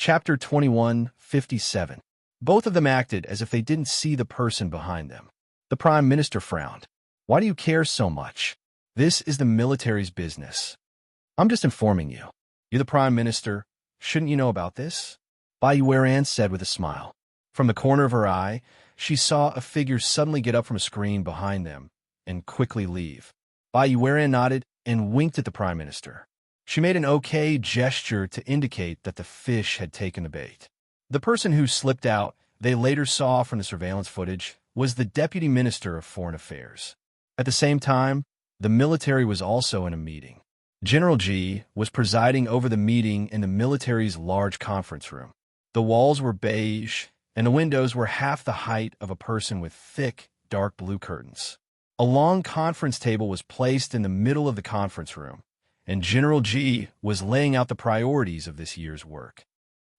Chapter 21:57. Both of them acted as if they didn't see the person behind them. The Prime Minister frowned. Why do you care so much? This is the military's business. I'm just informing you. You're the Prime Minister. Shouldn't you know about this? Bai Yueran said with a smile. From the corner of her eye, she saw a figure suddenly get up from a screen behind them and quickly leave. Bai Yueran nodded and winked at the Prime Minister. She made an okay gesture to indicate that the fish had taken the bait. The person who slipped out, they later saw from the surveillance footage, was the Deputy Minister of Foreign Affairs. At the same time, the military was also in a meeting. General Ji was presiding over the meeting in the military's large conference room. The walls were beige, and the windows were half the height of a person with thick, dark blue curtains. A long conference table was placed in the middle of the conference room, and General Ji was laying out the priorities of this year's work.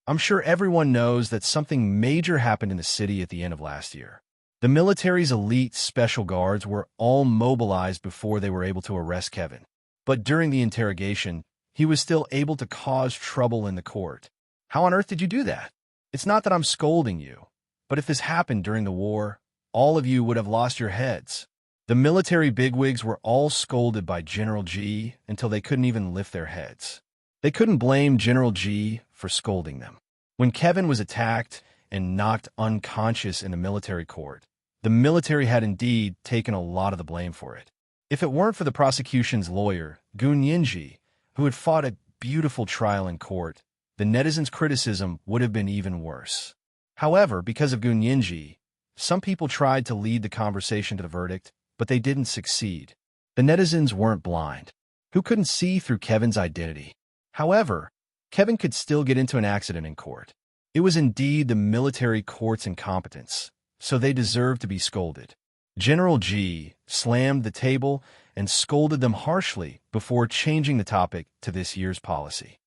I'm sure everyone knows that something major happened in the city at the end of last year. The military's elite special guards were all mobilized before they were able to arrest Kevin. But during the interrogation, he was still able to cause trouble in the court. How on earth did you do that? It's not that I'm scolding you, but if this happened during the war, all of you would have lost your heads. The military bigwigs were all scolded by General Ji until they couldn't even lift their heads. They couldn't blame General Ji for scolding them. When Kevin was attacked and knocked unconscious in the military court, the military had indeed taken a lot of the blame for it. If it weren't for the prosecution's lawyer, Gun Yinji, who had fought a beautiful trial in court, the netizens' criticism would have been even worse. However, because of Gun Yinji, some people tried to lead the conversation to the verdict, but they didn't succeed. The netizens weren't blind. Who couldn't see through Kevin's identity? However, Kevin could still get into an accident in court. It was indeed the military court's incompetence, so they deserved to be scolded. General Ji slammed the table and scolded them harshly before changing the topic to this year's policy.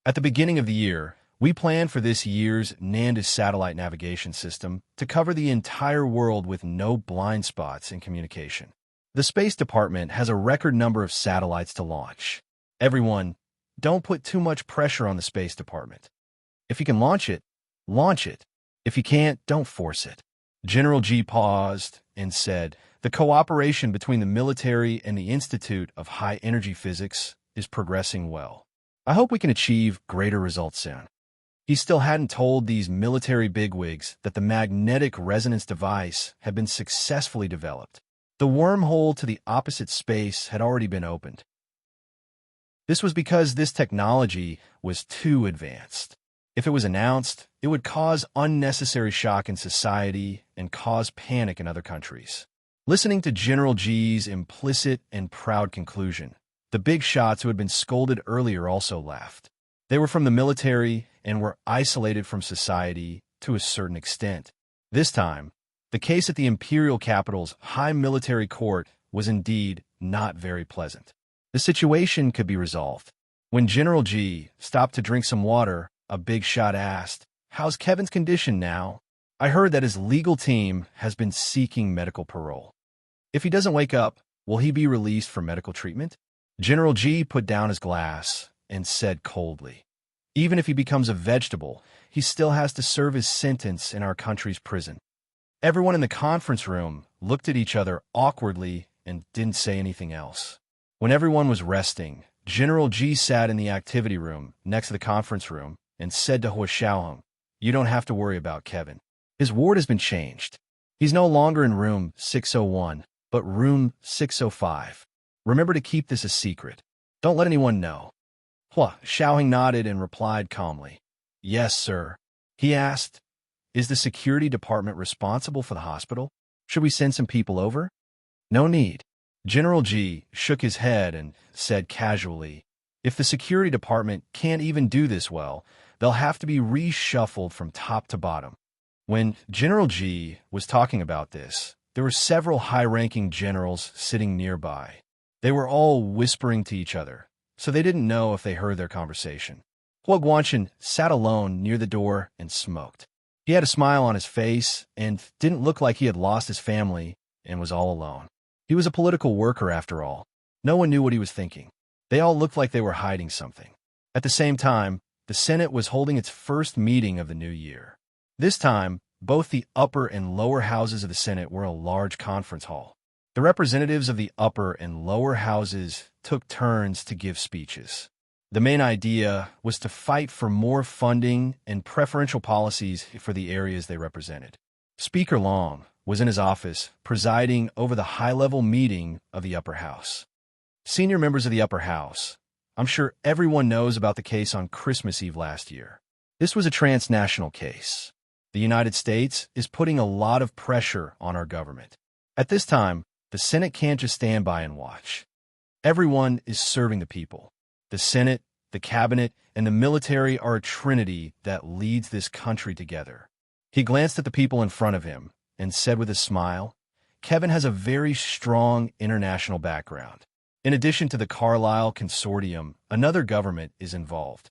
At the beginning of the year, we planned for this year's Nandis satellite navigation system to cover the entire world with no blind spots in communication. The Space Department has a record number of satellites to launch. Everyone, don't put too much pressure on the Space Department. If you can launch it, launch it. If you can't, don't force it. General Ji paused and said, the cooperation between the military and the Institute of High Energy Physics is progressing well. I hope we can achieve greater results soon. He still hadn't told these military bigwigs that the magnetic resonance device had been successfully developed. The wormhole to the opposite space had already been opened. This was because this technology was too advanced. If it was announced, it would cause unnecessary shock in society and cause panic in other countries. Listening to General Ji's implicit and proud conclusion, the big shots who had been scolded earlier also laughed. They were from the military and were isolated from society to a certain extent. This time, the case at the imperial capital's high military court was indeed not very pleasant. The situation could be resolved. When General Ji stopped to drink some water, a big shot asked, "How's Kevin's condition now? I heard that his legal team has been seeking medical parole. If he doesn't wake up, will he be released for medical treatment?" General Ji put down his glass and said coldly, "Even if he becomes a vegetable, he still has to serve his sentence in our country's prison." Everyone in the conference room looked at each other awkwardly and didn't say anything else. When everyone was resting, General Ji sat in the activity room next to the conference room and said to Hua Xiaoheng, "You don't have to worry about Kevin. His ward has been changed. He's no longer in room 601, but room 605. Remember to keep this a secret. Don't let anyone know." Hua Xiaoheng nodded and replied calmly, "Yes, sir." He asked, "Is the security department responsible for the hospital? Should we send some people over?" "No need." General Ji shook his head and said casually, "If the security department can't even do this well, they'll have to be reshuffled from top to bottom." When General Ji was talking about this, there were several high-ranking generals sitting nearby. They were all whispering to each other, so they didn't know if they heard their conversation. Hua Guanchen sat alone near the door and smoked. He had a smile on his face and didn't look like he had lost his family and was all alone. He was a political worker after all. No one knew what he was thinking. They all looked like they were hiding something. At the same time, the Senate was holding its first meeting of the new year. This time, both the upper and lower houses of the Senate were in a large conference hall. The representatives of the upper and lower houses took turns to give speeches. The main idea was to fight for more funding and preferential policies for the areas they represented. Speaker Long was in his office, presiding over the high-level meeting of the upper house. Senior members of the upper house, I'm sure everyone knows about the case on Christmas Eve last year. This was a transnational case. The United States is putting a lot of pressure on our government. At this time, the Senate can't just stand by and watch. Everyone is serving the people. The Senate, the cabinet, and the military are a trinity that leads this country together. He glanced at the people in front of him and said with a smile, Kevin has a very strong international background. In addition to the Carlyle Consortium, another government is involved.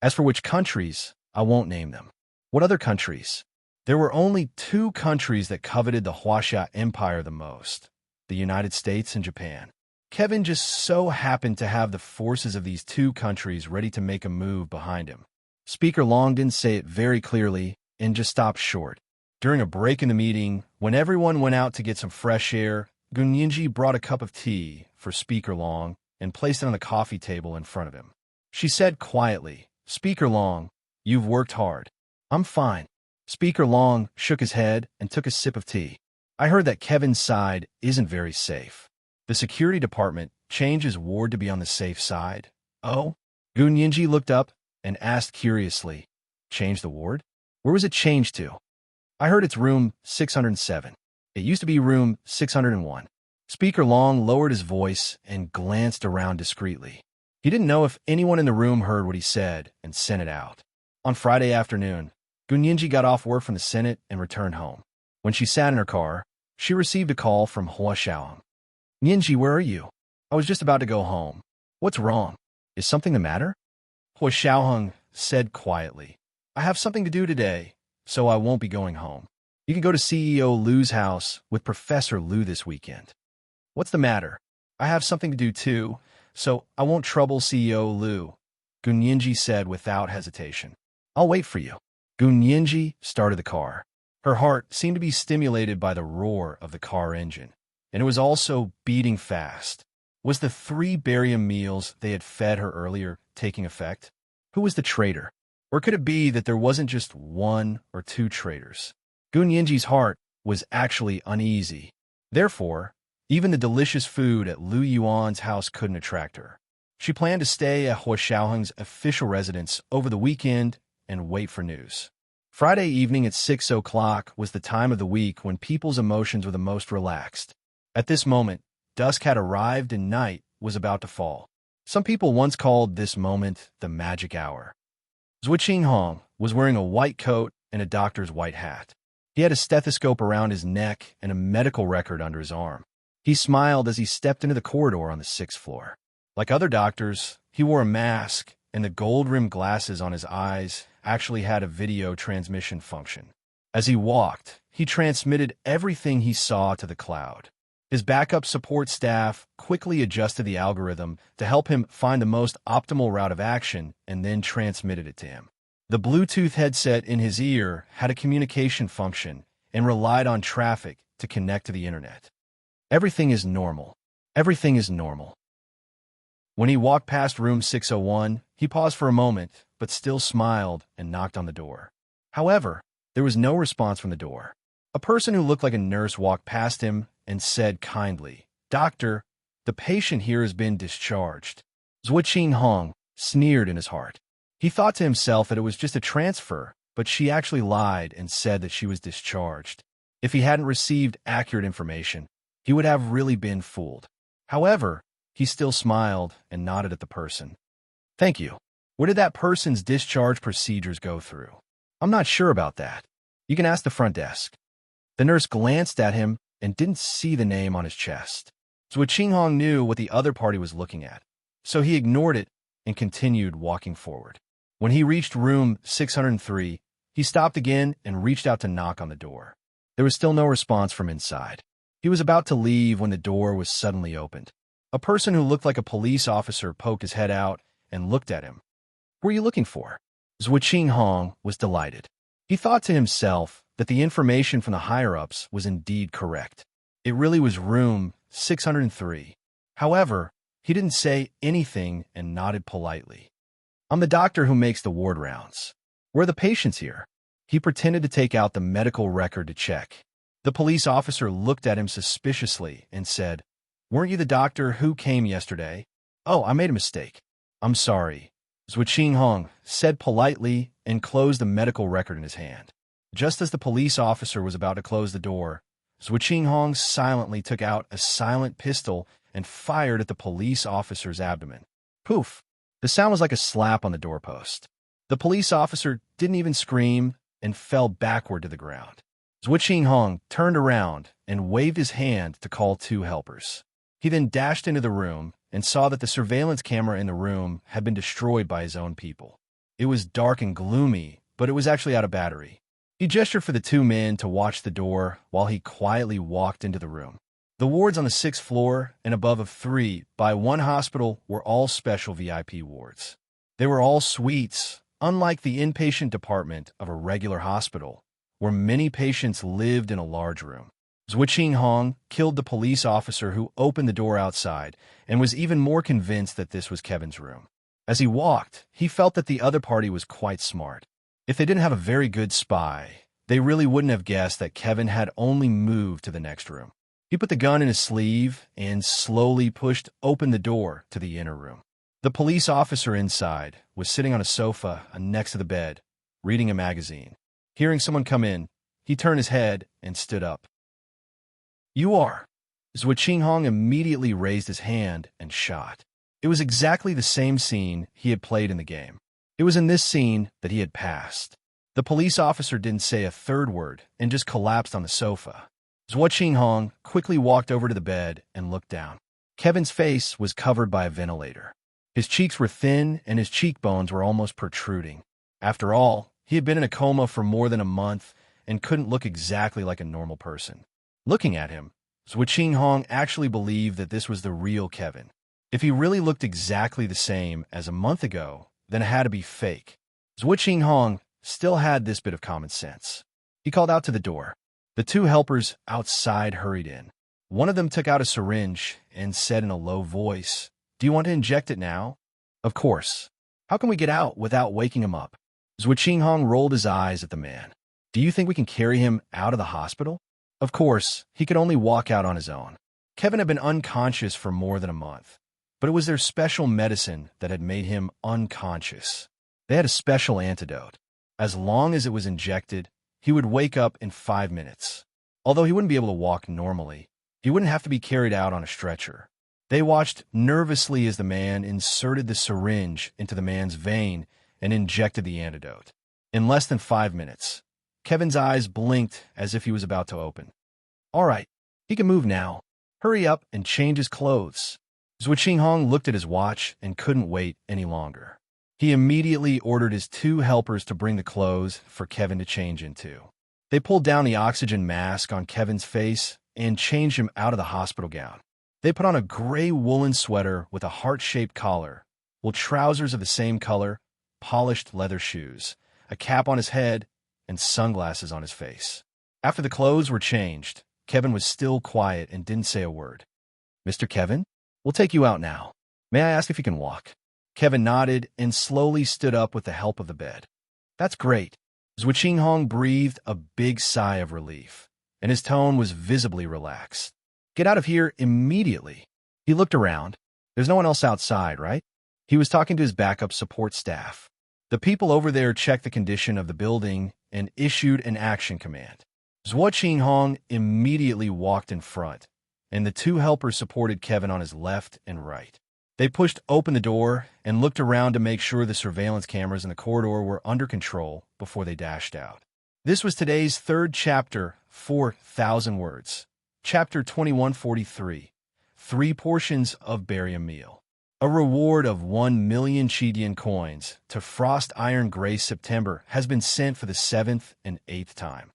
As for which countries, I won't name them. What other countries? There were only two countries that coveted the Huaxia Empire the most, the United States and Japan. Kevin just so happened to have the forces of these two countries ready to make a move behind him. Speaker Long didn't say it very clearly and just stopped short. During a break in the meeting, when everyone went out to get some fresh air, Gunyinji brought a cup of tea for Speaker Long and placed it on the coffee table in front of him. She said quietly, Speaker Long, you've worked hard. I'm fine. Speaker Long shook his head and took a sip of tea. I heard that Kevin's side isn't very safe. The security department changed his ward to be on the safe side. Oh? Gunyinji looked up and asked curiously, change the ward? Where was it changed to? I heard it's room 607. It used to be room 601. Speaker Long lowered his voice and glanced around discreetly. He didn't know if anyone in the room heard what he said and sent it out. On Friday afternoon, Gunyinji got off work from the Senate and returned home. When she sat in her car, she received a call from Hua Xiaoheng. Yinji, where are you? I was just about to go home. What's wrong? Is something the matter? Hua Xiaoheng said quietly. I have something to do today, so I won't be going home. You can go to CEO Lu's house with Professor Lu this weekend. What's the matter? I have something to do too, so I won't trouble CEO Lu, Gunyinji said without hesitation. I'll wait for you. Gunyinji started the car. Her heart seemed to be stimulated by the roar of the car engine, and it was also beating fast. Was the 3 barium meals they had fed her earlier taking effect? Who was the traitor? Or could it be that there wasn't just 1 or 2 traitors? Gunyinji's heart was actually uneasy. Therefore, even the delicious food at Lu Yuan's house couldn't attract her. She planned to stay at Hua Xiaoheng's official residence over the weekend and wait for news. Friday evening at 6 o'clock was the time of the week when people's emotions were the most relaxed. At this moment, dusk had arrived and night was about to fall. Some people once called this moment the magic hour. Zhu Qinghong was wearing a white coat and a doctor's white hat. He had a stethoscope around his neck and a medical record under his arm. He smiled as he stepped into the corridor on the 6th floor. Like other doctors, he wore a mask, and the gold-rimmed glasses on his eyes actually had a video transmission function. As he walked, he transmitted everything he saw to the cloud. His backup support staff quickly adjusted the algorithm to help him find the most optimal route of action and then transmitted it to him. The Bluetooth headset in his ear had a communication function and relied on traffic to connect to the internet. Everything is normal. Everything is normal. When he walked past room 601, he paused for a moment, but still smiled and knocked on the door. However, there was no response from the door. A person who looked like a nurse walked past him and said kindly, Doctor, the patient here has been discharged. Zhu Qinghong sneered in his heart. He thought to himself that it was just a transfer, but she actually lied and said that she was discharged. If he hadn't received accurate information, he would have really been fooled. However, he still smiled and nodded at the person. Thank you. Where did that person's discharge procedures go through? I'm not sure about that. You can ask the front desk. The nurse glanced at him and didn't see the name on his chest. Zhu Qinghong knew what the other party was looking at, so he ignored it and continued walking forward. When he reached room 603, he stopped again and reached out to knock on the door. There was still no response from inside. He was about to leave when the door was suddenly opened. A person who looked like a police officer poked his head out and looked at him. What were you looking for? Zhuqing Hong was delighted. He thought to himself that the information from the higher-ups was indeed correct. It really was room 603. However, he didn't say anything and nodded politely. I'm the doctor who makes the ward rounds. Where are the patients here? He pretended to take out the medical record to check. The police officer looked at him suspiciously and said, Weren't you the doctor who came yesterday? Oh, I made a mistake. I'm sorry. Zhuqing Hong said politely and closed the medical record in his hand. Just as the police officer was about to close the door, Zhuqing Hong silently took out a silent pistol and fired at the police officer's abdomen. Poof! The sound was like a slap on the doorpost. The police officer didn't even scream and fell backward to the ground. Zhuqing Hong turned around and waved his hand to call 2 helpers. He then dashed into the room and saw that the surveillance camera in the room had been destroyed by his own people. It was dark and gloomy, but it was actually out of battery. He gestured for the 2 men to watch the door while he quietly walked into the room. The wards on the 6th floor and above of 3 by 1 hospital were all special VIP wards. They were all suites, unlike the inpatient department of a regular hospital, where many patients lived in a large room. Zhuqing Hong killed the police officer who opened the door outside and was even more convinced that this was Kevin's room. As he walked, he felt that the other party was quite smart. If they didn't have a very good spy, they really wouldn't have guessed that Kevin had only moved to the next room. He put the gun in his sleeve and slowly pushed open the door to the inner room. The police officer inside was sitting on a sofa next to the bed, reading a magazine. Hearing someone come in, he turned his head and stood up. You are. Zhuqing Hong immediately raised his hand and shot. It was exactly the same scene he had played in the game. It was in this scene that he had passed. The police officer didn't say a third word and just collapsed on the sofa. Zhuqing Hong quickly walked over to the bed and looked down. Kevin's face was covered by a ventilator. His cheeks were thin and his cheekbones were almost protruding. After all, he had been in a coma for more than a month and couldn't look exactly like a normal person. Looking at him, Zhuqing Hong actually believed that this was the real Kevin. If he really looked exactly the same as a month ago, then it had to be fake. Zhuqing Hong still had this bit of common sense. He called out to the door. The 2 helpers outside hurried in. One of them took out a syringe and said in a low voice, Do you want to inject it now? Of course. How can we get out without waking him up? Zhuqing Hong rolled his eyes at the man. Do you think we can carry him out of the hospital? Of course, he could only walk out on his own. Kevin had been unconscious for more than a month, but it was their special medicine that had made him unconscious. They had a special antidote. As long as it was injected, he would wake up in 5 minutes. Although he wouldn't be able to walk normally, he wouldn't have to be carried out on a stretcher. They watched nervously as the man inserted the syringe into the man's vein and injected the antidote. In less than 5 minutes, Kevin's eyes blinked as if he was about to open. All right, he can move now. Hurry up and change his clothes. Zhuqing Hong looked at his watch and couldn't wait any longer. He immediately ordered his 2 helpers to bring the clothes for Kevin to change into. They pulled down the oxygen mask on Kevin's face and changed him out of the hospital gown. They put on a gray woolen sweater with a heart-shaped collar, with trousers of the same color, polished leather shoes, a cap on his head, and sunglasses on his face. After the clothes were changed, Kevin was still quiet and didn't say a word. Mr. Kevin, we'll take you out now. May I ask if you can walk? Kevin nodded and slowly stood up with the help of the bed. That's great. Zhuqing Hong breathed a big sigh of relief, and his tone was visibly relaxed. Get out of here immediately. He looked around. There's no one else outside, right? He was talking to his backup support staff. The people over there checked the condition of the building and issued an action command. Zhuqing Hong immediately walked in front, and the 2 helpers supported Kevin on his left and right. They pushed open the door and looked around to make sure the surveillance cameras in the corridor were under control before they dashed out. This was today's 3rd chapter, 4,000 words. Chapter 2143, 3 portions of barium meal. A reward of 1 million Chidian coins to Frost Iron Grace September has been sent for the 7th and 8th time.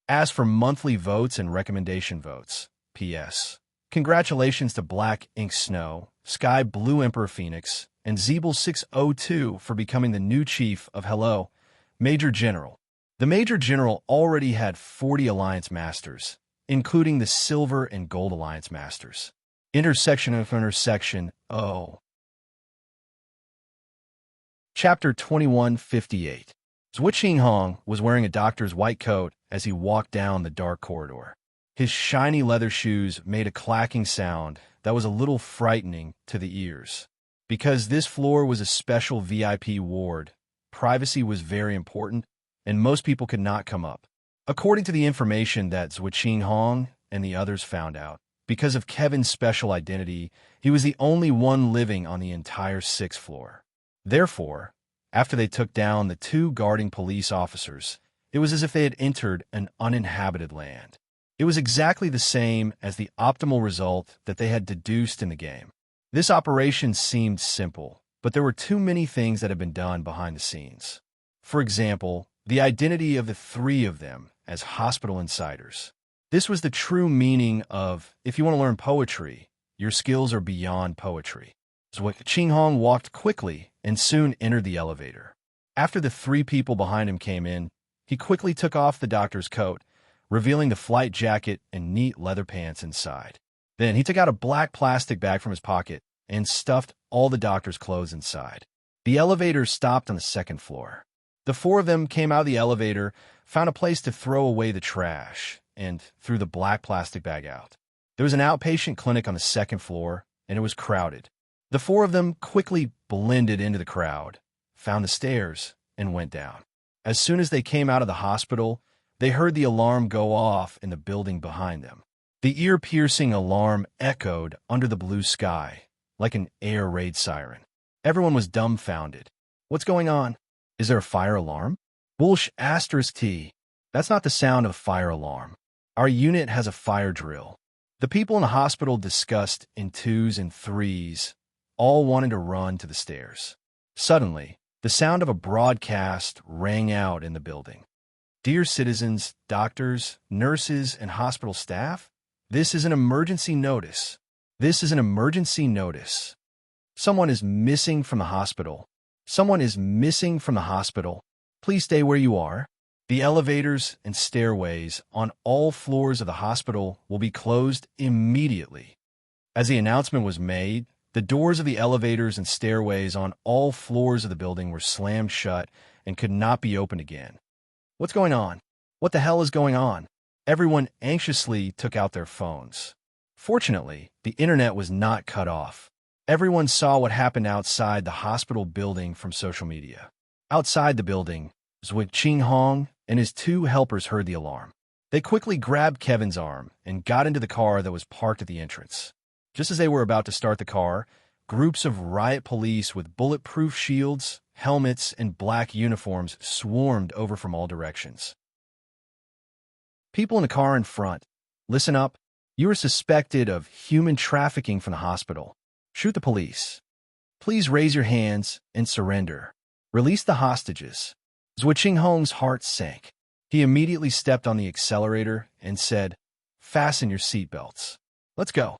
As for monthly votes and recommendation votes, P.S. Congratulations to Black Ink Snow, Sky Blue Emperor Phoenix, and Zeeble 602 for becoming the new chief of Hello, Major General. The Major General already had 40 Alliance Masters, including the Silver and Gold Alliance Masters. Intersection of Intersection O. Chapter 2158. Zhuo Qinghong was wearing a doctor's white coat as he walked down the dark corridor. His shiny leather shoes made a clacking sound that was a little frightening to the ears. Because this floor was a special VIP ward, privacy was very important, and most people could not come up. According to the information that Zhuo Qinghong and the others found out, because of Kevin's special identity, he was the only one living on the entire 6th floor. Therefore, after they took down the 2 guarding police officers, it was as if they had entered an uninhabited land. It was exactly the same as the optimal result that they had deduced in the game. This operation seemed simple, but there were too many things that had been done behind the scenes. For example, the identity of the 3 of them as hospital insiders. This was the true meaning of, if you want to learn poetry, your skills are beyond poetry. Zhuo Qinghong walked quickly and soon entered the elevator. After the 3 people behind him came in, he quickly took off the doctor's coat, revealing the flight jacket and neat leather pants inside. Then he took out a black plastic bag from his pocket and stuffed all the doctor's clothes inside. The elevator stopped on the 2nd floor. The 4 of them came out of the elevator, found a place to throw away the trash, and threw the black plastic bag out. There was an outpatient clinic on the 2nd floor, and it was crowded. The 4 of them quickly blended into the crowd, found the stairs, and went down. As soon as they came out of the hospital, they heard the alarm go off in the building behind them. The ear-piercing alarm echoed under the blue sky, like an air raid siren. Everyone was dumbfounded. What's going on? Is there a fire alarm? Bullsh *T. That's not the sound of a fire alarm. Our unit has a fire drill. The people in the hospital discussed in 2s and 3s, all wanted to run to the stairs. Suddenly, the sound of a broadcast rang out in the building. Dear citizens, doctors, nurses, and hospital staff, this is an emergency notice. This is an emergency notice. Someone is missing from the hospital. Someone is missing from the hospital. Please stay where you are. The elevators and stairways on all floors of the hospital will be closed immediately. As the announcement was made, the doors of the elevators and stairways on all floors of the building were slammed shut and could not be opened again. What's going on? What the hell is going on? Everyone anxiously took out their phones. Fortunately, the internet was not cut off. Everyone saw what happened outside the hospital building from social media. Outside the building, Zhuo Qinghong and his 2 helpers heard the alarm. They quickly grabbed Kevin's arm and got into the car that was parked at the entrance. Just as they were about to start the car, groups of riot police with bulletproof shields, helmets, and black uniforms swarmed over from all directions. People in the car in front, listen up. You are suspected of human trafficking from the hospital. Shoot the police. Please raise your hands and surrender. Release the hostages. Zhuo Qinghong's heart sank. He immediately stepped on the accelerator and said, "Fasten your seatbelts. Let's go."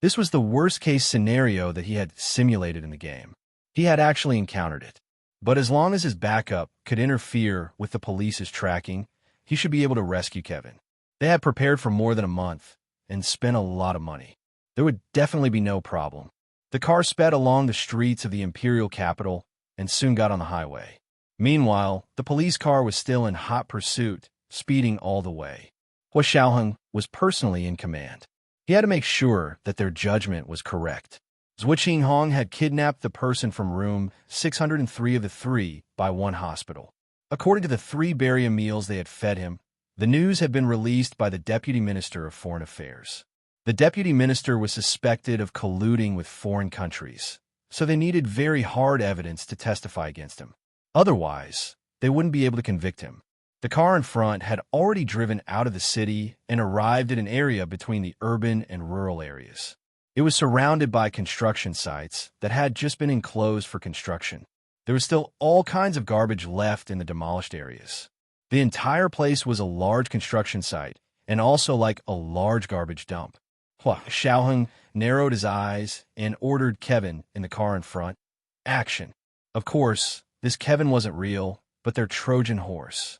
This was the worst-case scenario that he had simulated in the game. He had actually encountered it. But as long as his backup could interfere with the police's tracking, he should be able to rescue Kevin. They had prepared for more than a month and spent a lot of money. There would definitely be no problem. The car sped along the streets of the imperial capital and soon got on the highway. Meanwhile, the police car was still in hot pursuit, speeding all the way. Hua Xiaoheng was personally in command. He had to make sure that their judgment was correct. Zhuo Qinghong had kidnapped the person from room 603 of the 3 by one hospital. According to the 3 barium meals they had fed him, the news had been released by the Deputy Minister of Foreign Affairs. The Deputy Minister was suspected of colluding with foreign countries, so they needed very hard evidence to testify against him. Otherwise, they wouldn't be able to convict him. The car in front had already driven out of the city and arrived at an area between the urban and rural areas. It was surrounded by construction sites that had just been enclosed for construction. There was still all kinds of garbage left in the demolished areas. The entire place was a large construction site and also like a large garbage dump. Hua Xiaoheng narrowed his eyes and ordered Kevin in the car in front. Action. Of course, this Kevin wasn't real, but their Trojan horse.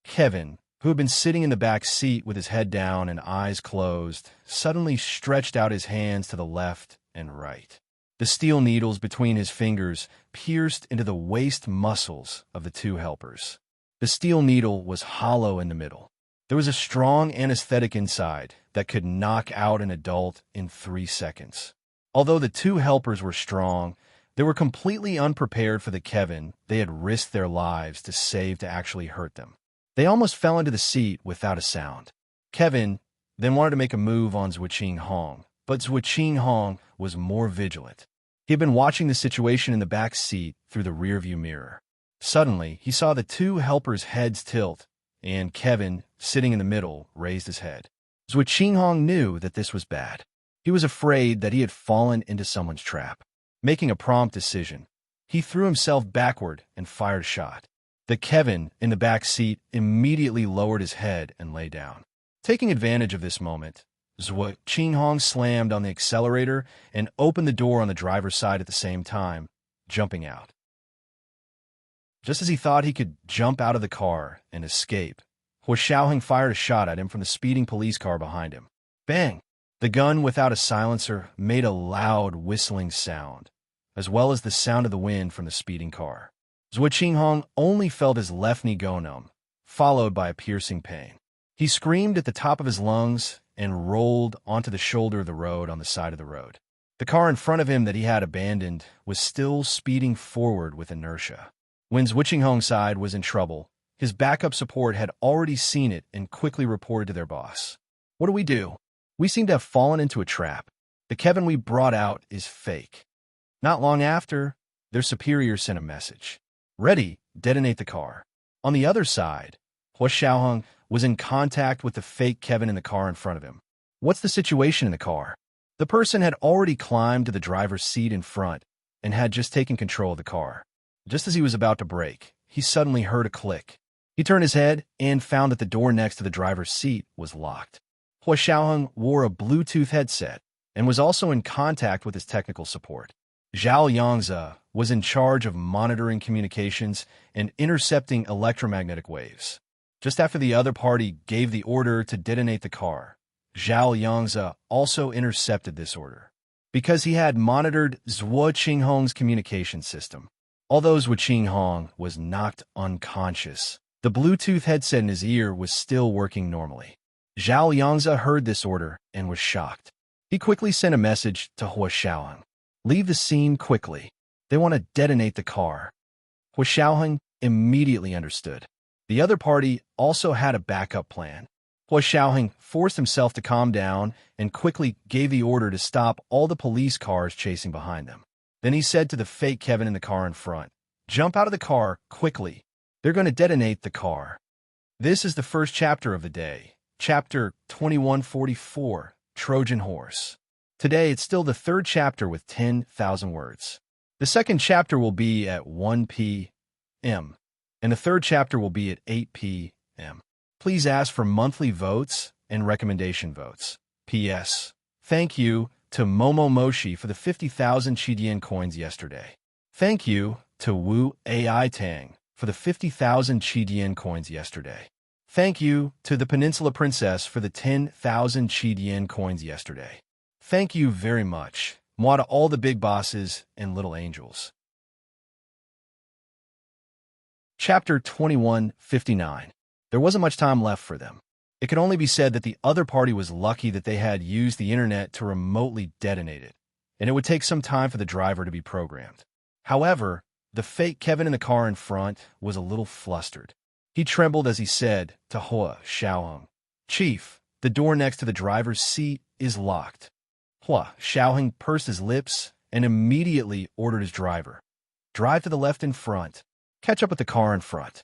Kevin, who had been sitting in the back seat with his head down and eyes closed, suddenly stretched out his hands to the left and right. The steel needles between his fingers pierced into the waist muscles of the two helpers. The steel needle was hollow in the middle. There was a strong anesthetic inside that could knock out an adult in 3 seconds. Although the two helpers were strong, they were completely unprepared for the Kevin they had risked their lives to save to actually hurt them. They almost fell into the seat without a sound. Kevin then wanted to make a move on Zhuoqing Hong, but Zhuoqing Hong was more vigilant. He had been watching the situation in the back seat through the rearview mirror. Suddenly, he saw the two helpers' heads tilt, and Kevin, sitting in the middle, raised his head. Zhuoqing Hong knew that this was bad. He was afraid that he had fallen into someone's trap. Making a prompt decision, he threw himself backward and fired a shot. The Kevin in the back seat immediately lowered his head and lay down. Taking advantage of this moment, Zhuoqing Hong slammed on the accelerator and opened the door on the driver's side at the same time, jumping out. Just as he thought he could jump out of the car and escape, Hua Xiaoheng fired a shot at him from the speeding police car behind him. Bang! The gun, without a silencer, made a loud whistling sound, as well as the sound of the wind from the speeding car. Zhuoqing Hong only felt his left knee go numb, followed by a piercing pain. He screamed at the top of his lungs and rolled onto the shoulder of the road on the side of the road. The car in front of him that he had abandoned was still speeding forward with inertia. When Zhuoqing Hong's side was in trouble, his backup support had already seen it and quickly reported to their boss. What do we do? We seem to have fallen into a trap. The Kevin we brought out is fake. Not long after, their superior sent a message. Ready, detonate the car. On the other side, Hua Xiaoheng was in contact with the fake Kevin in the car in front of him. What's the situation in the car? The person had already climbed to the driver's seat in front and had just taken control of the car. Just as he was about to brake, he suddenly heard a click. He turned his head and found that the door next to the driver's seat was locked. Hua Xiaoheng wore a Bluetooth headset and was also in contact with his technical support. Zhao Yangzi was in charge of monitoring communications and intercepting electromagnetic waves. Just after the other party gave the order to detonate the car, Zhao Yangzi also intercepted this order, because he had monitored Zhuoqing Hong's communication system. Although Zhuoqing Hong was knocked unconscious, the Bluetooth headset in his ear was still working normally. Zhao Yangzi heard this order and was shocked. He quickly sent a message to Hua Xiaoheng. Leave the scene quickly. They want to detonate the car. Hua Xiaoheng immediately understood. The other party also had a backup plan. Hua Xiaoheng forced himself to calm down and quickly gave the order to stop all the police cars chasing behind them. Then he said to the fake Kevin in the car in front, "Jump out of the car, quickly. They're going to detonate the car." This is the first chapter of the day, Chapter 2144, Trojan Horse. Today, it's still the third chapter with 10,000 words. The second chapter will be at 1 p.m., and the third chapter will be at 8 p.m. Please ask for monthly votes and recommendation votes. P.S. Thank you to Momo Moshi for the 50,000 Chidian coins yesterday. Thank you to Wu AI Tang for the 50,000 Chidian coins yesterday. Thank you to the Peninsula Princess for the 10,000 Chidian coins yesterday. Thank you very much, moi to all the big bosses and little angels. Chapter 2159. There wasn't much time left for them. It could only be said that the other party was lucky that they had used the internet to remotely detonate it, and it would take some time for the driver to be programmed. However, the fake Kevin in the car in front was a little flustered. He trembled as he said to Hua Xiaoheng, "Chief, the door next to the driver's seat is locked." Hua Xiaoheng pursed his lips and immediately ordered his driver, "Drive to the left in front. Catch up with the car in front."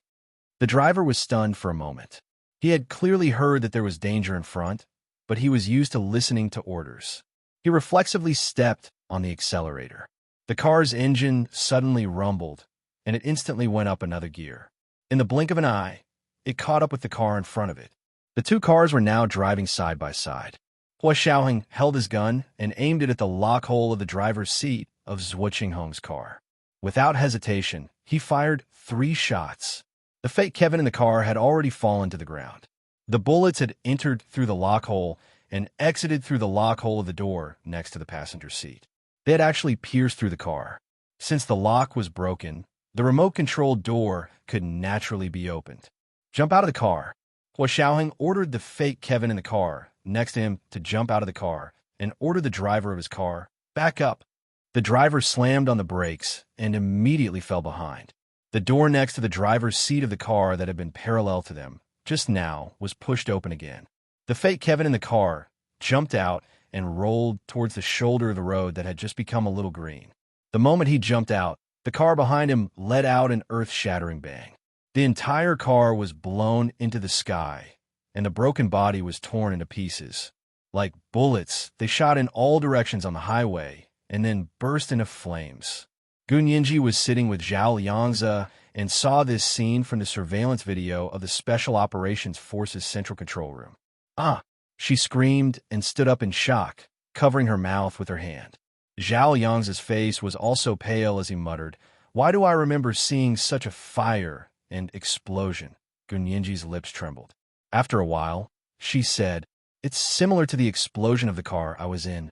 The driver was stunned for a moment. He had clearly heard that there was danger in front, but he was used to listening to orders. He reflexively stepped on the accelerator. The car's engine suddenly rumbled, and it instantly went up another gear. In the blink of an eye, it caught up with the car in front of it. The two cars were now driving side by side. Hua Xiaoheng held his gun and aimed it at the lock hole of the driver's seat of Zhuo Qinghong's car. Without hesitation, he fired 3 shots. The fake Kevin in the car had already fallen to the ground. The bullets had entered through the lock hole and exited through the lock hole of the door next to the passenger seat. They had actually pierced through the car. Since the lock was broken, the remote-controlled door could naturally be opened. Jump out of the car. Hua Xiaoheng ordered the fake Kevin in the car next to him to jump out of the car and ordered the driver of his car, back up. The driver slammed on the brakes and immediately fell behind. The door next to the driver's seat of the car that had been parallel to them just now was pushed open again. The fake Kevin in the car jumped out and rolled towards the shoulder of the road that had just become a little green. The moment he jumped out, the car behind him let out an earth-shattering bang. The entire car was blown into the sky, and the broken body was torn into pieces. Like bullets, they shot in all directions on the highway and then burst into flames. Gun Yinji was sitting with Zhao Liangzi and saw this scene from the surveillance video of the Special Operations Forces Central Control Room. "Ah!" she screamed and stood up in shock, covering her mouth with her hand. Zhao Liangzi's face was also pale as he muttered, "Why do I remember seeing such a fire and explosion?" Gun Yinji's lips trembled. After a while, she said, "It's similar to the explosion of the car I was in.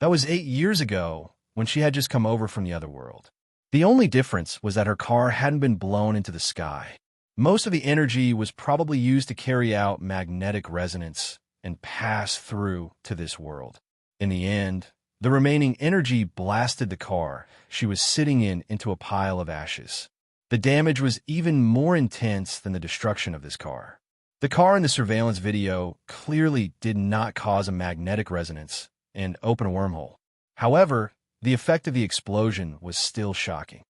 That was 8 years ago, when she had just come over from the other world. The only difference was that her car hadn't been blown into the sky. Most of the energy was probably used to carry out magnetic resonance and pass through to this world. In the end, the remaining energy blasted the car she was sitting in into a pile of ashes. The damage was even more intense than the destruction of this car. The car in the surveillance video clearly did not cause a magnetic resonance and open a wormhole. However, the effect of the explosion was still shocking.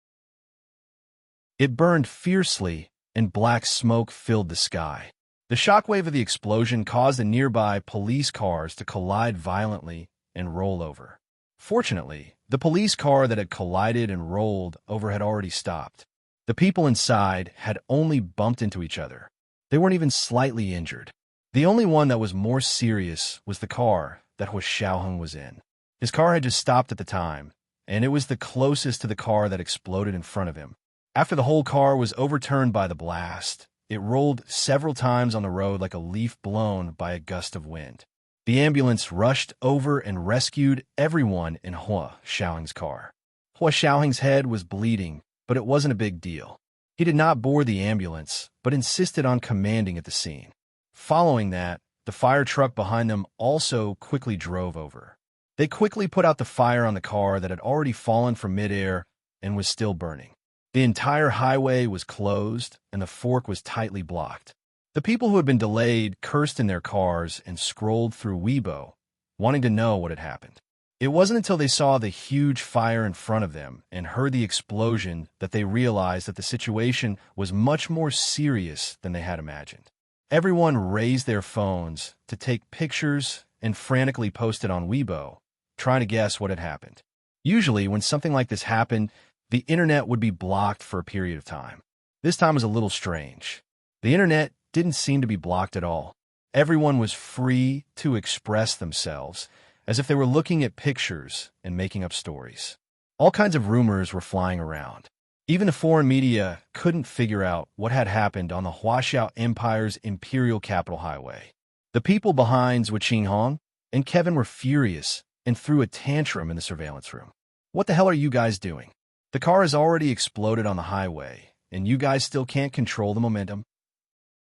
It burned fiercely, and black smoke filled the sky. The shockwave of the explosion caused the nearby police cars to collide violently and roll over. Fortunately, the police car that had collided and rolled over had already stopped. The people inside had only bumped into each other. They weren't even slightly injured. The only one that was more serious was the car that Hua Xiaoheng was in. His car had just stopped at the time, and it was the closest to the car that exploded in front of him. After the whole car was overturned by the blast, it rolled several times on the road like a leaf blown by a gust of wind. The ambulance rushed over and rescued everyone in Hua Xiaoheng's car. Hua Xiaoheng's head was bleeding, but it wasn't a big deal. He did not board the ambulance, but insisted on commanding at the scene. Following that, the fire truck behind them also quickly drove over. They quickly put out the fire on the car that had already fallen from midair and was still burning. The entire highway was closed, and the fork was tightly blocked. The people who had been delayed cursed in their cars and scrolled through Weibo, wanting to know what had happened. It wasn't until they saw the huge fire in front of them and heard the explosion that they realized that the situation was much more serious than they had imagined. Everyone raised their phones to take pictures and frantically posted on Weibo, trying to guess what had happened. Usually, when something like this happened, the internet would be blocked for a period of time. This time was a little strange. The internet didn't seem to be blocked at all. Everyone was free to express themselves, as if they were looking at pictures and making up stories. All kinds of rumors were flying around. Even the foreign media couldn't figure out what had happened on the Huaxiao Empire's imperial capital highway. The people behind Zhuo Qinghong and Kevin were furious and threw a tantrum in the surveillance room. "What the hell are you guys doing? The car has already exploded on the highway, and you guys still can't control the momentum.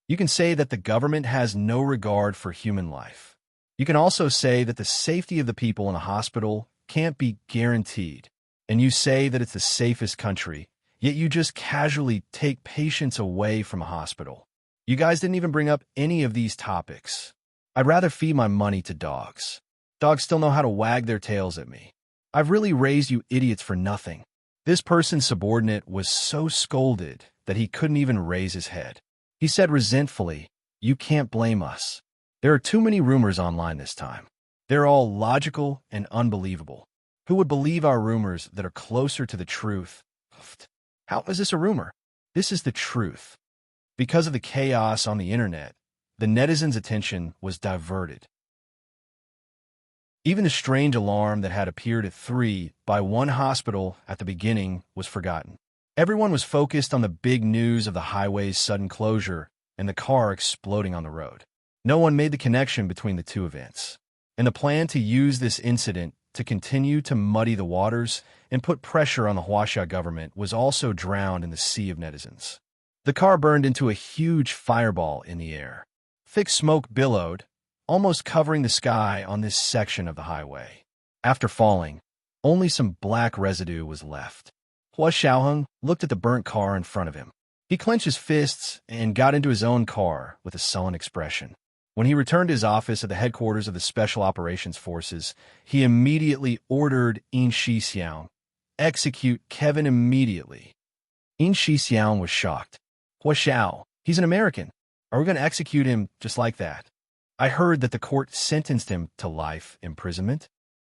You can say that the government has no regard for human life. You can also say that the safety of the people in a hospital can't be guaranteed, and you say that it's the safest country, yet you just casually take patients away from a hospital. You guys didn't even bring up any of these topics. I'd rather feed my money to dogs. Dogs still know how to wag their tails at me. I've really raised you idiots for nothing." This person's subordinate was so scolded that he couldn't even raise his head. He said resentfully, "You can't blame us. There are too many rumors online this time. They're all logical and unbelievable. Who would believe our rumors that are closer to the truth? How is this a rumor? This is the truth." Because of the chaos on the internet, the netizens' attention was diverted. Even the strange alarm that had appeared at 3:1 hospital at the beginning was forgotten. Everyone was focused on the big news of the highway's sudden closure and the car exploding on the road. No one made the connection between the two events. And the plan to use this incident to continue to muddy the waters and put pressure on the Huaxia government was also drowned in the sea of netizens. The car burned into a huge fireball in the air. Thick smoke billowed, almost covering the sky on this section of the highway. After falling, only some black residue was left. Hua Xiaoheng looked at the burnt car in front of him. He clenched his fists and got into his own car with a sullen expression. When he returned to his office at the headquarters of the Special Operations Forces, he immediately ordered Yin Shixiang, execute Kevin immediately. Yin Shixiang was shocked. Hua Xiao, he's an American. Are we going to execute him just like that? I heard that the court sentenced him to life imprisonment.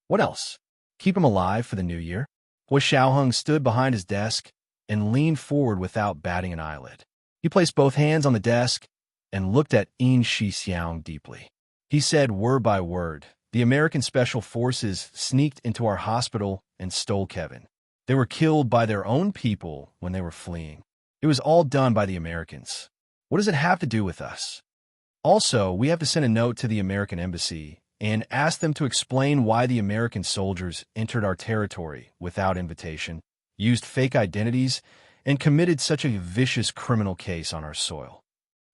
What else? Keep him alive for the new year? Hua Xiaoheng stood behind his desk and leaned forward without batting an eyelid. He placed both hands on the desk and looked at Yin Shixiang deeply. He said word by word, the American Special Forces sneaked into our hospital and stole Kevin. They were killed by their own people when they were fleeing. It was all done by the Americans. What does it have to do with us? Also, we have to send a note to the American embassy and ask them to explain why the American soldiers entered our territory without invitation, used fake identities, and committed such a vicious criminal case on our soil.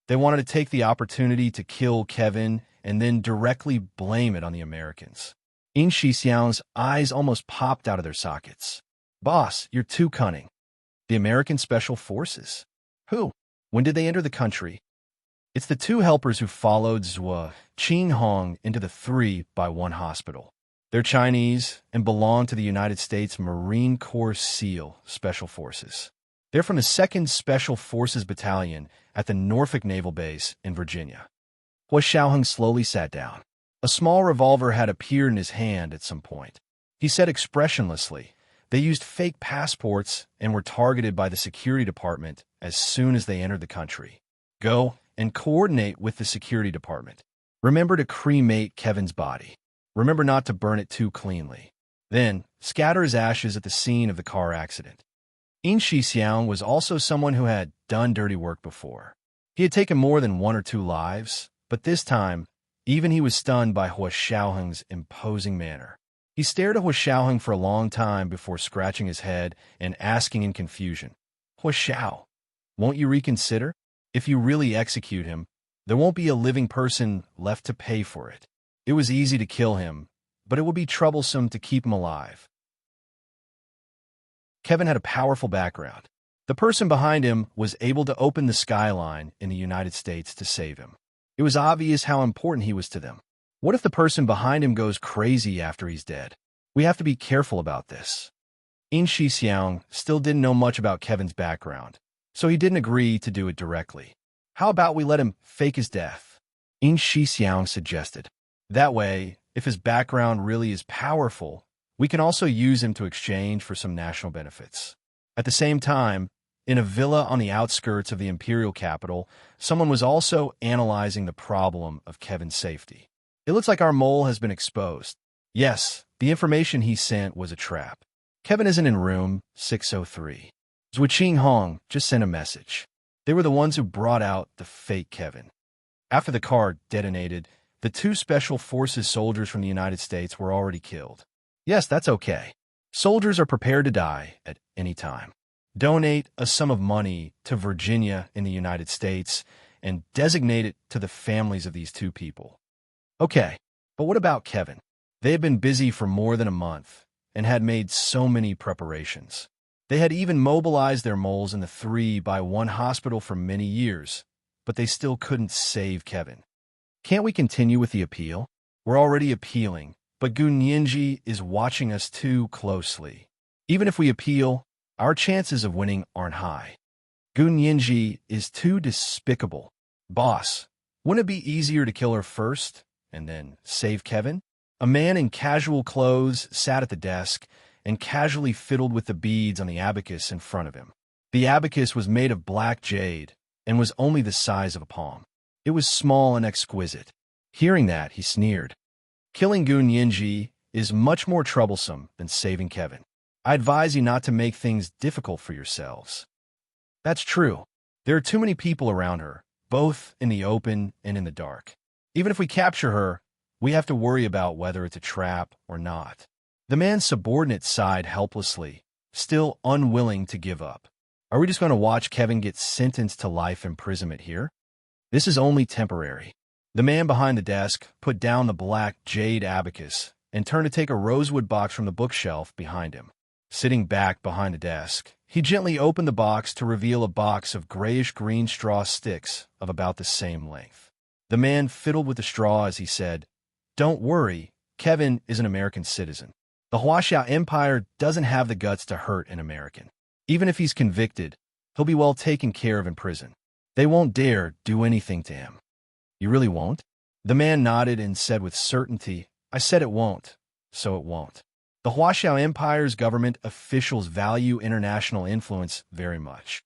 They wanted to take the opportunity to kill Kevin and then directly blame it on the Americans. Yin Shixiang's eyes almost popped out of their sockets. Boss, you're too cunning. The American Special Forces? Who? When did they enter the country? It's the two helpers who followed Zhua Qinghong into the 3:1 hospital. They're Chinese and belong to the United States Marine Corps SEAL Special Forces. They're from the 2nd Special Forces Battalion at the Norfolk Naval Base in Virginia. Hua Xiaoheng slowly sat down. A small revolver had appeared in his hand at some point. He said expressionlessly, they used fake passports and were targeted by the security department as soon as they entered the country. Go and coordinate with the security department. Remember to cremate Kevin's body. Remember not to burn it too cleanly. Then, scatter his ashes at the scene of the car accident. Yin Shixiang was also someone who had done dirty work before. He had taken more than 1 or 2 lives, but this time, even he was stunned by Hua Xiaoheng's imposing manner. He stared at Hua Xiaoheng for a long time before scratching his head and asking in confusion, Hua Xiao, won't you reconsider? If you really execute him, there won't be a living person left to pay for it. It was easy to kill him, but it would be troublesome to keep him alive. Kevin had a powerful background. The person behind him was able to open the skyline in the United States to save him. It was obvious how important he was to them. What if the person behind him goes crazy after he's dead? We have to be careful about this. Yin Shixiang still didn't know much about Kevin's background, so he didn't agree to do it directly. How about we let him fake his death? Yin Shixiang suggested. That way, if his background really is powerful, we can also use him to exchange for some national benefits. At the same time, in a villa on the outskirts of the imperial capital, someone was also analyzing the problem of Kevin's safety. It looks like our mole has been exposed. Yes, the information he sent was a trap. Kevin isn't in room 603. Zhua Qinghong just sent a message. They were the ones who brought out the fake Kevin. After the car detonated, the 2 Special Forces soldiers from the United States were already killed. Yes, that's okay. Soldiers are prepared to die at any time. Donate a sum of money to Virginia in the United States and designate it to the families of these 2 people. Okay, but what about Kevin? They had been busy for more than a month and had made so many preparations. They had even mobilized their moles in the 3:1 hospital for many years, but they still couldn't save Kevin. Can't we continue with the appeal? We're already appealing, but Gu Nianji is watching us too closely. Even if we appeal, our chances of winning aren't high. Gu Nianji is too despicable. Boss, wouldn't it be easier to kill her first and then save Kevin? A man in casual clothes sat at the desk and casually fiddled with the beads on the abacus in front of him. The abacus was made of black jade and was only the size of a palm. It was small and exquisite. Hearing that, he sneered. Killing Gun Yinji is much more troublesome than saving Kevin. I advise you not to make things difficult for yourselves. That's true. There are too many people around her, both in the open and in the dark. Even if we capture her, we have to worry about whether it's a trap or not. The man's subordinate sighed helplessly, still unwilling to give up. Are we just going to watch Kevin get sentenced to life imprisonment here? This is only temporary. The man behind the desk put down the black jade abacus and turned to take a rosewood box from the bookshelf behind him. Sitting back behind the desk, he gently opened the box to reveal a box of grayish-green straw sticks of about the same length. The man fiddled with the straw as he said, "Don't worry, Kevin is an American citizen. The Huaxiao Empire doesn't have the guts to hurt an American. Even if he's convicted, he'll be well taken care of in prison. They won't dare do anything to him." "You really won't?" The man nodded and said with certainty, "I said it won't, so it won't." The Huaxiao Empire's government officials value international influence very much.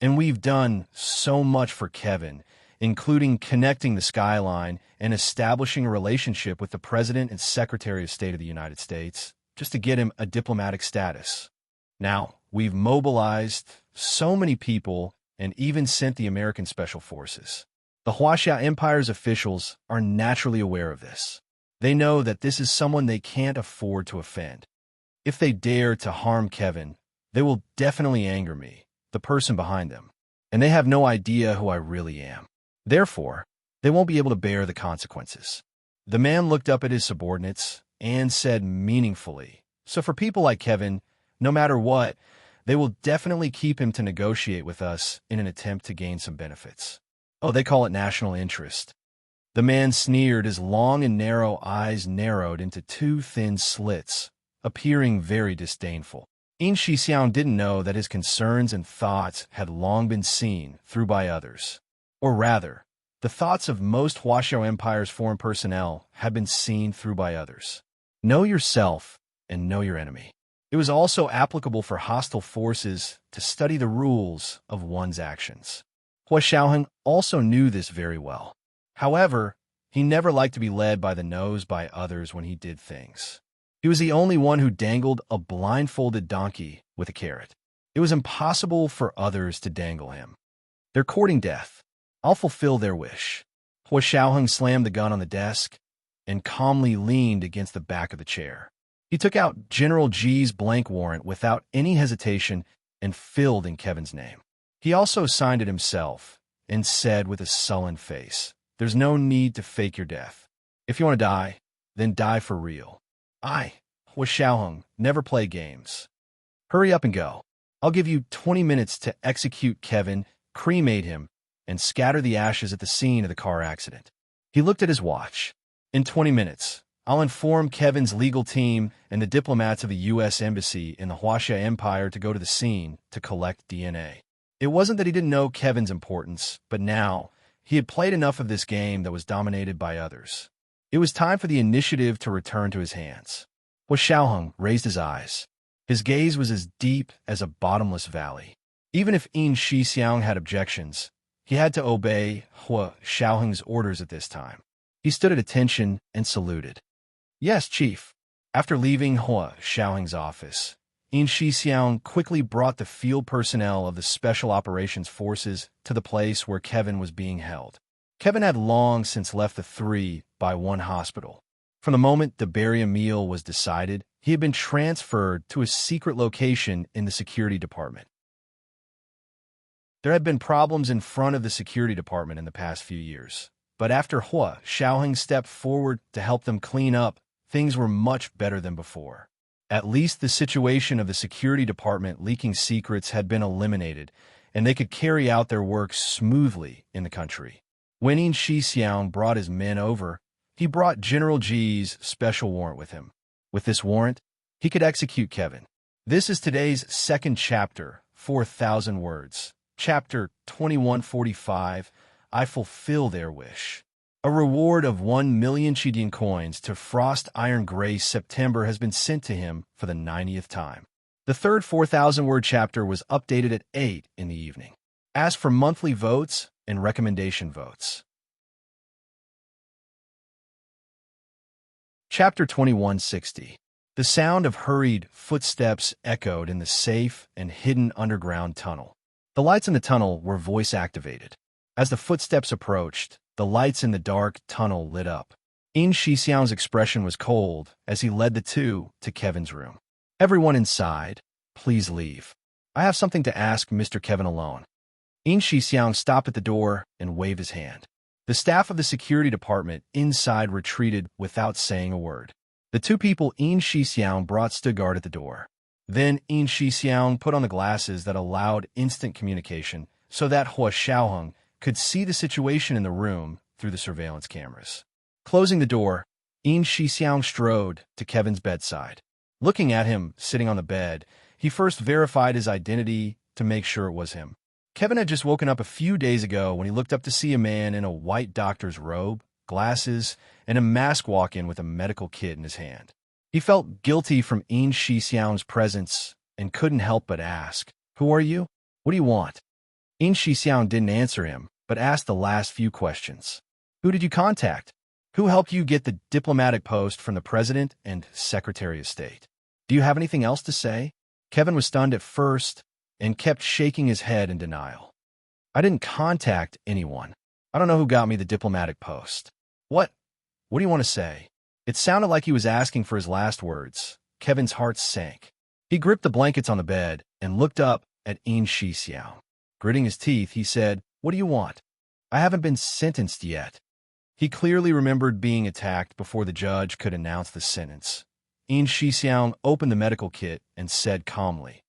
And we've done so much for Kevin, including connecting the skyline and establishing a relationship with the President and Secretary of State of the United States, just to get him a diplomatic status. Now, we've mobilized so many people and even sent the American Special Forces. The Huaxia Empire's officials are naturally aware of this. They know that this is someone they can't afford to offend. If they dare to harm Kevin, they will definitely anger me, the person behind them, and they have no idea who I really am. Therefore, they won't be able to bear the consequences. The man looked up at his subordinates and said meaningfully, "So for people like Kevin, no matter what, they will definitely keep him to negotiate with us in an attempt to gain some benefits. Oh, they call it national interest." The man sneered, his long and narrow eyes narrowed into two thin slits, appearing very disdainful. In Shixiang didn't know that his concerns and thoughts had long been seen through by others. Or rather, the thoughts of most Huaxiao Empire's foreign personnel had been seen through by others. Know yourself and know your enemy. It was also applicable for hostile forces to study the rules of one's actions. Hua Xiaoheng also knew this very well. However, he never liked to be led by the nose by others when he did things. He was the only one who dangled a blindfolded donkey with a carrot. It was impossible for others to dangle him. They're courting death. I'll fulfill their wish. Hua Xiaoheng slammed the gun on the desk and calmly leaned against the back of the chair. He took out General G's blank warrant without any hesitation and filled in Kevin's name. He also signed it himself and said with a sullen face, "There's no need to fake your death. If you want to die, then die for real. I, Hua Xiaoheng, never play games. Hurry up and go. I'll give you 20 minutes to execute Kevin, cremate him, and scatter the ashes at the scene of the car accident." He looked at his watch. "In 20 minutes, I'll inform Kevin's legal team and the diplomats of the U.S. Embassy in the Huaxia Empire to go to the scene to collect DNA." It wasn't that he didn't know Kevin's importance, but now he had played enough of this game that was dominated by others. It was time for the initiative to return to his hands. Hua Xiaoheng raised his eyes. His gaze was as deep as a bottomless valley. Even if In Shixiang had objections, he had to obey Hua Xiaoheng's orders at this time. He stood at attention and saluted. "Yes, Chief." After leaving Hua Xiaoheng's office, In Shixiang quickly brought the field personnel of the Special Operations Forces to the place where Kevin was being held. Kevin had long since left the 3-by-1 hospital. From the moment the barium meal was decided, he had been transferred to a secret location in the security department. There had been problems in front of the security department in the past few years, but after Hua Xiaoheng stepped forward to help them clean up, things were much better than before. At least the situation of the security department leaking secrets had been eliminated, and they could carry out their work smoothly in the country. When In Shixiang brought his men over, he brought General G's special warrant with him. With this warrant, he could execute Kevin. This is today's second chapter, 4,000 words. Chapter 2145, I Fulfill Their Wish. A reward of 1 million Chidian coins to Frost Iron Grace September has been sent to him for the 90th time. The third 4,000-word chapter was updated at 8 in the evening. As for monthly votes and recommendation votes, Chapter 2160. The sound of hurried footsteps echoed in the safe and hidden underground tunnel. The lights in the tunnel were voice-activated. As the footsteps approached, the lights in the dark tunnel lit up. In Shixiang's expression was cold as he led the two to Kevin's room. "Everyone inside, please leave. I have something to ask Mr. Kevin alone." In Shixiang stopped at the door and waved his hand. The staff of the security department inside retreated without saying a word. The two people In Shixiang brought stood guard at the door. Then In Shixiang put on the glasses that allowed instant communication so that Hua Xiaoheng could see the situation in the room through the surveillance cameras. Closing the door, In Shixiang strode to Kevin's bedside. Looking at him sitting on the bed, he first verified his identity to make sure it was him. Kevin had just woken up a few days ago when he looked up to see a man in a white doctor's robe, glasses, and a mask walk in with a medical kit in his hand. He felt guilty from In Shixiang's presence and couldn't help but ask, "Who are you? What do you want?" In Shixiang didn't answer him, but asked the last few questions. "Who did you contact? Who helped you get the diplomatic post from the President and Secretary of State? Do you have anything else to say?" Kevin was stunned at first and kept shaking his head in denial. "I didn't contact anyone. I don't know who got me the diplomatic post." What do you want to say?" It sounded like he was asking for his last words. Kevin's heart sank. He gripped the blankets on the bed and looked up at In Shixiang. Gritting his teeth, he said, "What do you want?" "I haven't been sentenced yet." He clearly remembered being attacked before the judge could announce the sentence. In Shixiang opened the medical kit and said calmly,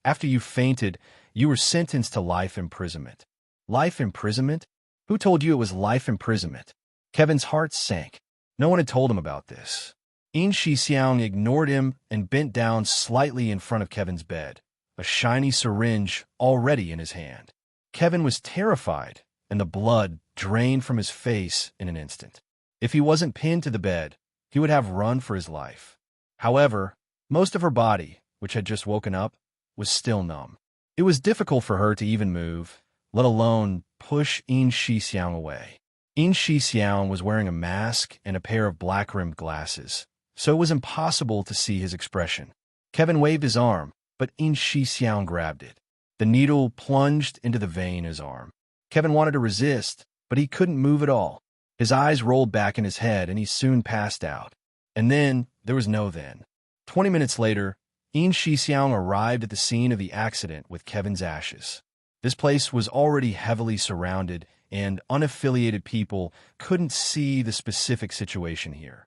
"After you fainted, you were sentenced to life imprisonment." "Life imprisonment? Who told you it was life imprisonment?" Kevin's heart sank. No one had told him about this. In Shixiang ignored him and bent down slightly in front of Kevin's bed, a shiny syringe already in his hand. Kevin was terrified, and the blood drained from his face in an instant. If he wasn't pinned to the bed, he would have run for his life. However, most of her body, which had just woken up, was still numb. It was difficult for her to even move, let alone push In Shixiang away. In Shixiang was wearing a mask and a pair of black-rimmed glasses, so it was impossible to see his expression. Kevin waved his arm, but In Shixiang grabbed it. The needle plunged into the vein in his arm. Kevin wanted to resist, but he couldn't move at all. His eyes rolled back in his head, and he soon passed out. And then, there was no then. 20 minutes later, In Shixiang arrived at the scene of the accident with Kevin's ashes. This place was already heavily surrounded, and unaffiliated people couldn't see the specific situation here.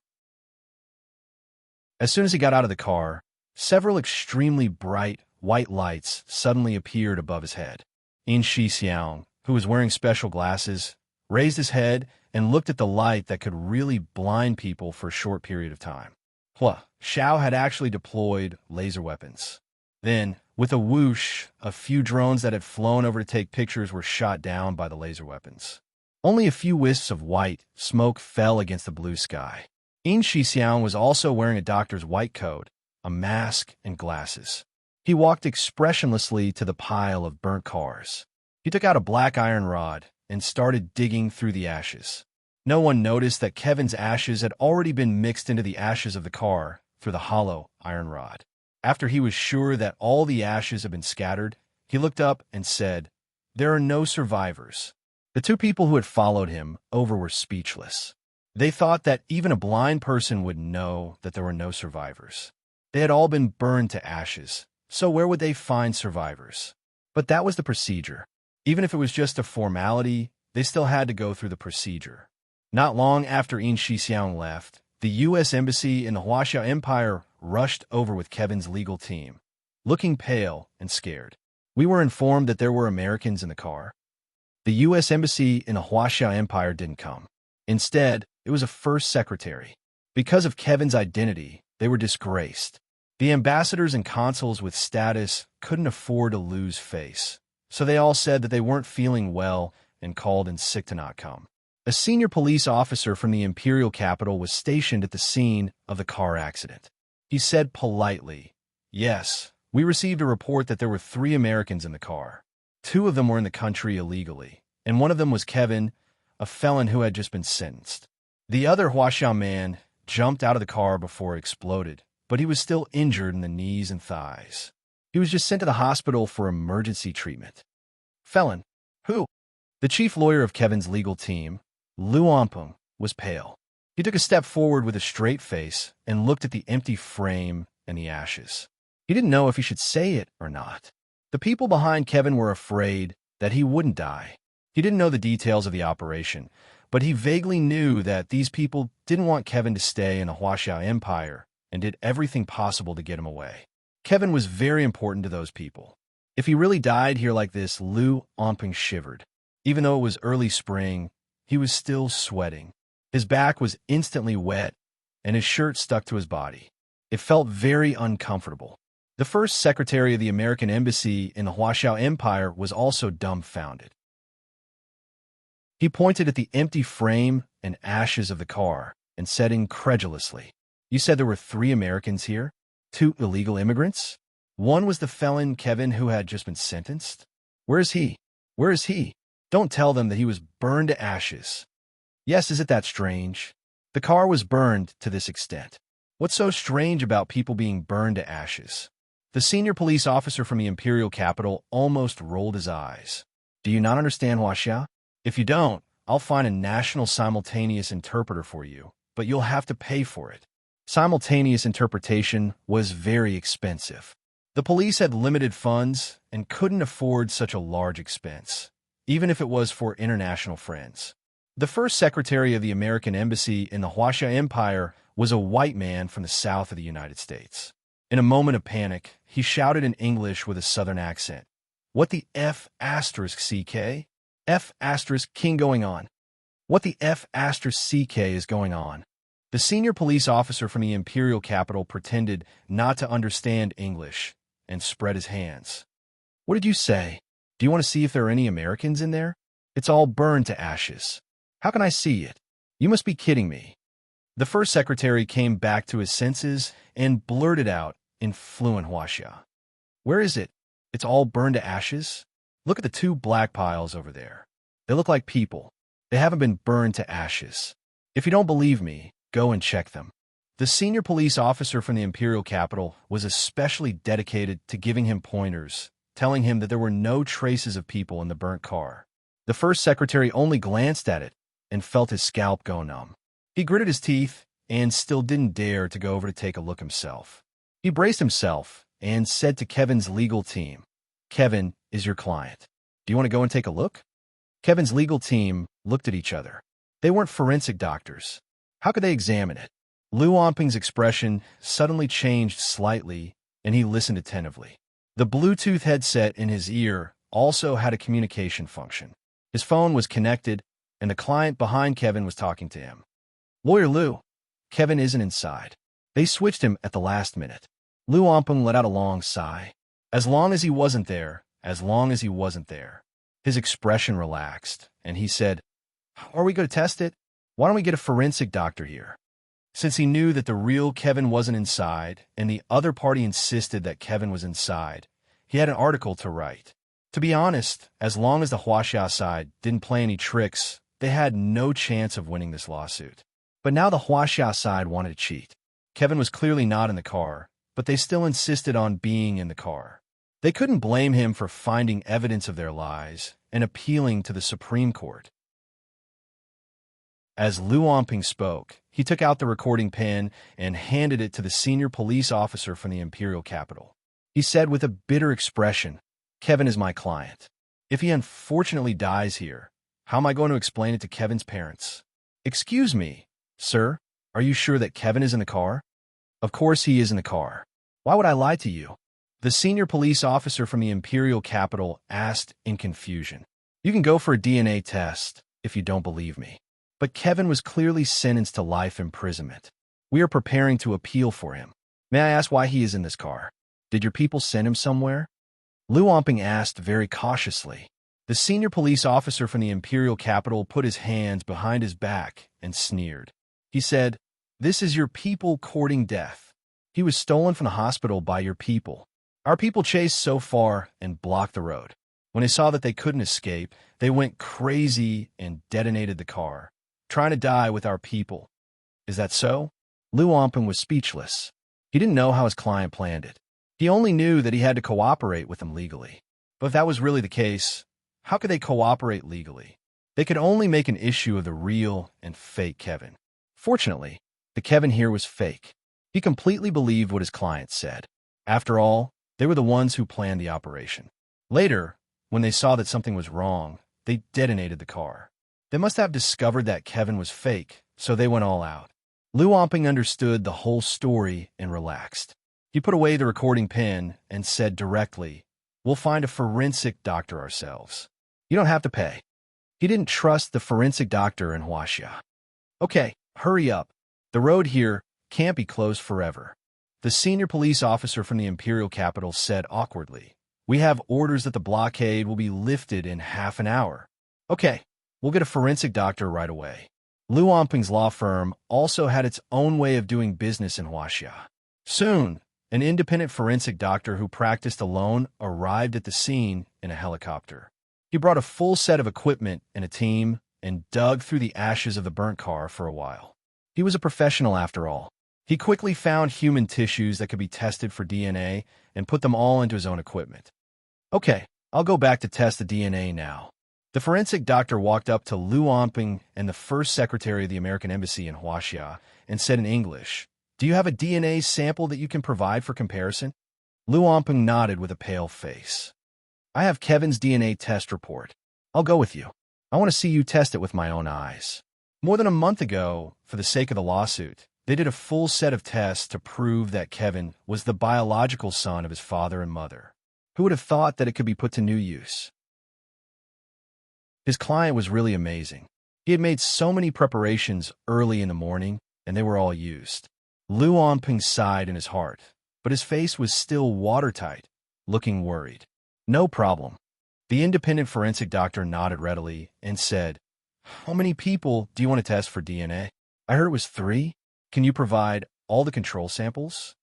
As soon as he got out of the car, several extremely bright white lights suddenly appeared above his head. In Shixiang, who was wearing special glasses, raised his head and looked at the light that could really blind people for a short period of time. Hua Xiao had actually deployed laser weapons. Then, with a whoosh, a few drones that had flown over to take pictures were shot down by the laser weapons. Only a few wisps of white smoke fell against the blue sky. In Shixiang was also wearing a doctor's white coat, a mask, and glasses. He walked expressionlessly to the pile of burnt cars. He took out a black iron rod and started digging through the ashes. No one noticed that Kevin's ashes had already been mixed into the ashes of the car through the hollow iron rod. After he was sure that all the ashes had been scattered, he looked up and said, "There are no survivors." The two people who had followed him over were speechless. They thought that even a blind person would know that there were no survivors. They had all been burned to ashes, so where would they find survivors? But that was the procedure. Even if it was just a formality, they still had to go through the procedure. Not long after In Shixiang left, the U.S. Embassy in the Huaxia Empire rushed over with Kevin's legal team, looking pale and scared. "We were informed that there were Americans in the car." The U.S. Embassy in the Huaxia Empire didn't come. Instead, it was a first secretary. Because of Kevin's identity, they were disgraced. The ambassadors and consuls with status couldn't afford to lose face, so they all said that they weren't feeling well and called in sick to not come. A senior police officer from the imperial capital was stationed at the scene of the car accident. He said politely, "Yes, we received a report that there were 3 Americans in the car. 2 of them were in the country illegally, and one of them was Kevin, a felon who had just been sentenced. The other Huaxiao man, jumped out of the car before it exploded, but he was still injured in the knees and thighs. He was just sent to the hospital for emergency treatment. Felon. Who? The chief lawyer of Kevin's legal team, Lu Ampung, was pale. He took a step forward with a straight face and looked at the empty frame and the ashes. He didn't know if he should say it or not. The people behind Kevin were afraid that he wouldn't die. He didn't know the details of the operation, but he vaguely knew that these people didn't want Kevin to stay in the Huaxiao Empire and did everything possible to get him away. Kevin was very important to those people. If he really died here like this, Lu Amping shivered. Even though it was early spring, he was still sweating. His back was instantly wet, and his shirt stuck to his body. It felt very uncomfortable. The first secretary of the American embassy in the Huaxiao Empire was also dumbfounded. He pointed at the empty frame and ashes of the car and said incredulously, "You said there were 3 Americans here? 2 illegal immigrants? One was the felon Kevin who had just been sentenced? Where is he? Where is he? Don't tell them that he was burned to ashes." Yes, is it that strange? The car was burned to this extent. What's so strange about people being burned to ashes? The senior police officer from the imperial capital almost rolled his eyes. Do you not understand Huaxia? If you don't, I'll find a national simultaneous interpreter for you, but you'll have to pay for it. Simultaneous interpretation was very expensive. The police had limited funds and couldn't afford such a large expense, even if it was for international friends. The first secretary of the American embassy in the Huaxia Empire was a white man from the south of the United States. In a moment of panic, he shouted in English with a southern accent, "What the F***CK? F***King going on? What the F***CK is going on?" The senior police officer from the imperial capital pretended not to understand English and spread his hands. "What did you say? Do you want to see if there are any Americans in there? It's all burned to ashes. How can I see it? You must be kidding me." The first secretary came back to his senses and blurted out in fluent Huaxia, "Where is it? It's all burned to ashes? Look at the 2 black piles over there. They look like people. They haven't been burned to ashes. If you don't believe me, go and check them." The senior police officer from the imperial capital was especially dedicated to giving him pointers, telling him that there were no traces of people in the burnt car. The first secretary only glanced at it and felt his scalp go numb. He gritted his teeth and still didn't dare to go over to take a look himself. He braced himself and said to Kevin's legal team, "Kevin is your client. Do you want to go and take a look?" Kevin's legal team looked at each other. They weren't forensic doctors. How could they examine it? Lu Amping's expression suddenly changed slightly, and he listened attentively. The Bluetooth headset in his ear also had a communication function. His phone was connected, and the client behind Kevin was talking to him. "Lawyer Lu, Kevin isn't inside. They switched him at the last minute." Lu Amping let out a long sigh. As long as he wasn't there, as long as he wasn't there. His expression relaxed, and he said, "Are we going to test it? Why don't we get a forensic doctor here?" Since he knew that the real Kevin wasn't inside, and the other party insisted that Kevin was inside, he had an article to write. To be honest, as long as the Huaxia side didn't play any tricks, they had no chance of winning this lawsuit. But now the Huaxia side wanted to cheat. Kevin was clearly not in the car, but they still insisted on being in the car. They couldn't blame him for finding evidence of their lies and appealing to the Supreme Court. As Lu Amping spoke, he took out the recording pen and handed it to the senior police officer from the imperial capital. He said with a bitter expression, "Kevin is my client. If he unfortunately dies here, how am I going to explain it to Kevin's parents?" "Excuse me, sir, are you sure that Kevin is in the car?" "Of course he is in the car. Why would I lie to you?" The senior police officer from the imperial capital asked in confusion. "You can go for a DNA test if you don't believe me. But Kevin was clearly sentenced to life imprisonment. We are preparing to appeal for him. May I ask why he is in this car? Did your people send him somewhere?" Lu Amping asked very cautiously. The senior police officer from the imperial capital put his hands behind his back and sneered. He said, "This is your people courting death. He was stolen from the hospital by your people. Our people chased so far and blocked the road. When they saw that they couldn't escape, they went crazy and detonated the car, trying to die with our people. Is that so?" Lu Omping was speechless. He didn't know how his client planned it. He only knew that he had to cooperate with him legally. But if that was really the case, how could they cooperate legally? They could only make an issue of the real and fake Kevin. Fortunately, the Kevin here was fake. He completely believed what his client said. After all, they were the ones who planned the operation. Later, when they saw that something was wrong, they detonated the car. They must have discovered that Kevin was fake, so they went all out. Lu Omping understood the whole story and relaxed. He put away the recording pen and said directly, "We'll find a forensic doctor ourselves. You don't have to pay." He didn't trust the forensic doctor in Huaxia. "Okay, hurry up. The road here can't be closed forever." The senior police officer from the imperial capital said awkwardly, "We have orders that the blockade will be lifted in half an hour." "Okay, we'll get a forensic doctor right away." Lu Omping's law firm also had its own way of doing business in Huaxia. Soon, an independent forensic doctor who practiced alone arrived at the scene in a helicopter. He brought a full set of equipment and a team and dug through the ashes of the burnt car for a while. He was a professional after all. He quickly found human tissues that could be tested for DNA and put them all into his own equipment. "Okay, I'll go back to test the DNA now." The forensic doctor walked up to Lu Omping and the first secretary of the American Embassy in Huaxia and said in English, "Do you have a DNA sample that you can provide for comparison?" Lu Omping nodded with a pale face. "I have Kevin's DNA test report. I'll go with you. I want to see you test it with my own eyes." More than a month ago, for the sake of the lawsuit, they did a full set of tests to prove that Kevin was the biological son of his father and mother. Who would have thought that it could be put to new use? His client was really amazing. He had made so many preparations early in the morning, and they were all used. Lu Omping sighed in his heart, but his face was still watertight, looking worried. "No problem." The independent forensic doctor nodded readily and said, "How many people do you want to test for DNA? I heard it was 3. Can you provide all the control samples?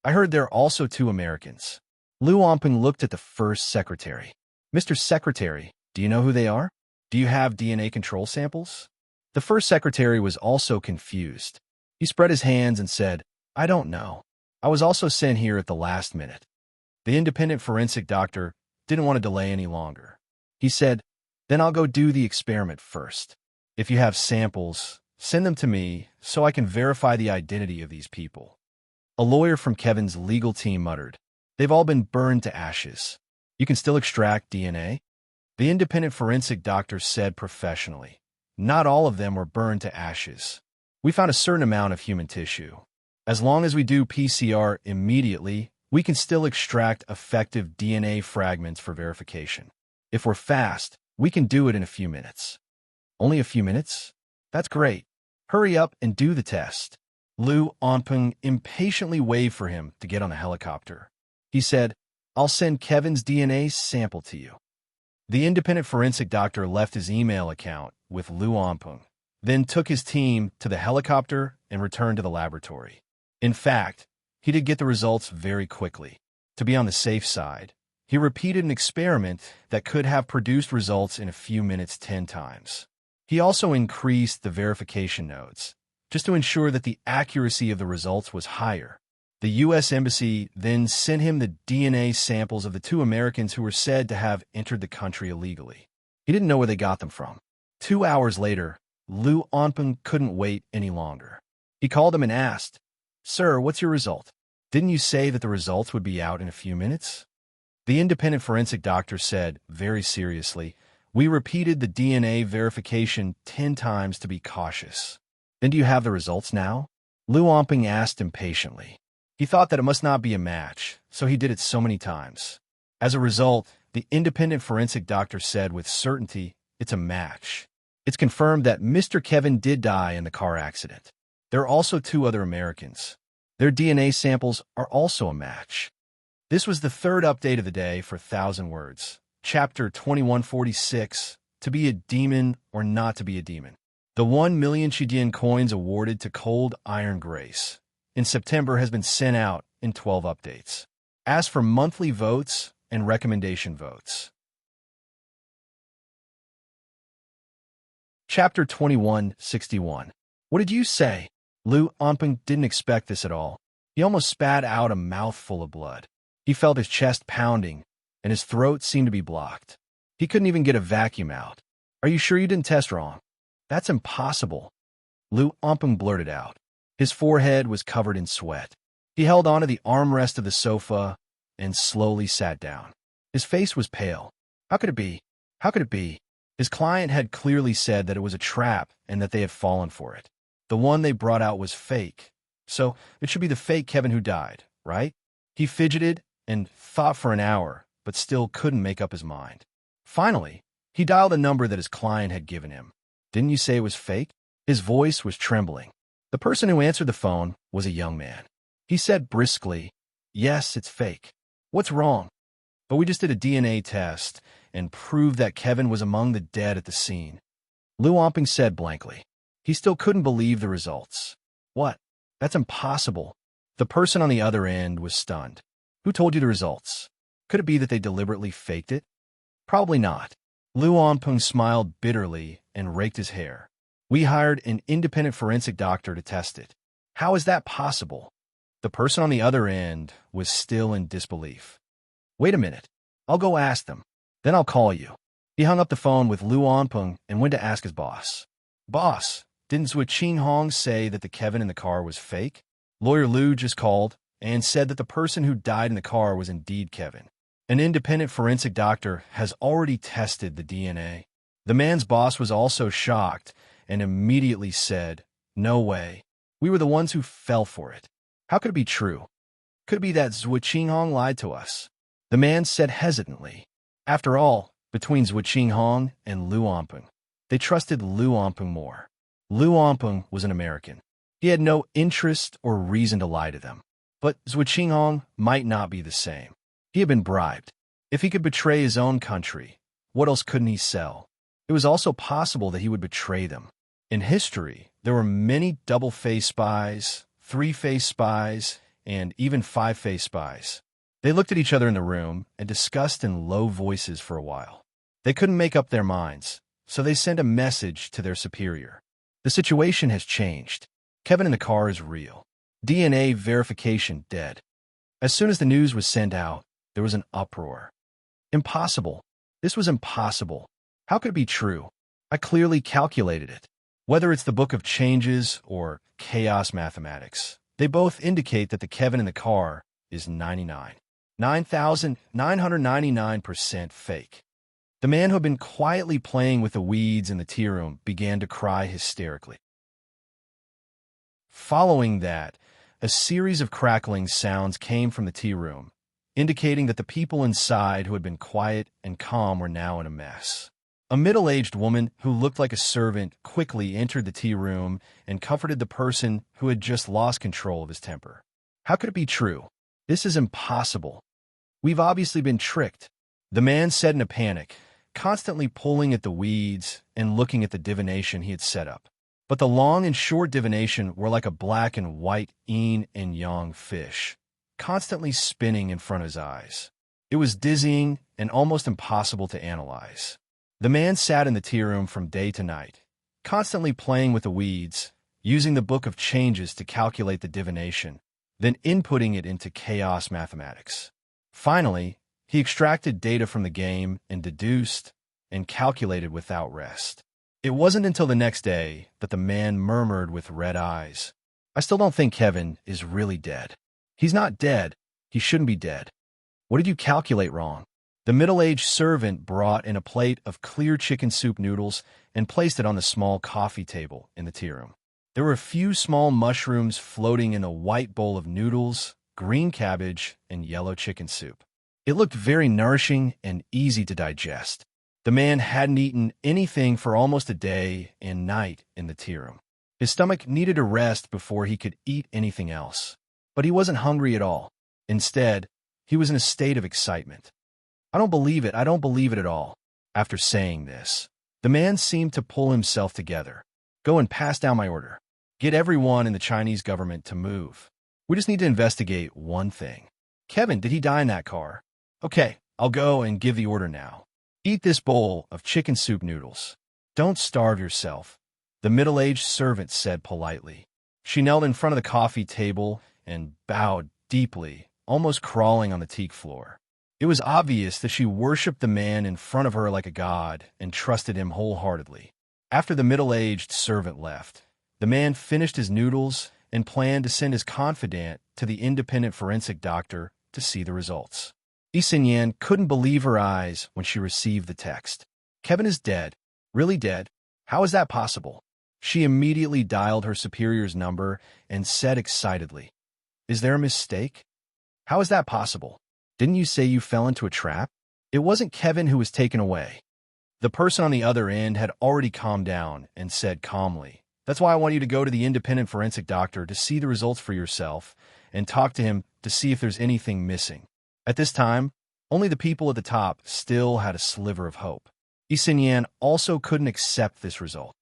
I heard there are also 2 Americans." Lu Omping looked at the first secretary. "Mr. Secretary, do you know who they are? Do you have DNA control samples?" The first secretary was also confused. He spread his hands and said, "I don't know. I was also sent here at the last minute." The independent forensic doctor didn't want to delay any longer. He said, "Then I'll go do the experiment first. If you have samples, send them to me so I can verify the identity of these people." A lawyer from Kevin's legal team muttered, "They've all been burned to ashes. You can still extract DNA?" The independent forensic doctor said professionally, "Not all of them were burned to ashes. We found a certain amount of human tissue. As long as we do PCR immediately, we can still extract effective DNA fragments for verification. If we're fast, we can do it in a few minutes." "Only a few minutes? That's great. Hurry up and do the test." Lu Omping impatiently waved for him to get on the helicopter. He said, "I'll send Kevin's DNA sample to you." The independent forensic doctor left his email account with Lu Omping, then took his team to the helicopter and returned to the laboratory. In fact, he did get the results very quickly. To be on the safe side, he repeated an experiment that could have produced results in a few minutes 10 times. He also increased the verification nodes, just to ensure that the accuracy of the results was higher. The U.S. Embassy then sent him the DNA samples of the 2 Americans who were said to have entered the country illegally. He didn't know where they got them from. 2 hours later, Lu Omping couldn't wait any longer. He called him and asked, "Sir, what's your result? Didn't you say that the results would be out in a few minutes?" The independent forensic doctor said, very seriously, "We repeated the DNA verification 10 times to be cautious." "Then do you have the results now?" Lu Omping asked impatiently. He thought that it must not be a match, so he did it so many times. As a result, the independent forensic doctor said with certainty, "It's a match. It's confirmed that Mr. Kevin did die in the car accident. There are also 2 other Americans. Their DNA samples are also a match." This was the 3rd update of the day for 1,000 Words. Chapter 2146, To Be a Demon or Not to Be a Demon. The 1 million Shidian coins awarded to Cold Iron Grace in September has been sent out in 12 updates. As for monthly votes and recommendation votes. Chapter 2161. What did you say? Lu Onping didn't expect this at all. He almost spat out a mouthful of blood. He felt his chest pounding, and his throat seemed to be blocked. He couldn't even get a vacuum out. Are you sure you didn't test wrong? That's impossible. Lu Onping blurted out. His forehead was covered in sweat. He held onto the armrest of the sofa and slowly sat down. His face was pale. How could it be? How could it be? His client had clearly said that it was a trap and that they had fallen for it. The one they brought out was fake. So it should be the fake Kevin who died, right? He fidgeted and thought for an hour, but still couldn't make up his mind. Finally, he dialed a number that his client had given him. Didn't you say it was fake? His voice was trembling. The person who answered the phone was a young man. He said briskly, "Yes, it's fake. What's wrong?" "But we just did a DNA test and proved that Kevin was among the dead at the scene." Lu Onping said blankly. He still couldn't believe the results. "What? That's impossible." The person on the other end was stunned. "Who told you the results? Could it be that they deliberately faked it?" "Probably not." Lu Onping smiled bitterly and raked his hair. "We hired an independent forensic doctor to test it." "How is that possible?" The person on the other end was still in disbelief. "Wait a minute. I'll go ask them. Then I'll call you." He hung up the phone with Lu Onping and went to ask his boss. "Boss, didn't Zhuqing Hong say that the Kevin in the car was fake?" Lawyer Lu just called and said that the person who died in the car was indeed Kevin. An independent forensic doctor has already tested the DNA. The man's boss was also shocked and immediately said, "No way. We were the ones who fell for it. How could it be true? Could it be that Zhuqing Hong lied to us?" The man said hesitantly. After all, between Zhuqing Hong and Lu Onping, they trusted Lu Onping more. Lu Onping was an American. He had no interest or reason to lie to them. But Zhuqing Hong might not be the same. He had been bribed. If he could betray his own country, what else couldn't he sell? It was also possible that he would betray them. In history, there were many double-faced spies, three-faced spies, and even five-faced spies. They looked at each other in the room and discussed in low voices for a while. They couldn't make up their minds, so they sent a message to their superior. "The situation has changed. Kevin in the car is real. DNA verification dead." As soon as the news was sent out, there was an uproar. "Impossible. This was impossible. How could it be true? I clearly calculated it." Whether it's the Book of Changes or chaos mathematics, they both indicate that the Kevin in the car is 9,999% fake. The man who had been quietly playing with the weeds in the tea room began to cry hysterically. Following that, a series of crackling sounds came from the tea room, indicating that the people inside who had been quiet and calm were now in a mess. A middle-aged woman who looked like a servant quickly entered the tea room and comforted the person who had just lost control of his temper. "How could it be true? This is impossible. We've obviously been tricked," the man said in a panic, constantly pulling at the weeds and looking at the divination he had set up. But the long and short divination were like a black and white yin and yang fish, constantly spinning in front of his eyes. It was dizzying and almost impossible to analyze. The man sat in the tea room from day to night, constantly playing with the weeds, using the Book of Changes to calculate the divination, then inputting it into chaos mathematics. Finally, he extracted data from the game and deduced and calculated without rest. It wasn't until the next day that the man murmured with red eyes, "I still don't think Kevin is really dead. He's not dead. He shouldn't be dead. What did you calculate wrong?" The middle-aged servant brought in a plate of clear chicken soup noodles and placed it on the small coffee table in the tea room. There were a few small mushrooms floating in a white bowl of noodles, green cabbage, and yellow chicken soup. It looked very nourishing and easy to digest. The man hadn't eaten anything for almost a day and night in the tea room. His stomach needed a rest before he could eat anything else. But he wasn't hungry at all. Instead, he was in a state of excitement. "I don't believe it. I don't believe it at all." After saying this, the man seemed to pull himself together. "Go and pass down my order. Get everyone in the Chinese government to move. We just need to investigate one thing. Kevin, did he die in that car? Okay, I'll go and give the order now. Eat this bowl of chicken soup noodles. Don't starve yourself," the middle-aged servant said politely. She knelt in front of the coffee table and bowed deeply, almost crawling on the teak floor. It was obvious that she worshipped the man in front of her like a god and trusted him wholeheartedly. After the middle-aged servant left, the man finished his noodles and planned to send his confidant to the independent forensic doctor to see the results. Yi couldn't believe her eyes when she received the text. Kevin is dead. Really dead? How is that possible? She immediately dialed her superior's number and said excitedly, "Is there a mistake? How is that possible? Didn't you say you fell into a trap?" It wasn't Kevin who was taken away. The person on the other end had already calmed down and said calmly, "That's why I want you to go to the independent forensic doctor to see the results for yourself and talk to him to see if there's anything missing." At this time, only the people at the top still had a sliver of hope. Yi also couldn't accept this result.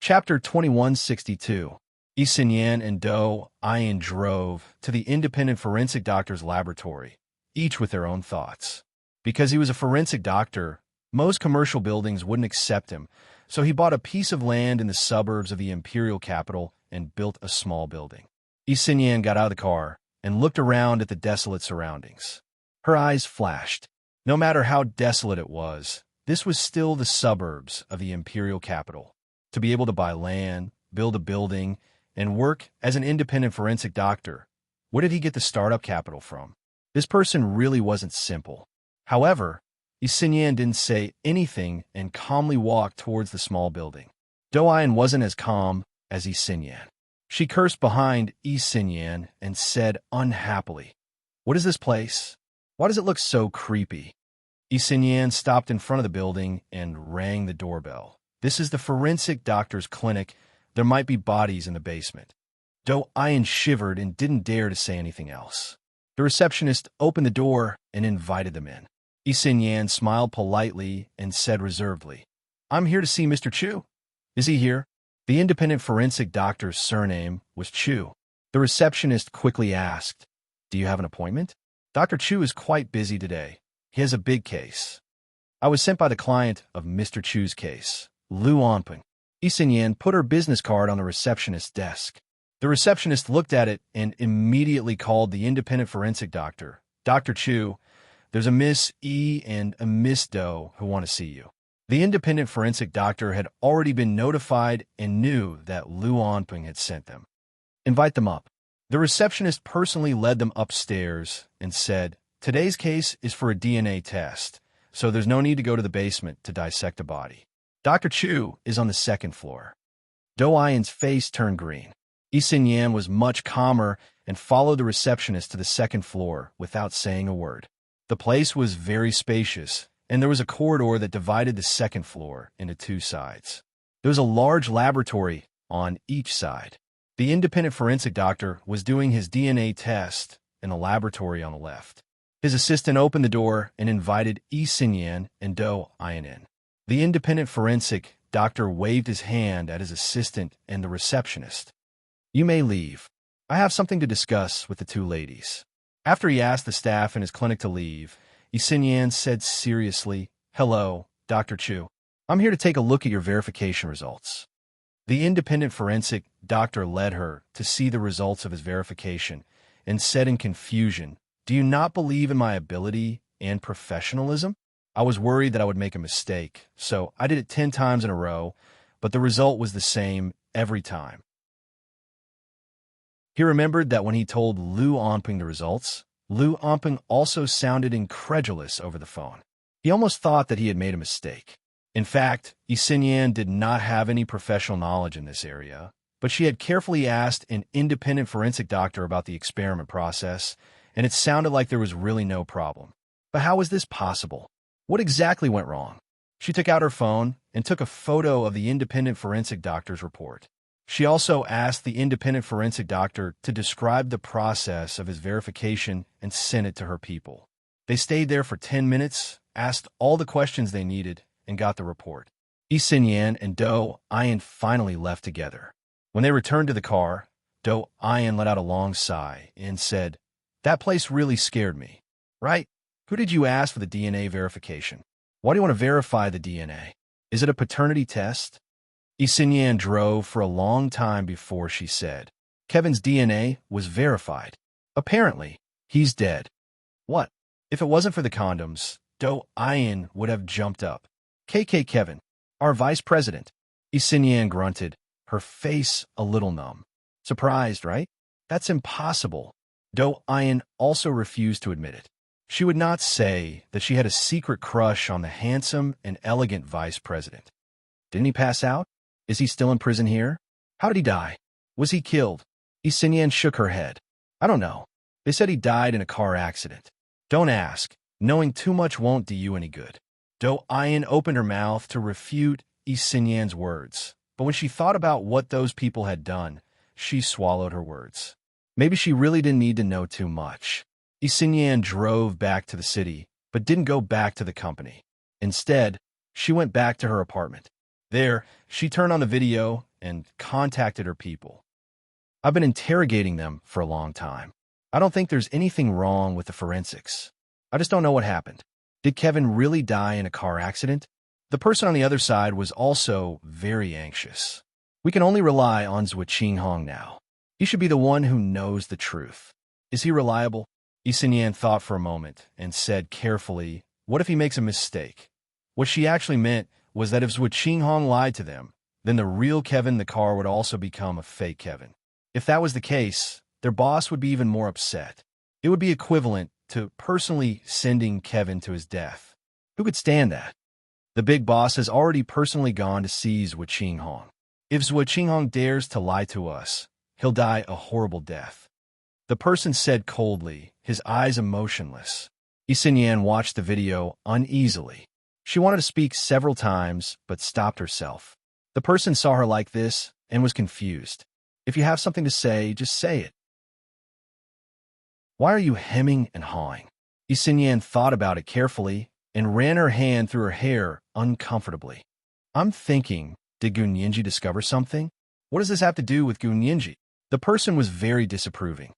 Chapter 2162. Yi and Do Ayan drove to the independent forensic doctor's laboratory, each with their own thoughts. Because he was a forensic doctor, most commercial buildings wouldn't accept him, so he bought a piece of land in the suburbs of the imperial capital and built a small building. Yi got out of the car and looked around at the desolate surroundings. Her eyes flashed. No matter how desolate it was, this was still the suburbs of the imperial capital. To be able to buy land, build a building, and work as an independent forensic doctor, where did he get the startup capital from? This person really wasn't simple. However, Yi didn't say anything and calmly walked towards the small building. Do-Ayan wasn't as calm as Yi. She cursed behind Yi and said unhappily, "What is this place? Why does it look so creepy?" Yi stopped in front of the building and rang the doorbell. "This is the forensic doctor's clinic. There might be bodies in the basement." Do-Ayan shivered and didn't dare to say anything else. The receptionist opened the door and invited them in. Yi smiled politely and said reservedly, "I'm here to see Mr. Chu." "Is he here?" The independent forensic doctor's surname was Chu. The receptionist quickly asked, "Do you have an appointment?" "Dr. Chu is quite busy today. He has a big case." "I was sent by the client of Mr. Chu's case, Lu Onping." Yi put her business card on the receptionist's desk. The receptionist looked at it and immediately called the independent forensic doctor. "Dr. Chu, there's a Miss E and a Miss Do who want to see you." The independent forensic doctor had already been notified and knew that Lu Onping had sent them. "Invite them up." The receptionist personally led them upstairs and said, "Today's case is for a DNA test, so there's no need to go to the basement to dissect a body. Dr. Chu is on the second floor." Do-Ayan's face turned green. Yi was much calmer and followed the receptionist to the second floor without saying a word. The place was very spacious, and there was a corridor that divided the second floor into two sides. There was a large laboratory on each side. The independent forensic doctor was doing his DNA test in the laboratory on the left. His assistant opened the door and invited Yi and Do-Ayan in. The independent forensic doctor waved his hand at his assistant and the receptionist. "You may leave. I have something to discuss with the two ladies." After he asked the staff in his clinic to leave, Yi said seriously, "Hello, Dr. Chu. I'm here to take a look at your verification results." The independent forensic doctor led her to see the results of his verification and said in confusion, "Do you not believe in my ability and professionalism? I was worried that I would make a mistake, so I did it 10 times in a row, but the result was the same every time." He remembered that when he told Lu Onping the results, Lu Onping also sounded incredulous over the phone. He almost thought that he had made a mistake. In fact, Yi did not have any professional knowledge in this area, but she had carefully asked an independent forensic doctor about the experiment process, and it sounded like there was really no problem. But how was this possible? What exactly went wrong? She took out her phone and took a photo of the independent forensic doctor's report. She also asked the independent forensic doctor to describe the process of his verification and sent it to her people. They stayed there for 10 minutes, asked all the questions they needed, and got the report. Yi and Do-Ayan finally left together. When they returned to the car, Do-Ayan let out a long sigh and said, "That place really scared me." "Right? Who did you ask for the DNA verification? Why do you want to verify the DNA? Is it a paternity test? Isinyan drove for a long time before she said. Kevin's DNA was verified. Apparently, he's dead. What? If it wasn't for the condoms, Do Ian would have jumped up. KK Kevin, our vice president. Isinyan grunted, her face a little numb. Surprised, right? That's impossible. Do Ian also refused to admit it. She would not say that she had a secret crush on the handsome and elegant vice president. Didn't he pass out? Is he still in prison here? How did he die? Was he killed? Isinyan shook her head. I don't know. They said he died in a car accident. Don't ask. Knowing too much won't do you any good. Do Ian opened her mouth to refute Isinyan's words, but when she thought about what those people had done, she swallowed her words. Maybe she really didn't need to know too much. Isinyan drove back to the city, but didn't go back to the company. Instead, she went back to her apartment. There, she turned on the video and contacted her people. I've been interrogating them for a long time. I don't think there's anything wrong with the forensics. I just don't know what happened. Did Kevin really die in a car accident? The person on the other side was also very anxious. We can only rely on Zhuo Qinghong now. He should be the one who knows the truth. Is he reliable? Isinyan thought for a moment and said carefully, what if he makes a mistake? What she actually meant was that if Zhuo Qinghong lied to them, then the real Kevin in the car would also become a fake Kevin. If that was the case, their boss would be even more upset. It would be equivalent to personally sending Kevin to his death. Who could stand that? The big boss has already personally gone to see Zhuo Qinghong. If Zhuo Qinghong dares to lie to us, he'll die a horrible death. The person said coldly, his eyes emotionless. Isinyan watched the video uneasily. She wanted to speak several times, but stopped herself. The person saw her like this and was confused. If you have something to say, just say it. Why are you hemming and hawing? Isinyan thought about it carefully and ran her hand through her hair uncomfortably. I'm thinking, did Gunyinji discover something? What does this have to do with Gunyinji? The person was very disapproving.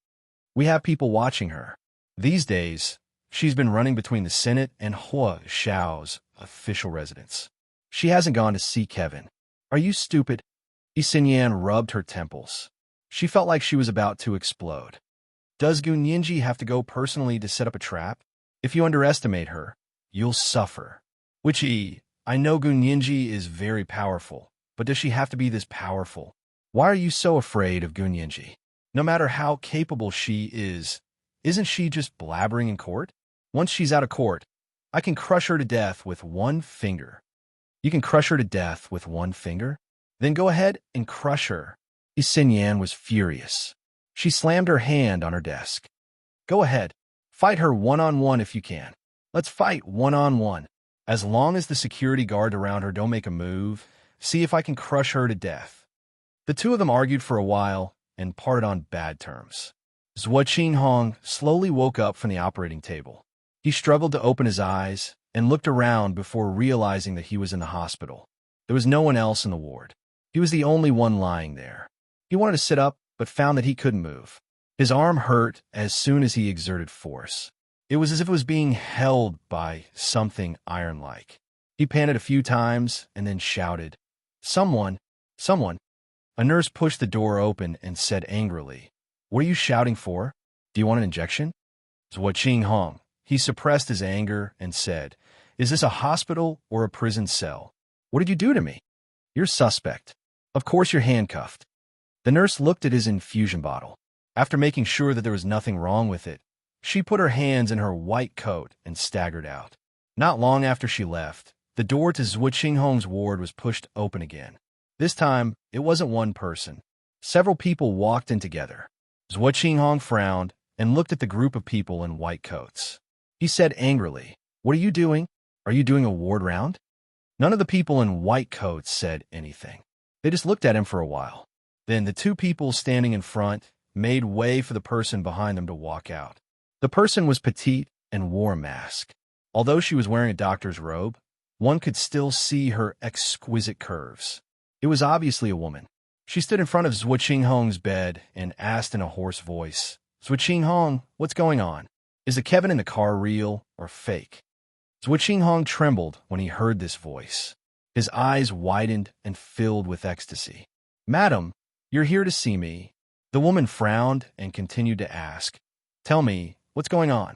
We have people watching her. These days, she's been running between the Senate and Hua Xiao's official residence. She hasn't gone to see Kevin. Are you stupid? Isinyan rubbed her temples. She felt like she was about to explode. Does Gunyinji have to go personally to set up a trap? If you underestimate her, you'll suffer. I know Gunyinji is very powerful, but does she have to be this powerful? Why are you so afraid of Gunyinji? No matter how capable she is, isn't she just blabbering in court? Once she's out of court, I can crush her to death with one finger. You can crush her to death with one finger? Then go ahead and crush her. Isinyan was furious. She slammed her hand on her desk. Go ahead. Fight her one-on-one if you can. Let's fight one-on-one. As long as the security guard around her don't make a move, see if I can crush her to death. The two of them argued for a while and parted on bad terms. Zhuo Qinghong slowly woke up from the operating table. He struggled to open his eyes and looked around before realizing that he was in the hospital. There was no one else in the ward. He was the only one lying there. He wanted to sit up, but found that he couldn't move. His arm hurt as soon as he exerted force. It was as if it was being held by something iron-like. He panted a few times and then shouted, Someone! Someone! A nurse pushed the door open and said angrily, What are you shouting for? Do you want an injection? Zhuo Qinghong. He suppressed his anger and said, Is this a hospital or a prison cell? What did you do to me? You're suspect. Of course you're handcuffed. The nurse looked at his infusion bottle. After making sure that there was nothing wrong with it, she put her hands in her white coat and staggered out. Not long after she left, the door to Zhuo Qinghong's ward was pushed open again. This time, it wasn't one person. Several people walked in together. Zhuo Qinghong frowned and looked at the group of people in white coats. He said angrily, What are you doing? Are you doing a ward round? None of the people in white coats said anything. They just looked at him for a while. Then the two people standing in front made way for the person behind them to walk out. The person was petite and wore a mask. Although she was wearing a doctor's robe, one could still see her exquisite curves. It was obviously a woman. She stood in front of Zhuo Qinghong's bed and asked in a hoarse voice, Zhuo Qinghong, what's going on? Is the Kevin in the car real or fake? Zhuo Hong trembled when he heard this voice. His eyes widened and filled with ecstasy. "Madam, you're here to see me." The woman frowned and continued to ask, "Tell me, what's going on?"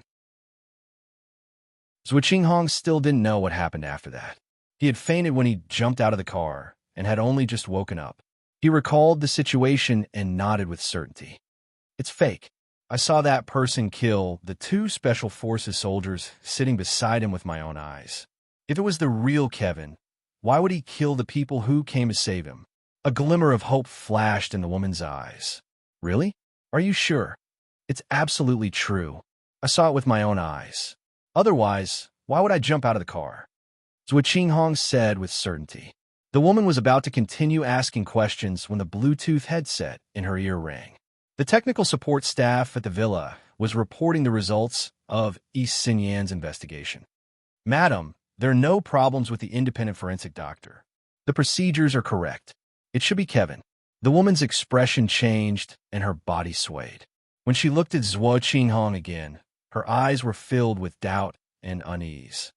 Zhuo Hong still didn't know what happened after that. He had fainted when he jumped out of the car and had only just woken up. He recalled the situation and nodded with certainty. "It's fake. I saw that person kill the 2 Special Forces soldiers sitting beside him with my own eyes. If it was the real Kevin, why would he kill the people who came to save him?" A glimmer of hope flashed in the woman's eyes. "Really? Are you sure?" "It's absolutely true. I saw it with my own eyes. Otherwise, why would I jump out of the car?" Zhuo Hong said with certainty. The woman was about to continue asking questions when the Bluetooth headset in her ear rang. The technical support staff at the villa was reporting the results of East Xinyan's investigation. "Madam, there are no problems with the independent forensic doctor. The procedures are correct. It should be Kevin." The woman's expression changed and her body swayed. When she looked at Zhuo Hong again, her eyes were filled with doubt and unease.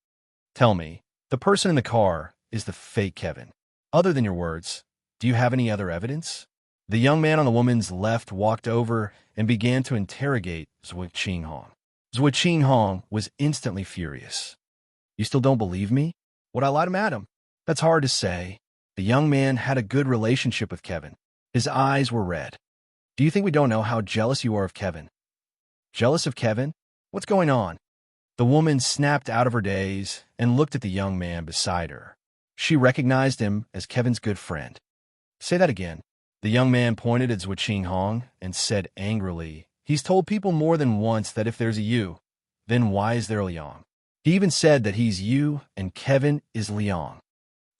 "Tell me, the person in the car is the fake Kevin. Other than your words, do you have any other evidence?" The young man on the woman's left walked over and began to interrogate Zhuo Hong. Zhuo Hong was instantly furious. "You still don't believe me? Would I lie to Madam?" "That's hard to say." The young man had a good relationship with Kevin. His eyes were red. "Do you think we don't know how jealous you are of Kevin?" "Jealous of Kevin? What's going on?" The woman snapped out of her daze and looked at the young man beside her. She recognized him as Kevin's good friend. "Say that again." The young man pointed at Zhuo Hong and said angrily, "He's told people more than once that if there's a you, then why is there a Liang? He even said that he's you and Kevin is Liang."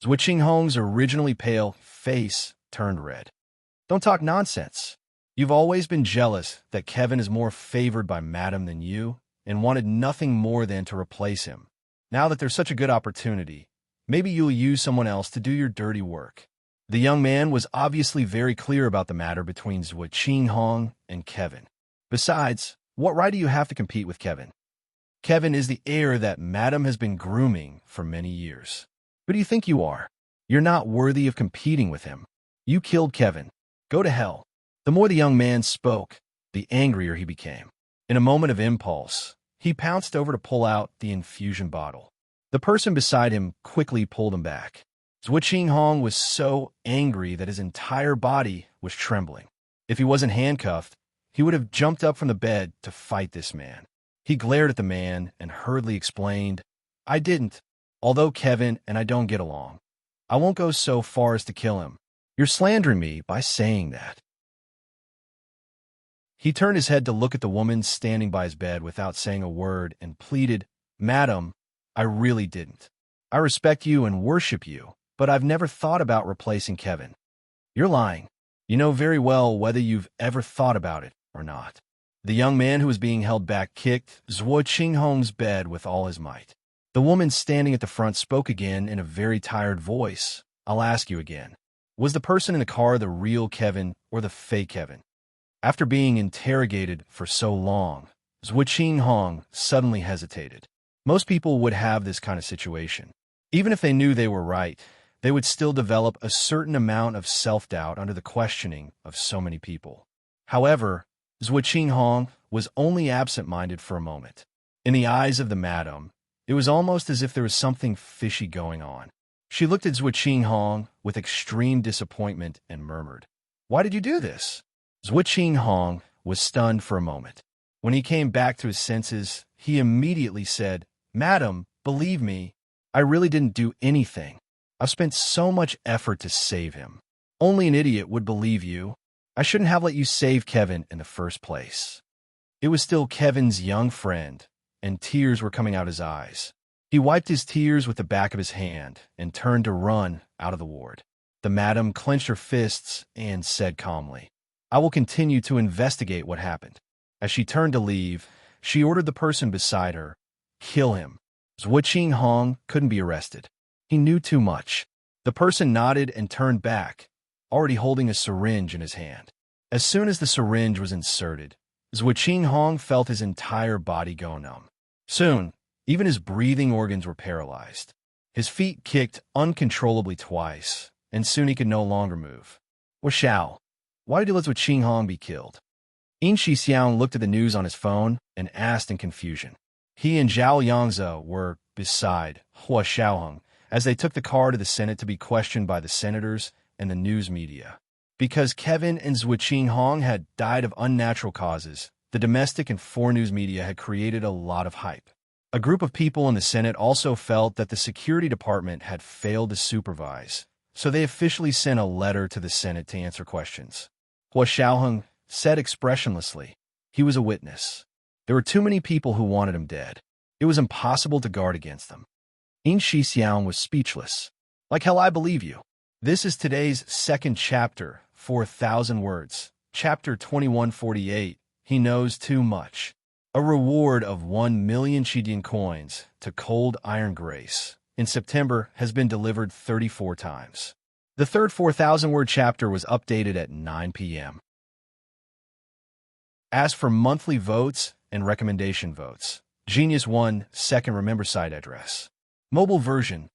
Zhuo Hong's originally pale face turned red. "Don't talk nonsense. You've always been jealous that Kevin is more favored by Madam than you and wanted nothing more than to replace him. Now that there's such a good opportunity, maybe you'll use someone else to do your dirty work." The young man was obviously very clear about the matter between Zhuo Hong and Kevin. "Besides, what right do you have to compete with Kevin? Kevin is the heir that Madam has been grooming for many years. Who do you think you are? You're not worthy of competing with him. You killed Kevin. Go to hell." The more the young man spoke, the angrier he became. In a moment of impulse, he pounced over to pull out the infusion bottle. The person beside him quickly pulled him back. Zhuo Hong was so angry that his entire body was trembling. If he wasn't handcuffed, he would have jumped up from the bed to fight this man. He glared at the man and hurriedly explained, "I didn't. Although Kevin and I don't get along, I won't go so far as to kill him. You're slandering me by saying that." He turned his head to look at the woman standing by his bed without saying a word and pleaded, "Madam, I really didn't. I respect you and worship you, but I've never thought about replacing Kevin." "You're lying. You know very well whether you've ever thought about it or not." The young man who was being held back kicked Zhuo Hong's bed with all his might. The woman standing at the front spoke again in a very tired voice. "I'll ask you again. Was the person in the car the real Kevin or the fake Kevin?" After being interrogated for so long, Zhuo Hong suddenly hesitated. Most people would have this kind of situation. Even if they knew they were right, they would still develop a certain amount of self-doubt under the questioning of so many people. However, Zhuo Hong was only absent-minded for a moment. In the eyes of the madam, it was almost as if there was something fishy going on. She looked at Zhuo Hong with extreme disappointment and murmured, "Why did you do this?" Zhuo Hong was stunned for a moment. When he came back to his senses, he immediately said, "Madam, believe me, I really didn't do anything. I've spent so much effort to save him. Only an idiot would believe you. I shouldn't have let you save Kevin in the first place." It was still Kevin's young friend, and tears were coming out his eyes. He wiped his tears with the back of his hand and turned to run out of the ward. The madam clenched her fists and said calmly, "I will continue to investigate what happened." As she turned to leave, she ordered the person beside her, "Kill him." Zhuo Hong couldn't be arrested. He knew too much. The person nodded and turned back, already holding a syringe in his hand. As soon as the syringe was inserted, Zhuo Qinghong felt his entire body go numb. Soon, even his breathing organs were paralyzed. His feet kicked uncontrollably twice, and soon he could no longer move. Xiao, why did you let Zhuo Qinghong be killed? Yin Shixiang looked at the news on his phone and asked in confusion. He and Zhao Yangze were beside Hua Xiaoheng as they took the car to the Senate to be questioned by the senators and the news media. Because Kevin and Zhuo Qinghong had died of unnatural causes, the domestic and foreign news media had created a lot of hype. A group of people in the Senate also felt that the security department had failed to supervise, so they officially sent a letter to the Senate to answer questions. Hua Xiaoheng said expressionlessly, he was a witness. There were too many people who wanted him dead. It was impossible to guard against them. Yin Shixiang was speechless. Like hell, I believe you. This is today's second chapter, 4,000 words. Chapter 2148, He Knows Too Much. A reward of 1 million Chidian coins to Cold Iron Grace in September has been delivered 34 times. The third 4,000-word chapter was updated at 9 p.m. As for monthly votes and recommendation votes, Genius 1 second remember site address. Mobile version,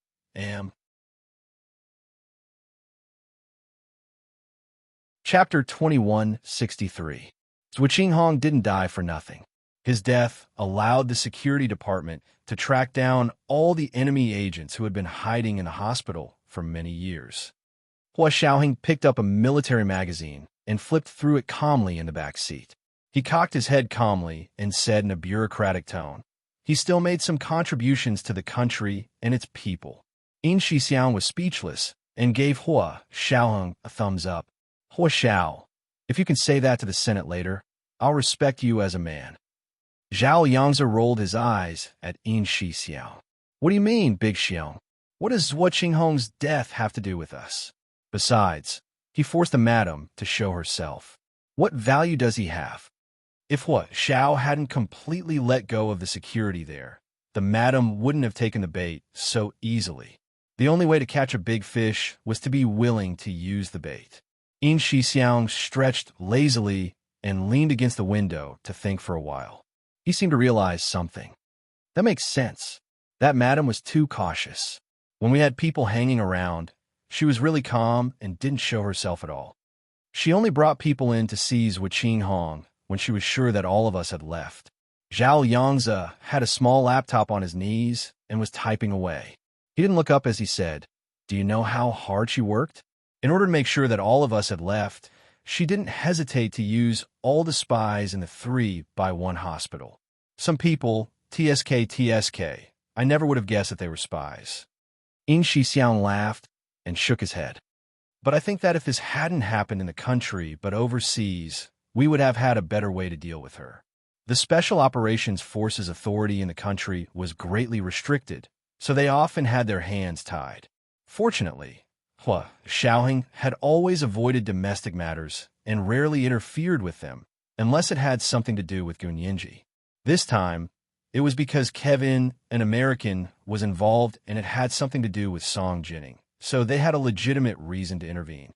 Chapter 2163. Zhuo Qinghong didn't die for nothing. His death allowed the security department to track down all the enemy agents who had been hiding in the hospital for many years. Hua Xiaoheng picked up a military magazine and flipped through it calmly in the back seat. He cocked his head calmly and said in a bureaucratic tone, he still made some contributions to the country and its people. Yin Shixiang was speechless and gave Hua Xiaoheng a thumbs up. Hua Xiao, if you can say that to the Senate later, I'll respect you as a man. Zhao Yangze rolled his eyes at Yin Shixiang. What do you mean, Big Xiong? What does Zhuo Qinghong's death have to do with us? Besides, he forced the madam to show herself. What value does he have? If Hua Xiao hadn't completely let go of the security there, the madam wouldn't have taken the bait so easily. The only way to catch a big fish was to be willing to use the bait. Yin Shixiang stretched lazily and leaned against the window to think for a while. He seemed to realize something. That makes sense. That madam was too cautious. When we had people hanging around, she was really calm and didn't show herself at all. She only brought people in to seize Zhuo Qinghong when she was sure that all of us had left. Zhao Yangze had a small laptop on his knees and was typing away. He didn't look up as he said, do you know how hard she worked? In order to make sure that all of us had left, she didn't hesitate to use all the spies in the 3-by-1 hospital. Some people, TSK, I never would have guessed that they were spies. Yin Shixiang laughed and shook his head. But I think that if this hadn't happened in the country but overseas, we would have had a better way to deal with her. The Special Operations Forces authority in the country was greatly restricted, so they often had their hands tied. Fortunately, Hua Xiaoheng had always avoided domestic matters and rarely interfered with them, unless it had something to do with Gunyinji. This time, it was because Kevin, an American, was involved and it had something to do with Song Jinning, so they had a legitimate reason to intervene.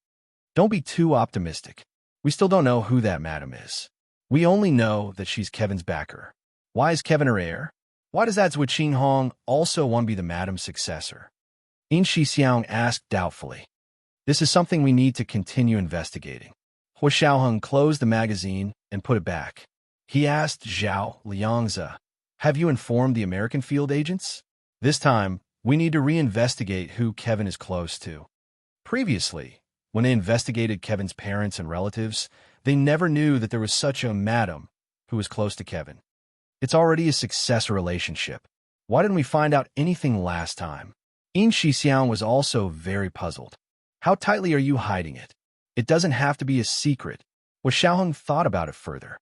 Don't be too optimistic. We still don't know who that madam is. We only know that she's Kevin's backer. Why is Kevin her heir? Why does that Zhuo Qinghong also want to be the madam's successor? Yin Shixiang asked doubtfully. This is something we need to continue investigating. Hua Xiaoheng closed the magazine and put it back. He asked Zhao Liangze, have you informed the American field agents? This time, we need to reinvestigate who Kevin is close to. Previously, when they investigated Kevin's parents and relatives, they never knew that there was such a madam who was close to Kevin. It's already a success relationship. Why didn't we find out anything last time? Yin Shixiang was also very puzzled. How tightly are you hiding it? It doesn't have to be a secret. Hua Xiaoheng thought about it further.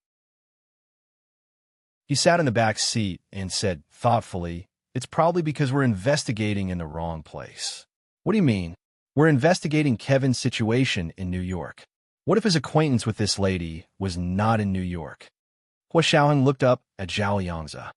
He sat in the back seat and said thoughtfully, it's probably because we're investigating in the wrong place. What do you mean? We're investigating Kevin's situation in New York. What if his acquaintance with this lady was not in New York? Hua Xiaoheng looked up at Zhao Yangze.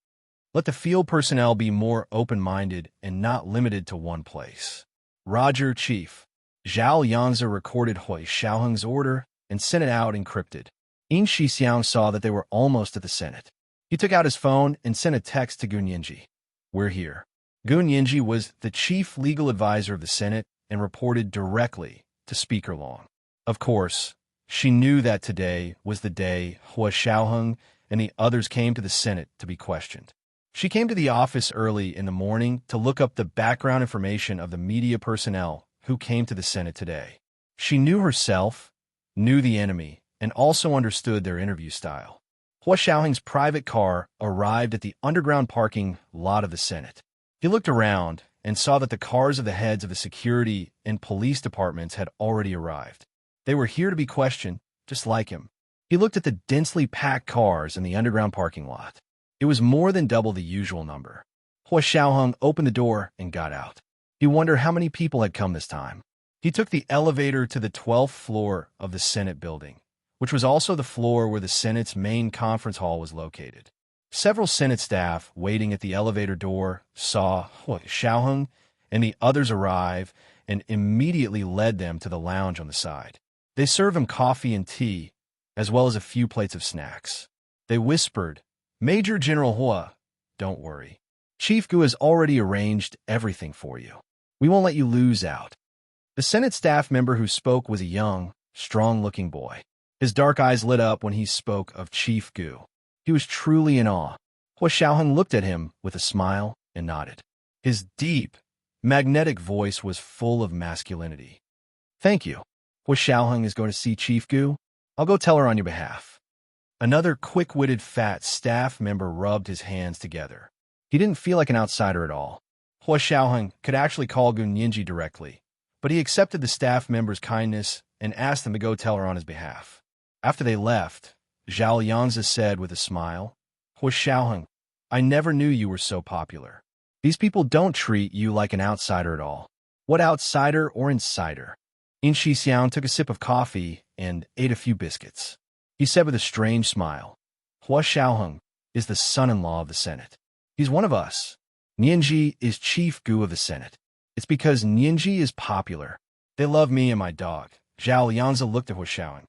Let the field personnel be more open-minded and not limited to one place. Roger, Chief. Zhao Yangze recorded Hua Xiaoheng's order and sent it out encrypted. Yin Shixiang saw that they were almost at the Senate. He took out his phone and sent a text to Gun Yinji. "We're here." Gun Yinji was the chief legal advisor of the Senate and reported directly to Speaker Long. Of course, she knew that today was the day Hua Xiaoheng and the others came to the Senate to be questioned. She came to the office early in the morning to look up the background information of the media personnel who came to the Senate today. She knew herself, knew the enemy, and also understood their interview style. Hua Xiaoheng's private car arrived at the underground parking lot of the Senate. He looked around and saw that the cars of the heads of the security and police departments had already arrived. They were here to be questioned, just like him. He looked at the densely packed cars in the underground parking lot. It was more than double the usual number. Hua Xiaoheng opened the door and got out. He wondered how many people had come this time. He took the elevator to the 12th floor of the Senate building, which was also the floor where the Senate's main conference hall was located. Several Senate staff waiting at the elevator door saw Hua Xiaoheng and the others arrive and immediately led them to the lounge on the side. They served him coffee and tea, as well as a few plates of snacks. They whispered, "Major General Hua, don't worry. Chief Gu has already arranged everything for you. We won't let you lose out." The Senate staff member who spoke was a young, strong-looking boy. His dark eyes lit up when he spoke of Chief Gu. He was truly in awe. Hua Xiaoheng looked at him with a smile and nodded. His deep, magnetic voice was full of masculinity. "Thank you. Hua Xiaoheng is going to see Chief Gu. I'll go tell her on your behalf." Another quick-witted fat staff member rubbed his hands together. He didn't feel like an outsider at all. Hua Xiaoheng could actually call Gun Yinji directly, but he accepted the staff member's kindness and asked them to go tell her on his behalf. After they left, Zhao Yangzi said with a smile, "Hua Xiaoheng, I never knew you were so popular. These people don't treat you like an outsider at all." "What outsider or insider?" Yin Shixiang took a sip of coffee and ate a few biscuits. He said with a strange smile, "Hua Xiaoheng is the son-in-law of the Senate. He's one of us. Nianji is Chief Gu of the Senate. It's because Nianji is popular. They love me and my dog." Zhao Yangzi looked at Hua Xiaoheng.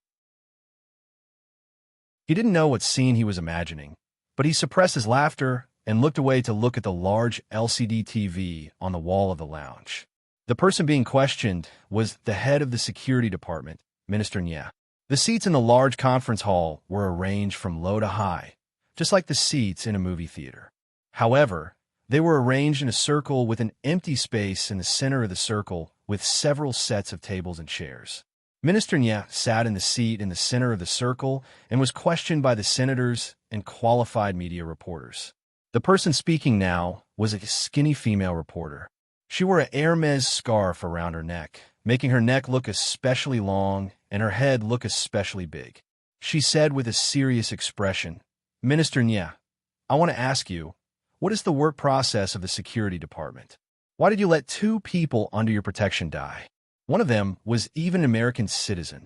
He didn't know what scene he was imagining, but he suppressed his laughter and looked away to look at the large LCD TV on the wall of the lounge. The person being questioned was the head of the security department, Minister Nye. The seats in the large conference hall were arranged from low to high, just like the seats in a movie theater. However, they were arranged in a circle with an empty space in the center of the circle with several sets of tables and chairs. Minister Nye sat in the seat in the center of the circle and was questioned by the senators and qualified media reporters. The person speaking now was a skinny female reporter. She wore a Hermes scarf around her neck, making her neck look especially long and her head look especially big. She said with a serious expression, "Minister Nye, I want to ask you, what is the work process of the security department? Why did you let 2 people under your protection die? One of them was even an American citizen."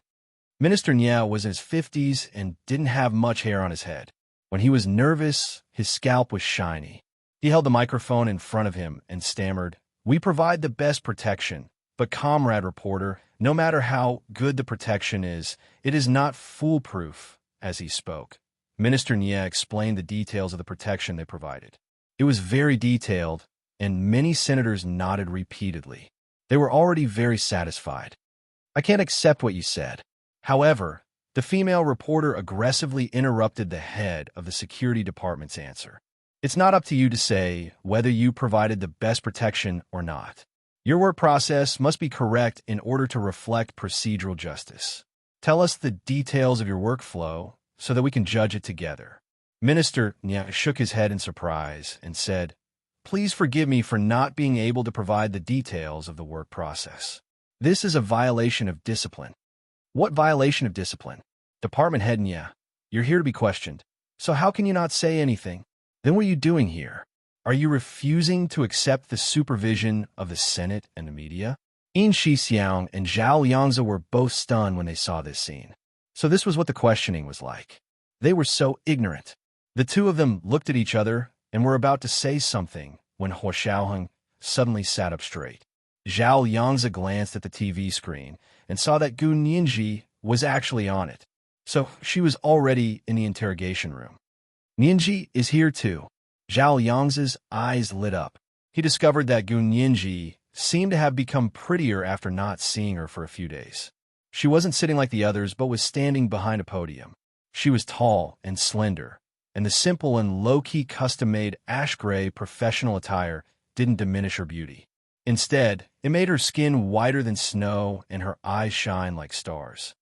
Minister Nye was in his 50s and didn't have much hair on his head. When he was nervous, his scalp was shiny. He held the microphone in front of him and stammered, "We provide the best protection, but comrade reporter, no matter how good the protection is, it is not foolproof." As he spoke, Minister Nye explained the details of the protection they provided. It was very detailed, and many senators nodded repeatedly. They were already very satisfied. "I can't accept what you said." However, the female reporter aggressively interrupted the head of the security department's answer. "It's not up to you to say whether you provided the best protection or not. Your work process must be correct in order to reflect procedural justice. Tell us the details of your workflow so that we can judge it together." Minister Nye shook his head in surprise and said, "Please forgive me for not being able to provide the details of the work process. This is a violation of discipline." "What violation of discipline?" "Department head Nye, you're here to be questioned, so how can you not say anything? Then what are you doing here? Are you refusing to accept the supervision of the Senate and the media?" Yin Shixiang and Zhao Yangzi were both stunned when they saw this scene. So this was what the questioning was like. They were so ignorant. The two of them looked at each other and were about to say something when Hua Xiaoheng suddenly sat up straight. Zhao Yangzi glanced at the TV screen and saw that Gu Nianji was actually on it. So she was already in the interrogation room. Nianji is here too. Zhao Yang's eyes lit up. He discovered that Gun Nianji seemed to have become prettier after not seeing her for a few days. She wasn't sitting like the others, but was standing behind a podium. She was tall and slender, and the simple and low-key custom-made ash-gray professional attire didn't diminish her beauty. Instead, it made her skin whiter than snow and her eyes shine like stars.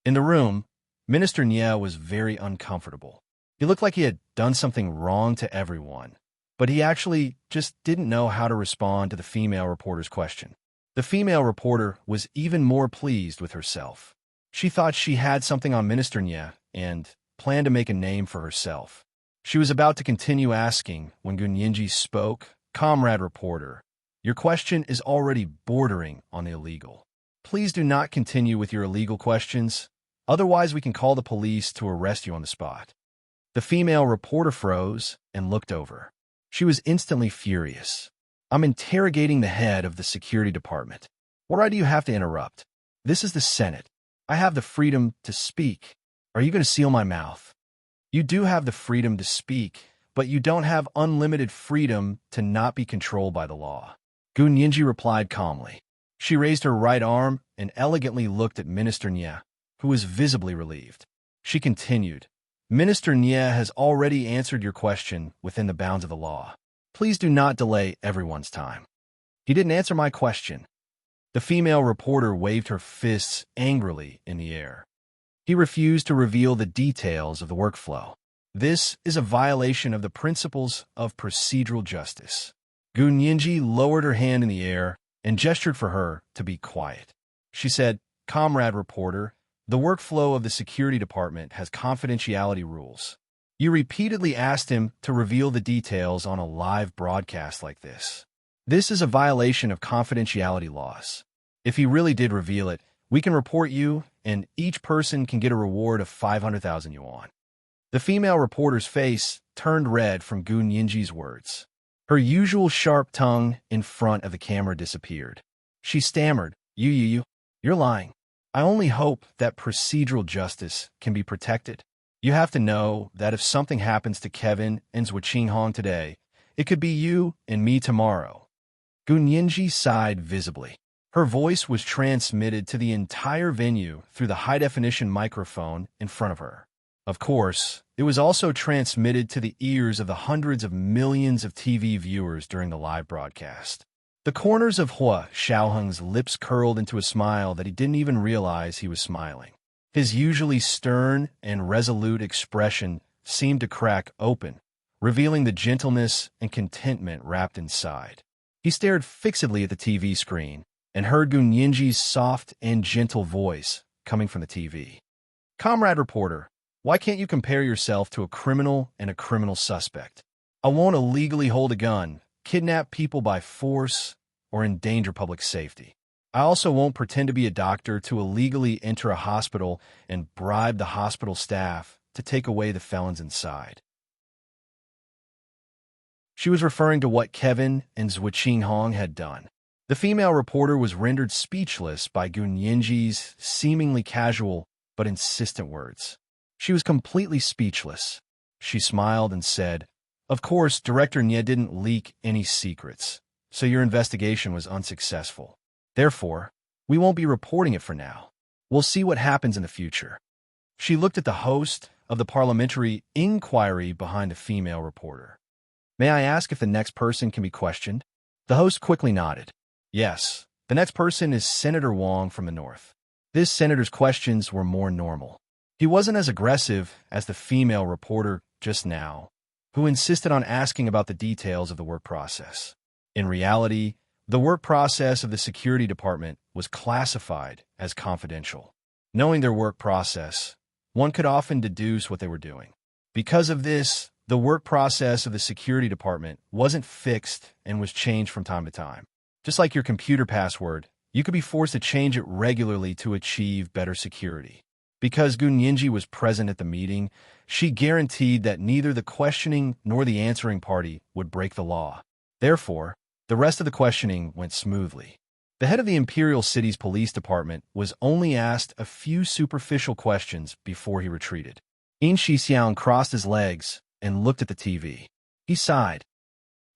In the room, Minister Nie was very uncomfortable. He looked like he had done something wrong to everyone, but he actually just didn't know how to respond to the female reporter's question. The female reporter was even more pleased with herself. She thought she had something on Minister Nie and planned to make a name for herself. She was about to continue asking when Gun Yinji spoke. Comrade reporter, your question is already bordering on the illegal. Please do not continue with your illegal questions, otherwise we can call the police to arrest you on the spot. The female reporter froze and looked over. She was instantly furious. I'm interrogating the head of the security department. What right do you have to interrupt? This is the Senate. I have the freedom to speak. Are you going to seal my mouth? You do have the freedom to speak, but you don't have unlimited freedom to not be controlled by the law. Gun Yinji replied calmly. She raised her right arm and elegantly looked at Minister Nie, who was visibly relieved. She continued, Minister Nie has already answered your question within the bounds of the law. Please do not delay everyone's time. He didn't answer my question. The female reporter waved her fists angrily in the air. He refused to reveal the details of the workflow. This is a violation of the principles of procedural justice. Gun Yinji lowered her hand in the air and gestured for her to be quiet. She said, Comrade reporter, the workflow of the security department has confidentiality rules. You repeatedly asked him to reveal the details on a live broadcast like this. This is a violation of confidentiality laws. If he really did reveal it, we can report you, and each person can get a reward of 500,000 yuan. The female reporter's face turned red from Gun Yinji's words. Her usual sharp tongue in front of the camera disappeared. She stammered, You're lying. I only hope that procedural justice can be protected. You have to know that if something happens to Kevin and Zhuqinghong today, it could be you and me tomorrow. Gun Yinji sighed visibly. Her voice was transmitted to the entire venue through the high-definition microphone in front of her. Of course, it was also transmitted to the ears of the hundreds of millions of TV viewers during the live broadcast. The corners of Hua Xiaoheng's lips curled into a smile that he didn't even realize he was smiling. His usually stern and resolute expression seemed to crack open, revealing the gentleness and contentment wrapped inside. He stared fixedly at the TV screen and heard Gun Yinji's soft and gentle voice coming from the TV. Comrade reporter, why can't you compare yourself to a criminal and a criminal suspect? I won't illegally hold a gun, kidnap people by force, or endanger public safety. I also won't pretend to be a doctor to illegally enter a hospital and bribe the hospital staff to take away the felons inside. She was referring to what Kevin and Zhuqinghong had done. The female reporter was rendered speechless by Gun Yinji's seemingly casual but insistent words. She was completely speechless. She smiled and said, Of course, Director Nie didn't leak any secrets, so your investigation was unsuccessful. Therefore, we won't be reporting it for now. We'll see what happens in the future. She looked at the host of the parliamentary inquiry behind the female reporter. May I ask if the next person can be questioned? The host quickly nodded. Yes, the next person is Senator Wang from the North. This senator's questions were more normal. He wasn't as aggressive as the female reporter just now, who insisted on asking about the details of the work process. In reality, the work process of the security department was classified as confidential. Knowing their work process, one could often deduce what they were doing. Because of this, the work process of the security department wasn't fixed and was changed from time to time. Just like your computer password, you could be forced to change it regularly to achieve better security. Because Gun Yinji was present at the meeting, she guaranteed that neither the questioning nor the answering party would break the law. Therefore, the rest of the questioning went smoothly. The head of the Imperial City's police department was only asked a few superficial questions before he retreated. In Shixiang crossed his legs and looked at the TV. He sighed.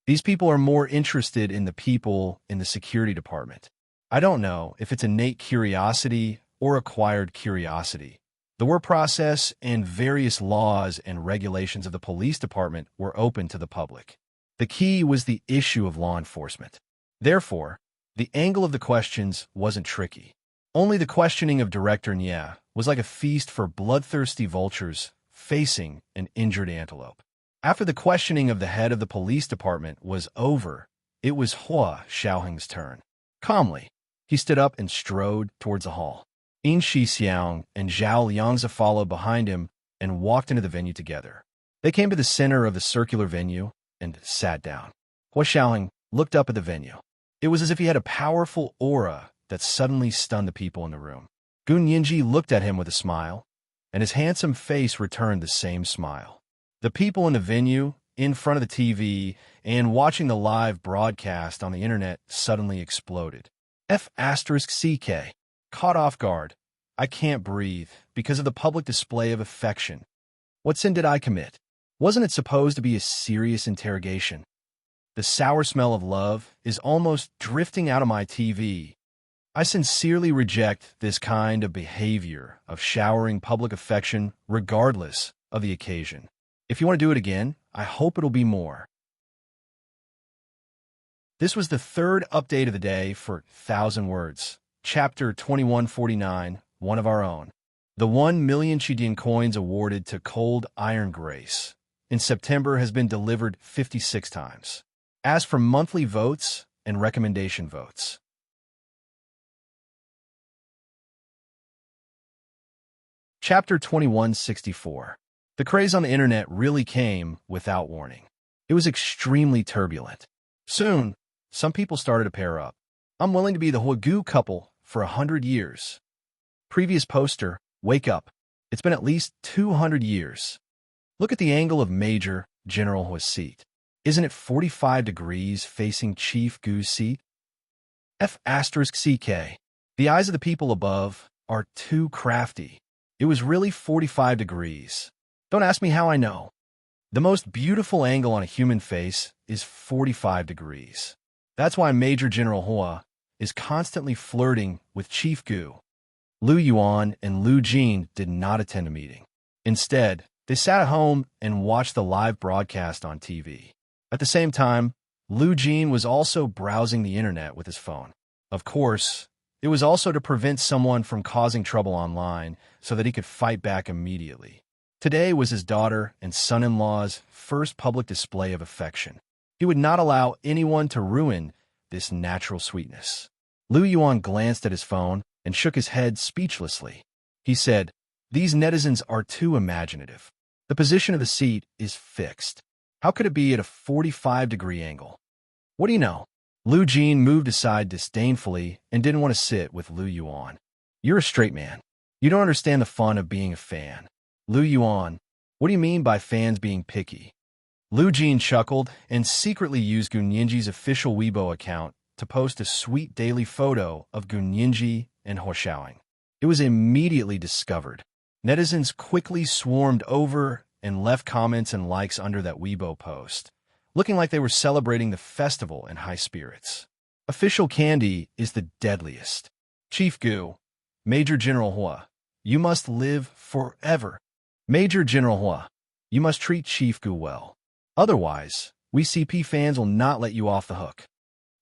These people are more interested in the people in the security department. I don't know if it's innate curiosity or acquired curiosity. The work process and various laws and regulations of the police department were open to the public. The key was the issue of law enforcement. Therefore, the angle of the questions wasn't tricky. Only the questioning of Director Nye was like a feast for bloodthirsty vultures facing an injured antelope. After the questioning of the head of the police department was over, it was Hua Xiaoheng's turn. Calmly, he stood up and strode towards the hall. In Shixiang and Zhao Liangzi followed behind him and walked into the venue together. They came to the center of the circular venue and sat down. Hua Xiaoheng looked up at the venue. It was as if he had a powerful aura that suddenly stunned the people in the room. Gun Yinji looked at him with a smile, and his handsome face returned the same smile. The people in the venue, in front of the TV, and watching the live broadcast on the internet suddenly exploded. F***CK. Caught off guard. I can't breathe because of the public display of affection. What sin did I commit? Wasn't it supposed to be a serious interrogation? The sour smell of love is almost drifting out of my TV. I sincerely reject this kind of behavior of showering public affection regardless of the occasion. If you want to do it again, I hope it'll be more. This was the third update of the day for 1,000 Words, Chapter 2149, One of Our Own. The 1 million Chidian coins awarded to Cold Iron Grace in September has been delivered 56 times. As for monthly votes and recommendation votes, Chapter 2164. The craze on the internet really came without warning. It was extremely turbulent. Soon, some people started to pair up. I'm willing to be the Huagu couple for 100 years. Previous poster, wake up. It's been at least 200 years. Look at the angle of Major General Hua's seat. Isn't it 45 degrees facing Chief Gu's seat? F***CK. The eyes of the people above are too crafty. It was really 45 degrees. Don't ask me how I know. The most beautiful angle on a human face is 45 degrees. That's why Major General Hua is constantly flirting with Chief Gu. Lu Yuan and Lu Jin did not attend a meeting. Instead, they sat at home and watched the live broadcast on TV. At the same time, Lu Jin was also browsing the internet with his phone. Of course, it was also to prevent someone from causing trouble online so that he could fight back immediately. Today was his daughter and son-in-law's first public display of affection. He would not allow anyone to ruin this natural sweetness. Lu Yuan glanced at his phone and shook his head speechlessly. He said, "These netizens are too imaginative. The position of the seat is fixed. How could it be at a 45-degree angle? What do you know?" Lu Jin moved aside disdainfully and didn't want to sit with Lu Yuan. "You're a straight man. You don't understand the fun of being a fan." Lu Yuan, what do you mean by fans being picky? Lu Jin chuckled and secretly used Gunyinji's official Weibo account to post a sweet daily photo of Gunyinji and Hua Xiaoheng. It was immediately discovered. Netizens quickly swarmed over and left comments and likes under that Weibo post, looking like they were celebrating the festival in high spirits. Official candy is the deadliest. Chief Gu, Major General Hua, you must live forever. Major General Hua, you must treat Chief Gu well. Otherwise, we CP fans will not let you off the hook.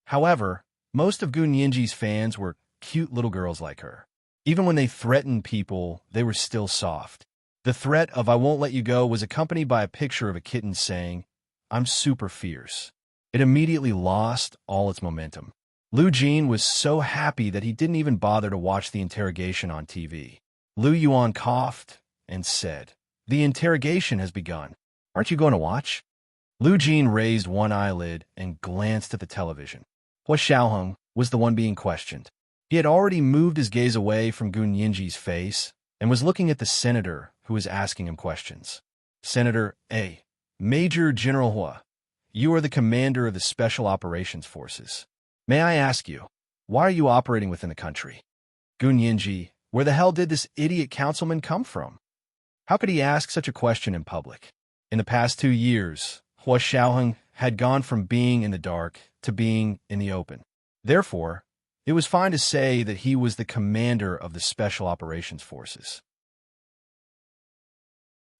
However, most of Gunyinji's fans were cute little girls like her. Even when they threatened people, they were still soft. The threat of "I won't let you go" was accompanied by a picture of a kitten saying, "I'm super fierce." It immediately lost all its momentum. Lu Jin was so happy that he didn't even bother to watch the interrogation on TV. Lu Yuan coughed and said, "The interrogation has begun. Aren't you going to watch?" Lu Jin raised one eyelid and glanced at the television. Hua Xiaoheng was the one being questioned. He had already moved his gaze away from Gunyinji's face and was looking at the senator who was asking him questions. Senator A. Major General Hua, you are the commander of the Special Operations Forces. May I ask you, why are you operating within the country? Gunyinji, where the hell did this idiot councilman come from? How could he ask such a question in public? In the past 2 years, Hua Xiaoheng had gone from being in the dark to being in the open. Therefore, it was fine to say that he was the commander of the Special Operations Forces.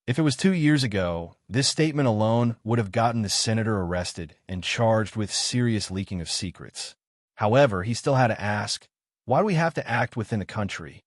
If it was 2 years ago, this statement alone would have gotten the senator arrested and charged with serious leaking of secrets. However, he still had to ask, why do we have to act within the country?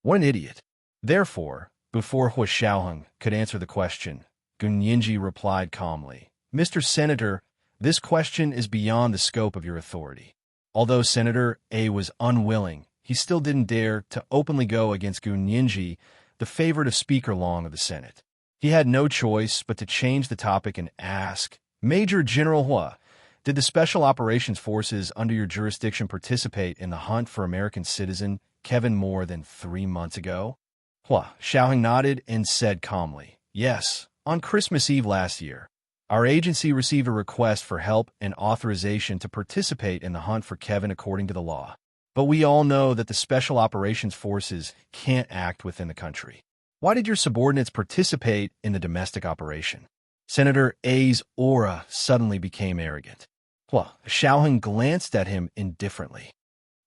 What an idiot. Therefore, before Hua Xiaoheng could answer the question, Gunyinji replied calmly, Mr. Senator, this question is beyond the scope of your authority. Although Senator A was unwilling, he still didn't dare to openly go against Gunyinji, the favorite of Speaker Long of the Senate. He had no choice but to change the topic and ask, Major General Hua, did the Special Operations Forces under your jurisdiction participate in the hunt for American citizen Kevin more than 3 months ago? Hua Xiaoheng nodded and said calmly, yes, on Christmas Eve last year. Our agency received a request for help and authorization to participate in the hunt for Kevin according to the law. But we all know that the Special Operations Forces can't act within the country. Why did your subordinates participate in the domestic operation? Senator A's aura suddenly became arrogant. Hua Xiaoheng glanced at him indifferently.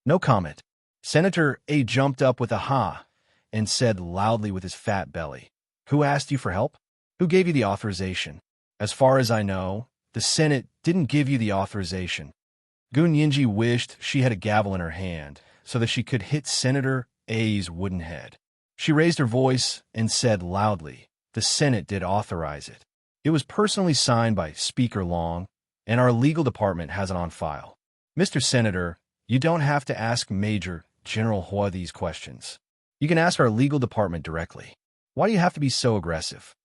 No comment. Senator A jumped up with a ha and said loudly with his fat belly, Who asked you for help? Who gave you the authorization? As far as I know, the Senate didn't give you the authorization. Gunyinji wished she had a gavel in her hand so that she could hit Senator A's wooden head. She raised her voice and said loudly, The Senate did authorize it. It was personally signed by Speaker Long, and our legal department has it on file. Mr. Senator, you don't have to ask Major General Hua these questions. You can ask our legal department directly. Why do you have to be so aggressive?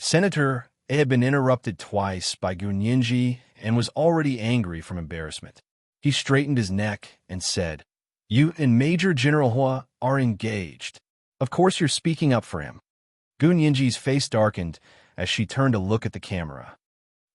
Senator A had been interrupted twice by Gunyinji and was already angry from embarrassment. He straightened his neck and said, You and Major General Hua are engaged. Of course you're speaking up for him. Gunyinji's face darkened as she turned to look at the camera.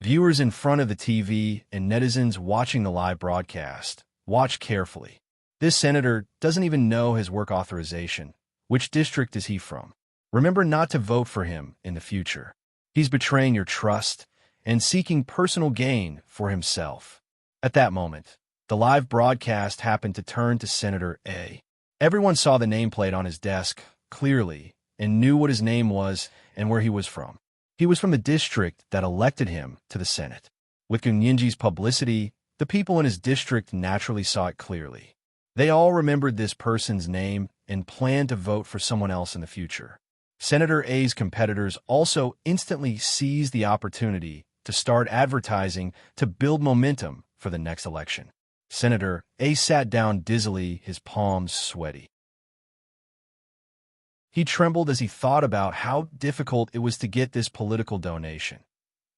Viewers in front of the TV and netizens watching the live broadcast, watch carefully. This senator doesn't even know his work authorization. Which district is he from? Remember not to vote for him in the future. He's betraying your trust and seeking personal gain for himself. At that moment, the live broadcast happened to turn to Senator A. Everyone saw the nameplate on his desk clearly and knew what his name was and where he was from. He was from the district that elected him to the Senate. With Gunyinji's publicity, the people in his district naturally saw it clearly. They all remembered this person's name and planned to vote for someone else in the future. Senator A's competitors also instantly seized the opportunity to start advertising to build momentum for the next election. Senator A sat down dizzily, his palms sweaty. He trembled as he thought about how difficult it was to get this political donation.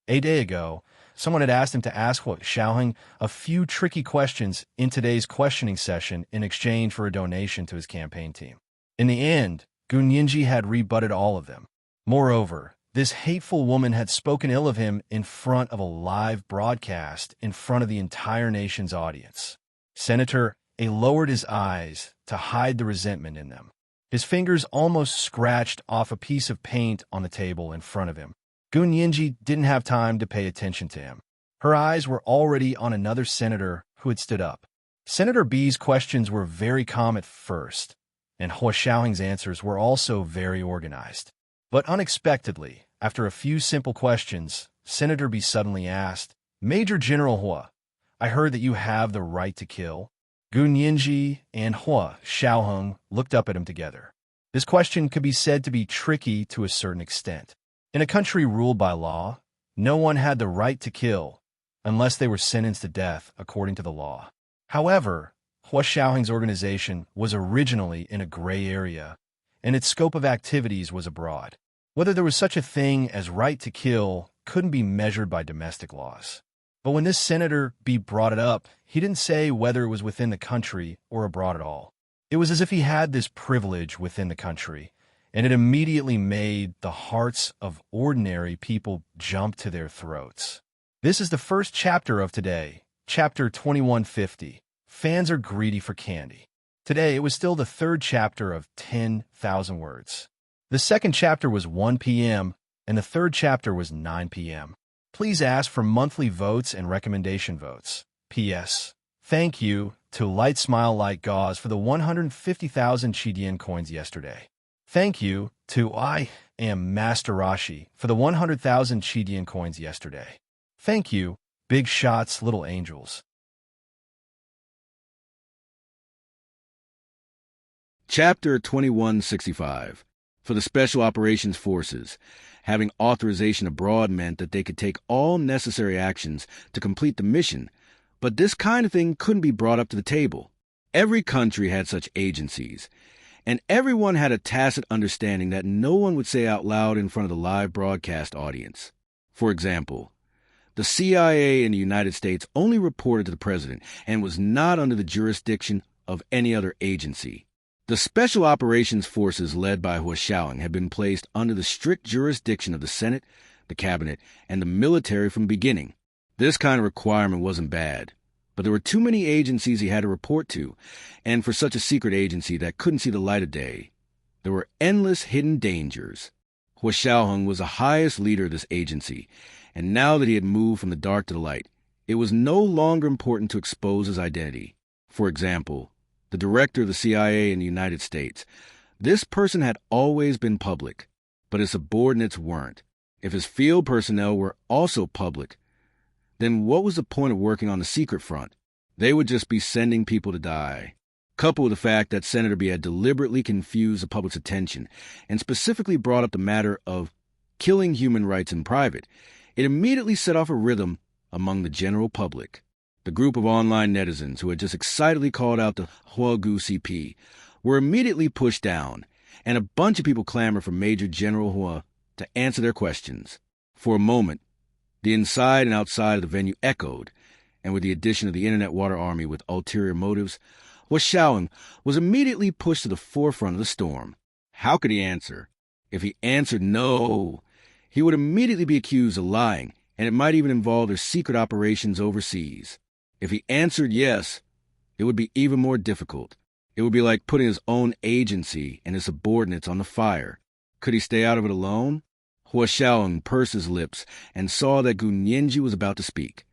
A day ago, someone had asked him to ask Hua Xiaoheng a few tricky questions in today's questioning session in exchange for a donation to his campaign team. In the end, Gunyinji had rebutted all of them. Moreover, this hateful woman had spoken ill of him in front of a live broadcast in front of the entire nation's audience. Senator A lowered his eyes to hide the resentment in them. His fingers almost scratched off a piece of paint on the table in front of him. Gunyinji didn't have time to pay attention to him. Her eyes were already on another senator who had stood up. Senator B's questions were very calm at first, and Hua Xiaoheng's answers were also very organized. But unexpectedly, after a few simple questions, Senator B suddenly asked, Major General Hua, I heard that you have the right to kill. Gunyinji and Hua Xiaoheng looked up at him together. This question could be said to be tricky to a certain extent. In a country ruled by law, no one had the right to kill unless they were sentenced to death according to the law. However, Hua Xiaoheng's organization was originally in a gray area, and its scope of activities was abroad. Whether there was such a thing as right to kill couldn't be measured by domestic laws. But when this Senator B brought it up, he didn't say whether it was within the country or abroad at all. It was as if he had this privilege within the country, and it immediately made the hearts of ordinary people jump to their throats. This is the first chapter of today, Chapter 2150, Fans are greedy for candy. Today, it was still the third chapter of 10,000 words. The second chapter was 1 p.m., and the third chapter was 9 p.m. Please ask for monthly votes and recommendation votes. P.S. Thank you to Light Smile Light Gauze for the 150,000 Chidian coins yesterday. Thank you to I Am Master Rashi for the 100,000 Chidian coins yesterday. Thank you, Big Shots Little Angels. Chapter 2165. For the Special Operations Forces, having authorization abroad meant that they could take all necessary actions to complete the mission, but this kind of thing couldn't be brought up to the table. Every country had such agencies, and everyone had a tacit understanding that no one would say out loud in front of the live broadcast audience. For example, the CIA in the United States only reported to the president and was not under the jurisdiction of any other agency. The Special Operations Forces led by Hua Xiaoling had been placed under the strict jurisdiction of the Senate, the Cabinet, and the military from the beginning. This kind of requirement wasn't bad, but there were too many agencies he had to report to, and for such a secret agency that couldn't see the light of day, there were endless hidden dangers. Hua Xiaoling was the highest leader of this agency, and now that he had moved from the dark to the light, it was no longer important to expose his identity. For example, the director of the CIA in the United States. This person had always been public, but his subordinates weren't. If his field personnel were also public, then what was the point of working on the secret front? They would just be sending people to die. Coupled with the fact that Senator B had deliberately confused the public's attention and specifically brought up the matter of killing human rights in private, it immediately set off a rhythm among the general public. The group of online netizens who had just excitedly called out the Huagu CP were immediately pushed down, and a bunch of people clamored for Major General Hua to answer their questions. For a moment, the inside and outside of the venue echoed, and with the addition of the Internet Water Army with ulterior motives, Hua Xiaoling was immediately pushed to the forefront of the storm. How could he answer? If he answered no, he would immediately be accused of lying, and it might even involve their secret operations overseas. If he answered yes, it would be even more difficult. It would be like putting his own agency and his subordinates on the fire. Could he stay out of it alone? Hua Xiaoling pursed his lips and saw that Gu Nianji was about to speak,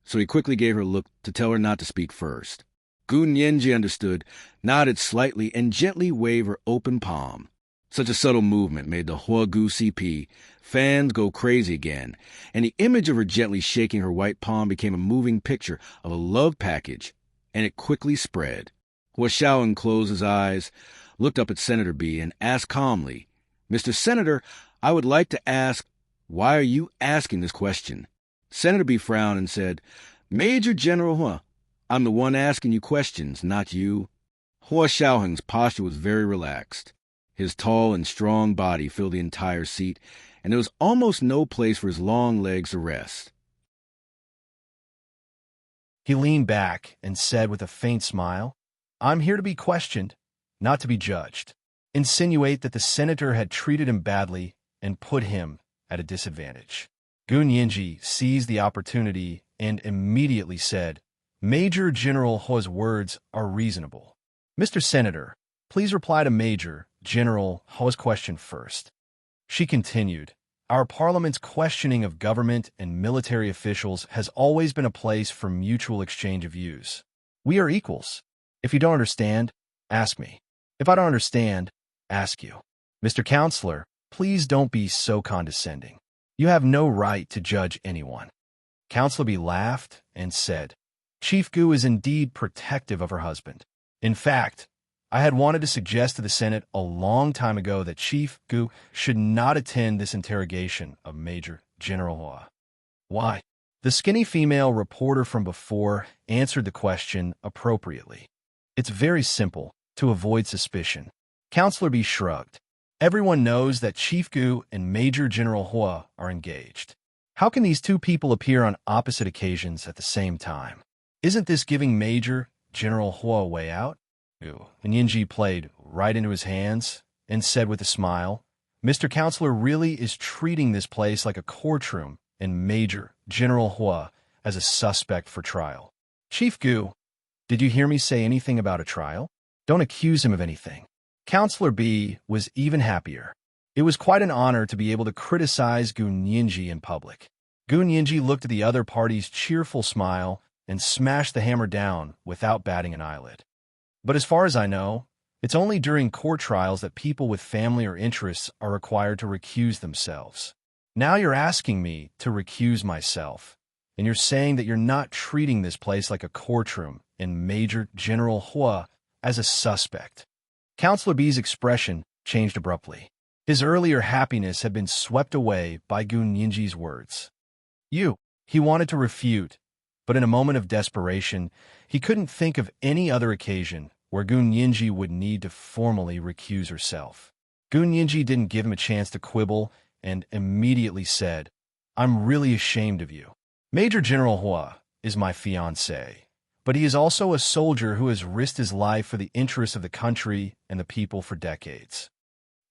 so he quickly gave her a look to tell her not to speak first. Gu Nianji understood, nodded slightly, and gently waved her open palm. Such a subtle movement made the Huagu CP fans go crazy again, and the image of her gently shaking her white palm became a moving picture of a love package, and it quickly spread. Hua Xiaoling closed his eyes, looked up at Senator B, and asked calmly, "Mr. Senator, I would like to ask, why are you asking this question?" Senator B frowned and said, "Major General Hua, I'm the one asking you questions, not you." Hua Xiaoling's posture was very relaxed. His tall and strong body filled the entire seat, and there was almost no place for his long legs to rest. He leaned back and said with a faint smile, "I'm here to be questioned, not to be judged." Insinuate that the senator had treated him badly and put him at a disadvantage. Gu Nianji seized the opportunity and immediately said, "Major General Hua's words are reasonable. Mr. Senator, please reply to Major General Hua's question first." She continued, "Our Parliament's questioning of government and military officials has always been a place for mutual exchange of views. We are equals. If you don't understand, ask me. If I don't understand, ask you. Mr. Counselor, please don't be so condescending. You have no right to judge anyone." Counselor B laughed and said, "Chief Gu is indeed protective of her husband. In fact, I had wanted to suggest to the Senate a long time ago that Chief Gu should not attend this interrogation of Major General Hua." "Why?" The skinny female reporter from before answered the question appropriately. "It's very simple, to avoid suspicion." Counselor B shrugged. "Everyone knows that Chief Gu and Major General Hua are engaged. How can these two people appear on opposite occasions at the same time? Isn't this giving Major General Hua a way out?" And Yinji played right into his hands and said with a smile, "Mr. Counselor really is treating this place like a courtroom and Major General Hua as a suspect for trial. Chief Gu, Did you hear me say anything about a trial? Don't accuse him of anything. Counselor B was even happier. It was quite an honor to be able to criticize Gu Nianji in public. Gu Nianji looked at the other party's cheerful smile and smashed the hammer down without batting an eyelid. But as far as I know, it's only during court trials that people with family or interests are required to recuse themselves. Now you're asking me to recuse myself, and you're saying that you're not treating this place like a courtroom and Major General Hua as a suspect. Counselor B's expression changed abruptly. His earlier happiness had been swept away by Gu Nianji's words. He wanted to refute, but in a moment of desperation, he couldn't think of any other occasion where Gu Nianji would need to formally recuse herself. Gu Nianji didn't give him a chance to quibble and immediately said, "I'm really ashamed of you. Major General Hua is my fiancé, but he is also a soldier who has risked his life for the interests of the country and the people for decades.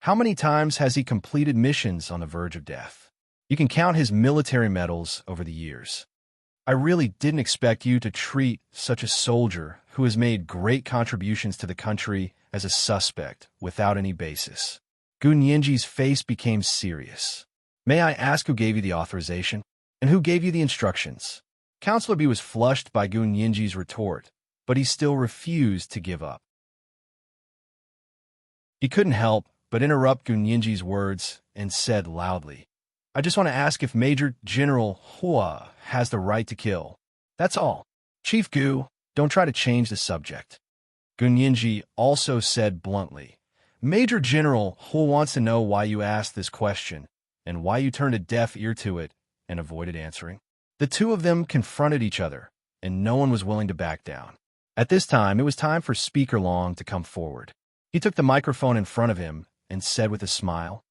How many times has he completed missions on the verge of death? You can count his military medals over the years. I really didn't expect you to treat such a soldier who has made great contributions to the country as a suspect without any basis." Gu Nianji's face became serious. "May I ask who gave you the authorization? And who gave you the instructions?" Counselor B was flushed by Gu Nianji's retort, but he still refused to give up. He couldn't help but interrupt Gu Nianji's words and said loudly, "I just want to ask if Major General Hua has the right to kill. That's all. Chief Gu, don't try to change the subject." Gu Nianji also said bluntly, "Major General Hua wants to know why you asked this question and why you turned a deaf ear to it and avoided answering." The two of them confronted each other, and no one was willing to back down. At this time, it was time for Speaker Long to come forward. He took the microphone in front of him and said with a smile,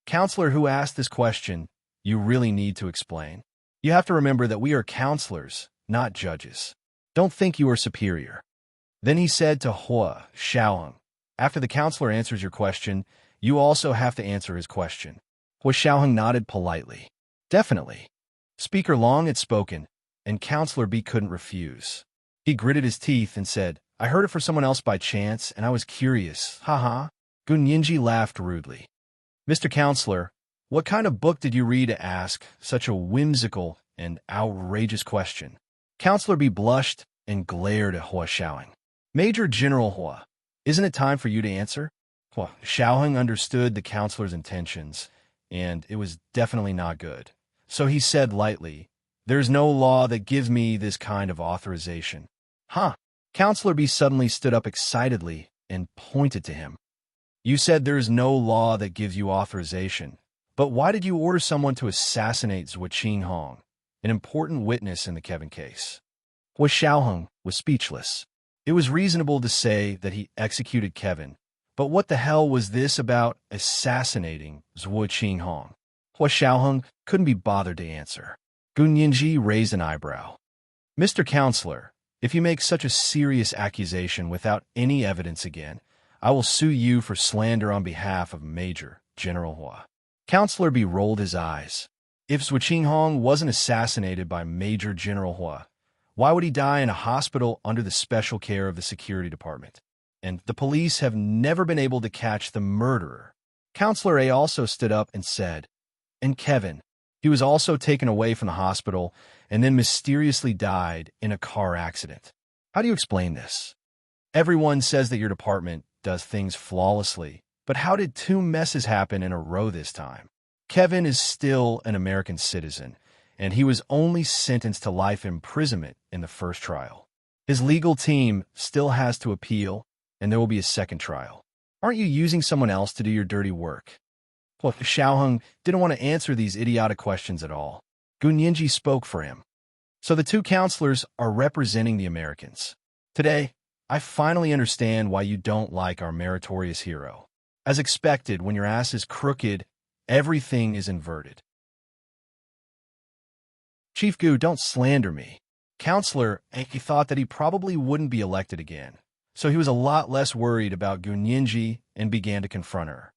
"Counselor who asked this question, you really need to explain. You have to remember that we are counselors, not judges. Don't think you are superior." Then he said to Hua Xiaoheng, "After the counselor answers your question, you also have to answer his question." Hua Xiaoheng nodded politely. "Definitely." Speaker Long had spoken, and Counselor B couldn't refuse. He gritted his teeth and said, "I heard it for someone else by chance, and I was curious. Ha." Gu Nianji laughed rudely. "Mr. Counselor, what kind of book did you read to ask such a whimsical and outrageous question?" Counselor B blushed and glared at Hua Xiaoheng. "Major General Hua, isn't it time for you to answer?" Hua Xiaoheng understood the counselor's intentions, and it was definitely not good. So he said lightly, "There's no law that gives me this kind of authorization." "Huh?" Counselor B suddenly stood up excitedly and pointed to him. "You said there's no law that gives you authorization, but why did you order someone to assassinate Zhuo Qinghong, an important witness in the Kevin case?" Hua Xiaoheng was speechless. It was reasonable to say that he executed Kevin, but what the hell was this about assassinating Zhuo Qinghong? Hua Xiaoheng couldn't be bothered to answer. Gu Nianji raised an eyebrow. "Mr. Counselor, if you make such a serious accusation without any evidence again, I will sue you for slander on behalf of Major General Hua." Counselor B rolled his eyes. If Zhuo Qinghong wasn't assassinated by Major General Hua, why would he die in a hospital under the special care of the security department? And the police have never been able to catch the murderer. Counselor A also stood up and said, "And Kevin, he was also taken away from the hospital and then mysteriously died in a car accident. How do you explain this? Everyone says that your department does things flawlessly, but how did two messes happen in a row this time? Kevin is still an American citizen, and he was only sentenced to life imprisonment in the first trial. His legal team still has to appeal, and there will be a second trial. Aren't you using someone else to do your dirty work?" Well, Xiaoheng didn't want to answer these idiotic questions at all. Gu Nianji spoke for him. "So the two counselors are representing the Americans. Today, I finally understand why you don't like our meritorious hero. As expected, when your ass is crooked, everything is inverted." "Chief Gu, don't slander me." Counselor Anki thought that he probably wouldn't be elected again, so he was a lot less worried about Gu Nianji and began to confront her.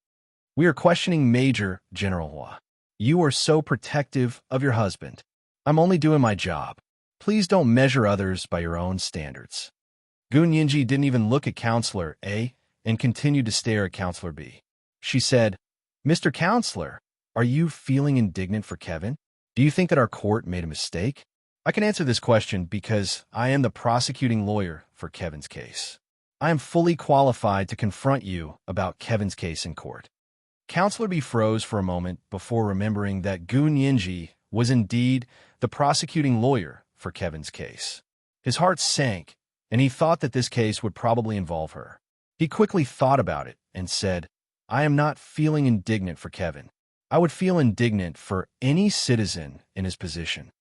"We are questioning Major General Hua. You are so protective of your husband. I'm only doing my job. Please don't measure others by your own standards." Goon Yinji didn't even look at Counselor A and continued to stare at Counselor B. She said, "Mr. Counselor, are you feeling indignant for Kevin? Do you think that our court made a mistake?" I can answer this question because I am the prosecuting lawyer for Kevin's case. I am fully qualified to confront you about Kevin's case in court. Counselor B froze for a moment before remembering that Goon Yinji was indeed the prosecuting lawyer for Kevin's case. His heart sank, and he thought that this case would probably involve her. He quickly thought about it and said, "I am not feeling indignant for Kevin. I would feel indignant for any citizen in his position."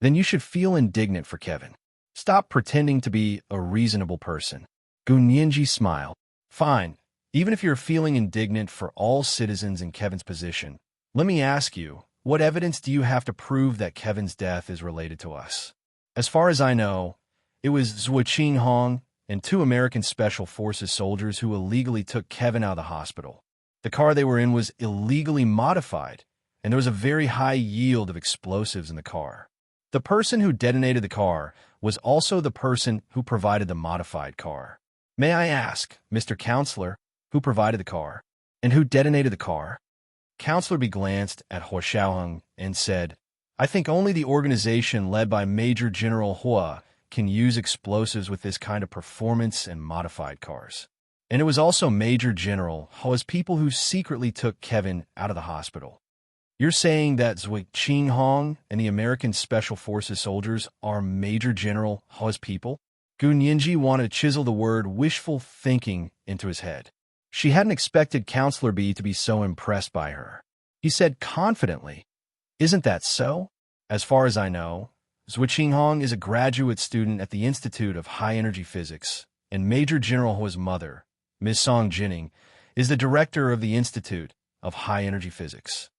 "Then you should feel indignant for Kevin. Stop pretending to be a reasonable person." Goon Yinji smiled. "Fine. Even if you're feeling indignant for all citizens in Kevin's position, let me ask you, what evidence do you have to prove that Kevin's death is related to us?" As far as I know, it was Zhuo Qinghong and 2 American Special Forces soldiers who illegally took Kevin out of the hospital. The car they were in was illegally modified, and there was a very high yield of explosives in the car. The person who detonated the car was also the person who provided the modified car. May I ask, Mr. Counselor, who provided the car, and who detonated the car? Counselor B glanced at Hua Xiaoheng and said, "I think only the organization led by Major General Hua can use explosives with this kind of performance and modified cars. And it was also Major General Hua's people who secretly took Kevin out of the hospital." You're saying that Zhuo Qinghong and the American Special Forces soldiers are Major General Hua's people? Goon Yinji wanted to chisel the word wishful thinking into his head. She hadn't expected Counselor B to be so impressed by her. He said confidently, "Isn't that so? As far as I know, Zhuo Qinghong is a graduate student at the Institute of High Energy Physics, and Major General Hua's mother, Ms. Song Jining, is the director of the Institute of High Energy Physics.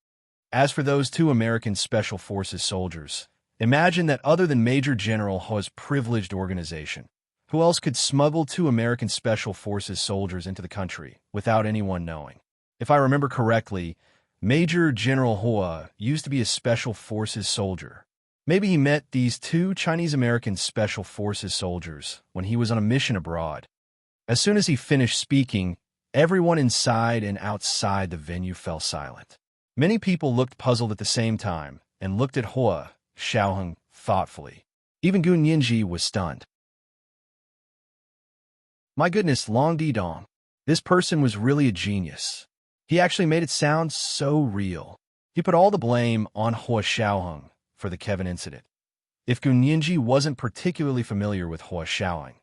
As for those 2 American Special Forces soldiers, imagine that other than Major General Hua's privileged organization, who else could smuggle 2 American Special Forces soldiers into the country without anyone knowing? If I remember correctly, Major General Hua used to be a Special Forces soldier. Maybe he met these 2 Chinese-American Special Forces soldiers when he was on a mission abroad." As soon as he finished speaking, everyone inside and outside the venue fell silent. Many people looked puzzled at the same time and looked at Hua Xiaoheng thoughtfully. Even Goon Yinji was stunned. My goodness, Long Di Dong. This person was really a genius. He actually made it sound so real. He put all the blame on Hua Xiaoheng for the Kevin incident. If Goon Yinji wasn't particularly familiar with Hua Xiaoheng,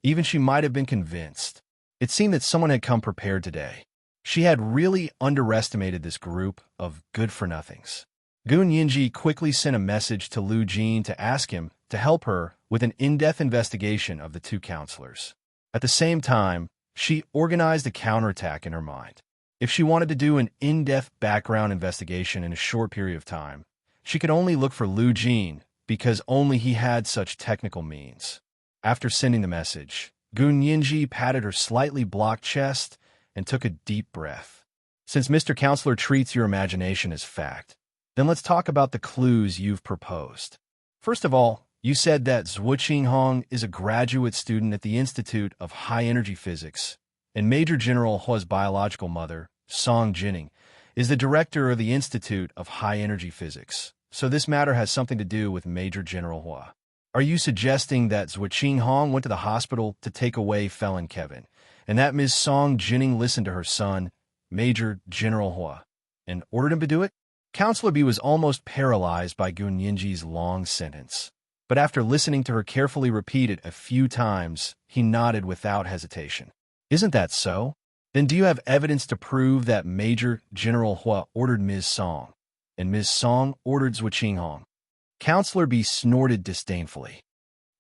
even she might have been convinced. It seemed that someone had come prepared today. She had really underestimated this group of good-for-nothings. Goon Yinji quickly sent a message to Lu Jin to ask him to help her with an in-depth investigation of the 2 counselors. At the same time, she organized a counterattack in her mind. If she wanted to do an in-depth background investigation in a short period of time, she could only look for Lu Jin because only he had such technical means. After sending the message, Goon Yinji patted her slightly blocked chest and took a deep breath. "Since Mr. Counselor treats your imagination as fact, then let's talk about the clues you've proposed. First of all, you said that Zhuo Qinghong is a graduate student at the Institute of High Energy Physics, and Major General Hua's biological mother, Song Jining, is the director of the Institute of High Energy Physics, so this matter has something to do with Major General Hua. Are you suggesting that Zhuo Qinghong went to the hospital to take away felon Kevin, and that Ms. Song Jining listened to her son, Major General Hua, and ordered him to do it?" Counselor B was almost paralyzed by Goon Yinji's long sentence. But after listening to her carefully repeat it a few times, he nodded without hesitation. "Isn't that so? Then do you have evidence to prove that Major General Hua ordered Ms. Song, and Ms. Song ordered Zhuo Qinghong?" Counselor B snorted disdainfully.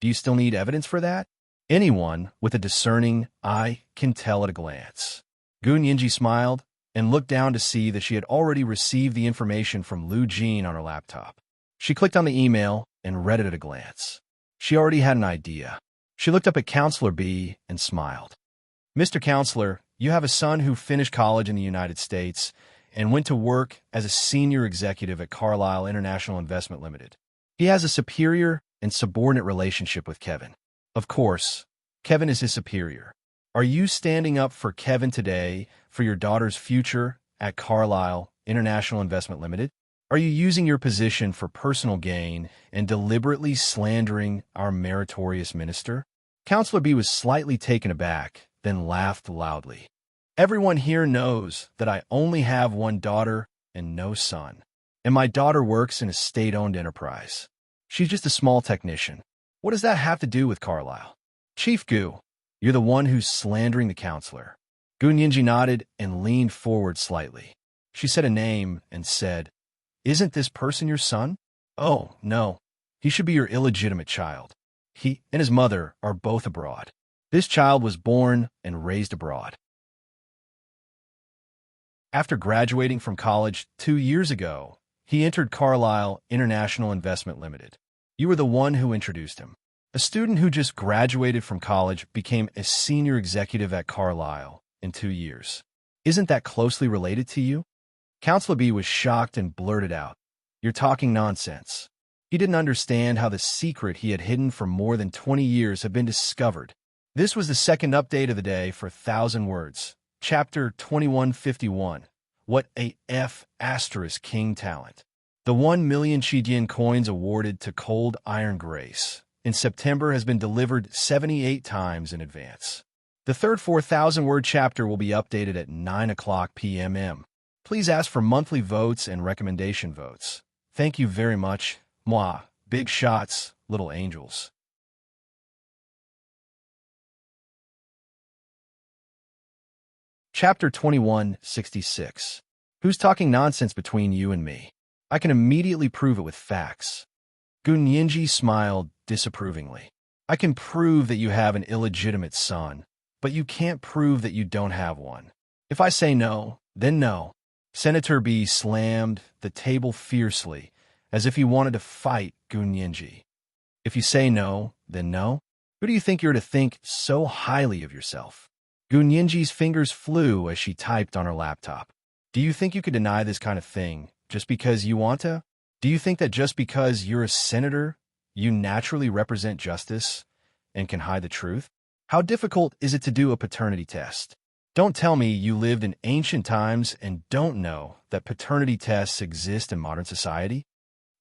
"Do you still need evidence for that? Anyone with a discerning eye can tell at a glance." Goon Yinji smiled and looked down to see that she had already received the information from Lu Jin on her laptop. She clicked on the email and read it at a glance. She already had an idea. She looked up at Counselor B and smiled. "Mr. Counselor, you have a son who finished college in the United States and went to work as a senior executive at Carlyle International Investment Limited. He has a superior and subordinate relationship with Kevin. Of course, Kevin is his superior. Are you standing up for Kevin today for your daughter's future at Carlyle International Investment Limited? Are you using your position for personal gain and deliberately slandering our meritorious minister? Counselor B was slightly taken aback, then laughed loudly. Everyone here knows that I only have one daughter and no son, and my daughter works in a state-owned enterprise. She's just a small technician. What does that have to do with Carlyle? Chief Gu, you're the one who's slandering the counselor. Gu Nianji nodded and leaned forward slightly. She said a name and said, "Isn't this person your son?" "Oh, no. He should be your illegitimate child. He and his mother are both abroad. This child was born and raised abroad." After graduating from college 2 years ago, he entered Carlyle International Investment Limited. You were the one who introduced him. A student who just graduated from college became a senior executive at Carlyle in 2 years. Isn't that closely related to you? Counselor B was shocked and blurted out, "You're talking nonsense." He didn't understand how the secret he had hidden for more than 20 years had been discovered. This was the second update of the day for 1,000 words. Chapter 2151. What a F** King talent. The 1 million Chidian coins awarded to Cold Iron Grace in September has been delivered 78 times in advance. The third 4,000-word chapter will be updated at 9:00 p.m. Please ask for monthly votes and recommendation votes. Thank you very much. Mwah. Big shots, little angels. Chapter 2166. Who's talking nonsense between you and me? I can immediately prove it with facts. Gu Nianji smiled disapprovingly. I can prove that you have an illegitimate son, but you can't prove that you don't have one. If I say no, then no. Senator B slammed the table fiercely, as if he wanted to fight Gu Nianji. If you say no, then no? Who do you think you're to think so highly of yourself? Gu Nianji's fingers flew as she typed on her laptop. Do you think you could deny this kind of thing just because you want to? Do you think that just because you're a senator, you naturally represent justice and can hide the truth? How difficult is it to do a paternity test? Don't tell me you lived in ancient times and don't know that paternity tests exist in modern society.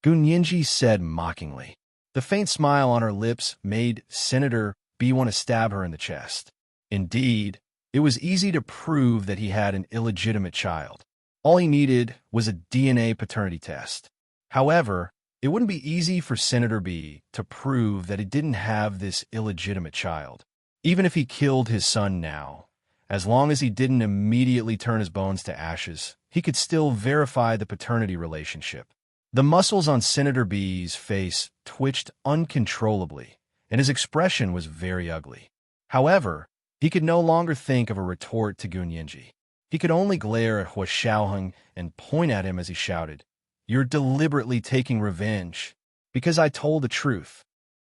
Gu Nianji said mockingly. The faint smile on her lips made Senator B want to stab her in the chest. Indeed, it was easy to prove that he had an illegitimate child. All he needed was a DNA paternity test. However, it wouldn't be easy for Senator B to prove that he didn't have this illegitimate child. Even if he killed his son now, as long as he didn't immediately turn his bones to ashes, he could still verify the paternity relationship. The muscles on Senator B's face twitched uncontrollably, and his expression was very ugly. However, he could no longer think of a retort to Gu Nianji. He could only glare at Hua Xiaoheng and point at him as he shouted, "You're deliberately taking revenge, because I told the truth."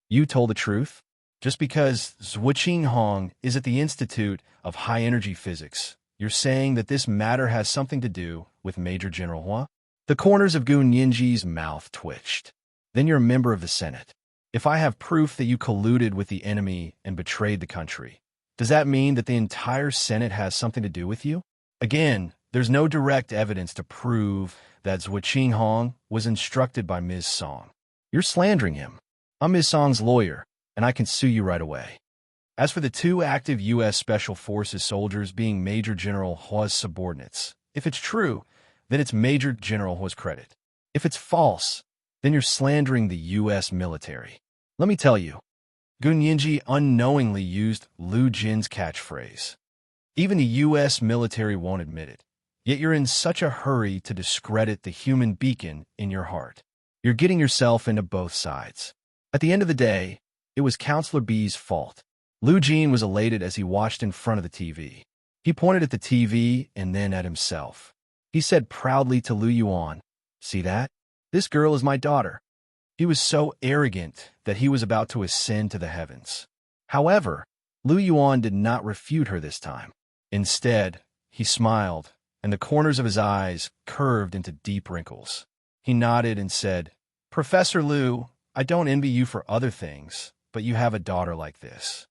You told the truth? Just because Zhuqing Hong is at the Institute of High-Energy Physics, you're saying that this matter has something to do with Major General Hua? The corners of Gu Nianji's mouth twitched. Then you're a member of the Senate. If I have proof that you colluded with the enemy and betrayed the country, does that mean that the entire Senate has something to do with you? Again, there's no direct evidence to prove that Zhuqing Hong was instructed by Ms. Song. You're slandering him. I'm Ms. Song's lawyer, and I can sue you right away. As for the 2 active U.S. Special Forces soldiers being Major General Hua's subordinates, if it's true, then it's Major General Hua's credit. If it's false, then you're slandering the U.S. military. Let me tell you, Gu Nianji unknowingly used Lu Jin's catchphrase. Even the U.S. military won't admit it, yet you're in such a hurry to discredit the human beacon in your heart. You're getting yourself into both sides. At the end of the day, it was Counselor B's fault. Lu Jin was elated as he watched in front of the TV. He pointed at the TV and then at himself. He said proudly to Lu Yuan, "See that? This girl is my daughter." He was so arrogant that he was about to ascend to the heavens. However, Lu Yuan did not refute her this time. Instead, he smiled, and the corners of his eyes curved into deep wrinkles. He nodded and said, "Professor Lu, I don't envy you for other things, but you have a daughter like this."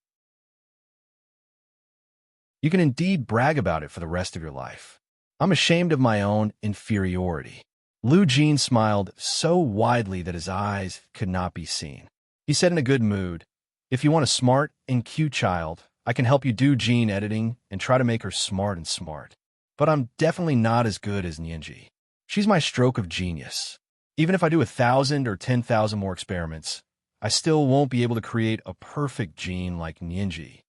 You can indeed brag about it for the rest of your life. I'm ashamed of my own inferiority. Lu Jin smiled so widely that his eyes could not be seen. He said in a good mood, "If you want a smart and cute child, I can help you do gene editing and try to make her smart and smart. But I'm definitely not as good as Nianji. She's my stroke of genius. Even if I do 1,000 or 10,000 more experiments, I still won't be able to create a perfect gene like Nianji.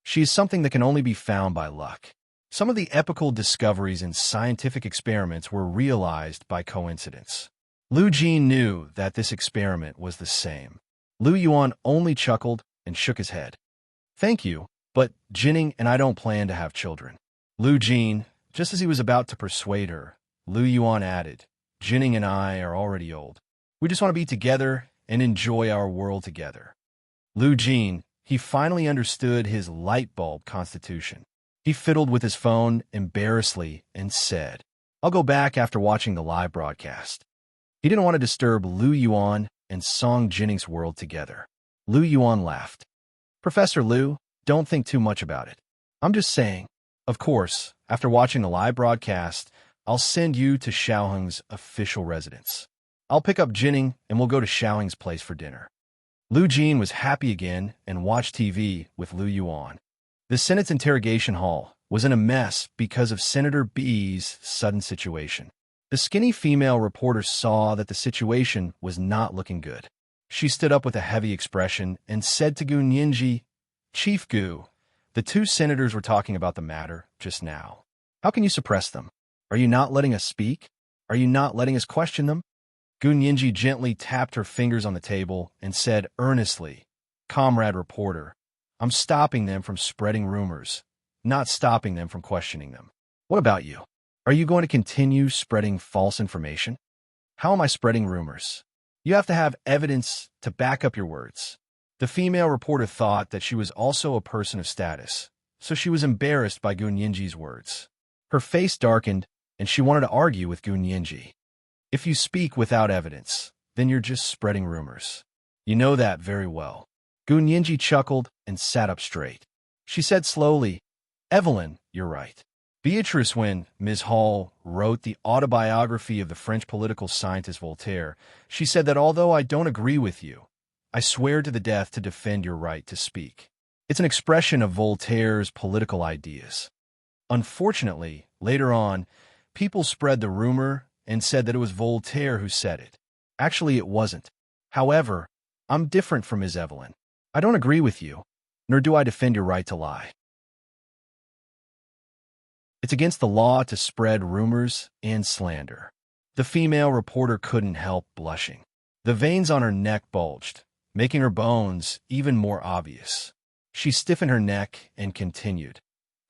She is something that can only be found by luck." Some of the epical discoveries in scientific experiments were realized by coincidence. Lu Jin knew that this experiment was the same. Lu Yuan only chuckled and shook his head. "Thank you, but Jinning and I don't plan to have children." Lu Jin, just as he was about to persuade her, Lu Yuan added, "Jinning and I are already old. We just want to be together and enjoy our world together." Lu Jin, he finally understood his light bulb constitution. He fiddled with his phone embarrassedly and said, "I'll go back after watching the live broadcast." He didn't want to disturb Lu Yuan and Song Jinning's world together. Lu Yuan laughed. "Professor Lu, don't think too much about it. I'm just saying, of course, after watching the live broadcast, I'll send you to Xiaoheng's official residence. I'll pick up Jinning and we'll go to Xiaoheng's place for dinner." Lu Jin was happy again and watched TV with Lu Yuan. The Senate's interrogation hall was in a mess because of Senator B's sudden situation. The skinny female reporter saw that the situation was not looking good. She stood up with a heavy expression and said to Gu Nianji, "Chief Gu, the two senators were talking about the matter just now. How can you suppress them? Are you not letting us speak? Are you not letting us question them?" Gu Nianji gently tapped her fingers on the table and said earnestly, "Comrade reporter, I'm stopping them from spreading rumors, not stopping them from questioning them. What about you? Are you going to continue spreading false information? How am I spreading rumors? You have to have evidence to back up your words." The female reporter thought that she was also a person of status, so she was embarrassed by Gu Nianji's words. Her face darkened, and she wanted to argue with Gu Nianji. "If you speak without evidence, then you're just spreading rumors. You know that very well." Gu Nianji chuckled and sat up straight. She said slowly, "Evelyn, you're right. Beatrice, when Ms. Hall wrote the autobiography of the French political scientist Voltaire, she said that although I don't agree with you, I swear to the death to defend your right to speak. It's an expression of Voltaire's political ideas. Unfortunately, later on, people spread the rumor and said that it was Voltaire who said it. Actually, it wasn't. However, I'm different from Ms. Evelyn. I don't agree with you, nor do I defend your right to lie. It's against the law to spread rumors and slander." The female reporter couldn't help blushing. The veins on her neck bulged, making her bones even more obvious. She stiffened her neck and continued,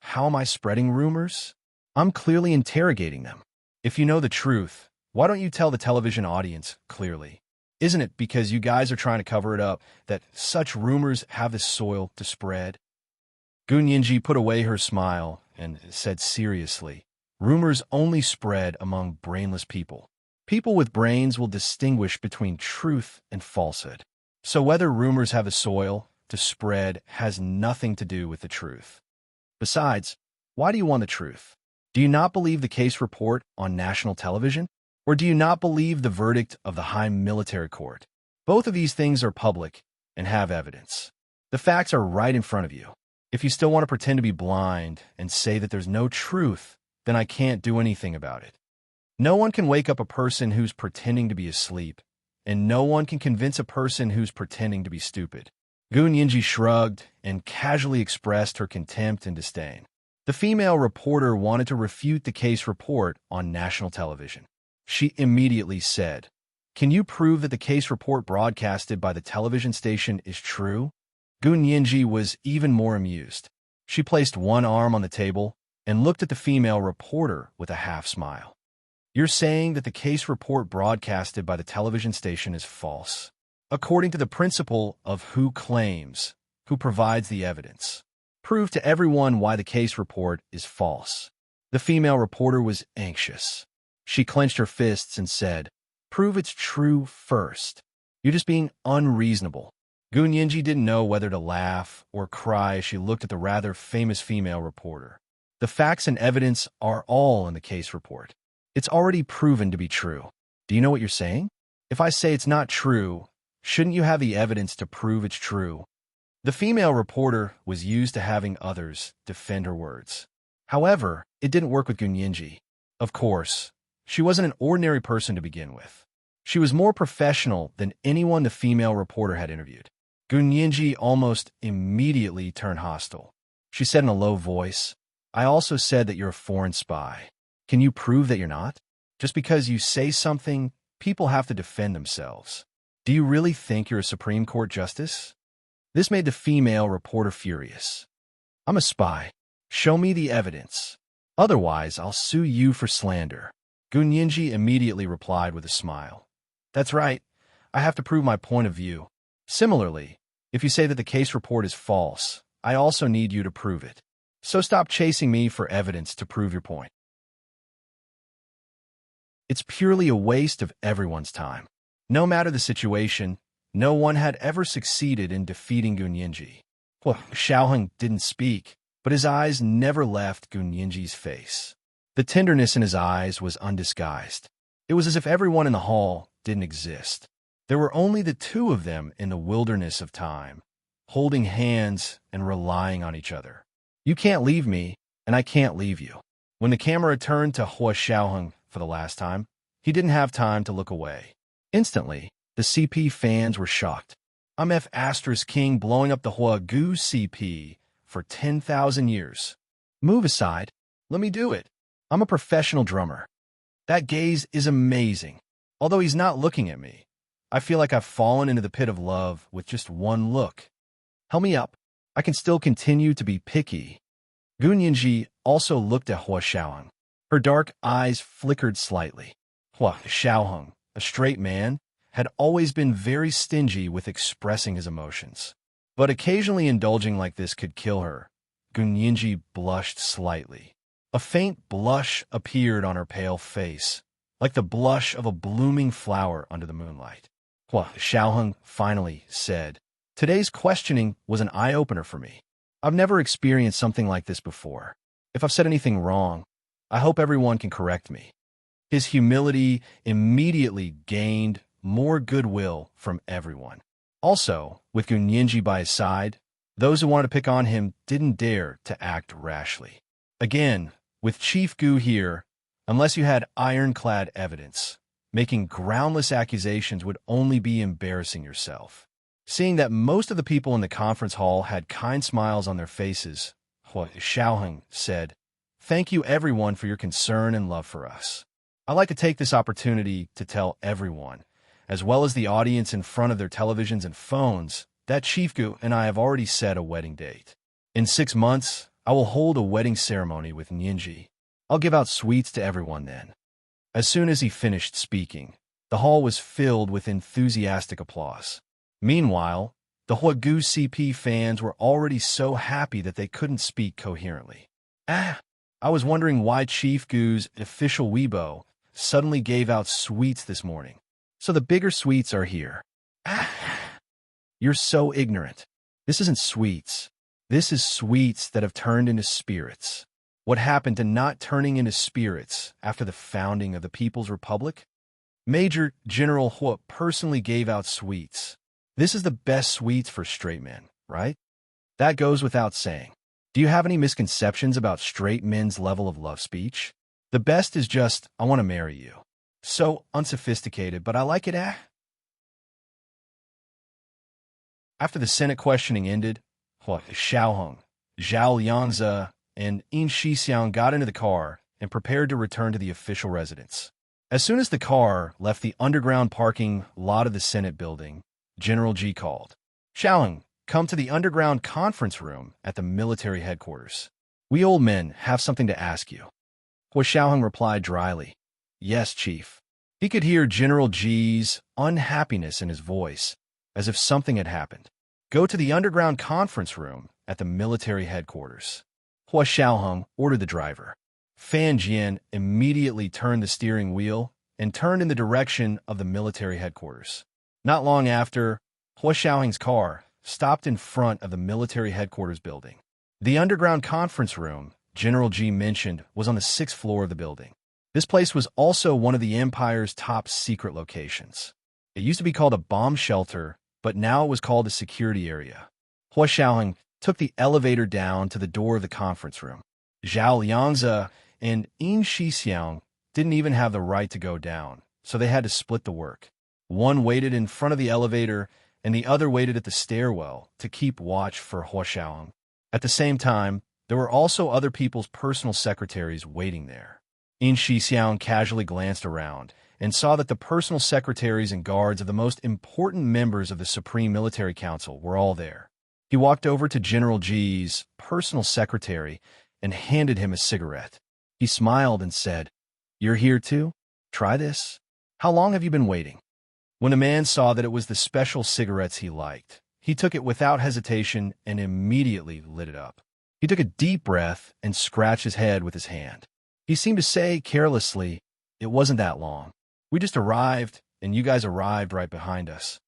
"How am I spreading rumors? I'm clearly interrogating them. If you know the truth, why don't you tell the television audience clearly? Isn't it because you guys are trying to cover it up that such rumors have the soil to spread?" Gu Nianji put away her smile and said seriously, "Rumors only spread among brainless people. People with brains will distinguish between truth and falsehood. So whether rumors have the soil to spread has nothing to do with the truth. Besides, why do you want the truth? Do you not believe the case report on national television? Or do you not believe the verdict of the High Military Court? Both of these things are public and have evidence. The facts are right in front of you. If you still want to pretend to be blind and say that there's no truth, then I can't do anything about it. No one can wake up a person who's pretending to be asleep, and no one can convince a person who's pretending to be stupid." Gu Nianji shrugged and casually expressed her contempt and disdain. The female reporter wanted to refute the case report on national television. She immediately said, "Can you prove that the case report broadcasted by the television station is true?" Gu Nianji was even more amused. She placed one arm on the table and looked at the female reporter with a half smile. "You're saying that the case report broadcasted by the television station is false, according to the principle of who claims, who provides the evidence. Prove to everyone why the case report is false." The female reporter was anxious. She clenched her fists and said, "Prove it's true first. You're just being unreasonable." Gun Yinji didn't know whether to laugh or cry as she looked at the rather famous female reporter. The facts and evidence are all in the case report. It's already proven to be true. Do you know what you're saying? If I say it's not true, shouldn't you have the evidence to prove it's true? The female reporter was used to having others defend her words. However, it didn't work with Gun Yinji. Of course, she wasn't an ordinary person to begin with. She was more professional than anyone the female reporter had interviewed. Gun Yinji almost immediately turned hostile. She said in a low voice, "I also said that you're a foreign spy. Can you prove that you're not? Just because you say something, people have to defend themselves. Do you really think you're a Supreme Court justice?" This made the female reporter furious. "I'm a spy. Show me the evidence. Otherwise, I'll sue you for slander." Gun Yinji immediately replied with a smile. "That's right. I have to prove my point of view. Similarly, if you say that the case report is false, I also need you to prove it. So stop chasing me for evidence to prove your point." It's purely a waste of everyone's time. No matter the situation, no one had ever succeeded in defeating Gun Yinji. Well, Xiaoheng didn't speak, but his eyes never left Gun Yinji's face. The tenderness in his eyes was undisguised. It was as if everyone in the hall didn't exist. There were only the two of them in the wilderness of time, holding hands and relying on each other. "You can't leave me, and I can't leave you." When the camera turned to Hua Xiaoheng for the last time, he didn't have time to look away. Instantly, the CP fans were shocked. "I'm F** King blowing up the Hua Gu CP for 10,000 years. Move aside. Let me do it. I'm a professional drummer." That gaze is amazing. Although he's not looking at me, I feel like I've fallen into the pit of love with just one look. Help me up. I can still continue to be picky. Gun Yinji also looked at Hua Xiaoheng. Her dark eyes flickered slightly. Hua Xiaoheng, a straight man, had always been very stingy with expressing his emotions. But occasionally indulging like this could kill her. Gun Yinji blushed slightly. A faint blush appeared on her pale face, like the blush of a blooming flower under the moonlight. Hua Xiaoheng finally said, "Today's questioning was an eye-opener for me. I've never experienced something like this before. If I've said anything wrong, I hope everyone can correct me." His humility immediately gained more goodwill from everyone. Also, with Gun Yinji by his side, those who wanted to pick on him didn't dare to act rashly. Again, with Chief Gu here, unless you had ironclad evidence, making groundless accusations would only be embarrassing yourself. Seeing that most of the people in the conference hall had kind smiles on their faces, Hua Xiaoheng said, "Thank you everyone for your concern and love for us. I'd like to take this opportunity to tell everyone, as well as the audience in front of their televisions and phones, that Chief Gu and I have already set a wedding date. In 6 months, I will hold a wedding ceremony with Yinji. I'll give out sweets to everyone then." As soon as he finished speaking, the hall was filled with enthusiastic applause. Meanwhile, the Hua Gu CP fans were already so happy that they couldn't speak coherently. I was wondering why Chief Gu's official Weibo suddenly gave out sweets this morning. So the bigger sweets are here. You're so ignorant. This isn't sweets. This is sweets that have turned into spirits. What happened to not turning into spirits after the founding of the People's Republic? Major General Hua personally gave out sweets. This is the best sweets for straight men, right? That goes without saying. Do you have any misconceptions about straight men's level of love speech? The best is just, "I want to marry you." So unsophisticated, but I like it, After the Senate questioning ended, Hua Xiaoheng, Zhao Liangzi, and Yin Shixiang got into the car and prepared to return to the official residence. As soon as the car left the underground parking lot of the Senate building, General Ji called, "Xiaoheng, come to the underground conference room at the military headquarters. We old men have something to ask you." Hua Xiaoheng replied dryly, "Yes, Chief." He could hear General Ji's unhappiness in his voice, as if something had happened. "Go to the underground conference room at the military headquarters." Hua Xiaoheng ordered the driver. Fan Jian immediately turned the steering wheel and turned in the direction of the military headquarters. Not long after, Hua Xiaoheng's car stopped in front of the military headquarters building. The underground conference room General Ji mentioned was on the 6th floor of the building. This place was also one of the Empire's top secret locations. It used to be called a bomb shelter, but now it was called a security area. Hua Xiaoheng took the elevator down to the door of the conference room. Zhao Liangzi and Yin Shixiang didn't even have the right to go down, so they had to split the work. One waited in front of the elevator, and the other waited at the stairwell to keep watch for Hua Xiaoheng. At the same time, there were also other people's personal secretaries waiting there. Yin Shixiang casually glanced around and saw that the personal secretaries and guards of the most important members of the Supreme Military Council were all there. He walked over to General Ji's personal secretary and handed him a cigarette. He smiled and said, "You're here too? Try this. How long have you been waiting?" When the man saw that it was the special cigarettes he liked, he took it without hesitation and immediately lit it up. He took a deep breath and scratched his head with his hand. He seemed to say carelessly, "It wasn't that long. We just arrived, and you guys arrived right behind us."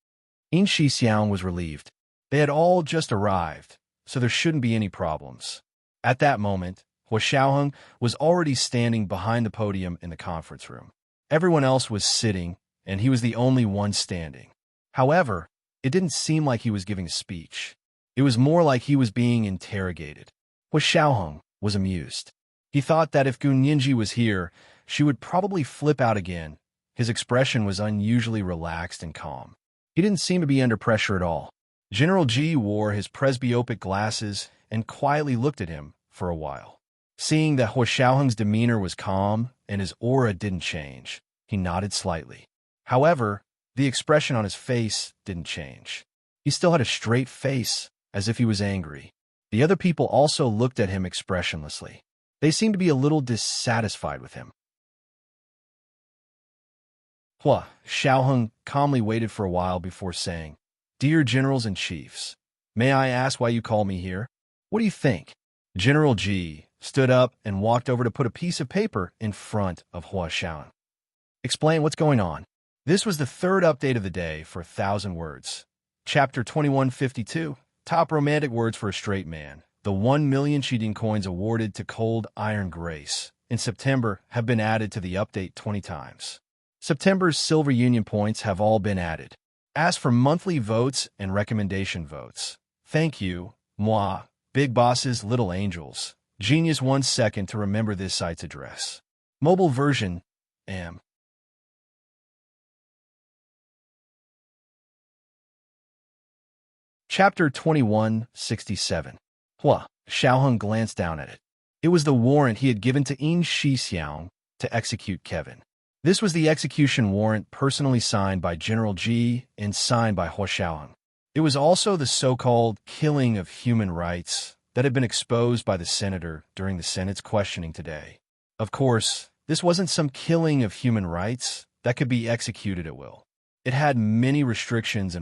Yin Shixiang was relieved. They had all just arrived, so there shouldn't be any problems. At that moment, Hua Xiaoheng was already standing behind the podium in the conference room. Everyone else was sitting, and he was the only one standing. However, it didn't seem like he was giving a speech. It was more like he was being interrogated. Hua Xiaoheng was amused. He thought that if Gun Yinji was here, she would probably flip out again. His expression was unusually relaxed and calm. He didn't seem to be under pressure at all. General Ji wore his presbyopic glasses and quietly looked at him for a while. Seeing that Hua Xiaoheng's demeanor was calm and his aura didn't change, he nodded slightly. However, the expression on his face didn't change. He still had a straight face, as if he was angry. The other people also looked at him expressionlessly. They seemed to be a little dissatisfied with him. Hua Xiaoheng calmly waited for a while before saying, "Dear generals and chiefs, may I ask why you call me here? What do you think?" General Ji stood up and walked over to put a piece of paper in front of Hua Xiaoheng. "Explain what's going on." This was the third update of the day for 1,000 words. Chapter 2152, Top Romantic Words for a Straight Man. The 1 million cheating coins awarded to Cold Iron Grace in September have been added to the update 20 times. September's Silver Union points have all been added. As for monthly votes and recommendation votes, thank you, moi, big bosses, little angels. Genius 1 second to remember this site's address. Mobile version, M. Chapter 2167. Hua Xiaoheng glanced down at it. It was the warrant he had given to Yin Shixiang to execute Kevin. This was the execution warrant personally signed by General Ji and signed by Hua Xiaoheng. It was also the so-called killing of human rights that had been exposed by the senator during the Senate's questioning today. Of course, this wasn't some killing of human rights that could be executed at will. It had many restrictions,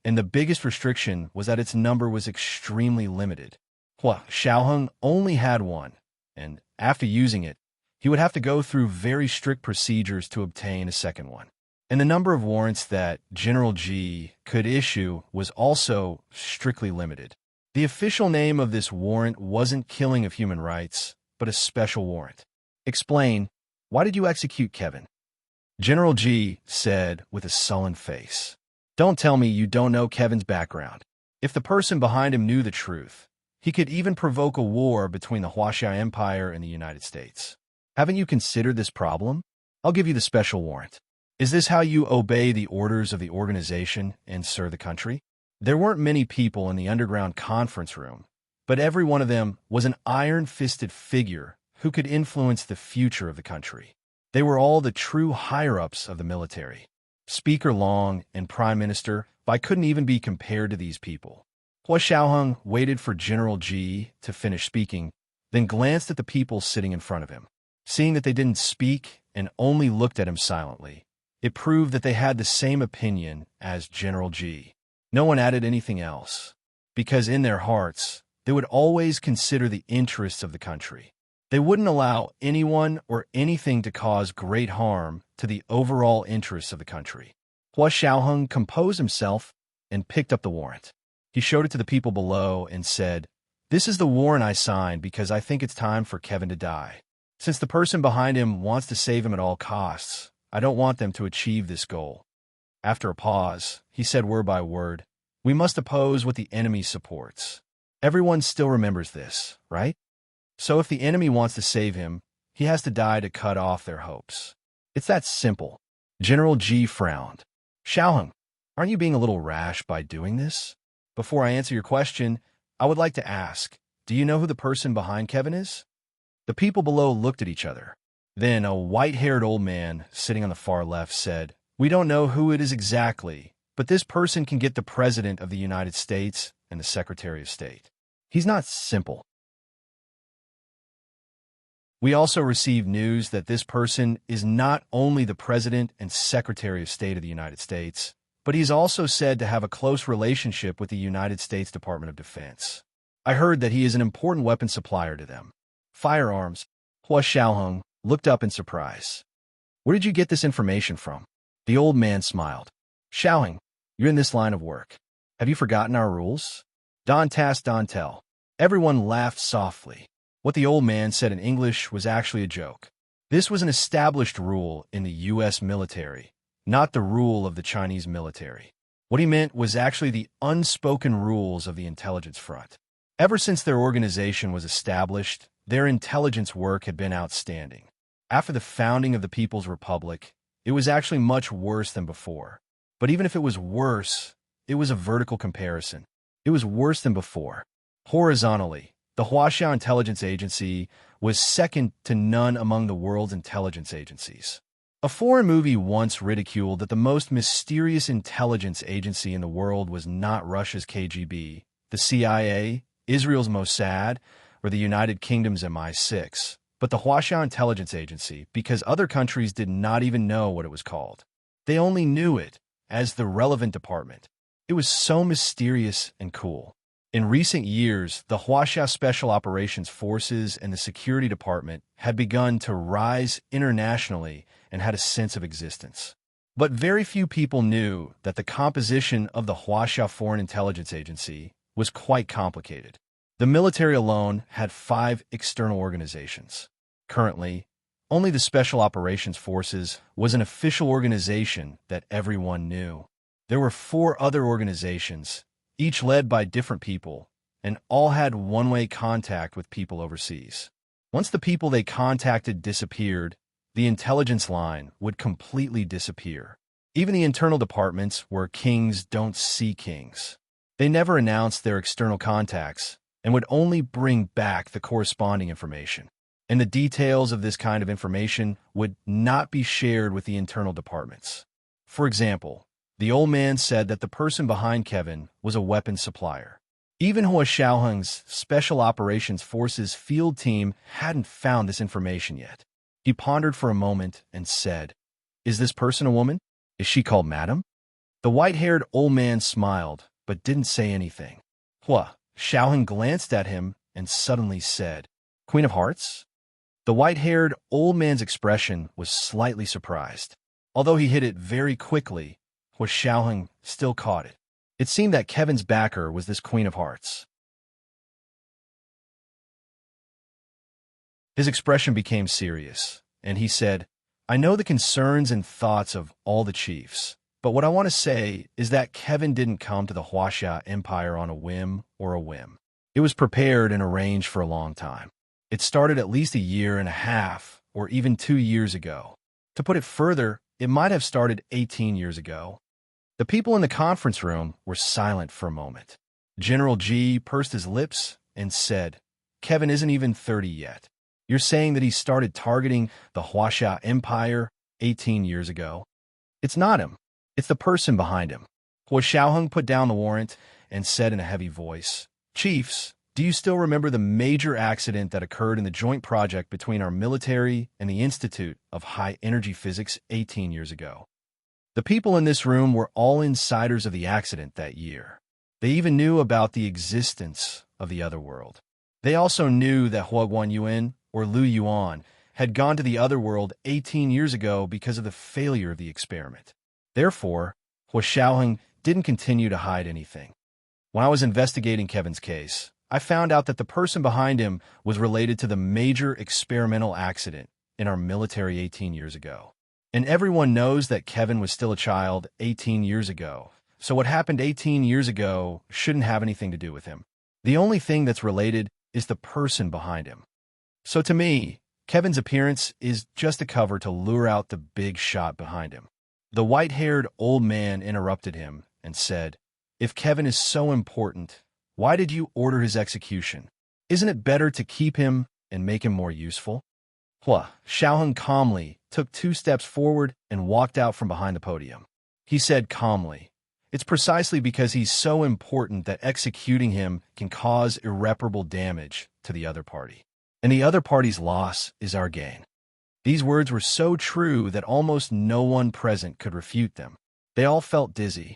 and the biggest restriction was that its number was extremely limited. Hua Xiaoheng only had one, and after using it, he would have to go through very strict procedures to obtain a second one. And the number of warrants that General Ji could issue was also strictly limited. The official name of this warrant wasn't killing of human rights, but a special warrant. "Explain, why did you execute Kevin?" General Ji said with a sullen face. "Don't tell me you don't know Kevin's background. If the person behind him knew the truth, he could even provoke a war between the Huaxia Empire and the United States. Haven't you considered this problem? I'll give you the special warrant. Is this how you obey the orders of the organization and serve the country?" There weren't many people in the underground conference room, but every one of them was an iron-fisted figure who could influence the future of the country. They were all the true higher-ups of the military. Speaker Long and Prime Minister Bai couldn't even be compared to these people. Hua Xiaoheng waited for General Ji to finish speaking, then glanced at the people sitting in front of him. Seeing that they didn't speak and only looked at him silently, it proved that they had the same opinion as General Ji. No one added anything else, because in their hearts, they would always consider the interests of the country. They wouldn't allow anyone or anything to cause great harm to the overall interests of the country. Hua Xiaoheng composed himself and picked up the warrant. He showed it to the people below and said, "This is the warrant I signed because I think it's time for Kevin to die. Since the person behind him wants to save him at all costs, I don't want them to achieve this goal." After a pause, he said word by word, "We must oppose what the enemy supports." Everyone still remembers this, right? So if the enemy wants to save him, he has to die to cut off their hopes. It's that simple. General G frowned. "Xiaoheng, aren't you being a little rash by doing this?" "Before I answer your question, I would like to ask, do you know who the person behind Kevin is?" The people below looked at each other. Then a white-haired old man sitting on the far left said, "We don't know who it is exactly, but this person can get the President of the United States and the Secretary of State. He's not simple." We also received news that this person is not only the President and Secretary of State of the United States, but he's also said to have a close relationship with the United States Department of Defense. I heard that he is an important weapon supplier to them. Firearms. Hua Xiaoheng looked up in surprise. "Where did you get this information from?" The old man smiled. "Xiaoheng, you're in this line of work. Have you forgotten our rules?" Don task Don tell. Everyone laughed softly. What the old man said in English was actually a joke. This was an established rule in the U.S. military, not the rule of the Chinese military. What he meant was actually the unspoken rules of the intelligence front. Ever since their organization was established, their intelligence work had been outstanding. After the founding of the People's Republic, it was actually much worse than before. But even if it was worse, it was a vertical comparison. It was worse than before. Horizontally, the Huaxia Intelligence Agency was second to none among the world's intelligence agencies. A foreign movie once ridiculed that the most mysterious intelligence agency in the world was not Russia's KGB, the CIA, Israel's Mossad, or the United Kingdom's MI6, but the Huaxia Intelligence Agency, because other countries did not even know what it was called. They only knew it as the relevant department. It was so mysterious and cool. In recent years, the Huaxia Special Operations Forces and the Security Department had begun to rise internationally and had a sense of existence. But very few people knew that the composition of the Huaxia Foreign Intelligence Agency was quite complicated. The military alone had 5 external organizations. Currently, only the Special Operations Forces was an official organization that everyone knew. There were 4 other organizations, each led by different people, and all had one-way contact with people overseas. Once the people they contacted disappeared, the intelligence line would completely disappear. Even the internal departments where kings don't see kings. They never announced their external contacts and would only bring back the corresponding information. And the details of this kind of information would not be shared with the internal departments. For example, the old man said that the person behind Kevin was a weapons supplier. Even Hua Xiaoheng's Special Operations Forces field team hadn't found this information yet. He pondered for a moment and said, "Is this person a woman? Is she called Madam?" The white-haired old man smiled, but didn't say anything. Hua Xiaoheng glanced at him and suddenly said, "Queen of Hearts?" The white-haired old man's expression was slightly surprised. Although he hid it very quickly, Hua Xiaoheng still caught it. It seemed that Kevin's backer was this Queen of Hearts. His expression became serious, and he said, "I know the concerns and thoughts of all the chiefs, but what I want to say is that Kevin didn't come to the Huaxia Empire on a whim or a whim. It was prepared and arranged for a long time. It started at least 1.5 years, or even 2 years ago. To put it further, it might have started 18 years ago." The people in the conference room were silent for a moment. General G pursed his lips and said, "Kevin isn't even 30 yet. You're saying that he started targeting the Huaxia Empire 18 years ago? It's not him. It's the person behind him." Hua Xiaoheng put down the warrant and said in a heavy voice, "Chiefs, do you still remember the major accident that occurred in the joint project between our military and the Institute of High Energy Physics 18 years ago? The people in this room were all insiders of the accident that year. They even knew about the existence of the other world. They also knew that Hua Guanyuan, or Lu Yuan, had gone to the other world 18 years ago because of the failure of the experiment. Therefore, Hua Xiaoheng didn't continue to hide anything. When I was investigating Kevin's case, I found out that the person behind him was related to the major experimental accident in our military 18 years ago. And everyone knows that Kevin was still a child 18 years ago, so what happened 18 years ago shouldn't have anything to do with him. The only thing that's related is the person behind him. So to me, Kevin's appearance is just a cover to lure out the big shot behind him. The white-haired old man interrupted him and said, "If Kevin is so important, why did you order his execution? Isn't it better to keep him and make him more useful?" Hua Xiaoheng calmly took 2 steps forward and walked out from behind the podium. He said calmly, "It's precisely because he's so important that executing him can cause irreparable damage to the other party. And the other party's loss is our gain." These words were so true that almost no one present could refute them. They all felt dizzy.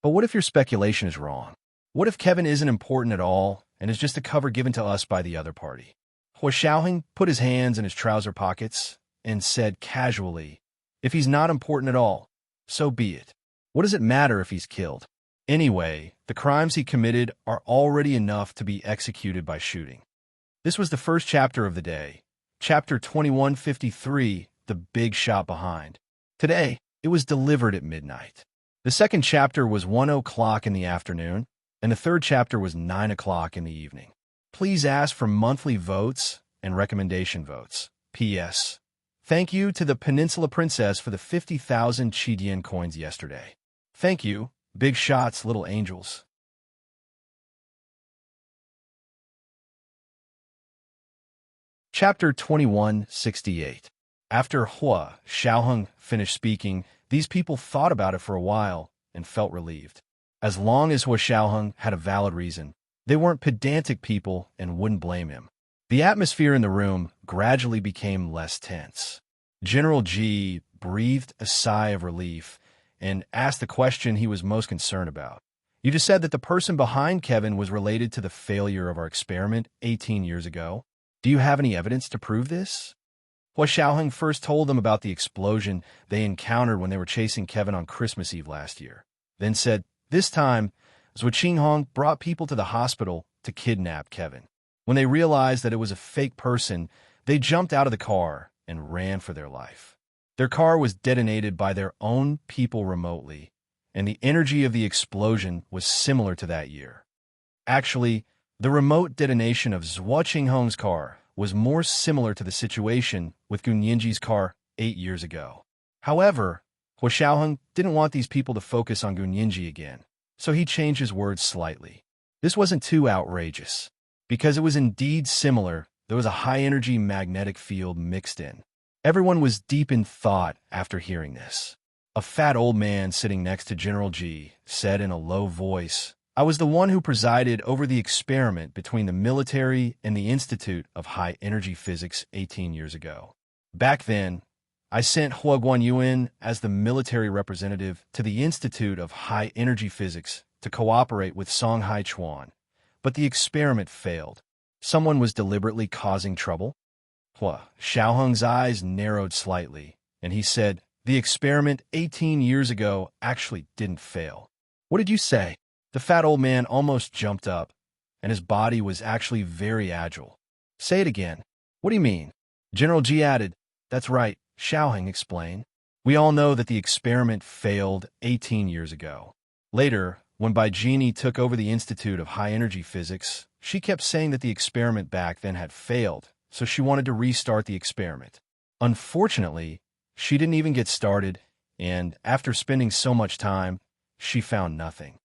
But what if your speculation is wrong? What if Kevin isn't important at all and is just a cover given to us by the other party? Hua Xiaoheng put his hands in his trouser pockets and said casually, "If he's not important at all, so be it. What does it matter if he's killed? Anyway, the crimes he committed are already enough to be executed by shooting." This was the first chapter of the day, chapter 2153, The Big Shot Behind. Today, it was delivered at midnight. The second chapter was 1 o'clock in the afternoon, and the third chapter was 9 o'clock in the evening. Please ask for monthly votes and recommendation votes. P.S. Thank you to the Peninsula Princess for the 50,000 Chidian coins yesterday. Thank you, big shots, little angels. Chapter 2168. After Hua Xiaoheng finished speaking, these people thought about it for a while and felt relieved. As long as Hua Xiaoheng had a valid reason, they weren't pedantic people and wouldn't blame him. The atmosphere in the room gradually became less tense. General Ji breathed a sigh of relief and asked the question he was most concerned about. "You just said that the person behind Kevin was related to the failure of our experiment 18 years ago. Do you have any evidence to prove this?" Hua Xiaoheng first told them about the explosion they encountered when they were chasing Kevin on Christmas Eve last year, then said, "This time, Zhuo Qinghong brought people to the hospital to kidnap Kevin. When they realized that it was a fake person, they jumped out of the car and ran for their life. Their car was detonated by their own people remotely, and the energy of the explosion was similar to that year. Actually, the remote detonation of Zhuo Qinghong's car was more similar to the situation with Gun Yinji's car 8 years ago. However, Hua Xiaoheng didn't want these people to focus on Gun Yinji again, so he changed his words slightly. This wasn't too outrageous. Because it was indeed similar, there was a high-energy magnetic field mixed in. Everyone was deep in thought after hearing this. A fat old man sitting next to General Ji said in a low voice, "I was the one who presided over the experiment between the military and the Institute of High Energy Physics 18 years ago. Back then, I sent Hua Guanyuan as the military representative to the Institute of High Energy Physics to cooperate with Song Haichuan. But the experiment failed. Someone was deliberately causing trouble?" Hua Xiaoheng's eyes narrowed slightly, and he said, "The experiment 18 years ago actually didn't fail." "What did you say?" The fat old man almost jumped up, and his body was actually very agile. "Say it again." "What do you mean?" General Ji added, "That's right," Xiaoheng explained. "We all know that the experiment failed 18 years ago. Later, when Baijini took over the Institute of High Energy Physics, she kept saying that the experiment back then had failed, so she wanted to restart the experiment. Unfortunately, she didn't even get started, and after spending so much time, she found nothing."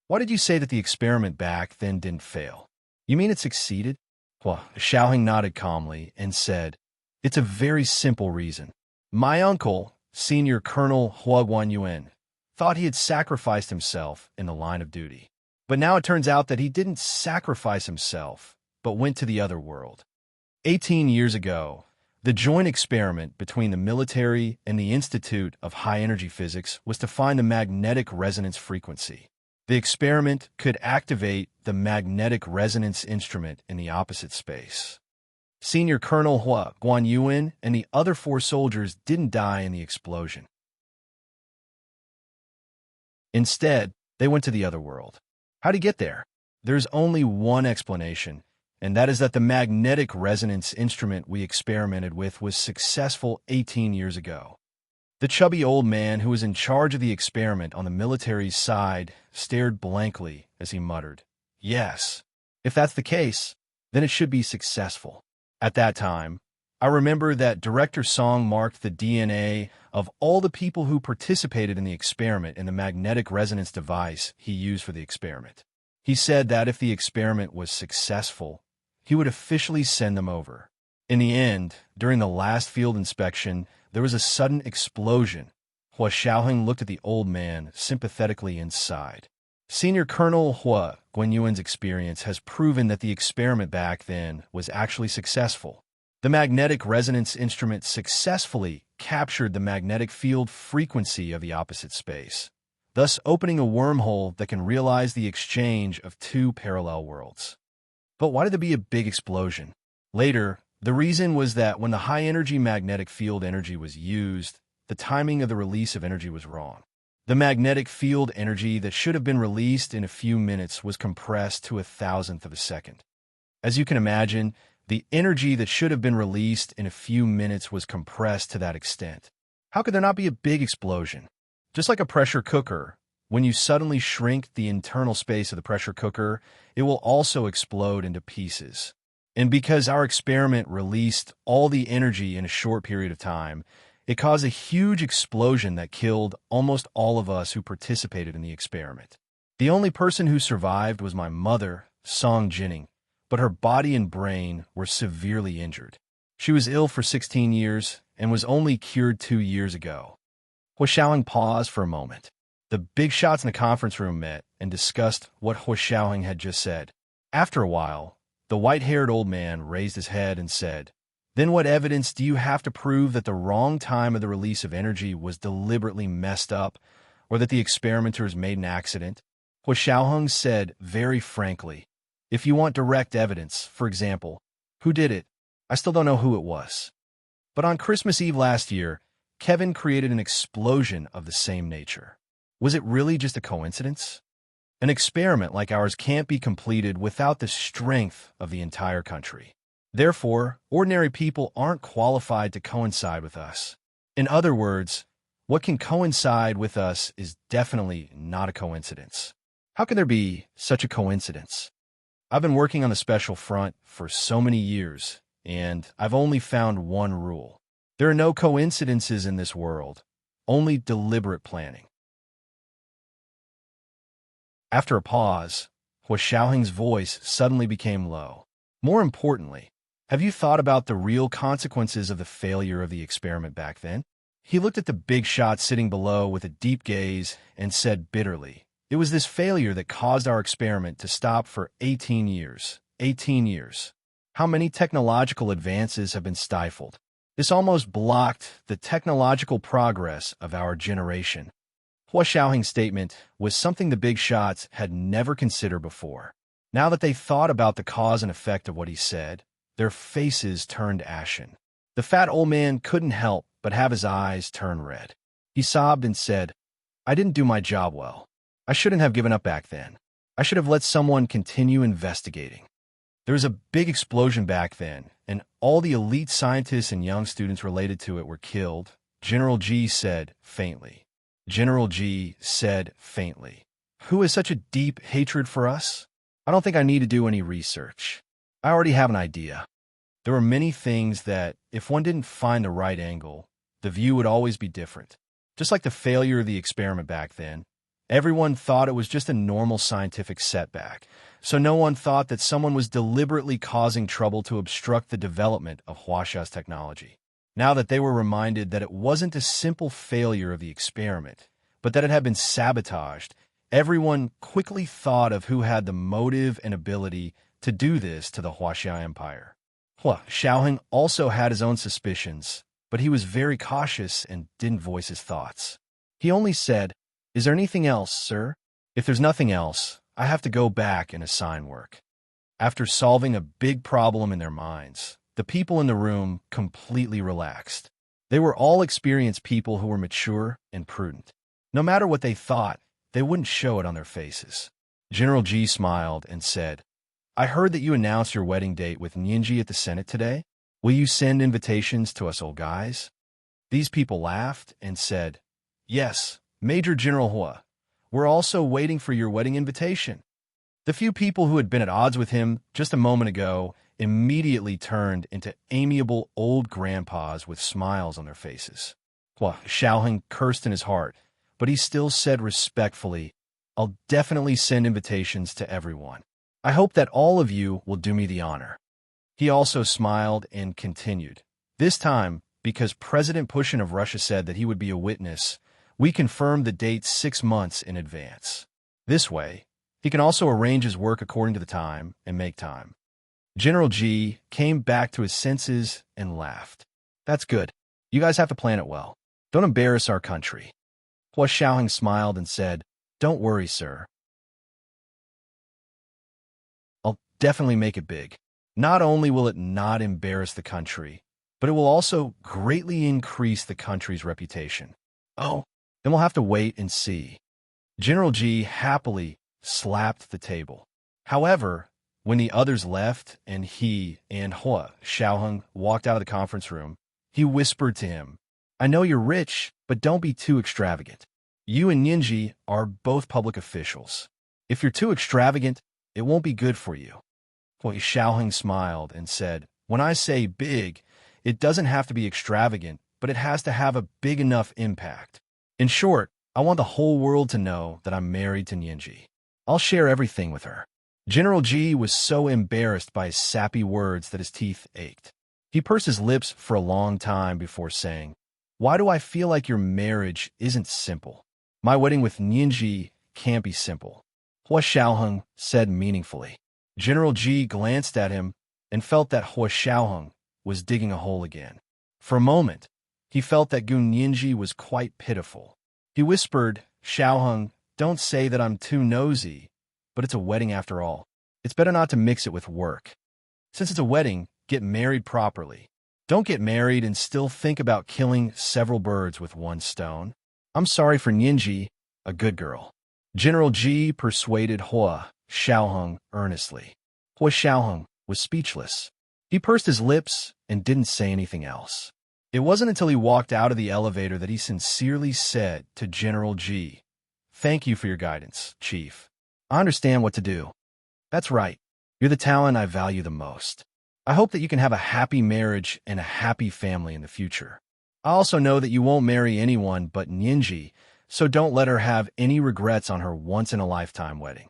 "Why did you say that the experiment back then didn't fail? You mean it succeeded?" Hua Xiaoheng nodded calmly and said, "It's a very simple reason. My uncle, Senior Colonel Hua Guanyuan, thought he had sacrificed himself in the line of duty. But now it turns out that he didn't sacrifice himself, but went to the other world. 18 years ago, the joint experiment between the military and the Institute of High Energy Physics was to find the magnetic resonance frequency. The experiment could activate the magnetic resonance instrument in the opposite space. Senior Colonel Hua Guanyuan and the other 4 soldiers didn't die in the explosion. Instead, They went to the other world. How'd he get there? There's only one explanation, and that is that the magnetic resonance instrument we experimented with was successful 18 years ago. The chubby old man who was in charge of the experiment on the military's side stared blankly as he muttered, "Yes, if that's the case, then it should be successful." At that time, I remember that Director Song marked the DNA of all the people who participated in the experiment in the magnetic resonance device he used for the experiment. He said that if the experiment was successful, he would officially send them over. In the end, during the last field inspection, there was a sudden explosion. Hua Xiaoheng looked at the old man sympathetically and sighed. Senior Colonel Hua Guanyuan's experience has proven that the experiment back then was actually successful. The magnetic resonance instrument successfully captured the magnetic field frequency of the opposite space, thus opening a wormhole that can realize the exchange of two parallel worlds. But why did there be a big explosion? Later, the reason was that when the high-energy magnetic field energy was used, the timing of the release of energy was wrong. The magnetic field energy that should have been released in a few minutes was compressed to 1,000th of a second. As you can imagine, the energy that should have been released in a few minutes was compressed to that extent. How could there not be a big explosion? Just like a pressure cooker, when you suddenly shrink the internal space of the pressure cooker, it will also explode into pieces. And because our experiment released all the energy in a short period of time, it caused a huge explosion that killed almost all of us who participated in the experiment. The only person who survived was my mother, Song Jining, but her body and brain were severely injured. She was ill for 16 years and was only cured 2 years ago. Hua Xiaoheng paused for a moment. The big shots in the conference room met and discussed what Hua Xiaoheng had just said. After a while, the white-haired old man raised his head and said, "Then what evidence do you have to prove that the wrong time of the release of energy was deliberately messed up, or that the experimenters made an accident?" Hua Xiaoheng said very frankly, "If you want direct evidence, for example, who did it? I still don't know who it was. But on Christmas Eve last year, Kevin created an explosion of the same nature. Was it really just a coincidence? An experiment like ours can't be completed without the strength of the entire country. Therefore, ordinary people aren't qualified to coincide with us. In other words, what can coincide with us is definitely not a coincidence. How can there be such a coincidence? I've been working on the special front for so many years, and I've only found one rule. There are no coincidences in this world, only deliberate planning." After a pause, Hua Xiaoheng's voice suddenly became low. "More importantly, have you thought about the real consequences of the failure of the experiment back then?" He looked at the big shot sitting below with a deep gaze and said bitterly, "It was this failure that caused our experiment to stop for 18 years. 18 years. How many technological advances have been stifled? This almost blocked the technological progress of our generation." Hua Xiaoheng's statement was something the big shots had never considered before. Now that they thought about the cause and effect of what he said, their faces turned ashen. The fat old man couldn't help but have his eyes turn red. He sobbed and said, "I didn't do my job well. I shouldn't have given up back then. I should have let someone continue investigating." There was a big explosion back then, and all the elite scientists and young students related to it were killed, General G said faintly. General G said faintly, "Who has such a deep hatred for us? I don't think I need to do any research. I already have an idea." There were many things that, if one didn't find the right angle, the view would always be different. Just like the failure of the experiment back then, everyone thought it was just a normal scientific setback, so no one thought that someone was deliberately causing trouble to obstruct the development of Huaxia's technology. Now that they were reminded that it wasn't a simple failure of the experiment, but that it had been sabotaged, everyone quickly thought of who had the motive and ability to do this to the Huaxia Empire. Hua Xiaoheng also had his own suspicions, but he was very cautious and didn't voice his thoughts. He only said, "Is there anything else, sir? If there's nothing else, I have to go back and assign work." After solving a big problem in their minds, the people in the room completely relaxed. They were all experienced people who were mature and prudent. No matter what they thought, they wouldn't show it on their faces. General G smiled and said, I heard that you announced your wedding date with Ninji at the Senate today. Will you send invitations to us old guys? These people laughed and said, Yes, Major General Hua. We're also waiting for your wedding invitation. The few people who had been at odds with him just a moment ago immediately turned into amiable old grandpas with smiles on their faces. Hua Xiaoheng cursed in his heart, but he still said respectfully, I'll definitely send invitations to everyone. I hope that all of you will do me the honor. He also smiled and continued, This time, because President Putin of Russia said that he would be a witness, we confirmed the date 6 months in advance. This way, he can also arrange his work according to the time and make time. General G came back to his senses and laughed. That's good. You guys have to plan it well. Don't embarrass our country. Hua Xiaoheng smiled and said, Don't worry, sir. I'll definitely make it big. Not only will it not embarrass the country, but it will also greatly increase the country's reputation. Oh, then we'll have to wait and see. General G happily slapped the table. However, when the others left and he and Hua Xiaoheng walked out of the conference room, he whispered to him, I know you're rich, but don't be too extravagant. You and Ninji are both public officials. If you're too extravagant, it won't be good for you. Hua Xiaoheng smiled and said, When I say big, it doesn't have to be extravagant, but it has to have a big enough impact. In short, I want the whole world to know that I'm married to Ninji. I'll share everything with her. General G was so embarrassed by his sappy words that his teeth ached. He pursed his lips for a long time before saying, Why do I feel like your marriage isn't simple? My wedding with Ninji can't be simple. Hua Xiaoheng said meaningfully. General G glanced at him and felt that Hua Xiaoheng was digging a hole again. For a moment, he felt that Gu Ninji was quite pitiful. He whispered, Xiaoheng, don't say that I'm too nosy, but it's a wedding after all. It's better not to mix it with work. Since it's a wedding, get married properly. Don't get married and still think about killing several birds with one stone. I'm sorry for Ninji, a good girl. General G persuaded Hua Xiaoheng earnestly. Hua Xiaoheng was speechless. He pursed his lips and didn't say anything else. It wasn't until he walked out of the elevator that he sincerely said to General G, Thank you for your guidance, Chief. I understand what to do. That's right. You're the talent I value the most. I hope that you can have a happy marriage and a happy family in the future. I also know that you won't marry anyone but Ninji, so don't let her have any regrets on her once-in-a-lifetime wedding.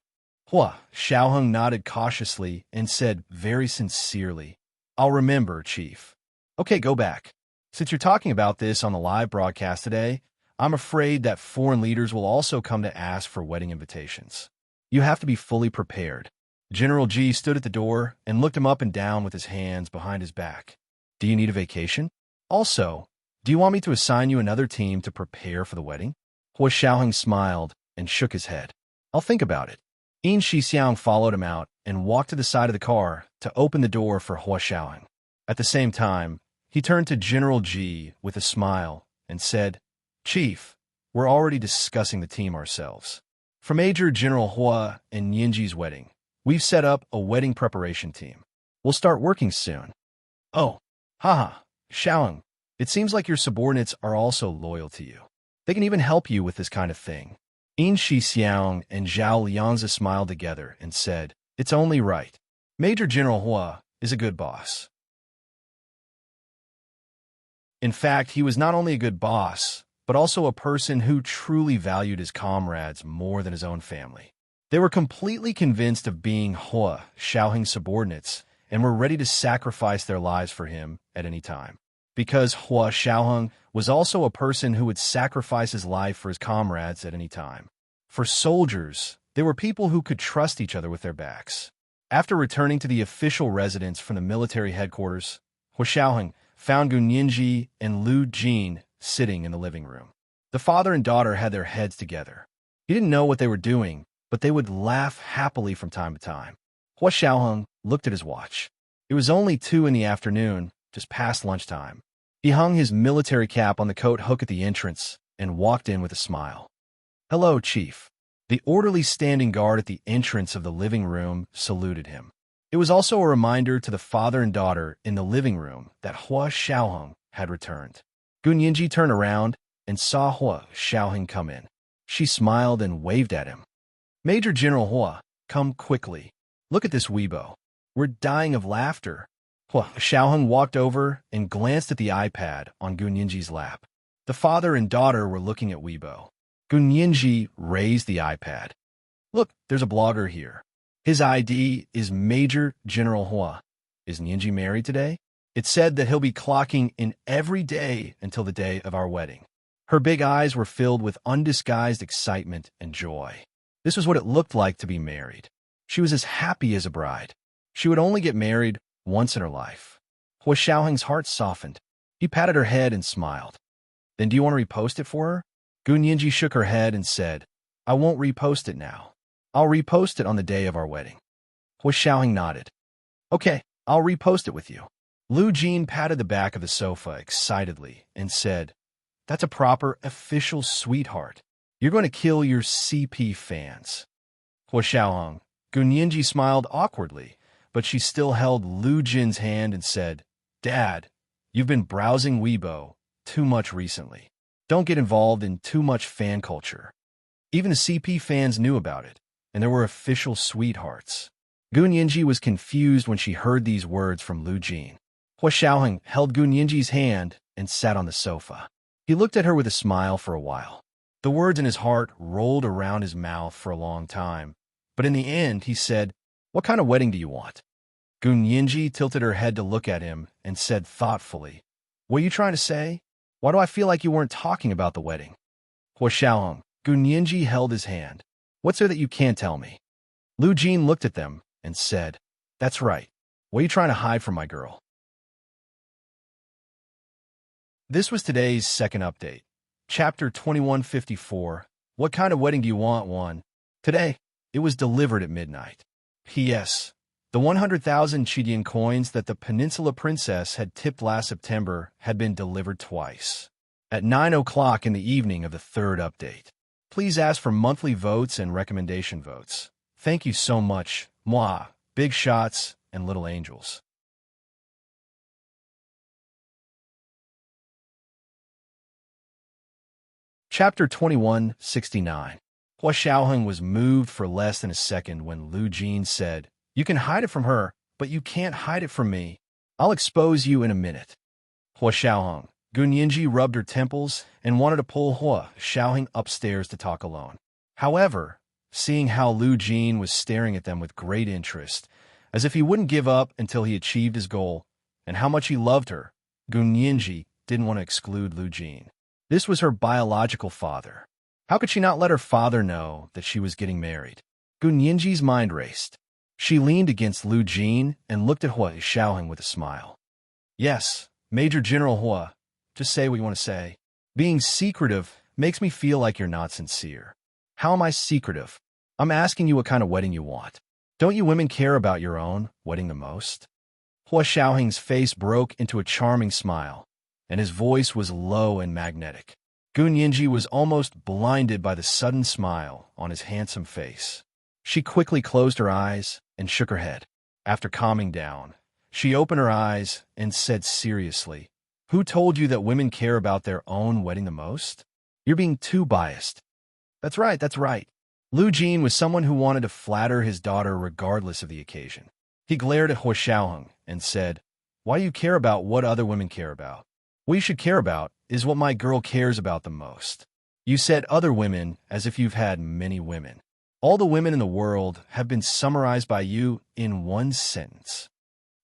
Hua Xiaoheng nodded cautiously and said very sincerely, I'll remember, Chief. Okay, go back. Since you're talking about this on the live broadcast today, I'm afraid that foreign leaders will also come to ask for wedding invitations. You have to be fully prepared. General G stood at the door and looked him up and down with his hands behind his back. Do you need a vacation? Also, do you want me to assign you another team to prepare for the wedding? Hua Xiaoheng smiled and shook his head. I'll think about it. Yin Shixiang followed him out and walked to the side of the car to open the door for Hua Xiaoheng. At the same time, he turned to General G with a smile and said, Chief, we're already discussing the team ourselves. For Major General Hua and Ninji's wedding, we've set up a wedding preparation team. We'll start working soon. Oh, haha, Xiaoheng, it seems like your subordinates are also loyal to you. They can even help you with this kind of thing. Yin Shixiang and Zhao Lianzi smiled together and said, It's only right. Major General Hua is a good boss. In fact, he was not only a good boss, but also a person who truly valued his comrades more than his own family. They were completely convinced of being Hua Xiaoheng's subordinates and were ready to sacrifice their lives for him at any time. Because Hua Xiaoheng was also a person who would sacrifice his life for his comrades at any time. For soldiers, they were people who could trust each other with their backs. After returning to the official residence from the military headquarters, Hua Xiaoheng found Gu Ninji and Lu Jin sitting in the living room. The father and daughter had their heads together. He didn't know what they were doing, but they would laugh happily from time to time. Hua Xiaoheng looked at his watch. It was only 2 in the afternoon, just past lunchtime. He hung his military cap on the coat hook at the entrance and walked in with a smile. Hello, Chief. The orderly standing guard at the entrance of the living room saluted him. It was also a reminder to the father and daughter in the living room that Hua Xiaoheng had returned. Gun Yinji turned around and saw Hua Xiaoheng come in. She smiled and waved at him. "Major General Hua, come quickly. Look at this Weibo. We're dying of laughter." Hua Xiaoheng walked over and glanced at the iPad on Gun Yinji's lap. The father and daughter were looking at Weibo. Gun Yinji raised the iPad. "Look, there's a blogger here. His ID is Major General Hua. Is Yinji married today? It said that he'll be clocking in every day until the day of our wedding." Her big eyes were filled with undisguised excitement and joy. This was what it looked like to be married. She was as happy as a bride. She would only get married once in her life. Hua Xiaoheng's heart softened. He patted her head and smiled. "Then do you want to repost it for her?" Gun Yinji shook her head and said, "I won't repost it now. I'll repost it on the day of our wedding." Hua Xiaoheng nodded. "Okay, I'll repost it with you." Lu Jin patted the back of the sofa excitedly and said, "That's a proper official sweetheart. You're going to kill your CP fans." Hua Xiaoheng. Gun Yinji smiled awkwardly, but she still held Lu Jin's hand and said, "Dad, you've been browsing Weibo too much recently. Don't get involved in too much fan culture." Even the CP fans knew about it, and there were official sweethearts. Gun Yinji was confused when she heard these words from Lu Jin. Hua Xiaoheng held Gun Yinji's hand and sat on the sofa. He looked at her with a smile for a while. The words in his heart rolled around his mouth for a long time, but in the end he said, "What kind of wedding do you want?" Gun Yinji tilted her head to look at him and said thoughtfully, "What are you trying to say? Why do I feel like you weren't talking about the wedding?" Hua Xiaoheng. Gun Yinji held his hand. "What's there that you can't tell me?" Lu Jin looked at them and said, "That's right. What are you trying to hide from my girl?" This was today's second update. Chapter 2154, What Kind of Wedding Do You Want? 1. Today, it was delivered at midnight. P.S. The 100,000 Chidian coins that the Peninsula Princess had tipped last September had been delivered twice. At 9 o'clock in the evening of the third update. Please ask for monthly votes and recommendation votes. Thank you so much, moi, big shots, and little angels. Chapter 2169. Hua Xiaoheng was moved for less than a second when Lu Jin said, "You can hide it from her, but you can't hide it from me. I'll expose you in a minute." Hua Xiaoheng. Gun Yinji rubbed her temples and wanted to pull Hua Xiaoheng upstairs to talk alone. However, seeing how Lu Jin was staring at them with great interest, as if he wouldn't give up until he achieved his goal, and how much he loved her, Gun Yinji didn't want to exclude Lu Jin. This was her biological father. How could she not let her father know that she was getting married? Gun Yinji's mind raced. She leaned against Lu Jin and looked at Hua Xiaoheng with a smile. "Yes, Major General Hua, just say what you want to say. Being secretive makes me feel like you're not sincere." "How am I secretive? I'm asking you what kind of wedding you want. Don't you women care about your own wedding the most?" Hua Xiaoheng's face broke into a charming smile, and his voice was low and magnetic. Gun Yinji was almost blinded by the sudden smile on his handsome face. She quickly closed her eyes and shook her head. After calming down, she opened her eyes and said seriously, "Who told you that women care about their own wedding the most? You're being too biased." That's right, that's right. Lu Jin was someone who wanted to flatter his daughter regardless of the occasion. He glared at Hua Xiaoheng and said, "Why do you care about what other women care about? What you should care about is what my girl cares about the most." You said other women as if you've had many women. All the women in the world have been summarized by you in one sentence.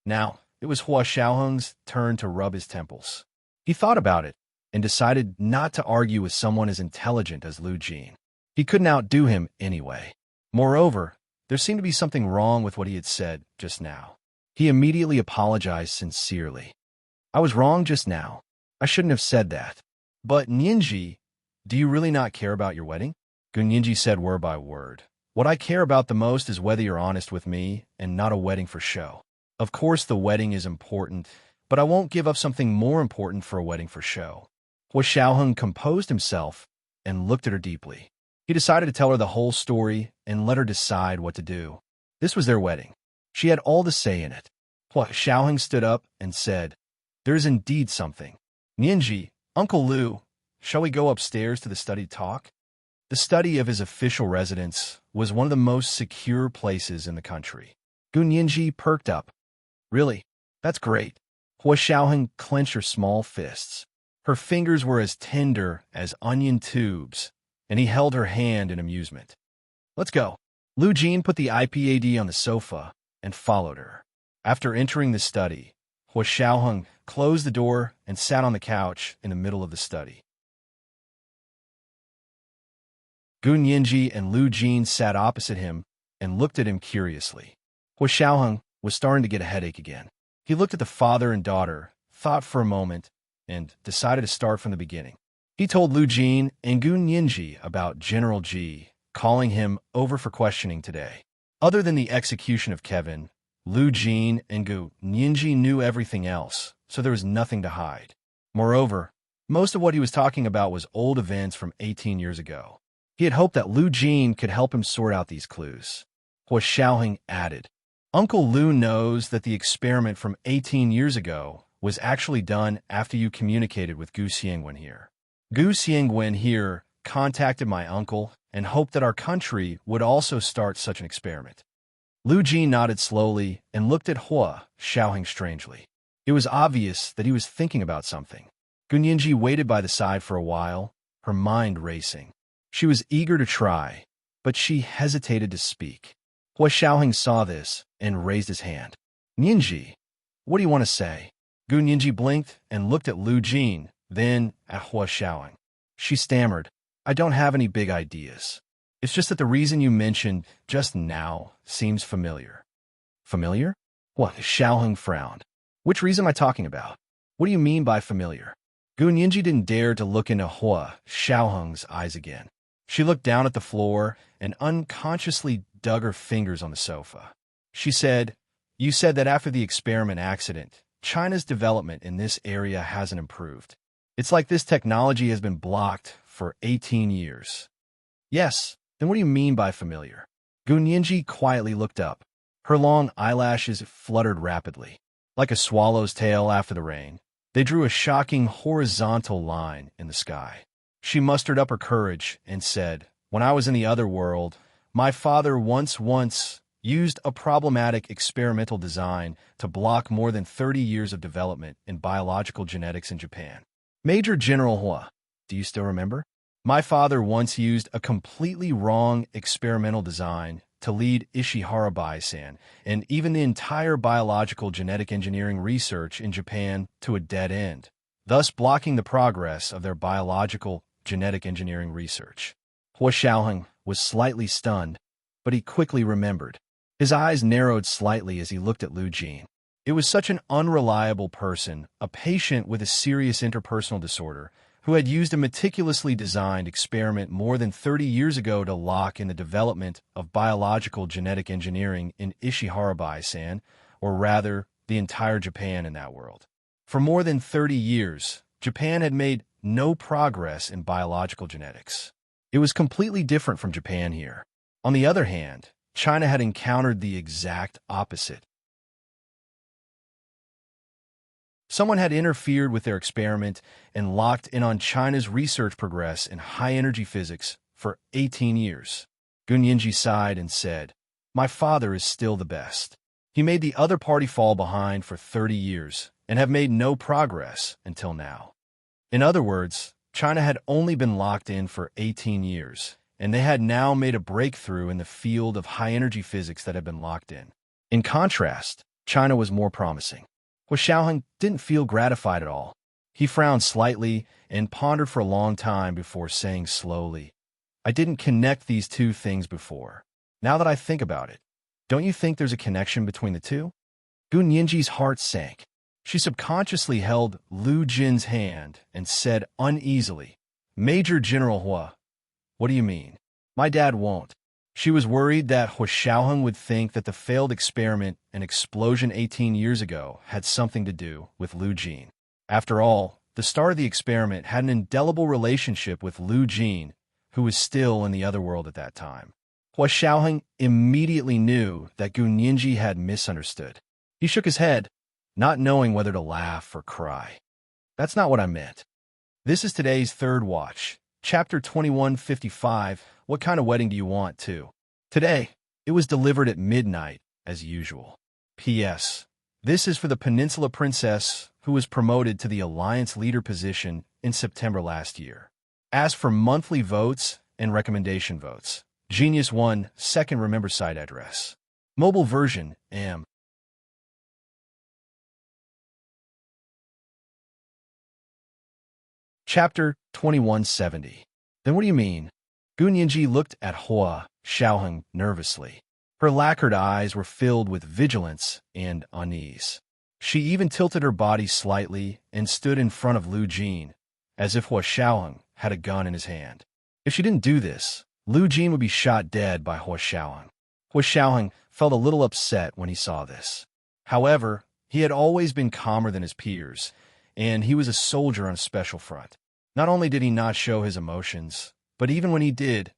Now, it was Hua Xiaoheng's turn to rub his temples. He thought about it and decided not to argue with someone as intelligent as Lu Jin. He couldn't outdo him anyway. Moreover, there seemed to be something wrong with what he had said just now. He immediately apologized sincerely. "I was wrong just now. I shouldn't have said that. But Yinji, do you really not care about your wedding?" Gun Yinji said word by word. "What I care about the most is whether you're honest with me and not a wedding for show. Of course the wedding is important, but I won't give up something more important for a wedding for show." Hua Xiaoheng composed himself and looked at her deeply. He decided to tell her the whole story and let her decide what to do. This was their wedding. She had all the say in it. Hua Xiaoheng stood up and said, "There is indeed something. Nianji, Uncle Lu, shall we go upstairs to the study to talk?" The study of his official residence was one of the most secure places in the country. Gu Nianji perked up. "Really? That's great." Hua Xiaoheng clenched her small fists. Her fingers were as tender as onion tubes, and he held her hand in amusement. "Let's go." Lu Jin put the iPad on the sofa and followed her. After entering the study, Hua Xiaoheng closed the door and sat on the couch in the middle of the study. Gu Nianji and Lu Jin sat opposite him and looked at him curiously. Hua Xiaoheng was starting to get a headache again. He looked at the father and daughter, thought for a moment, and decided to start from the beginning. He told Lu Jin and Gu Nianji about General Ji, calling him over for questioning today. Other than the execution of Kevin, Lu Jin and Gu Nianji knew everything else, so there was nothing to hide. Moreover, most of what he was talking about was old events from 18 years ago. He had hoped that Lu Jin could help him sort out these clues. Hua Xiaoheng added, "Uncle Lu knows that the experiment from 18 years ago was actually done after you communicated with Gu Xiangwen here. Gu Xiangwen here contacted my uncle and hoped that our country would also start such an experiment." Lu Jin nodded slowly and looked at Hua Xiaoheng strangely. It was obvious that he was thinking about something. Gu Nianji waited by the side for a while, her mind racing. She was eager to try, but she hesitated to speak. Hua Xiaoheng saw this and raised his hand. "Nianji, what do you want to say?" Gu Nianji blinked and looked at Lu Jin, then at Hua Xiaoheng. She stammered, "I don't have any big ideas. It's just that the reason you mentioned just now seems familiar." "Familiar?" Hua Xiaoheng frowned. "Which reason am I talking about? What do you mean by familiar?" Gu Nianji didn't dare to look into Hua Xiaoheng's eyes again. She looked down at the floor and unconsciously dug her fingers on the sofa. She said, "You said that after the experiment accident, China's development in this area hasn't improved. It's like this technology has been blocked for 18 years. "Yes, then what do you mean by familiar?" Gu Nianji quietly looked up. Her long eyelashes fluttered rapidly. Like a swallow's tail after the rain, they drew a shocking horizontal line in the sky. She mustered up her courage and said, "When I was in the other world, my father once used a problematic experimental design to block more than 30 years of development in biological genetics in Japan. Major General Hua, do you still remember? My father once used a completely wrong experimental design to lead Ishihara Bai-san and even the entire biological genetic engineering research in Japan to a dead end, thus blocking the progress of their biological genetic engineering research." Hua Xiaoheng was slightly stunned, but he quickly remembered. His eyes narrowed slightly as he looked at Lu Jin. It was such an unreliable person, a patient with a serious interpersonal disorder, who had used a meticulously designed experiment more than 30 years ago to lock in the development of biological genetic engineering in Ishihara Bai-san, or rather, the entire Japan in that world. For more than 30 years, Japan had made no progress in biological genetics. It was completely different from Japan here. On the other hand, China had encountered the exact opposite. Someone had interfered with their experiment and locked in on China's research progress in high-energy physics for 18 years. Gu Nianji sighed and said, "My father is still the best. He made the other party fall behind for 30 years and have made no progress until now." In other words, China had only been locked in for 18 years, and they had now made a breakthrough in the field of high-energy physics that had been locked in. In contrast, China was more promising. Hua Xiaoheng didn't feel gratified at all. He frowned slightly and pondered for a long time before saying slowly, "I didn't connect these two things before. Now that I think about it, don't you think there's a connection between the two?" Gu Nianji's heart sank. She subconsciously held Lu Jin's hand and said uneasily, "Major General Hua, what do you mean? My dad won't." She was worried that Hua Xiaoheng would think that the failed experiment and explosion 18 years ago had something to do with Lu Jin. After all, the start of the experiment had an indelible relationship with Lu Jin, who was still in the other world at that time. Hua Xiaoheng immediately knew that Gu Nianji had misunderstood. He shook his head, not knowing whether to laugh or cry. That's not what I meant. This is today's third watch, Chapter 2155, What Kind of Wedding Do You Want, too? Today, it was delivered at midnight, as usual. P.S. This is for the Peninsula Princess, who was promoted to the Alliance Leader position in September last year. As for monthly votes and recommendation votes, Genius 1, second remember site address. Mobile version, M. Chapter 2170. Then what do you mean? Gu Nianji looked at Hua Xiaoheng nervously. Her lacquered eyes were filled with vigilance and unease. She even tilted her body slightly and stood in front of Lu Jin, as if Hua Xiaoheng had a gun in his hand. If she didn't do this, Lu Jin would be shot dead by Hua Xiaoheng. Hua Xiaoheng felt a little upset when he saw this. However, he had always been calmer than his peers, and he was a soldier on a special front. Not only did he not show his emotions, but even when he did,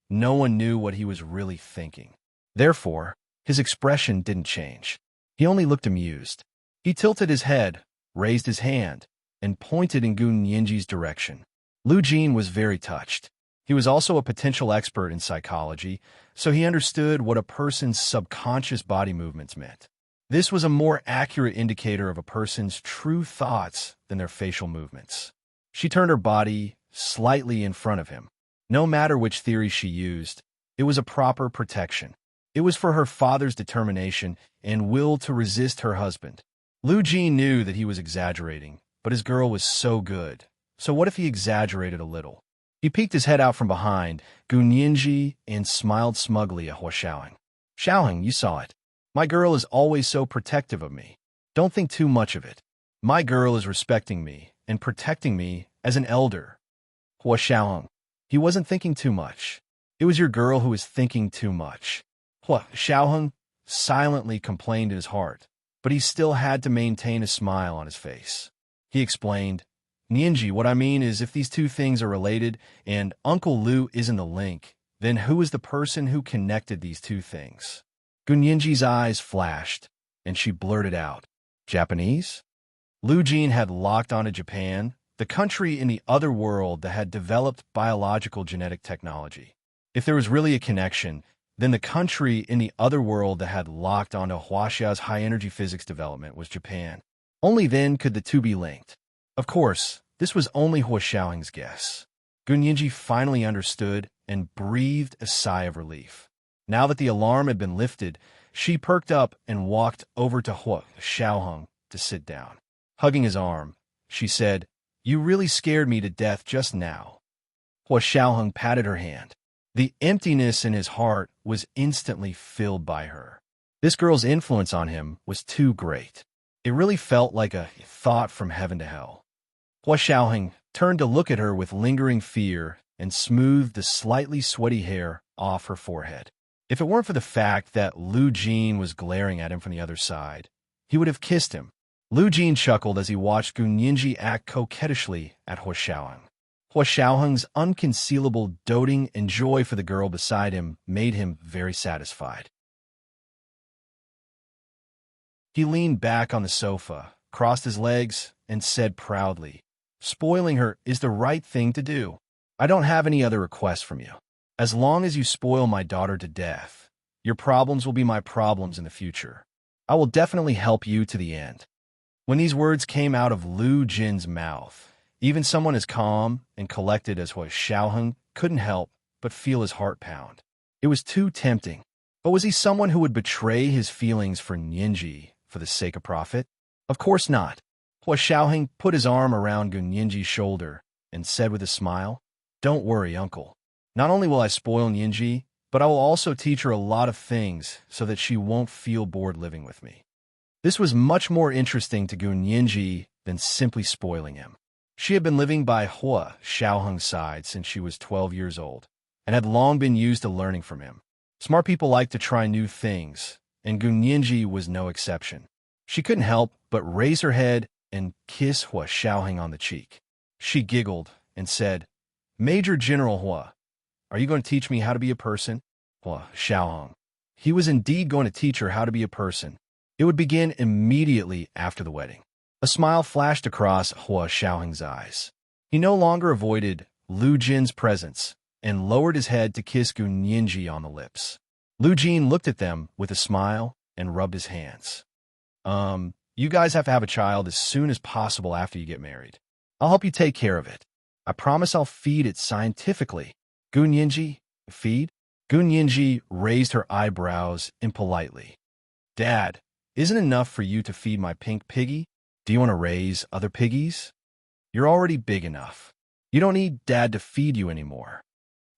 no one knew what he was really thinking. Therefore, his expression didn't change. He only looked amused. He tilted his head, raised his hand, and pointed in Gu Nianji's direction. Lu Jin was very touched. He was also a potential expert in psychology, so he understood what a person's subconscious body movements meant. This was a more accurate indicator of a person's true thoughts than their facial movements. She turned her body slightly in front of him. No matter which theory she used, it was a proper protection. It was for her father's determination and will to resist her husband. Lu Jin knew that he was exaggerating, but his girl was so good. So what if he exaggerated a little? He peeked his head out from behind Gu Nianji and smiled smugly at Hua Xiaoheng. Xiaoheng, you saw it. My girl is always so protective of me. Don't think too much of it. My girl is respecting me and protecting me as an elder. Hua Xiaoheng, he wasn't thinking too much. It was your girl who was thinking too much. Hua Xiaoheng silently complained in his heart, but he still had to maintain a smile on his face. He explained, Nianji, what I mean is if these two things are related and Uncle Lu isn't the link, then who is the person who connected these two things? Gu Nianji's eyes flashed, and she blurted out, Japanese? Lu Jin had locked onto Japan, the country in the other world that had developed biological genetic technology. If there was really a connection, then the country in the other world that had locked onto Huaxia's high-energy physics development was Japan. Only then could the two be linked. Of course, this was only Hua Xiaoheng's guess. Gu Nianji finally understood and breathed a sigh of relief. Now that the alarm had been lifted, she perked up and walked over to Hua Xiaoheng to sit down. Hugging his arm, she said, You really scared me to death just now. Hua Xiaoheng patted her hand. The emptiness in his heart was instantly filled by her. This girl's influence on him was too great. It really felt like a thought from heaven to hell. Hua Xiaoheng turned to look at her with lingering fear and smoothed the slightly sweaty hair off her forehead. If it weren't for the fact that Lu Jin was glaring at him from the other side, he would have kissed him. Lu Jin chuckled as he watched Gu Nianji act coquettishly at Hua Xiaoheng. Hua Xiaoheng's unconcealable doting and joy for the girl beside him made him very satisfied. He leaned back on the sofa, crossed his legs, and said proudly, Spoiling her is the right thing to do. I don't have any other requests from you. As long as you spoil my daughter to death, your problems will be my problems in the future. I will definitely help you to the end. When these words came out of Lu Jin's mouth, even someone as calm and collected as Hua Xiaoheng couldn't help but feel his heart pound. It was too tempting. But was he someone who would betray his feelings for Nianji for the sake of profit? Of course not. Hua Xiaoheng put his arm around Gu Nianji's shoulder and said with a smile, Don't worry, uncle. Not only will I spoil Nianji, but I will also teach her a lot of things so that she won't feel bored living with me. This was much more interesting to Gu Nianji than simply spoiling him. She had been living by Hua Xiaoheng's side since she was 12 years old, and had long been used to learning from him. Smart people like to try new things, and Gu Nianji was no exception. She couldn't help but raise her head and kiss Hua Xiaoheng on the cheek. She giggled and said, Major General Hua, Are you going to teach me how to be a person? Hua Xiaoheng. He was indeed going to teach her how to be a person. It would begin immediately after the wedding. A smile flashed across Hua Xiaoheng's eyes. He no longer avoided Lu Jin's presence and lowered his head to kiss Gu Nianji on the lips. Lu Jin looked at them with a smile and rubbed his hands. You guys have to have a child as soon as possible after you get married. I'll help you take care of it. I promise I'll feed it scientifically. Gu Nianji, feed? Gu Nianji raised her eyebrows impolitely. Dad, isn't it enough for you to feed my pink piggy? Do you want to raise other piggies? You're already big enough. You don't need Dad to feed you anymore.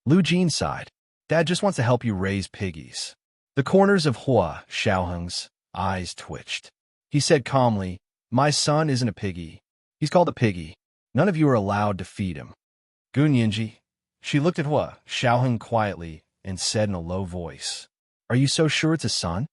Lu Jin sighed. Dad just wants to help you raise piggies. The corners of Hua Xiaoheng's eyes twitched. He said calmly, My son isn't a piggy. He's called a piggy. None of you are allowed to feed him. Gu Nianji. She looked at Hua Xiaoheng quietly and said in a low voice, Are you so sure it's a son?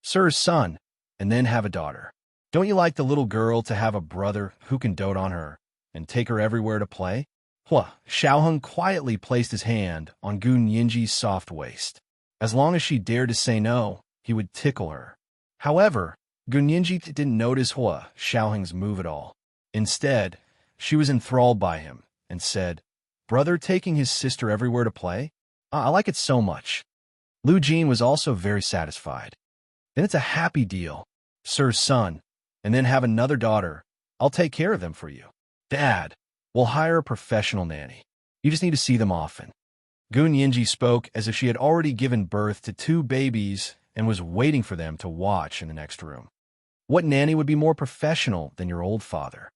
Sir's son, and then have a daughter. Don't you like the little girl to have a brother who can dote on her and take her everywhere to play? Hua Xiaoheng quietly placed his hand on Gu Nianji's soft waist. As long as she dared to say no, he would tickle her. However, Gu Nianji didn't notice Hua Xiaoheng's move at all. Instead, she was enthralled by him and said, Brother taking his sister everywhere to play? I like it so much. Lu Jin was also very satisfied. Then it's a happy deal. Sir's son, and then have another daughter. I'll take care of them for you. Dad, we'll hire a professional nanny. You just need to see them often. Gu Nianji spoke as if she had already given birth to 2 babies and was waiting for them to watch in the next room. What nanny would be more professional than your old father?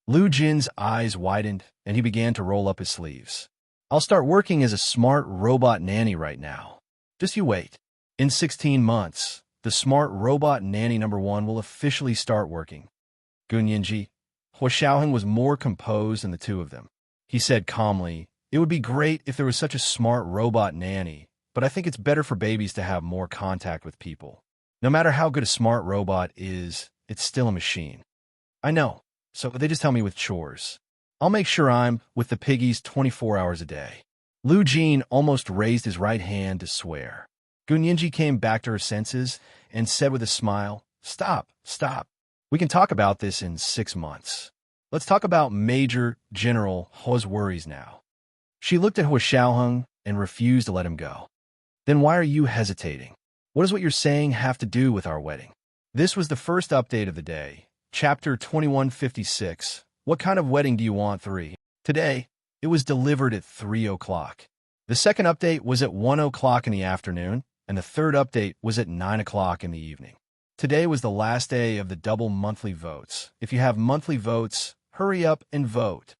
Lu Jin's eyes widened, and he began to roll up his sleeves. I'll start working as a smart robot nanny right now. Just you wait. In 16 months, the smart robot nanny number 1 will officially start working. Gu Nianji. Hua Xiaoheng was more composed than the two of them. He said calmly, It would be great if there was such a smart robot nanny, but I think it's better for babies to have more contact with people. No matter how good a smart robot is, it's still a machine. I know, so they just tell me with chores. I'll make sure I'm with the piggies 24 hours a day. Lu Jin almost raised his right hand to swear. Gu Nianji came back to her senses and said with a smile, Stop. We can talk about this in 6 months. Let's talk about Major General Hua's worries now. She looked at Hua Xiaoheng and refused to let him go. Then why are you hesitating? What does what you're saying have to do with our wedding? This was the first update of the day. Chapter 2156. What kind of wedding do you want? 3. Today, it was delivered at 3 o'clock. The second update was at 1 o'clock in the afternoon, and the third update was at 9 o'clock in the evening. Today was the last day of the double monthly votes. If you have monthly votes, hurry up and vote.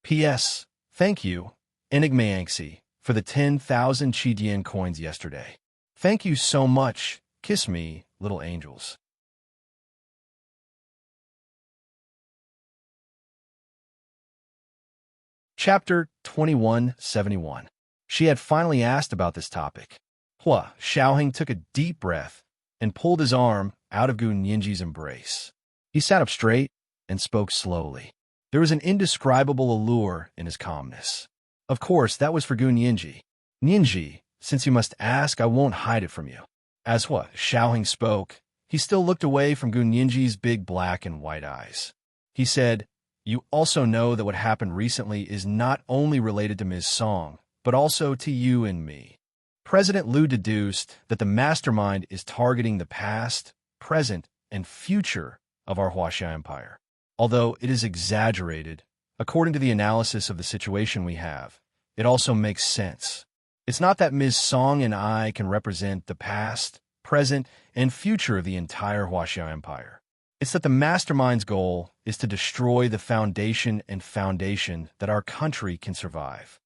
P.S. Thank you, Enigma Yangxi, for the 10,000 Qidian coins yesterday. Thank you so much. Kiss me, little angels. Chapter 2171. She had finally asked about this topic. Hua Xiaoheng took a deep breath and pulled his arm out of Gu Nianji's embrace. He sat up straight and spoke slowly. There was an indescribable allure in his calmness. Of course, that was for Gu Nianji. Nianji, since you must ask, I won't hide it from you. As Hua Xiaoheng spoke, he still looked away from Gu Nianji's big black and white eyes. He said, You also know that what happened recently is not only related to Ms. Song, but also to you and me. President Liu deduced that the mastermind is targeting the past, present, and future of our Huaxia Empire. Although it is exaggerated, according to the analysis of the situation we have, it also makes sense. It's not that Ms. Song and I can represent the past, present, and future of the entire Huaxia Empire. It's that the mastermind's goal is to destroy the foundation that our country can survive.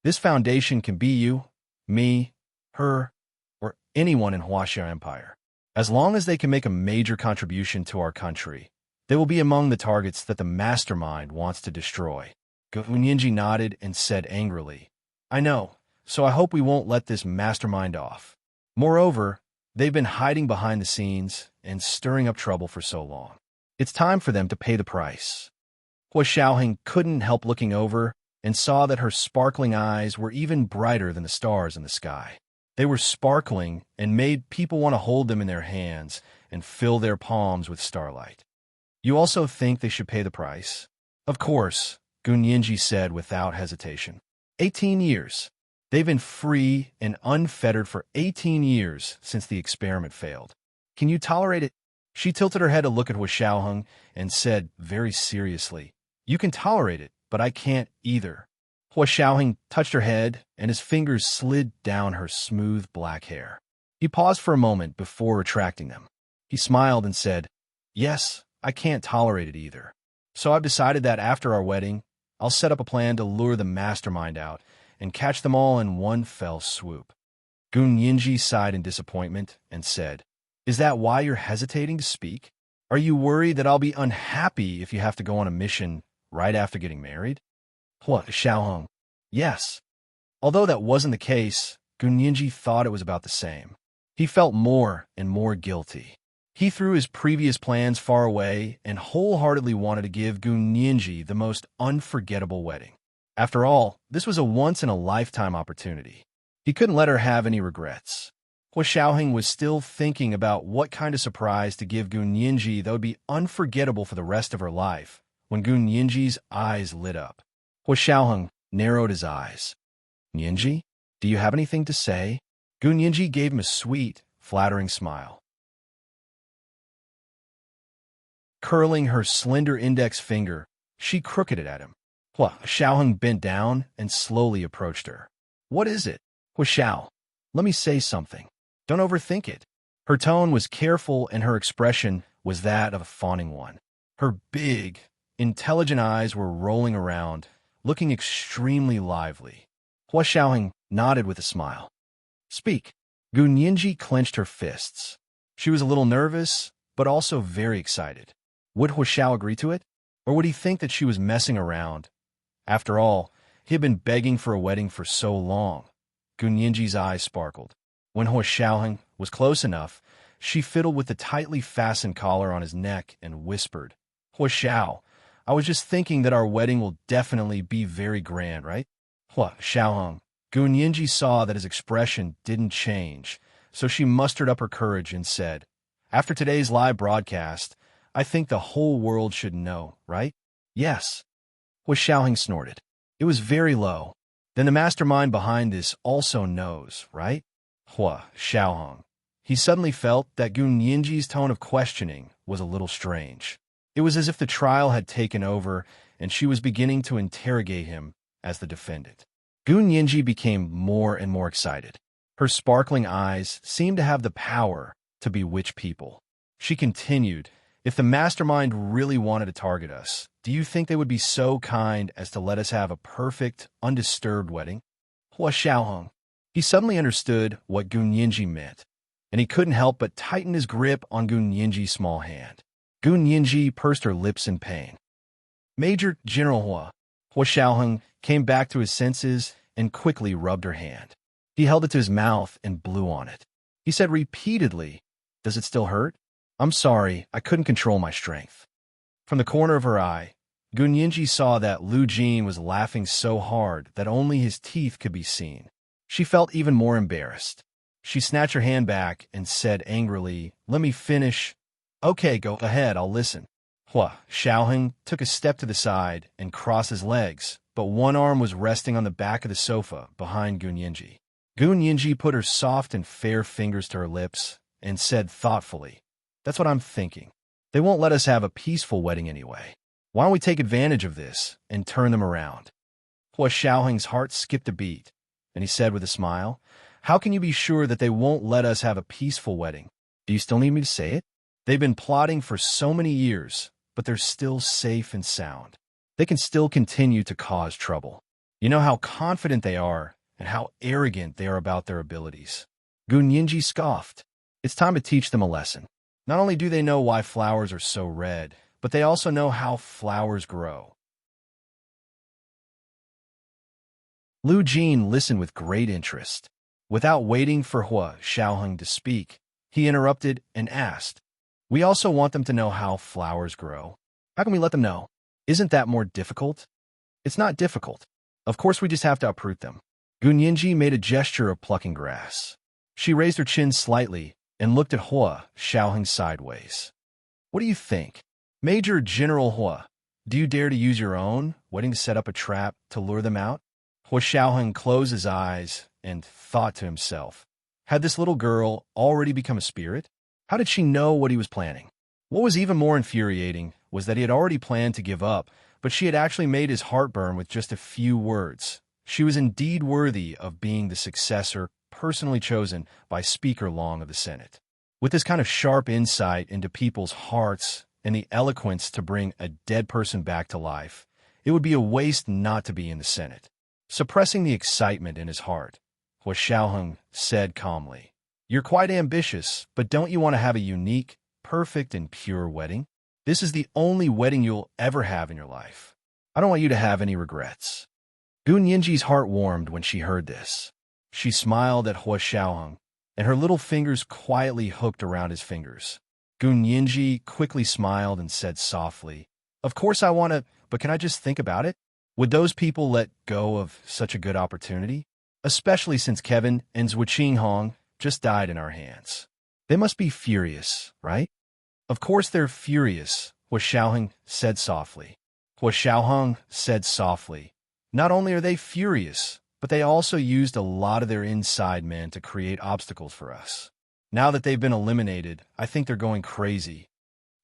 This foundation can be you, me, her, or anyone in Huaxia Empire. As long as they can make a major contribution to our country, they will be among the targets that the mastermind wants to destroy. Gu Nianji nodded and said angrily, I know, so I hope we won't let this mastermind off. Moreover, they've been hiding behind the scenes and stirring up trouble for so long. It's time for them to pay the price. Hua Xiaoheng couldn't help looking over and saw that her sparkling eyes were even brighter than the stars in the sky. They were sparkling and made people want to hold them in their hands and fill their palms with starlight. You also think they should pay the price? Of course, Gun Yinji said without hesitation. 18 years. They've been free and unfettered for 18 years since the experiment failed. Can you tolerate it? She tilted her head to look at Hua Xiaoheng and said very seriously, You can tolerate it, but I can't either. Hua Xiaoheng touched her head, and his fingers slid down her smooth black hair. He paused for a moment before retracting them. He smiled and said, Yes, I can't tolerate it either. So I've decided that after our wedding, I'll set up a plan to lure the mastermind out and catch them all in one fell swoop. Gun Yinji sighed in disappointment and said, Is that why you're hesitating to speak? Are you worried that I'll be unhappy if you have to go on a mission right after getting married? Hua Xiaoheng. Yes. Although that wasn't the case, Gun Yinji thought it was about the same. He felt more and more guilty. He threw his previous plans far away and wholeheartedly wanted to give Gun Yinji the most unforgettable wedding. After all, this was a once-in-a-lifetime opportunity. He couldn't let her have any regrets. Hua Xiaoheng was still thinking about what kind of surprise to give Gun Yinji that would be unforgettable for the rest of her life when Gun Yinji's eyes lit up. Hua Xiaoheng narrowed his eyes. Yinji, do you have anything to say? Gun Yinji gave him a sweet, flattering smile. Curling her slender index finger, she crooked it at him. Hua Xiaoheng bent down and slowly approached her. What is it? Hua Xiao, let me say something. Don't overthink it. Her tone was careful and her expression was that of a fawning one. Her big, intelligent eyes were rolling around, looking extremely lively. Hua Xiaoheng nodded with a smile. Speak. Gun Yinji clenched her fists. She was a little nervous, but also very excited. Would Hua Xiao agree to it? Or would he think that she was messing around? After all, he had been begging for a wedding for so long. Gun Yinji's eyes sparkled. When Hua Xiaoheng was close enough, she fiddled with the tightly fastened collar on his neck and whispered, Hua Xiao, I was just thinking that our wedding will definitely be very grand, right? Hua Xiaoheng. Gun Yinji saw that his expression didn't change, so she mustered up her courage and said, After today's live broadcast, I think the whole world should know, right? Yes. Hua Xiaoheng snorted. It was very low. Then the mastermind behind this also knows, right? Hua Xiaoheng. He suddenly felt that Gun Yinji's tone of questioning was a little strange. It was as if the trial had taken over and she was beginning to interrogate him as the defendant. Gun Yinji became more and more excited. Her sparkling eyes seemed to have the power to bewitch people. She continued, If the mastermind really wanted to target us, do you think they would be so kind as to let us have a perfect, undisturbed wedding? Hua Xiaoheng. He suddenly understood what Gun Yinji meant, and he couldn't help but tighten his grip on Gun Yinji's small hand. Gun Yinji pursed her lips in pain. Major General Hua. Hua Xiaoheng came back to his senses and quickly rubbed her hand. He held it to his mouth and blew on it. He said repeatedly, Does it still hurt? I'm sorry, I couldn't control my strength. From the corner of her eye, Gun Yinji saw that Lu Jin was laughing so hard that only his teeth could be seen. She felt even more embarrassed. She snatched her hand back and said angrily, Let me finish. Okay, go ahead, I'll listen. Hua Xiaoheng took a step to the side and crossed his legs, but one arm was resting on the back of the sofa behind Gun Yinji. Gun Yinji put her soft and fair fingers to her lips and said thoughtfully, That's what I'm thinking. They won't let us have a peaceful wedding anyway. Why don't we take advantage of this and turn them around? Hua Xiaoheng's heart skipped a beat, and he said with a smile, How can you be sure that they won't let us have a peaceful wedding? Do you still need me to say it? They've been plotting for so many years, but they're still safe and sound. They can still continue to cause trouble. You know how confident they are and how arrogant they are about their abilities. Gun Yinji scoffed. It's time to teach them a lesson. Not only do they know why flowers are so red, but they also know how flowers grow. Lu Jin listened with great interest. Without waiting for Hua Xiaoheng to speak, he interrupted and asked, We also want them to know how flowers grow. How can we let them know? Isn't that more difficult? It's not difficult. Of course, we just have to uproot them. Gunyinji made a gesture of plucking grass. She raised her chin slightly and looked at Hua Xiaoheng sideways. What do you think? Major General Hua, do you dare to use your own wedding to set up a trap to lure them out? Hua Xiaoheng closed his eyes and thought to himself, had this little girl already become a spirit? How did she know what he was planning? What was even more infuriating was that he had already planned to give up, but she had actually made his heart burn with just a few words. She was indeed worthy of being the successor personally chosen by Speaker Long of the Senate. With this kind of sharp insight into people's hearts and the eloquence to bring a dead person back to life, it would be a waste not to be in the Senate. Suppressing the excitement in his heart, Hua Xiaoheng said calmly, "You're quite ambitious, but don't you want to have a unique, perfect, and pure wedding? This is the only wedding you'll ever have in your life. I don't want you to have any regrets." Gunyinji's heart warmed when she heard this. She smiled at Hua Xiaoheng, and her little fingers quietly hooked around his fingers. Gunyinji quickly smiled and said softly, "Of course I want to, but can I just think about it? Would those people let go of such a good opportunity? Especially since Kevin and Zhuqing Hong just died in our hands. They must be furious, right?" "Of course they're furious," Hua Xiaoheng said softly. Hua Xiaoheng said softly, "Not only are they furious, but they also used a lot of their inside men to create obstacles for us. Now that they've been eliminated, I think they're going crazy.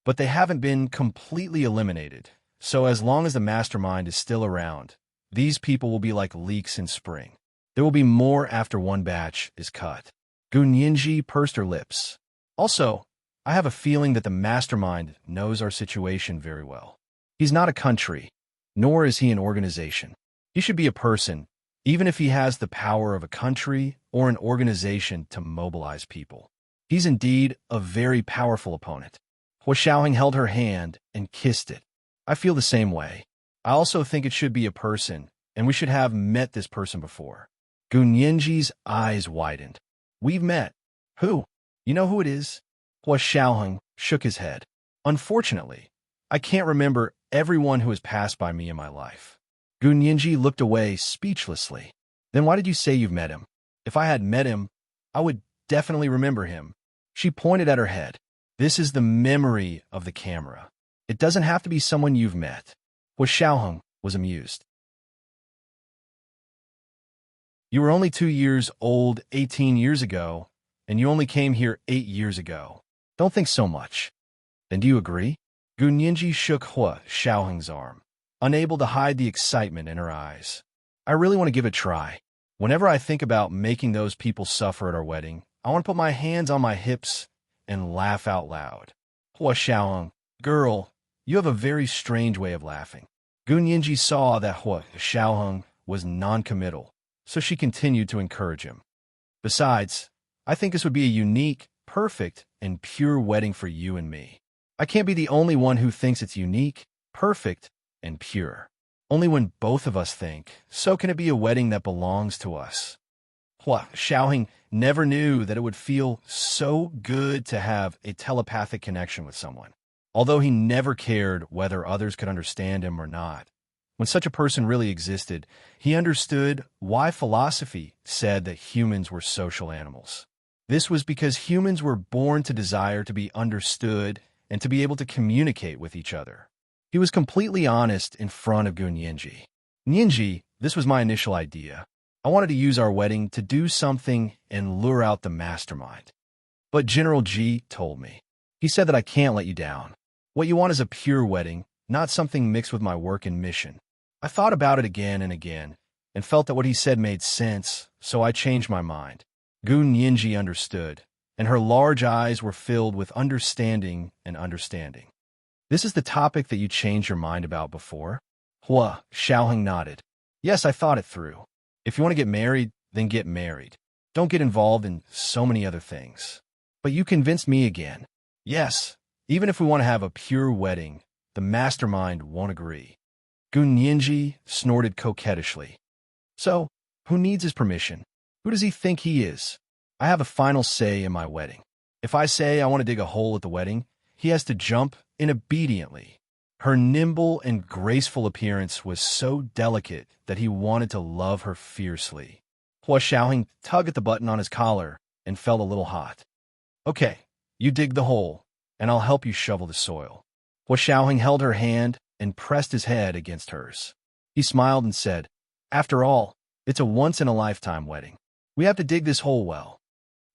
But they haven't been completely eliminated, so as long as the mastermind is still around, these people will be like leeks in spring. There will be more after one batch is cut." Gunyinji pursed her lips. "Also, I have a feeling that the mastermind knows our situation very well. He's not a country, nor is he an organization. He should be a person, even if he has the power of a country or an organization to mobilize people. He's indeed a very powerful opponent." Hua Xiaoheng held her hand and kissed it. "I feel the same way. I also think it should be a person, and we should have met this person before." Gunyinji's eyes widened. "We've met. Who? You know who it is?" Hua Xiaoheng shook his head. "Unfortunately, I can't remember everyone who has passed by me in my life." Gunyinji looked away speechlessly. "Then why did you say you've met him? If I had met him, I would definitely remember him." She pointed at her head. "This is the memory of the camera. It doesn't have to be someone you've met." Hua Xiaoheng was amused. "You were only 2 years old 18 years ago, and you only came here 8 years ago. Don't think so much." "Then do you agree?" Gunyinji shook Hua Xiaoheng's arm, unable to hide the excitement in her eyes. "I really want to give it a try. Whenever I think about making those people suffer at our wedding, I want to put my hands on my hips and laugh out loud." Hua Xiaoheng, "Girl, you have a very strange way of laughing." Gunyinji saw that Hua Xiaoheng was non-committal, so she continued to encourage him. "Besides, I think this would be a unique, perfect, and pure wedding for you and me. I can't be the only one who thinks it's unique, perfect, and pure. Only when both of us think, so can it be a wedding that belongs to us." Hua Xiaoheng never knew that it would feel so good to have a telepathic connection with someone, although he never cared whether others could understand him or not. When such a person really existed, he understood why philosophy said that humans were social animals. This was because humans were born to desire to be understood and to be able to communicate with each other. He was completely honest in front of Gunyinji. "Nyinji, this was my initial idea. I wanted to use our wedding to do something and lure out the mastermind. But General Ji told me. He said that I can't let you down. What you want is a pure wedding, not something mixed with my work and mission." I thought about it again and again, and felt that what he said made sense, so I changed my mind. Gunyinji understood, and her large eyes were filled with understanding and understanding. "This is the topic that you changed your mind about before?" Hua Xiaoheng nodded. "Yes, I thought it through. If you want to get married, then get married. Don't get involved in so many other things. But you convinced me again. Yes, even if we want to have a pure wedding, the mastermind won't agree." Gunyinji snorted coquettishly. "So, who needs his permission? Who does he think he is? I have a final say in my wedding. If I say I want to dig a hole at the wedding, he has to jump in obediently." Her nimble and graceful appearance was so delicate that he wanted to love her fiercely. Hua Xiaoheng tugged at the button on his collar and felt a little hot. "Okay, you dig the hole, and I'll help you shovel the soil." Hua Xiaoheng held her hand and pressed his head against hers. He smiled and said, "After all, it's a once-in-a-lifetime wedding. We have to dig this hole well."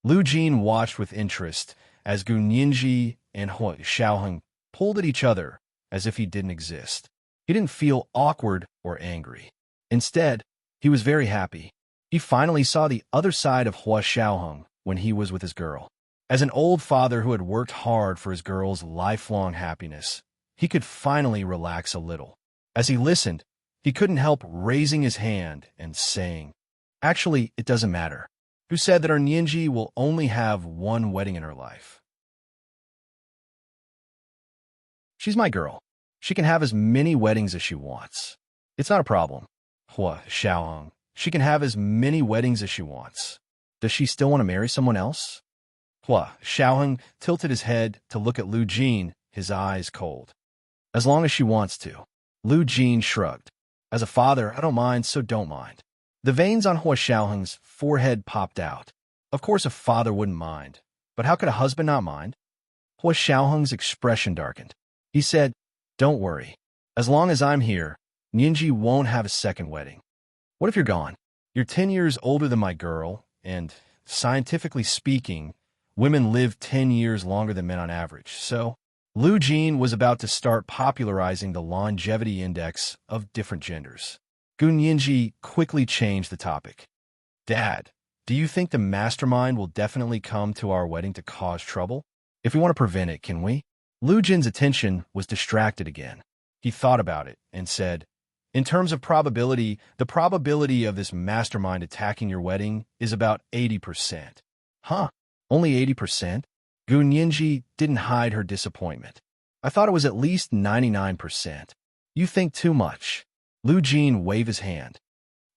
Lu Jin watched with interest as Gu Nianji and Hua Xiaoheng pulled at each other as if he didn't exist. He didn't feel awkward or angry. Instead, he was very happy. He finally saw the other side of Hua Xiaoheng when he was with his girl. As an old father who had worked hard for his girl's lifelong happiness, he could finally relax a little. As he listened, he couldn't help raising his hand and saying, "Actually, it doesn't matter. Who said that our Nianji will only have one wedding in her life? She's my girl. She can have as many weddings as she wants. It's not a problem." Hua Xiaoheng, she can have as many weddings as she wants. Does she still want to marry someone else? Hua Xiaoheng tilted his head to look at Lu Jin, his eyes cold. As long as she wants to. Lu Jin shrugged. As a father, I don't mind, so don't mind. The veins on Hua Xiaoheng's forehead popped out. Of course a father wouldn't mind, but how could a husband not mind? Hua Xiaoheng's expression darkened. He said, "Don't worry. As long as I'm here, Nianji won't have a second wedding. What if you're gone? You're 10 years older than my girl, and, scientifically speaking, women live 10 years longer than men on average, so..." Lu Jin was about to start popularizing the longevity index of different genders. Gu Nianji quickly changed the topic. "Dad, do you think the mastermind will definitely come to our wedding to cause trouble? If we want to prevent it, can we?" Lu Jin's attention was distracted again. He thought about it and said, "In terms of probability, the probability of this mastermind attacking your wedding is about 80%. Huh? Only 80%? Gu Nianji didn't hide her disappointment. "I thought it was at least 99%. You think too much." Lu Jin waved his hand.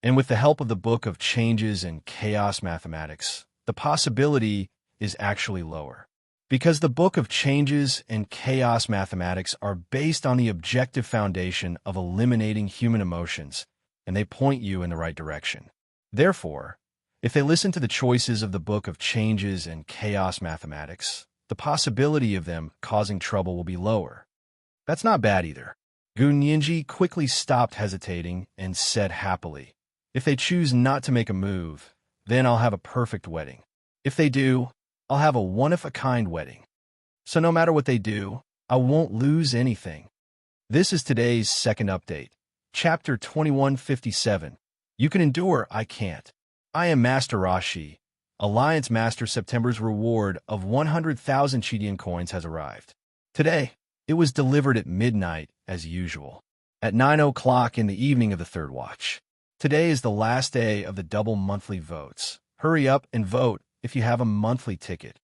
"And with the help of the Book of Changes and Chaos Mathematics, the possibility is actually lower. Because the Book of Changes and Chaos Mathematics are based on the objective foundation of eliminating human emotions, and they point you in the right direction. Therefore, if they listen to the choices of the Book of Changes and Chaos Mathematics, the possibility of them causing trouble will be lower." That's not bad either. Gu Nianji quickly stopped hesitating and said happily, "If they choose not to make a move, then I'll have a perfect wedding. If they do, I'll have a one-of-a-kind wedding. So no matter what they do, I won't lose anything." This is today's second update. Chapter 2157. You can endure, I can't. I am Master Rashi. Alliance Master September's reward of 100,000 Chidian coins has arrived. Today, it was delivered at midnight, as usual. At 9 o'clock in the evening of the third watch. Today is the last day of the double monthly votes. Hurry up and vote if you have a monthly ticket.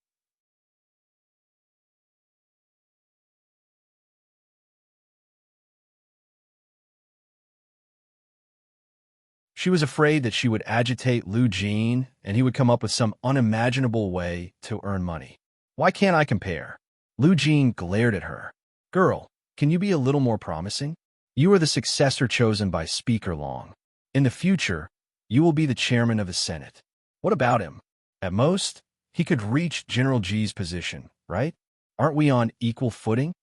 She was afraid that she would agitate Lu Jin and he would come up with some unimaginable way to earn money. Why can't I compare? Lu Jin glared at her. Girl, can you be a little more promising? You are the successor chosen by Speaker Long. In the future, you will be the chairman of the Senate. What about him? At most, he could reach General Ji's position, right? Aren't we on equal footing?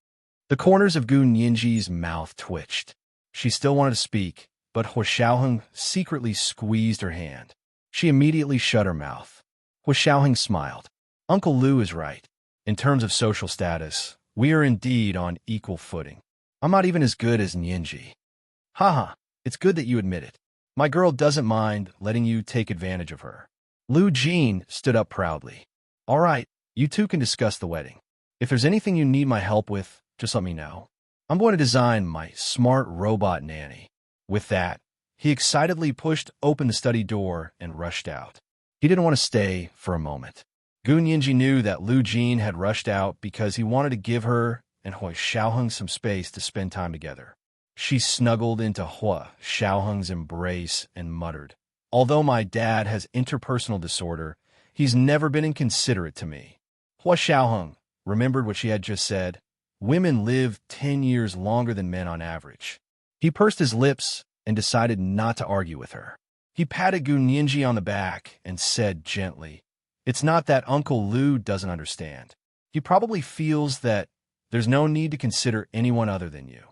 The corners of Gu Nianji's mouth twitched. She still wanted to speak, but Hua Xiaoheng secretly squeezed her hand. She immediately shut her mouth. Hua Xiaoheng smiled. Uncle Lu is right. In terms of social status, we are indeed on equal footing. I'm not even as good as Nianji. Haha, it's good that you admit it. My girl doesn't mind letting you take advantage of her. Lu Jin stood up proudly. All right, you two can discuss the wedding. If there's anything you need my help with, just let me know. I'm going to design my smart robot nanny. With that, he excitedly pushed open the study door and rushed out. He didn't want to stay for a moment. Gu Nianji knew that Lu Jin had rushed out because he wanted to give her and Hua Xiaoheng some space to spend time together. She snuggled into Hua Xiaoheng's embrace and muttered, "Although my dad has interpersonal disorder, he's never been inconsiderate to me." Hua Xiaoheng remembered what she had just said. women live 10 years longer than men on average. He pursed his lips and decided not to argue with her. He patted Gunyinji on the back and said gently, "It's not that Uncle Lu doesn't understand. He probably feels that there's no need to consider anyone other than you."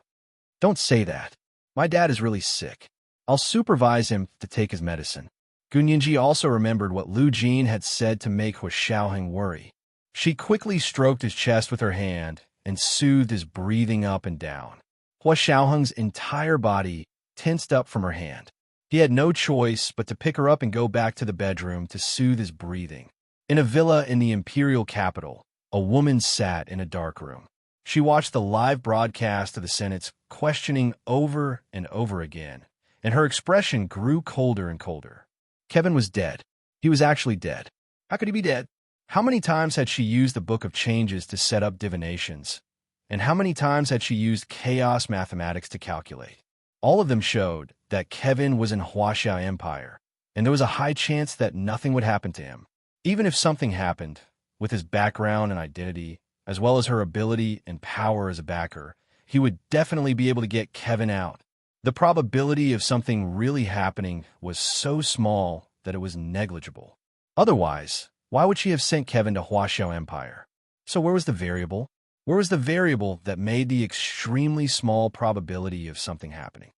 "Don't say that. My dad is really sick. I'll supervise him to take his medicine." Gunyinji also remembered what Lu Jin had said to make Hua Xiaoheng worry. She quickly stroked his chest with her hand and soothed his breathing up and down. Hua Xiaoheng's entire body tensed up from her hand. He had no choice but to pick her up and go back to the bedroom to soothe his breathing. In a villa in the imperial capital, a woman sat in a dark room. She watched the live broadcast of the Senate's questioning over and over again, and her expression grew colder and colder. Kevin was dead. He was actually dead. How could he be dead? How many times had she used the Book of Changes to set up divinations? And how many times had she used chaos mathematics to calculate? All of them showed that Kevin was in Huaxia Empire, and there was a high chance that nothing would happen to him. Even if something happened, with his background and identity, as well as her ability and power as a backer, he would definitely be able to get Kevin out. The probability of something really happening was so small that it was negligible. Otherwise, why would she have sent Kevin to Huaxiao Empire? So where was the variable? Where was the variable that made the extremely small probability of something happening?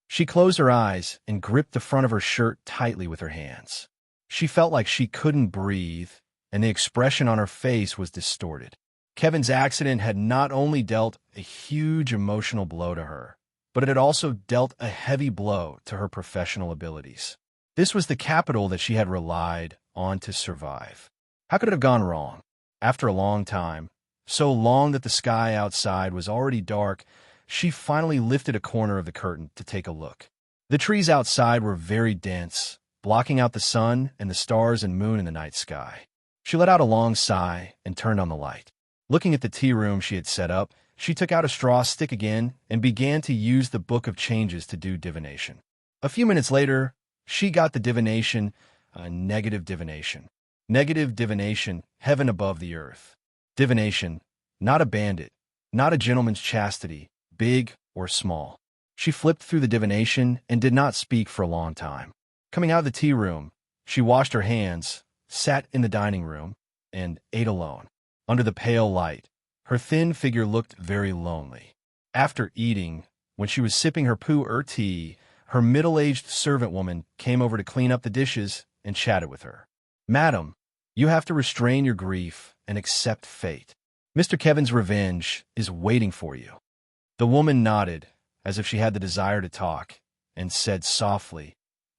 She closed her eyes and gripped the front of her shirt tightly with her hands. She felt like she couldn't breathe, and the expression on her face was distorted. Kevin's accident had not only dealt a huge emotional blow to her, but it had also dealt a heavy blow to her professional abilities. This was the capital that she had relied on to survive. How could it have gone wrong? After a long time, so long that the sky outside was already dark, she finally lifted a corner of the curtain to take a look. The trees outside were very dense, blocking out the sun and the stars and moon in the night sky. She let out a long sigh and turned on the light. Looking at the tea room she had set up, she took out a straw stick again and began to use the Book of Changes to do divination. A few minutes later, she got the divination, negative divination. Negative divination, heaven above the earth. Divination, not a bandit, not a gentleman's chastity, big or small. She flipped through the divination and did not speak for a long time. Coming out of the tea room, she washed her hands, sat in the dining room, and ate alone. Under the pale light, her thin figure looked very lonely. After eating, when she was sipping her pu-er tea, her middle-aged servant woman came over to clean up the dishes and chatted with her. "Madam, you have to restrain your grief and accept fate. Mr. Kevin's revenge is waiting for you." The woman nodded, as if she had the desire to talk, and said softly,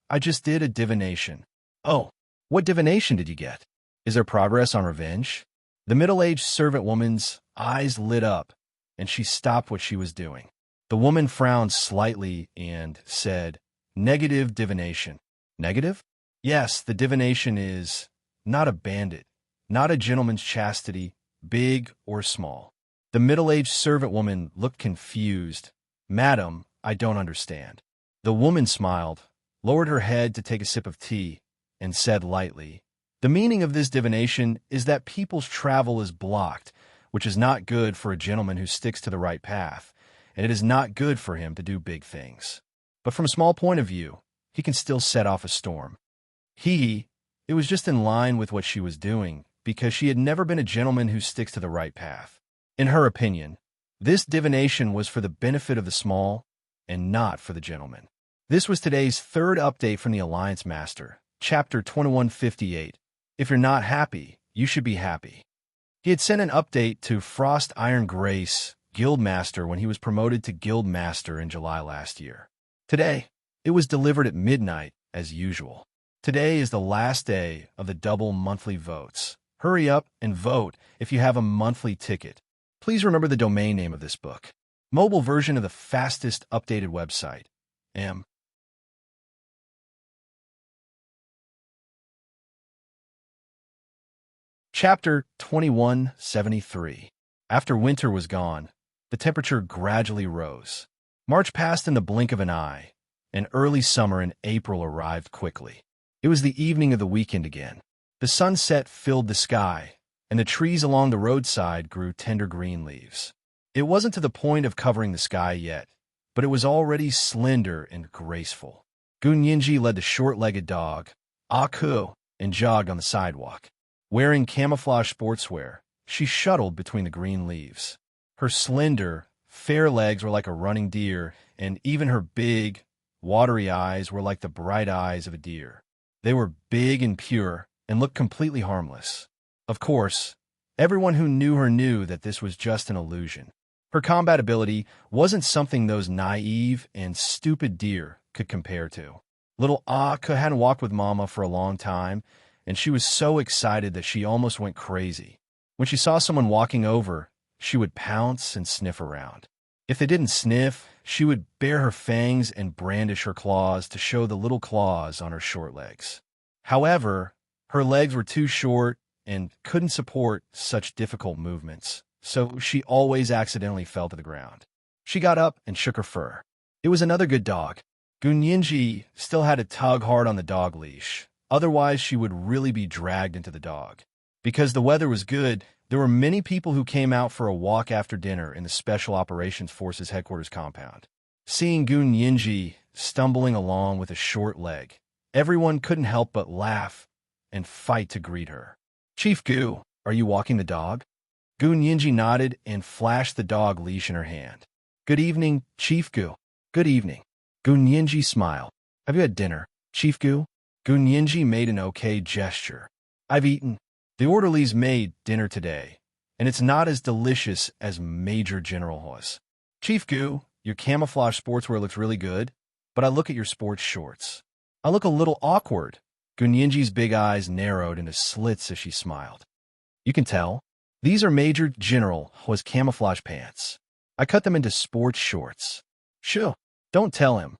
"I just did a divination." "Oh, what divination did you get? Is there progress on revenge?" The middle-aged servant woman's eyes lit up, and she stopped what she was doing. The woman frowned slightly and said, "Negative divination." "Negative?" "Yes, the divination is not a bandit, not a gentleman's chastity, big or small." The middle-aged servant woman looked confused. "Madam, I don't understand." The woman smiled, lowered her head to take a sip of tea, and said lightly, "The meaning of this divination is that people's travel is blocked, which is not good for a gentleman who sticks to the right path, and it is not good for him to do big things. But from a small point of view, he can still set off a storm." It was just in line with what she was doing, because she had never been a gentleman who sticks to the right path. In her opinion, this divination was for the benefit of the small and not for the gentleman. This was today's third update from the Alliance Master, Chapter 2158. If you're not happy, you should be happy. He had sent an update to Frost Iron Grace, Guild Master, when he was promoted to Guild Master in July last year. Today, it was delivered at midnight, as usual. Today is the last day of the double monthly votes. Hurry up and vote if you have a monthly ticket. Please remember the domain name of this book. Mobile version of the fastest updated website. Chapter 2173. After winter was gone, the temperature gradually rose. March passed in the blink of an eye, and early summer in April arrived quickly. It was the evening of the weekend again. The sunset filled the sky, and the trees along the roadside grew tender green leaves. It wasn't to the point of covering the sky yet, but it was already slender and graceful. Gunyinji led the short-legged dog, Aku, and jogged on the sidewalk. Wearing camouflage sportswear, she shuttled between the green leaves. Her slender, fair legs were like a running deer, and even her big, watery eyes were like the bright eyes of a deer. They were big and pure and looked completely harmless. Of course, everyone who knew her knew that this was just an illusion. Her combat ability wasn't something those naive and stupid deer could compare to. Little Aku hadn't walked with Mama for a long time, and she was so excited that she almost went crazy. When she saw someone walking over, she would pounce and sniff around. If they didn't sniff, she would bare her fangs and brandish her claws to show the little claws on her short legs. However, her legs were too short and couldn't support such difficult movements, so she always accidentally fell to the ground. She got up and shook her fur. It was another good dog. Gunyinji still had to tug hard on the dog leash, otherwise she would really be dragged into the dog. Because the weather was good, there were many people who came out for a walk after dinner in the Special Operations Forces headquarters compound. Seeing Gunyinji stumbling along with a short leg, everyone couldn't help but laugh and fight to greet her. "Chief Gu, are you walking the dog?" Gunyinji nodded and flashed the dog leash in her hand. "Good evening, Chief Gu." "Good evening." Gunyinji smiled. "Have you had dinner, Chief Gu?" Gunyinji made an okay gesture. "I've eaten. The orderlies made dinner today, and it's not as delicious as Major General was." "Chief Gu, your camouflage sportswear looks really good, but I look at your sports shorts. I look a little awkward." Gunyinji's big eyes narrowed into slits as she smiled. "You can tell. These are Major General Hua's camouflage pants. I cut them into sports shorts." "Sure, don't tell him."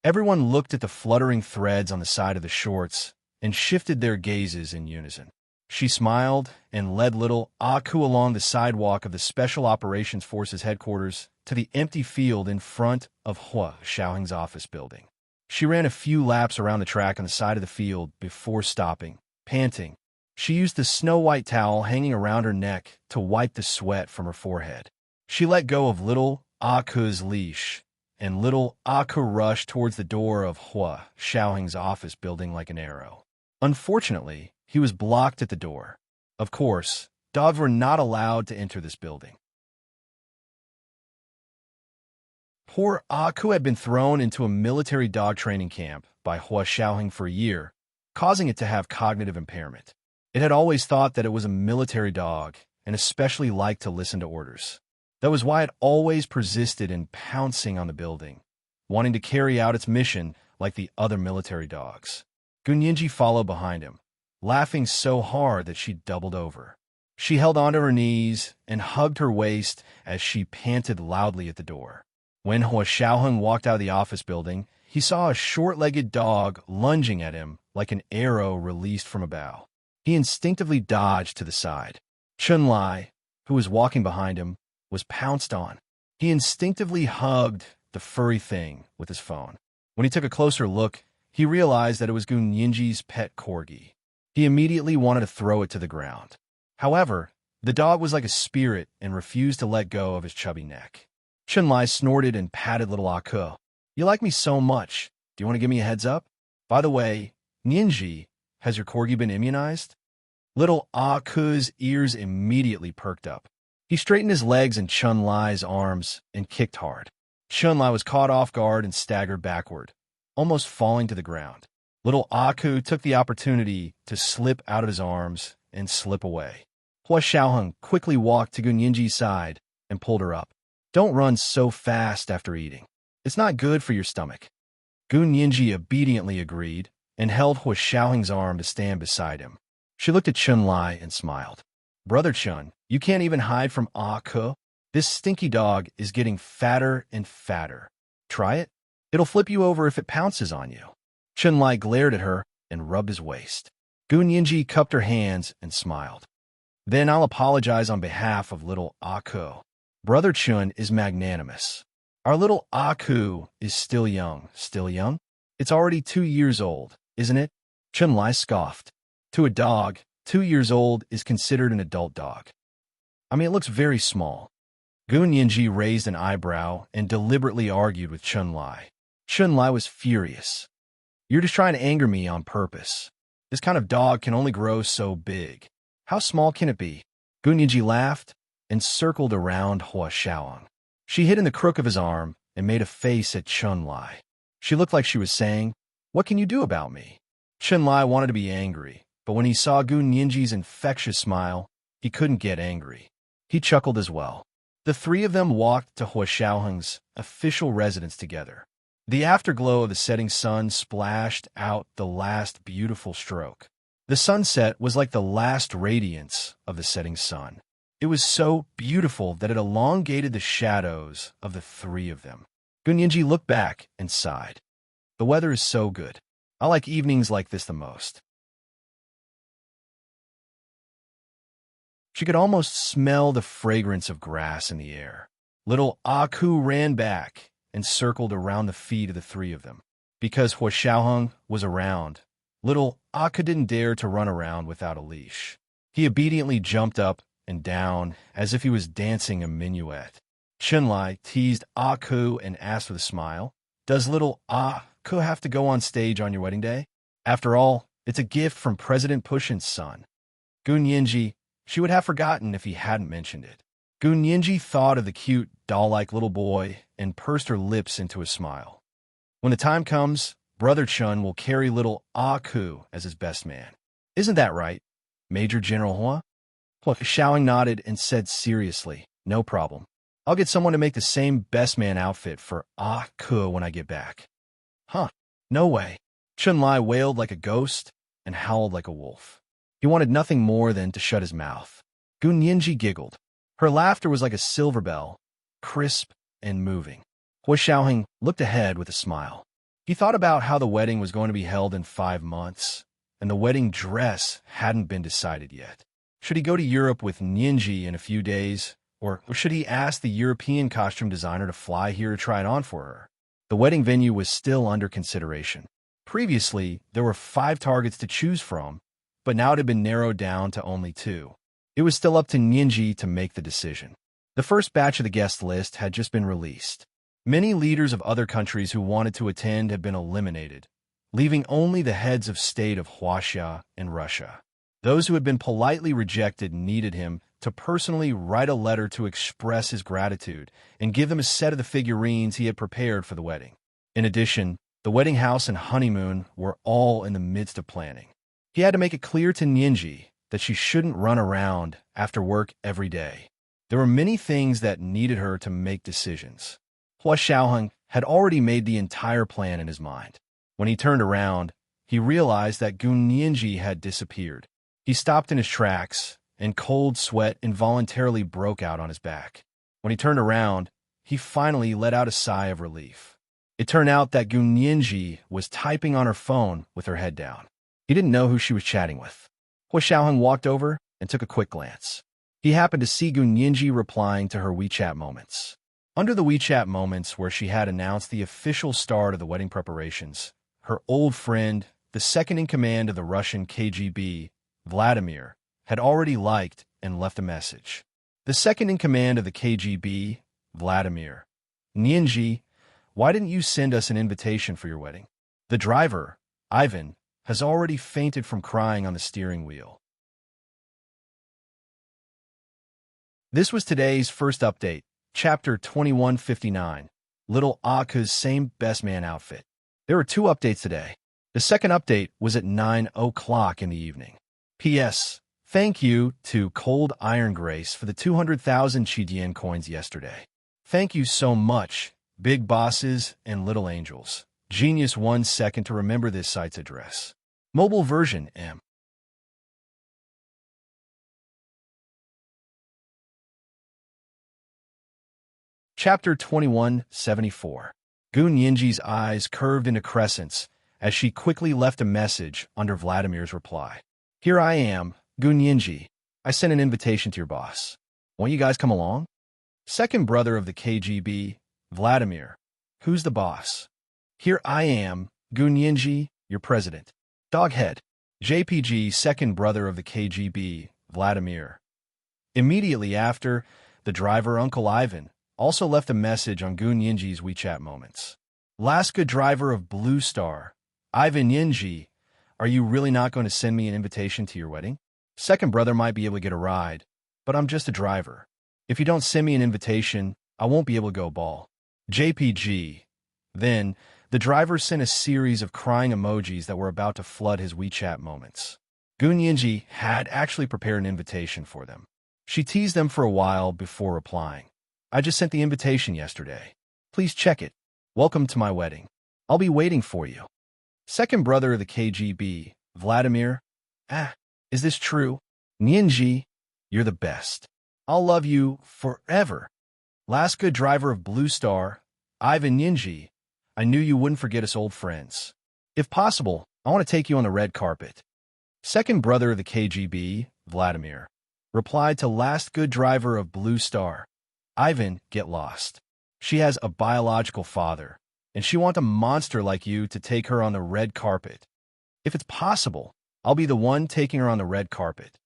Everyone looked at the fluttering threads on the side of the shorts and shifted their gazes in unison. She smiled and led little Aku along the sidewalk of the Special Operations Forces headquarters to the empty field in front of Hua Xiaoheng's office building. She ran a few laps around the track on the side of the field before stopping, panting. She used the snow-white towel hanging around her neck to wipe the sweat from her forehead. She let go of little Aku's leash, and little Aku rushed towards the door of Hua Xiaoheng's office building like an arrow. Unfortunately, he was blocked at the door. Of course, dogs were not allowed to enter this building. Poor Aku had been thrown into a military dog training camp by Hua Xiaoheng for a year, causing it to have cognitive impairment. It had always thought that it was a military dog and especially liked to listen to orders. That was why it always persisted in pouncing on the building, wanting to carry out its mission like the other military dogs. Gunyinji followed behind him, laughing so hard that she doubled over. She held onto her knees and hugged her waist as she panted loudly at the door. When Hua Xiaoheng walked out of the office building, he saw a short-legged dog lunging at him like an arrow released from a bow. He instinctively dodged to the side. Chunlai, who was walking behind him, was pounced on. He instinctively hugged the furry thing with his phone. When he took a closer look, he realized that it was Gunyinji's pet corgi. He immediately wanted to throw it to the ground. However, the dog was like a spirit and refused to let go of his chubby neck. Chunlai snorted and patted little Aku. "You like me so much. Do you want to give me a heads up? By the way, Ninji, has your corgi been immunized?" Little Aku's ears immediately perked up. He straightened his legs in Chunlai's arms and kicked hard. Chunlai was caught off guard and staggered backward, almost falling to the ground. Little Aku took the opportunity to slip out of his arms and slip away. Hua Xiaoheng quickly walked to Gunyinji's side and pulled her up. "Don't run so fast after eating. It's not good for your stomach." Gunyinji obediently agreed and held Hua Xiaoheng's arm to stand beside him. She looked at Chunlai and smiled. "Brother Chun, you can't even hide from Aku. This stinky dog is getting fatter and fatter. Try it. It'll flip you over if it pounces on you." Chunlai glared at her and rubbed his waist. Gunyinji cupped her hands and smiled. "Then I'll apologize on behalf of little Aku. Brother Chun is magnanimous. Our little Aku is still young." "Still young? It's already 2 years old, isn't it?" Chunlai scoffed. "To a dog, 2 years old is considered an adult dog. I mean, it looks very small. Gun Yinji raised an eyebrow and deliberately argued with Chun Lai. Chun Lai was furious. You're just trying to anger me on purpose. This kind of dog can only grow so big. How small can it be? Gun Yinji laughed and circled around Hua Xiaohang. She hid in the crook of his arm and made a face at Chun Lai. She looked like she was saying, "What can you do about me?" Chun Lai wanted to be angry, but when he saw Gun Yinji's infectious smile, he couldn't get angry. He chuckled as well. The three of them walked to Hua Xiaohang's official residence together. The afterglow of the setting sun splashed out the last beautiful stroke. The sunset was like the last radiance of the setting sun. It was so beautiful that it elongated the shadows of the three of them. Gun Yinji looked back and sighed. The weather is so good. I like evenings like this the most. She could almost smell the fragrance of grass in the air. Little Aku ran back and circled around the feet of the three of them. Because Hua Xiaohang was around, little Aku didn't dare to run around without a leash. He obediently jumped up and down as if he was dancing a minuet. Chun Lai teased Aku and asked with a smile, "Does little Aku have to go on stage on your wedding day? After all, it's a gift from President Pushin's son." Gun Yinji, she would have forgotten if he hadn't mentioned it. Gun Yinji thought of the cute, doll-like little boy and pursed her lips into a smile. When the time comes, Brother Chun will carry little Aku as his best man. Isn't that right, Major General Hua? Hua Xiaohang nodded and said seriously, "No problem. I'll get someone to make the same best man outfit for Aku when I get back." Huh, no way. Chun Lai wailed like a ghost and howled like a wolf. He wanted nothing more than to shut his mouth. Gun Yinji giggled. Her laughter was like a silver bell, crisp and moving. Hua Xiaohang looked ahead with a smile. He thought about how the wedding was going to be held in 5 months, and the wedding dress hadn't been decided yet. Should he go to Europe with Yinji in a few days, or should he ask the European costume designer to fly here to try it on for her? The wedding venue was still under consideration. Previously, there were 5 targets to choose from, but now it had been narrowed down to only 2. It was still up to Yinji to make the decision. The first batch of the guest list had just been released. Many leaders of other countries who wanted to attend had been eliminated, leaving only the heads of state of Huaxia and Russia. Those who had been politely rejected needed him to personally write a letter to express his gratitude and give them a set of the figurines he had prepared for the wedding. In addition, the wedding house and honeymoon were all in the midst of planning. He had to make it clear to Yinji that she shouldn't run around after work every day. There were many things that needed her to make decisions. Hua Xiaohang had already made the entire plan in his mind. When he turned around, he realized that Gun Yinji had disappeared. He stopped in his tracks, and cold sweat involuntarily broke out on his back. When he turned around, he finally let out a sigh of relief. It turned out that Gun Yinji was typing on her phone with her head down. He didn't know who she was chatting with. Hua Xiaohang walked over and took a quick glance. He happened to see Gun Yinji replying to her WeChat moments. Under the WeChat moments where she had announced the official start of the wedding preparations, her old friend, the second-in-command of the Russian KGB, Vladimir, had already liked and left a message. The second-in-command of the KGB, Vladimir, "Yinji, why didn't you send us an invitation for your wedding? The driver, Ivan, has already fainted from crying on the steering wheel." This was today's first update, Chapter 2159, Little Aku's Same Best Man Outfit. There were 2 updates today. The second update was at 9 o'clock in the evening. P.S. Thank you to Cold Iron Grace for the 200,000 Chidian coins yesterday. Thank you so much, big bosses and little angels. Genius 1 second to remember this site's address. Mobile version M. Chapter 2174. Gun Yinji's eyes curved into crescents as she quickly left a message under Vladimir's reply. "Here I am, Gun Yinji. I sent an invitation to your boss. Won't you guys come along?" Second brother of the KGB, Vladimir. "Who's the boss?" "Here I am, Gun Yinji, your president." Doghead. JPG, second brother of the KGB, Vladimir. Immediately after, the driver Uncle Ivan also left a message on Gun Yinji's WeChat moments. Laska driver of Blue Star, Ivan Yinji, are you really not going to send me an invitation to your wedding? Second brother might be able to get a ride, but I'm just a driver. If you don't send me an invitation, I won't be able to go ball. JPG. Then, the driver sent a series of crying emojis that were about to flood his WeChat moments. Gun Yinji had actually prepared an invitation for them. She teased them for a while before replying. I just sent the invitation yesterday. Please check it. Welcome to my wedding. I'll be waiting for you. Second brother of the KGB, Vladimir. Is this true? Yinji, you're the best. I'll love you forever. Laska driver of Blue Star, Ivan Yinji. I knew you wouldn't forget us old friends. If possible, I want to take you on the red carpet. Second brother of the KGB, Vladimir, replied to last good driver of Blue Star. Ivan, get lost. She has a biological father, and she wants a monster like you to take her on the red carpet. If it's possible, I'll be the one taking her on the red carpet.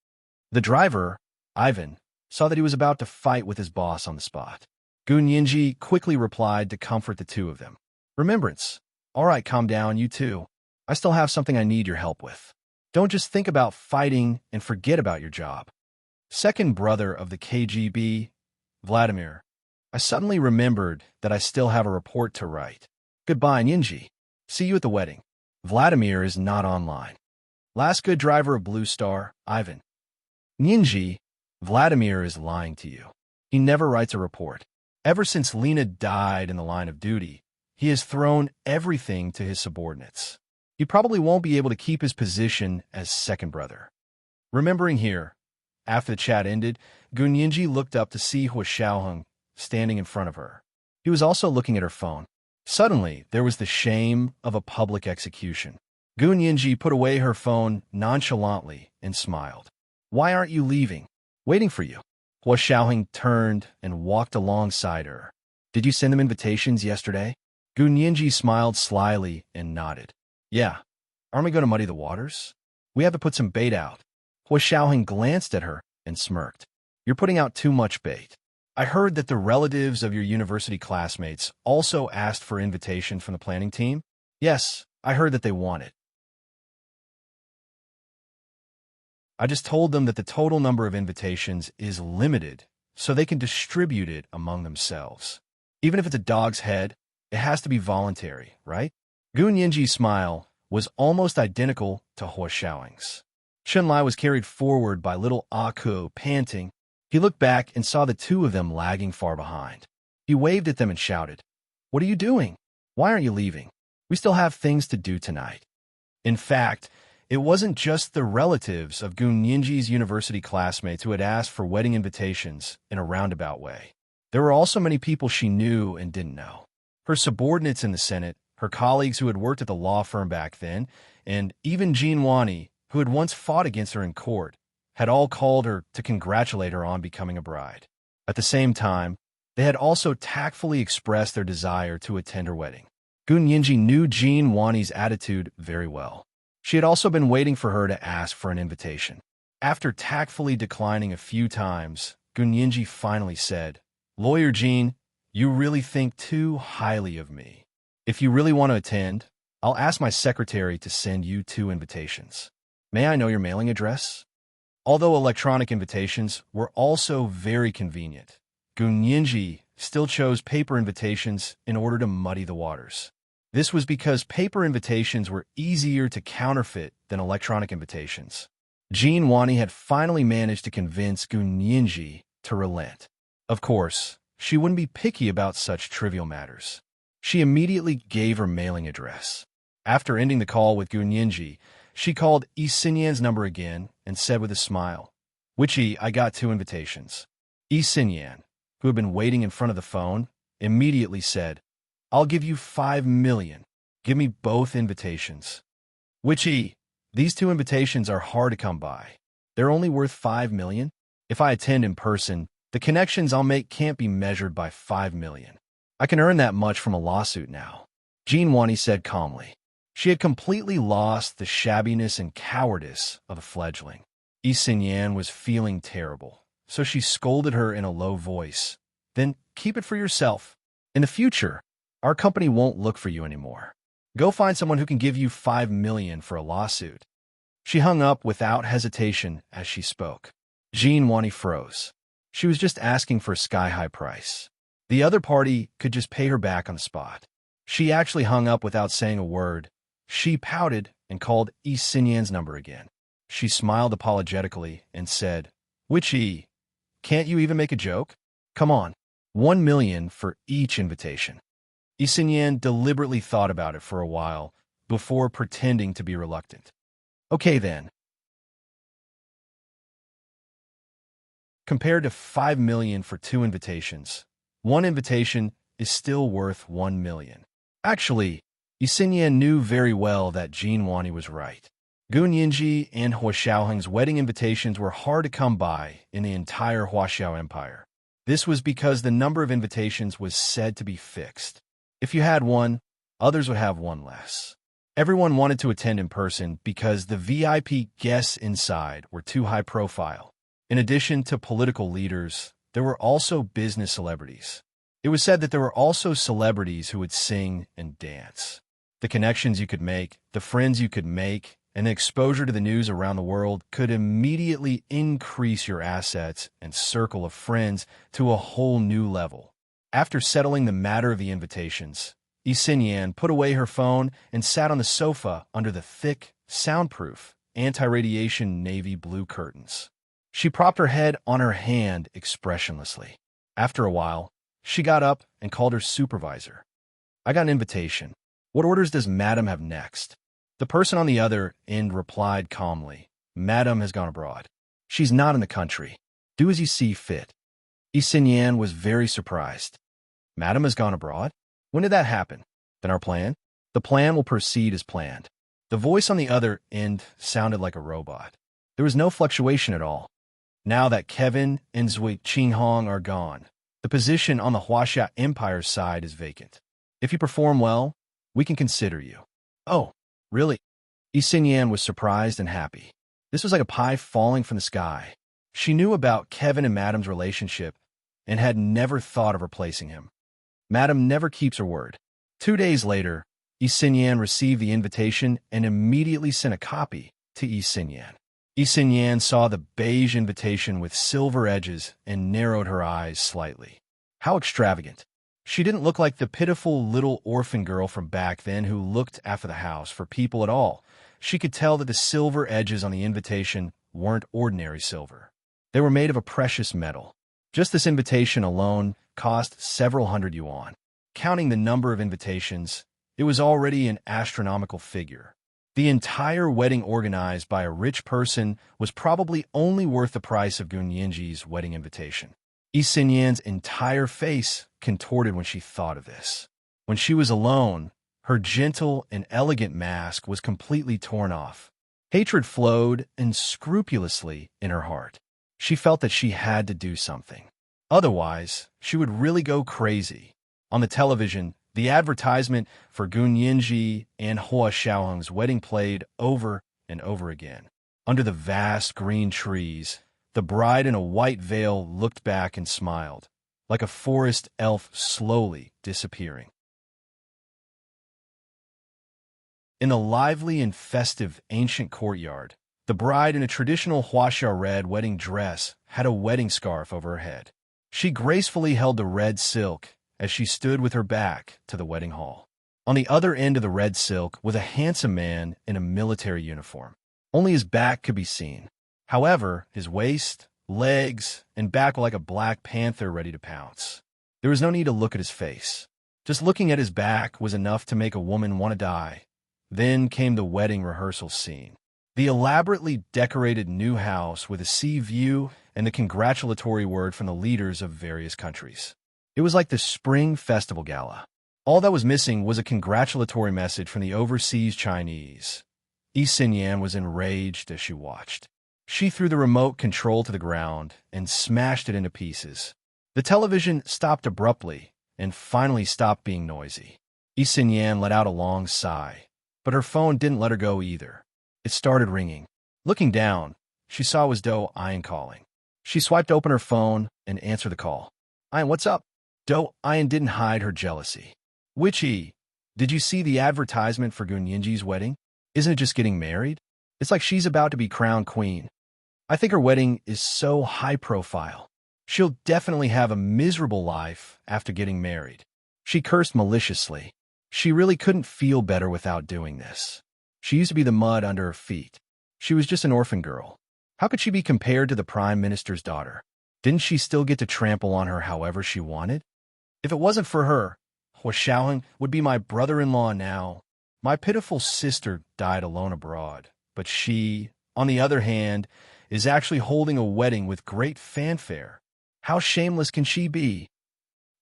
The driver, Ivan, saw that he was about to fight with his boss on the spot. Gun Yinji quickly replied to comfort the two of them. Remembrance. All right, calm down, you two. I still have something I need your help with. Don't just think about fighting and forget about your job. Second brother of the KGB, Vladimir. I suddenly remembered that I still have a report to write. Goodbye, Yinji. See you at the wedding. Vladimir is not online. Last good driver of Blue Star, Ivan. Yinji, Vladimir is lying to you. He never writes a report. Ever since Lena died in the line of duty, he has thrown everything to his subordinates. He probably won't be able to keep his position as second brother. Remembering here, after the chat ended, Gun Yinji looked up to see Hua Xiaoheng standing in front of her. He was also looking at her phone. Suddenly, there was the shame of a public execution. Gun Yinji put away her phone nonchalantly and smiled. Why aren't you leaving? Waiting for you. Hua Xiaoheng turned and walked alongside her. Did you send them invitations yesterday? Gun Yinji smiled slyly and nodded. Yeah. Aren't we going to muddy the waters? We have to put some bait out. Hua Xiaoheng glanced at her and smirked. You're putting out too much bait. I heard that the relatives of your university classmates also asked for invitation from the planning team. Yes, I heard that they want it. I just told them that the total number of invitations is limited, so they can distribute it among themselves. Even if it's a dog's head, it has to be voluntary, right? Gun Yinji's smile was almost identical to Hua Xiaoheng's. Chunlai was carried forward by little Aku, panting. He looked back and saw the two of them lagging far behind. He waved at them and shouted, What are you doing? Why aren't you leaving? We still have things to do tonight. In fact, it wasn't just the relatives of Gun Yinji's university classmates who had asked for wedding invitations in a roundabout way. There were also many people she knew and didn't know. Her subordinates in the Senate, her colleagues who had worked at the law firm back then, and even Jean Wani, who had once fought against her in court, had all called her to congratulate her on becoming a bride. At the same time, they had also tactfully expressed their desire to attend her wedding. Gun Yinji knew Jean Wani's attitude very well. She had also been waiting for her to ask for an invitation. After tactfully declining a few times, Gun Yinji finally said, Lawyer Jean, you really think too highly of me. If you really want to attend, I'll ask my secretary to send you 2 invitations. May I know your mailing address? Although electronic invitations were also very convenient, Gun Yinji still chose paper invitations in order to muddy the waters. This was because paper invitations were easier to counterfeit than electronic invitations. Jean Wani had finally managed to convince Gun Yinji to relent. Of course, she wouldn't be picky about such trivial matters. She immediately gave her mailing address. After ending the call with Gun Yinji, she called Yi Xinyan's number again and said with a smile, Witchy, I got 2 invitations. Yi Xinyan, who had been waiting in front of the phone, immediately said, I'll give you 5 million. Give me both invitations. Witchy, these 2 invitations are hard to come by. They're only worth 5 million. If I attend in person, the connections I'll make can't be measured by 5 million. I can earn that much from a lawsuit now. Jean Wani said calmly. She had completely lost the shabbiness and cowardice of a fledgling. Yi Xinyan was feeling terrible, so she scolded her in a low voice. Then keep it for yourself. In the future, our company won't look for you anymore. Go find someone who can give you 5 million for a lawsuit. She hung up without hesitation as she spoke. Jean Wani froze. She was just asking for a sky-high price. The other party could just pay her back on the spot. She actually hung up without saying a word. She pouted and called Yi Xinyan's number again. She smiled apologetically and said, "Which Yi? Can't you even make a joke? Come on, 1 million for each invitation." Yi Xinyan deliberately thought about it for a while before pretending to be reluctant. Okay then. Compared to 5 million for 2 invitations, 1 invitation is still worth 1 million. Actually, Yi Xinyan knew very well that Jean Wani was right. Gun Yinji and Hua Xiaoheng's wedding invitations were hard to come by in the entire Huaxiao Empire. This was because the number of invitations was said to be fixed. If you had one, others would have one less. Everyone wanted to attend in person because the VIP guests inside were too high profile. In addition to political leaders, there were also business celebrities. It was said that there were also celebrities who would sing and dance. The connections you could make, the friends you could make, and the exposure to the news around the world could immediately increase your assets and circle of friends to a whole new level. After settling the matter of the invitations, Yi Xinyan put away her phone and sat on the sofa under the thick, soundproof, anti-radiation navy blue curtains. She propped her head on her hand expressionlessly. After a while, she got up and called her supervisor. "I got an invitation. What orders does Madam have next?" The person on the other end replied calmly, "Madam has gone abroad. She's not in the country. Do as you see fit." Yi Xinyan was very surprised. "Madam has gone abroad? When did that happen? Then our plan? The plan will proceed as planned." The voice on the other end sounded like a robot. There was no fluctuation at all. Now that Kevin and Zui Qinghong are gone, the position on the Huaxia Empire side is vacant. If you perform well, we can consider you. "Oh, really?" Yi Xinyan was surprised and happy. This was like a pie falling from the sky. She knew about Kevin and Madam's relationship and had never thought of replacing him. Madam never keeps her word. 2 days later, Yi Xinyan received the invitation and immediately sent a copy to Yi Xinyan. Yi Xinyan saw the beige invitation with silver edges and narrowed her eyes slightly. How extravagant. She didn't look like the pitiful little orphan girl from back then who looked after the house for people at all. She could tell that the silver edges on the invitation weren't ordinary silver. They were made of a precious metal. Just this invitation alone cost several hundred yuan. Counting the number of invitations, it was already an astronomical figure. The entire wedding organized by a rich person was probably only worth the price of Gun Yinji's wedding invitation. Yi Xinyan's entire face contorted when she thought of this. When she was alone, her gentle and elegant mask was completely torn off. Hatred flowed unscrupulously in her heart. She felt that she had to do something. Otherwise, she would really go crazy. On the television, the advertisement for Gun Yinji and Hua Xiaoheng's wedding played over and over again. Under the vast green trees, the bride in a white veil looked back and smiled, like a forest elf slowly disappearing. In the lively and festive ancient courtyard, the bride in a traditional Huaxia red wedding dress had a wedding scarf over her head. She gracefully held the red silk as she stood with her back to the wedding hall. On the other end of the red silk was a handsome man in a military uniform. Only his back could be seen. However, his waist, legs, and back were like a black panther ready to pounce. There was no need to look at his face. Just looking at his back was enough to make a woman want to die. Then came the wedding rehearsal scene. The elaborately decorated new house with a sea view and the congratulatory word from the leaders of various countries. It was like the spring festival gala. All that was missing was a congratulatory message from the overseas Chinese. Yi Xinyan was enraged as she watched. She threw the remote control to the ground and smashed it into pieces. The television stopped abruptly and finally stopped being noisy. Yi Xinyan let out a long sigh. but her phone didn't let her go either. It started ringing. Looking down, she saw it was Do Ian calling. She swiped open her phone and answered the call. Ian, what's up? Do Ian didn't hide her jealousy. Witchy, did you see the advertisement for Gunyinji's wedding? Isn't it just getting married? It's like she's about to be crowned queen. I think her wedding is so high profile. She'll definitely have a miserable life after getting married. She cursed maliciously. She really couldn't feel better without doing this. She used to be the mud under her feet. She was just an orphan girl. How could she be compared to the Prime Minister's daughter? Didn't she still get to trample on her however she wanted? If it wasn't for her, Hua Xiaoheng would be my brother-in-law now. My pitiful sister died alone abroad, but she, on the other hand, is actually holding a wedding with great fanfare. How shameless can she be?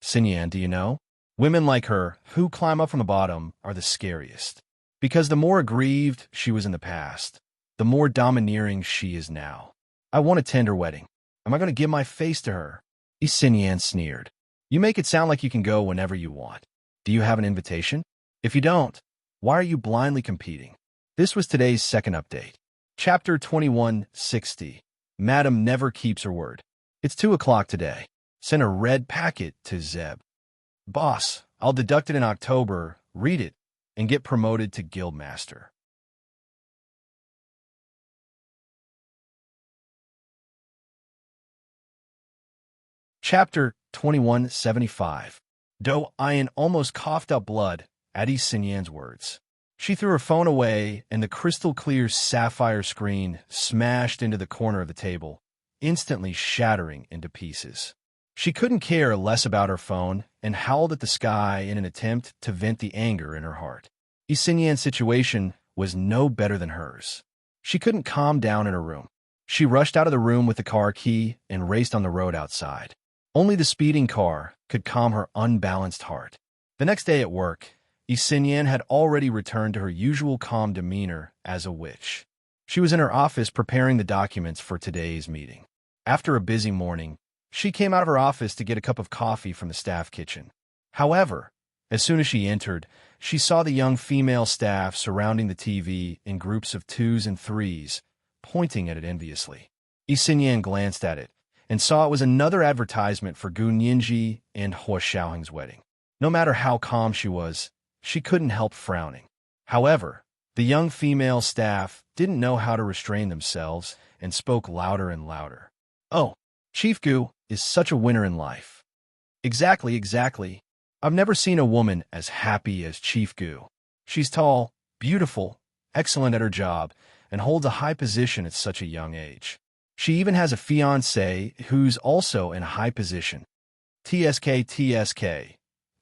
Xinyan, do you know? Women like her, who climb up from the bottom, are the scariest. Because the more aggrieved she was in the past, the more domineering she is now. I want to attend her wedding. Am I going to give my face to her? Xinyan sneered. You make it sound like you can go whenever you want. Do you have an invitation? If you don't, why are you blindly competing? This was today's second update. Chapter 2160. Madam never keeps her word. It's 2 o'clock today. Send a red packet to Zeb. Boss, I'll deduct it in October, read it, and get promoted to guildmaster. Chapter 2175. Do Ian almost coughed up blood at Xinyan's words. She threw her phone away, and the crystal-clear sapphire screen smashed into the corner of the table, instantly shattering into pieces. She couldn't care less about her phone and howled at the sky in an attempt to vent the anger in her heart. Xinyan's situation was no better than hers. She couldn't calm down in her room. She rushed out of the room with the car key and raced on the road outside. Only the speeding car could calm her unbalanced heart. The next day at work, Xinyan had already returned to her usual calm demeanor as a witch. She was in her office preparing the documents for today's meeting. After a busy morning, she came out of her office to get a cup of coffee from the staff kitchen. However, as soon as she entered, she saw the young female staff surrounding the TV in groups of 2s and 3s, pointing at it enviously. Xinyan glanced at it and saw it was another advertisement for Gunyinji and Hua Xiaoheng's wedding. No matter how calm she was, she couldn't help frowning. However, the young female staff didn't know how to restrain themselves and spoke louder and louder. Oh, Chief Gu is such a winner in life. Exactly. I've never seen a woman as happy as Chief Gu. She's tall, beautiful, excellent at her job, and holds a high position at such a young age. She even has a fiancé who's also in a high position. TSK.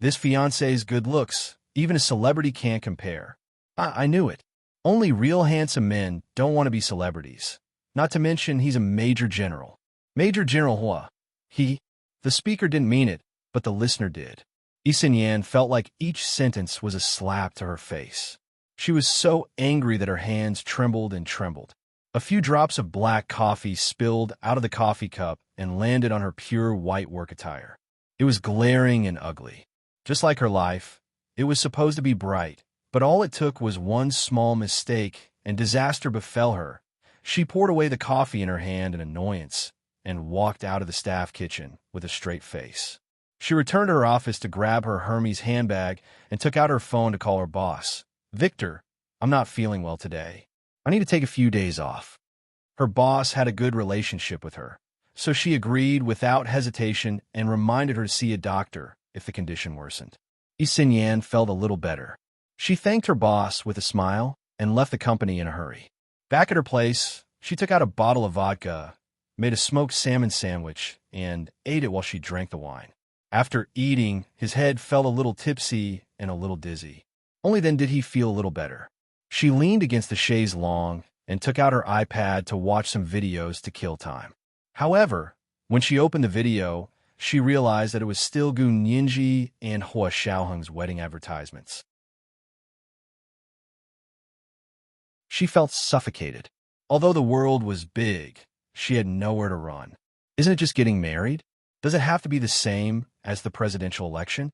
This fiancé's good looks, even a celebrity can't compare. I knew it. Only real handsome men don't want to be celebrities. Not to mention he's a major general. Major General Hua. The speaker didn't mean it, but the listener did. Xinyan felt like each sentence was a slap to her face. She was so angry that her hands trembled and trembled. A few drops of black coffee spilled out of the coffee cup and landed on her pure white work attire. It was glaring and ugly. Just like her life, it was supposed to be bright, but all it took was one small mistake and disaster befell her. She poured away the coffee in her hand in annoyance and walked out of the staff kitchen with a straight face. She returned to her office to grab her Hermes handbag and took out her phone to call her boss. Victor, I'm not feeling well today. I need to take a few days off. Her boss had a good relationship with her, so she agreed without hesitation and reminded her to see a doctor if the condition worsened. Xinyan felt a little better. She thanked her boss with a smile and left the company in a hurry. Back at her place, she took out a bottle of vodka, made a smoked salmon sandwich, and ate it while she drank the wine. After eating, his head felt a little tipsy and a little dizzy. Only then did he feel a little better. She leaned against the chaise longue and took out her iPad to watch some videos to kill time. However, when she opened the video, she realized that it was still Gunyinji and Hua Xiaoheng's wedding advertisements. She felt suffocated. Although the world was big, she had nowhere to run. Isn't it just getting married? Does it have to be the same as the presidential election?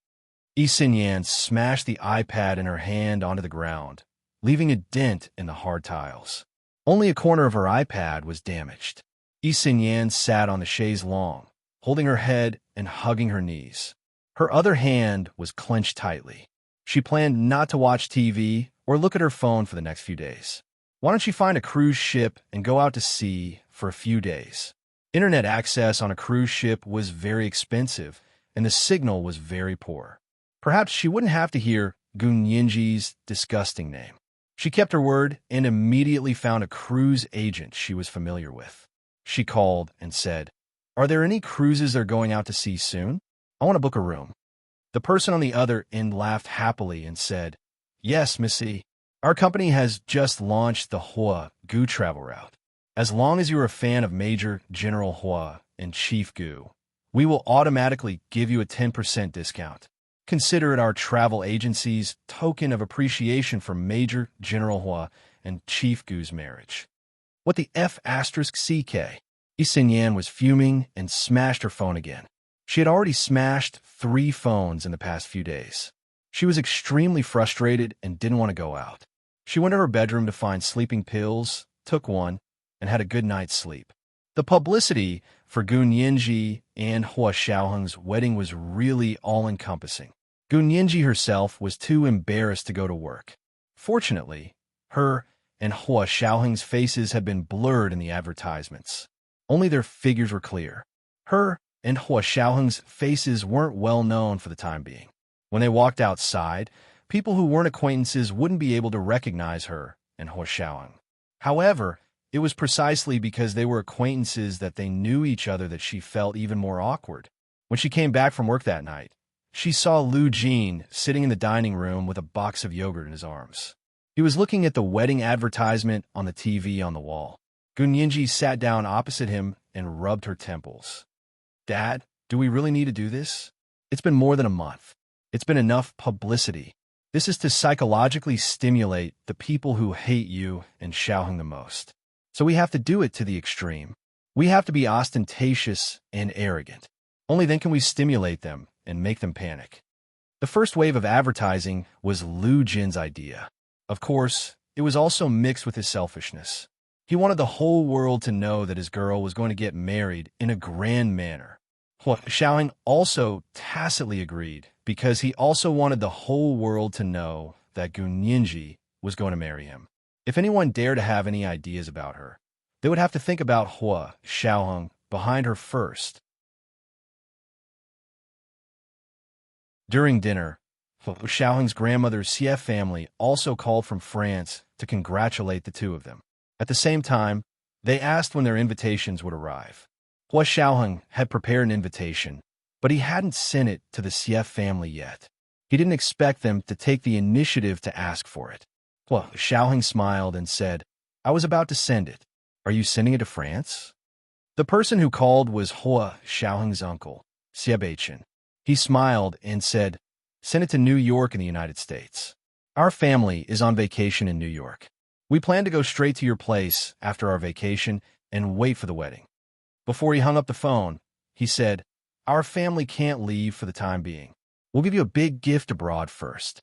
Xinyan smashed the iPad in her hand onto the ground, leaving a dent in the hard tiles. Only a corner of her iPad was damaged. Yi Xinyan sat on the chaise longue, holding her head and hugging her knees. Her other hand was clenched tightly. She planned not to watch TV or look at her phone for the next few days. Why don't she find a cruise ship and go out to sea for a few days? Internet access on a cruise ship was very expensive, and the signal was very poor. Perhaps she wouldn't have to hear Gun Yinji's disgusting name. She kept her word and immediately found a cruise agent she was familiar with. She called and said, "Are there any cruises that are going out to sea soon? I want to book a room." The person on the other end laughed happily and said, "Yes, Missy. Our company has just launched the Hua Gu travel route. As long as you're a fan of Major General Hua and Chief Gu, we will automatically give you a 10% discount. Consider it our travel agency's token of appreciation for Major General Hua and Chief Gu's marriage." What the F***CK? Yi Xinyan was fuming and smashed her phone again. She had already smashed 3 phones in the past few days. She was extremely frustrated and didn't want to go out. She went to her bedroom to find sleeping pills, took one, and had a good night's sleep. The publicity for Gun Yinji and Hua Xiaoheng's wedding was really all-encompassing. Gun Yinji herself was too embarrassed to go to work. Fortunately, her and Hua Xiaoheng's faces had been blurred in the advertisements. Only their figures were clear. Her and Hua Xiaoheng's faces weren't well known for the time being. When they walked outside, people who weren't acquaintances wouldn't be able to recognize her and Hua Xiaoheng. However, it was precisely because they were acquaintances that they knew each other that she felt even more awkward. When she came back from work that night, she saw Lu Jin sitting in the dining room with a box of yogurt in his arms. He was looking at the wedding advertisement on the TV on the wall. Gun Yinji sat down opposite him and rubbed her temples. "Dad, do we really need to do this? It's been more than a month. It's been enough publicity. This is to psychologically stimulate the people who hate you and Xiaoheng the most. So we have to do it to the extreme. We have to be ostentatious and arrogant. Only then can we stimulate them and make them panic." The first wave of advertising was Lu Jin's idea. Of course, it was also mixed with his selfishness. He wanted the whole world to know that his girl was going to get married in a grand manner. Hua Xiaoheng also tacitly agreed because he also wanted the whole world to know that Gun Yinji was going to marry him. If anyone dared to have any ideas about her, they would have to think about Hua Xiaoheng behind her first. During dinner, Hua Xiaoheng's grandmother's CF family also called from France to congratulate the two of them. At the same time, they asked when their invitations would arrive. Hua Xiaoheng had prepared an invitation, but he hadn't sent it to the CF family yet. He didn't expect them to take the initiative to ask for it. Hua Xiaoheng smiled and said, "I was about to send it. Are you sending it to France?" The person who called was Hua Xiaoheng's uncle, Xie Beichen. He smiled and said, "Send it to New York in the United States. Our family is on vacation in New York. We plan to go straight to your place after our vacation and wait for the wedding." Before he hung up the phone, he said, "Our family can't leave for the time being. We'll give you a big gift abroad first."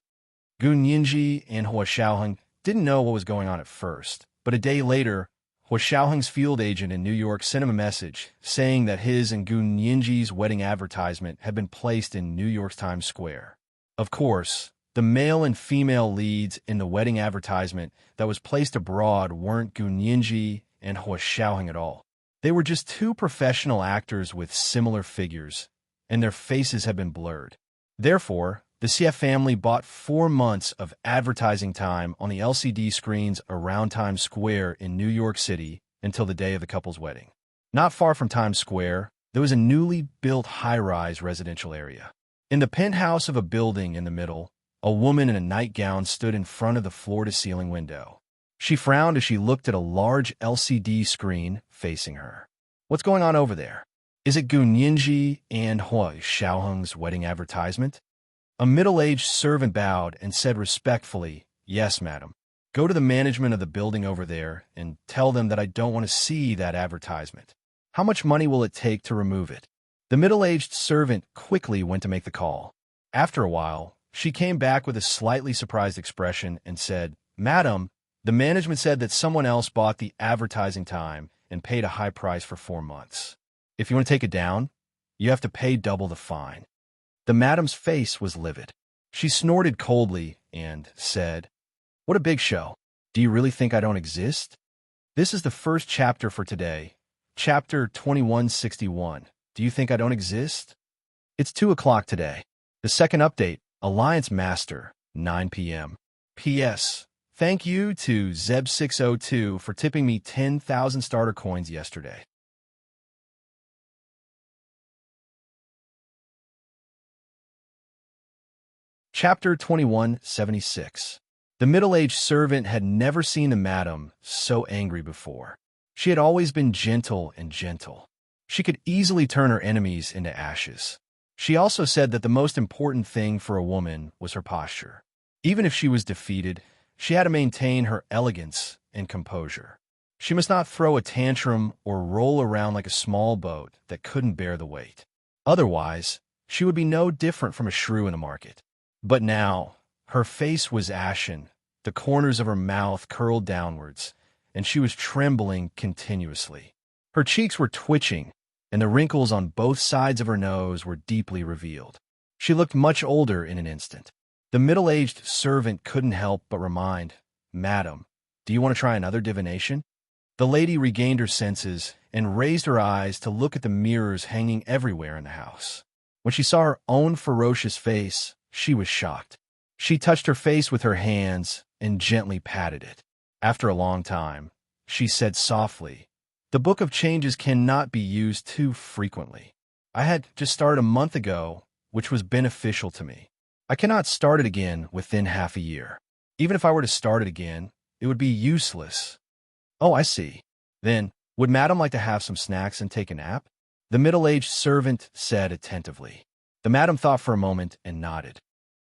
Gun Yinji and Hua Xiaoheng didn't know what was going on at first, but a day later, Hua Xiaoheng's field agent in New York sent him a message saying that his and Gun Yinji's wedding advertisement had been placed in New York's Times Square. Of course, the male and female leads in the wedding advertisement that was placed abroad weren't Gun Yinji and Hua Xiaoheng at all. They were just 2 professional actors with similar figures, and their faces had been blurred. Therefore, the CF family bought 4 months of advertising time on the LCD screens around Times Square in New York City until the day of the couple's wedding. Not far from Times Square, there was a newly built high-rise residential area. In the penthouse of a building in the middle, a woman in a nightgown stood in front of the floor-to-ceiling window. She frowned as she looked at a large LCD screen facing her. "What's going on over there? Is it Gun Yinji and Hua Xiaoheng's wedding advertisement?" A middle-aged servant bowed and said respectfully, "Yes, madam. Go to the management of the building over there and tell them that I don't want to see that advertisement. How much money will it take to remove it?" The middle-aged servant quickly went to make the call. After a while, she came back with a slightly surprised expression and said, Madam, the management said that someone else bought the advertising time and paid a high price for 4 months. If you want to take it down, you have to pay double the fine. The madam's face was livid. She snorted coldly and said, "What a big show. Do you really think I don't exist?" This is the first chapter for today. Chapter 2161. Do you think I don't exist? It's 2 o'clock today. The second update, Alliance Master, 9 p.m. P.S. Thank you to Zeb602 for tipping me 10,000 starter coins yesterday. Chapter 2176. The middle-aged servant had never seen the madam so angry before. She had always been gentle and gentle. She could easily turn her enemies into ashes. She also said that the most important thing for a woman was her posture. Even if she was defeated, she had to maintain her elegance and composure. She must not throw a tantrum or roll around like a small boat that couldn't bear the weight. Otherwise, she would be no different from a shrew in the market. But now, her face was ashen, the corners of her mouth curled downwards, and she was trembling continuously. Her cheeks were twitching, and the wrinkles on both sides of her nose were deeply revealed. She looked much older in an instant. The middle-aged servant couldn't help but remind, "Madam, do you want to try another divination?" The lady regained her senses and raised her eyes to look at the mirrors hanging everywhere in the house. When she saw her own ferocious face, she was shocked. She touched her face with her hands and gently patted it. After a long time, she said softly, "The Book of Changes cannot be used too frequently. I had just started a month ago, which was beneficial to me. I cannot start it again within half a year. Even if I were to start it again, it would be useless." "Oh, I see. Then, would Madam like to have some snacks and take a nap?" the middle-aged servant said attentively. The madam thought for a moment and nodded.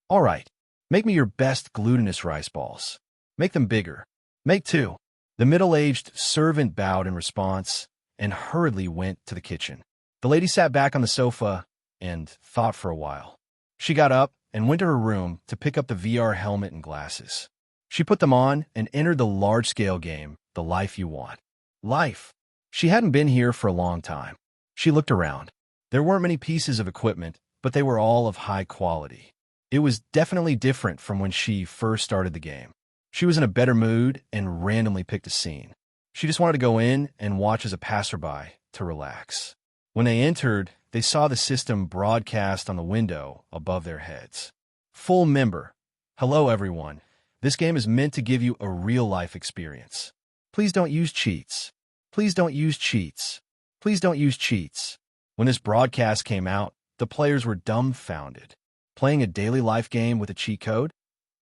"All right. Make me your best glutinous rice balls. Make them bigger. Make 2. The middle-aged servant bowed in response and hurriedly went to the kitchen. The lady sat back on the sofa and thought for a while. She got up and went to her room to pick up the VR helmet and glasses. She put them on and entered the large-scale game, The Life You Want. Life. She hadn't been here for a long time. She looked around. There weren't many pieces of equipment, but they were all of high quality. It was definitely different from when she first started the game. She was in a better mood and randomly picked a scene. She just wanted to go in and watch as a passerby to relax. When they entered, they saw the system broadcast on the window above their heads. Full member. Hello, everyone. This game is meant to give you a real-life experience. Please don't use cheats. Please don't use cheats. Please don't use cheats. When this broadcast came out, the players were dumbfounded. Playing a daily life game with a cheat code?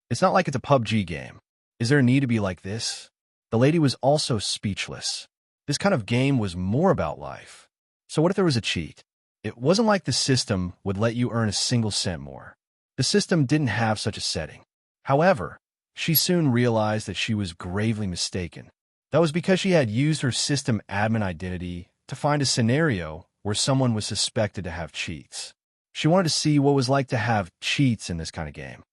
It's not like it's a PUBG game. Is there a need to be like this? The lady was also speechless. This kind of game was more about life. So what if there was a cheat? It wasn't like the system would let you earn a single cent more. The system didn't have such a setting. However, she soon realized that she was gravely mistaken. That was because she had used her system admin identity to find a scenario where someone was suspected to have cheats. She wanted to see what it was like to have cheats in this kind of game.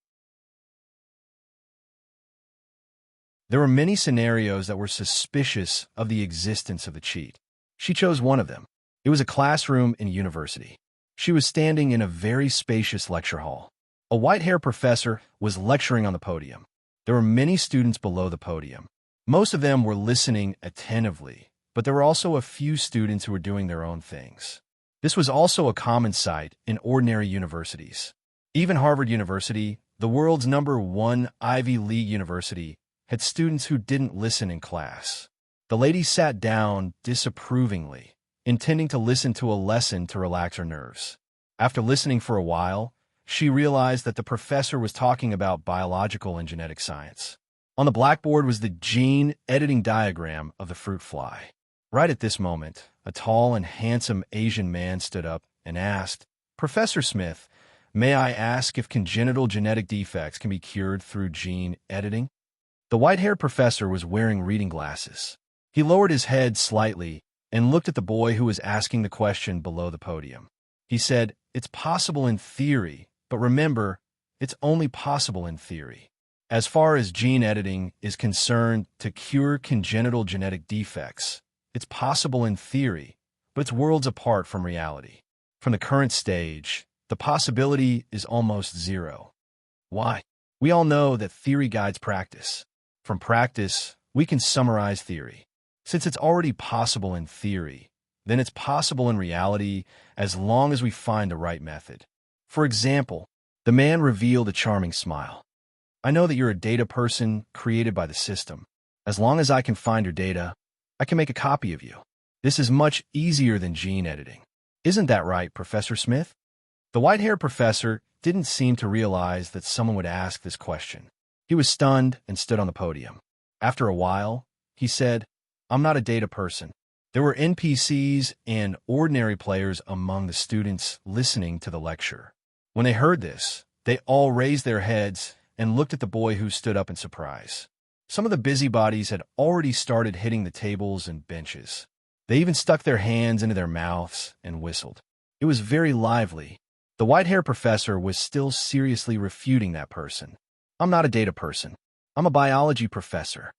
There were many scenarios that were suspicious of the existence of the cheat. She chose one of them. It was a classroom in a university. She was standing in a very spacious lecture hall. A white-haired professor was lecturing on the podium. There were many students below the podium. Most of them were listening attentively, but there were also a few students who were doing their own things. This was also a common sight in ordinary universities. Even Harvard University, the world's #1 Ivy League university, had students who didn't listen in class. The lady sat down disapprovingly, intending to listen to a lesson to relax her nerves. After listening for a while, she realized that the professor was talking about biological and genetic science. On the blackboard was the gene editing diagram of the fruit fly. Right at this moment, a tall and handsome Asian man stood up and asked, "Professor Smith, may I ask if congenital genetic defects can be cured through gene editing?" The white-haired professor was wearing reading glasses. He lowered his head slightly and looked at the boy who was asking the question below the podium. He said, "It's possible in theory, but remember, it's only possible in theory. As far as gene editing is concerned to cure congenital genetic defects, it's possible in theory, but it's worlds apart from reality. From the current stage, the possibility is almost zero. Why? We all know that theory guides practice. From practice, we can summarize theory. Since it's already possible in theory, then it's possible in reality as long as we find the right method. For example, the man revealed a charming smile. I know that you're a data person created by the system. As long as I can find your data, I can make a copy of you. This is much easier than gene editing. Isn't that right, Professor Smith? The white-haired professor didn't seem to realize that someone would ask this question. He was stunned and stood on the podium. After a while, he said, "I'm not a data person." There were NPCs and ordinary players among the students listening to the lecture. When they heard this, they all raised their heads and looked at the boy who stood up in surprise. Some of the busybodies had already started hitting the tables and benches. They even stuck their hands into their mouths and whistled. It was very lively. The white-haired professor was still seriously refuting that person. "I'm not a data person. I'm a biology professor."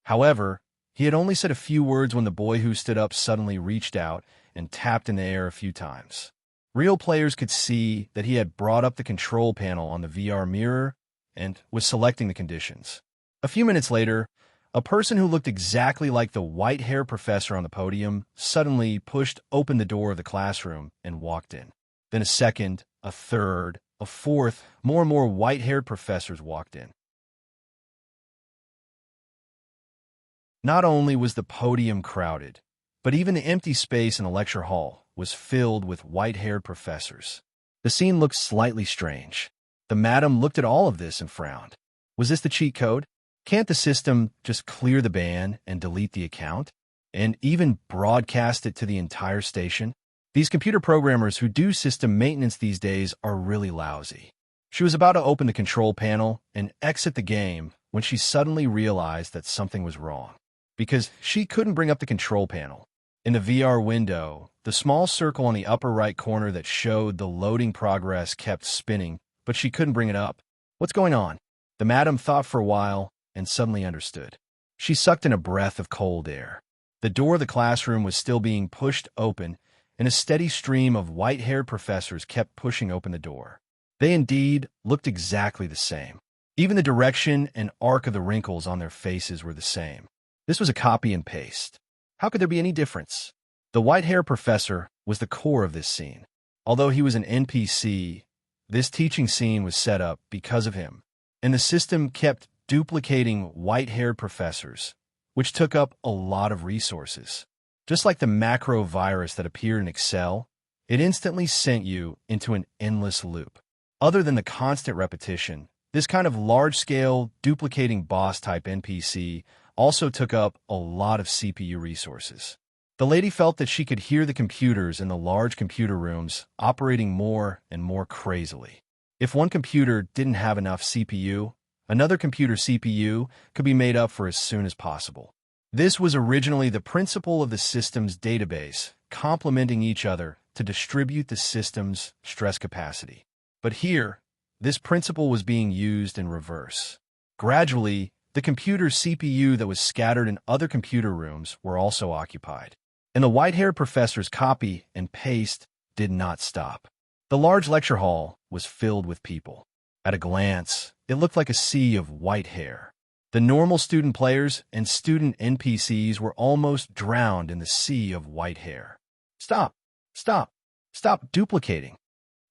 However, he had only said a few words when the boy who stood up suddenly reached out and tapped in the air a few times. Real players could see that he had brought up the control panel on the VR mirror and was selecting the conditions. A few minutes later, a person who looked exactly like the white-haired professor on the podium suddenly pushed open the door of the classroom and walked in. Then a second, a third, a fourth, more and more white-haired professors walked in. Not only was the podium crowded, but even the empty space in the lecture hall was filled with white-haired professors. The scene looked slightly strange. The madam looked at all of this and frowned. Was this the cheat code? Can't the system just clear the ban and delete the account, and even broadcast it to the entire station? These computer programmers who do system maintenance these days are really lousy. She was about to open the control panel and exit the game when she suddenly realized that something was wrong, because she couldn't bring up the control panel. In the VR window, the small circle on the upper right corner that showed the loading progress kept spinning, but she couldn't bring it up. What's going on? The madam thought for a while and suddenly understood. She sucked in a breath of cold air. The door of the classroom was still being pushed open, and a steady stream of white-haired professors kept pushing open the door. They indeed looked exactly the same. Even the direction and arc of the wrinkles on their faces were the same. This was a copy and paste. How could there be any difference? The white-haired professor was the core of this scene. Although he was an NPC, this teaching scene was set up because of him, and the system kept duplicating white-haired professors, which took up a lot of resources. Just like the macro virus that appeared in Excel, it instantly sent you into an endless loop. Other than the constant repetition, this kind of large-scale, duplicating boss-type NPC also took up a lot of CPU resources. The lady felt that she could hear the computers in the large computer rooms operating more and more crazily. If one computer didn't have enough CPU, another computer CPU could be made up for as soon as possible. This was originally the principle of the system's database, complementing each other to distribute the system's stress capacity. But here, this principle was being used in reverse. Gradually, the computer CPU that was scattered in other computer rooms were also occupied. And the white-haired professor's copy and paste did not stop. The large lecture hall was filled with people. At a glance, it looked like a sea of white hair. The normal student players and student NPCs were almost drowned in the sea of white hair. Stop! Stop! Stop duplicating!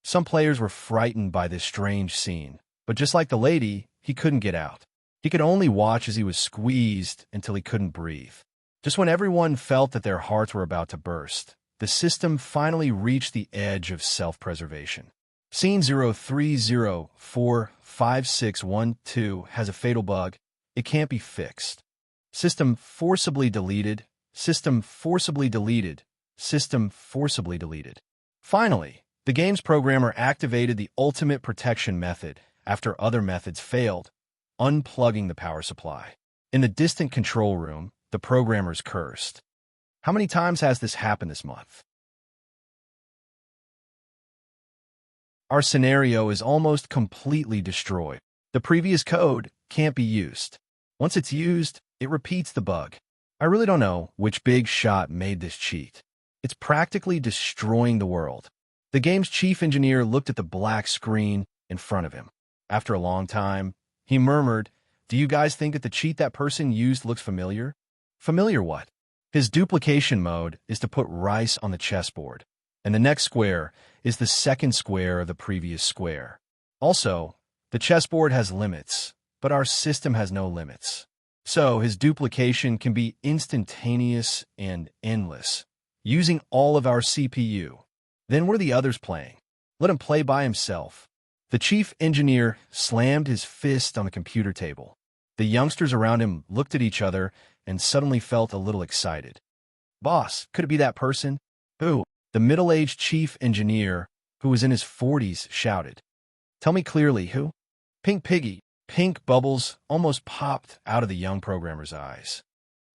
Some players were frightened by this strange scene, but just like the lady, he couldn't get out. He could only watch as he was squeezed until he couldn't breathe. Just when everyone felt that their hearts were about to burst, the system finally reached the edge of self-preservation. Scene 03045612 has a fatal bug. It can't be fixed. System forcibly deleted. System forcibly deleted. System forcibly deleted. Finally, the game's programmer activated the ultimate protection method after other methods failed, unplugging the power supply. In the distant control room, the programmers cursed. How many times has this happened this month? Our scenario is almost completely destroyed. The previous code can't be used. Once it's used, it repeats the bug. I really don't know which big shot made this cheat. It's practically destroying the world. The game's chief engineer looked at the black screen in front of him. After a long time, he murmured, "Do you guys think that the cheat that person used looks familiar?" Familiar what? His duplication mode is to put rice on the chessboard, and the next square is the second square of the previous square. Also, the chessboard has limits, but our system has no limits. So his duplication can be instantaneous and endless, using all of our CPU. Then what are the others playing? Let him play by himself. The chief engineer slammed his fist on the computer table. The youngsters around him looked at each other and suddenly felt a little excited. "Boss, could it be that person?" "Who?" The middle-aged chief engineer, who was in his 40s, shouted. "Tell me clearly, who?" "Pink Piggy." Pink bubbles almost popped out of the young programmer's eyes.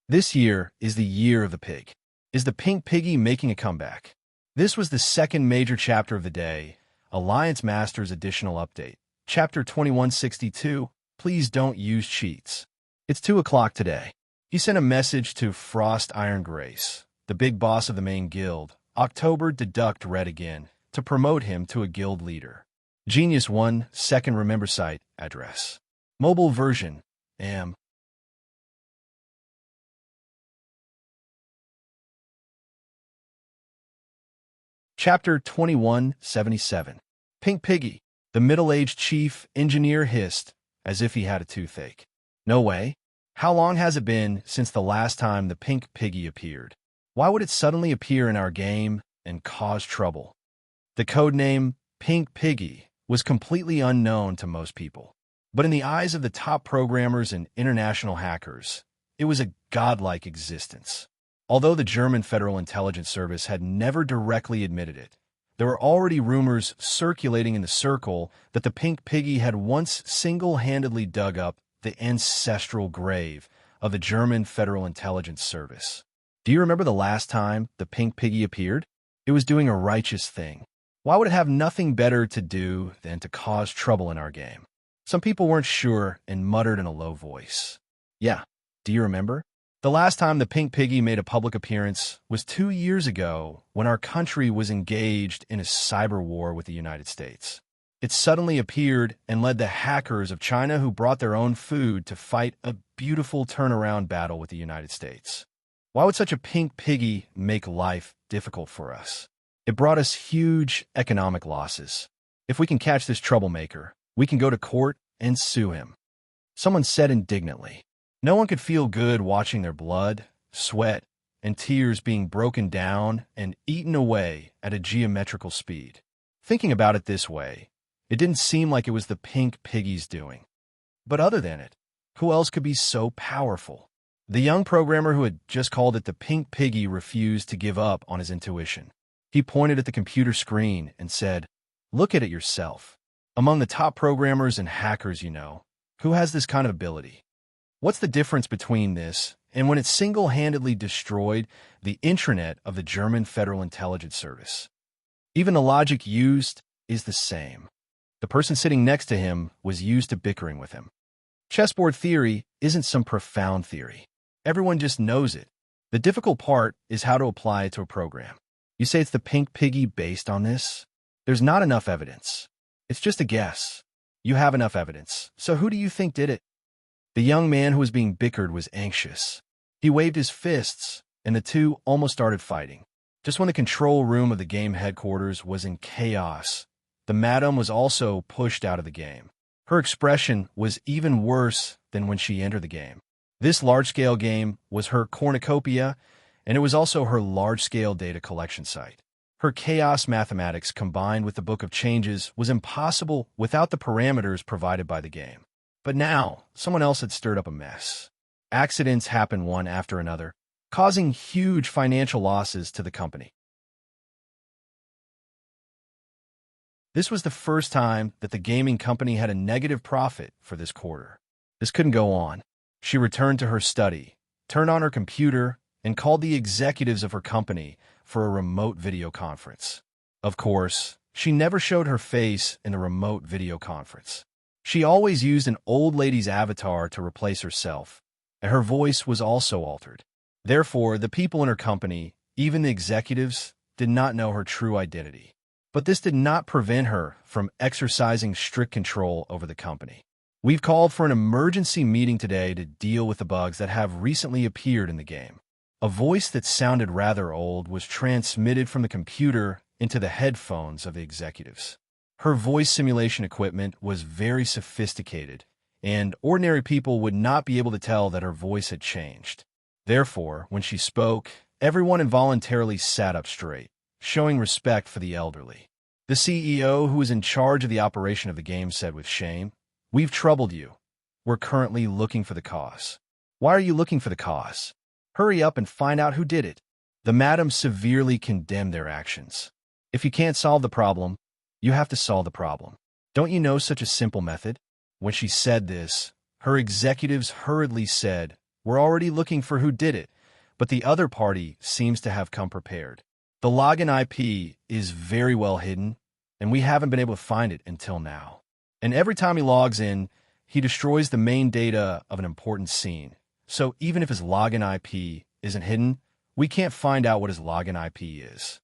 This year is the year of the pig. Is the Pink Piggy making a comeback? This was the second major chapter of the day, Alliance Masters Additional Update. Chapter 2162, Please Don't Use Cheats. It's 2 o'clock today. He sent a message to Frost Iron Grace, the big boss of the main guild, October Deduct Red again, to promote him to a guild leader. Genius 1, second remember site, address. Mobile version, am. Chapter 2177. Pink Piggy. The middle-aged chief engineer hissed, as if he had a toothache. "No way. How long has it been since the last time the Pink Piggy appeared? Why would it suddenly appear in our game and cause trouble?" The codename Pink Piggy was completely unknown to most people. But in the eyes of the top programmers and international hackers, it was a godlike existence. Although the German Federal Intelligence Service had never directly admitted it, there were already rumors circulating in the circle that the Pink Piggy had once single-handedly dug up the ancestral grave of the German Federal Intelligence Service. Do you remember the last time the Pink Piggy appeared? It was doing a righteous thing. Why would it have nothing better to do than to cause trouble in our game? Some people weren't sure and muttered in a low voice. "Yeah, do you remember? The last time the Pink Piggy made a public appearance was 2 years ago when our country was engaged in a cyber war with the United States. It suddenly appeared and led the hackers of China who brought their own food to fight a beautiful turnaround battle with the United States. Why would such a Pink Piggy make life difficult for us? It brought us huge economic losses. If we can catch this troublemaker, we can go to court and sue him." Someone said indignantly. No one could feel good watching their blood, sweat, and tears being broken down and eaten away at a geometrical speed. Thinking about it this way, it didn't seem like it was the Pink Piggy's doing. But other than it, who else could be so powerful? The young programmer who had just called it the Pink Piggy refused to give up on his intuition. He pointed at the computer screen and said, "Look at it yourself. Among the top programmers and hackers you know, who has this kind of ability? What's the difference between this and when it single-handedly destroyed the intranet of the German Federal Intelligence Service? Even the logic used is the same. The person sitting next to him was used to bickering with him. Chessboard theory isn't some profound theory. Everyone just knows it. The difficult part is how to apply it to a program. You say it's the Pink Piggy based on this? There's not enough evidence. It's just a guess. You have enough evidence, so who do you think did it?" The young man who was being bickered was anxious. He waved his fists, and the two almost started fighting. Just when the control room of the game headquarters was in chaos, the madam was also pushed out of the game. Her expression was even worse than when she entered the game. This large-scale game was her cornucopia, and it was also her large-scale data collection site. Her chaos mathematics combined with the book of changes was impossible without the parameters provided by the game. But now, someone else had stirred up a mess. Accidents happened one after another, causing huge financial losses to the company. This was the first time that the gaming company had a negative profit for this quarter. This couldn't go on. She returned to her study, turned on her computer, and called the executives of her company for a remote video conference. Of course, she never showed her face in the remote video conference. She always used an old lady's avatar to replace herself, and her voice was also altered. Therefore, the people in her company, even the executives, did not know her true identity. But this did not prevent her from exercising strict control over the company. We've called for an emergency meeting today to deal with the bugs that have recently appeared in the game. A voice that sounded rather old was transmitted from the computer into the headphones of the executives. Her voice simulation equipment was very sophisticated, and ordinary people would not be able to tell that her voice had changed. Therefore, when she spoke, everyone involuntarily sat up straight, showing respect for the elderly. The CEO, who was in charge of the operation of the game, said with shame, "We've troubled you. We're currently looking for the cause." "Why are you looking for the cause? Hurry up and find out who did it." The madam severely condemned their actions. "If you can't solve the problem, you have to solve the problem. Don't you know such a simple method?" When she said this, her executives hurriedly said, "We're already looking for who did it, but the other party seems to have come prepared. The login IP is very well hidden, and we haven't been able to find it until now. And every time he logs in, he destroys the main data of an important scene. So even if his login IP isn't hidden, we can't find out what his login IP is."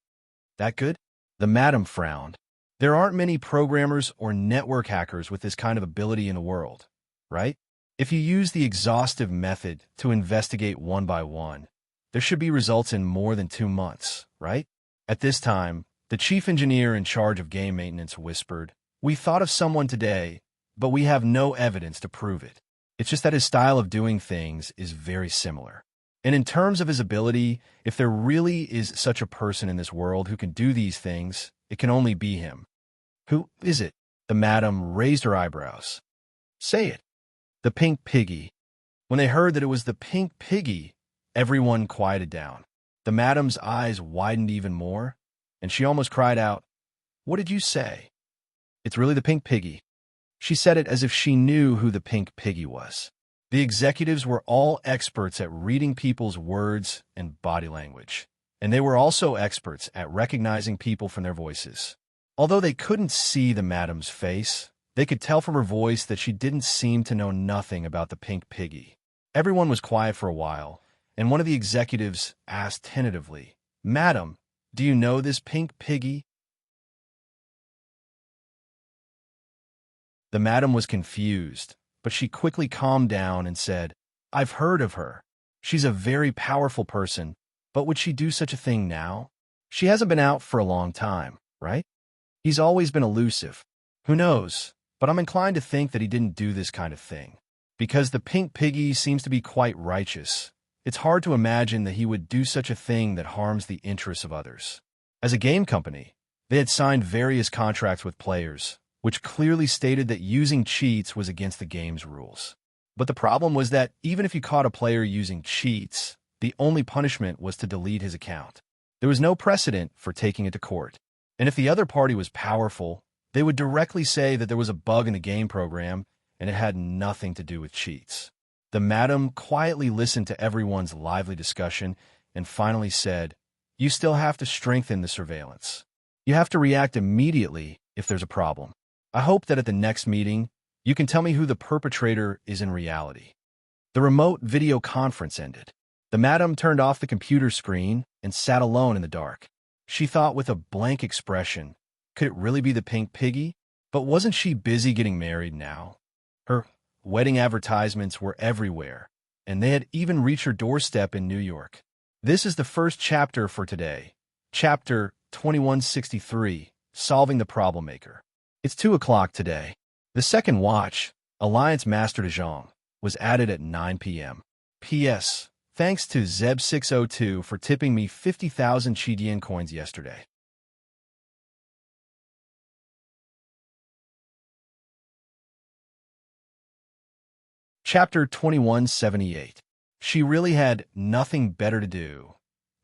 That good? The madam frowned. There aren't many programmers or network hackers with this kind of ability in the world, right? If you use the exhaustive method to investigate one by one, there should be results in more than 2 months, right? At this time, the chief engineer in charge of game maintenance whispered, "We thought of someone today, but we have no evidence to prove it. It's just that his style of doing things is very similar. And in terms of his ability, if there really is such a person in this world who can do these things, it can only be him." "Who is it?" The madam raised her eyebrows. "Say it." "The pink piggy." When they heard that it was the pink piggy, everyone quieted down. The madam's eyes widened even more, and she almost cried out, "What did you say?" "It's really the pink piggy." She said it as if she knew who the pink piggy was. The executives were all experts at reading people's words and body language, and they were also experts at recognizing people from their voices. Although they couldn't see the madam's face, they could tell from her voice that she didn't seem to know nothing about the pink piggy. Everyone was quiet for a while, and one of the executives asked tentatively, "Madam, do you know this pink piggy?" The madam was confused, but she quickly calmed down and said, "I've heard of her. She's a very powerful person, but would she do such a thing now? She hasn't been out for a long time, right? He's always been elusive. Who knows? But I'm inclined to think that he didn't do this kind of thing. Because the pink piggy seems to be quite righteous, it's hard to imagine that he would do such a thing that harms the interests of others." As a game company, they had signed various contracts with players, which clearly stated that using cheats was against the game's rules. But the problem was that even if you caught a player using cheats, the only punishment was to delete his account. There was no precedent for taking it to court. And if the other party was powerful, they would directly say that there was a bug in the game program and it had nothing to do with cheats. The madam quietly listened to everyone's lively discussion and finally said, "You still have to strengthen the surveillance. You have to react immediately if there's a problem. I hope that at the next meeting, you can tell me who the perpetrator is in reality." The remote video conference ended. The madam turned off the computer screen and sat alone in the dark. She thought with a blank expression, could it really be the pink piggy? But wasn't she busy getting married now? Her wedding advertisements were everywhere, and they had even reached her doorstep in New York. This is the first chapter for today. Chapter 2163, Solving the Problem Maker. It's 2 o'clock today. The second watch, Alliance Master de Jong, was added at 9 p.m. P.S. Thanks to Zeb602 for tipping me 50,000 Chidian coins yesterday. Chapter 2178. She really had nothing better to do.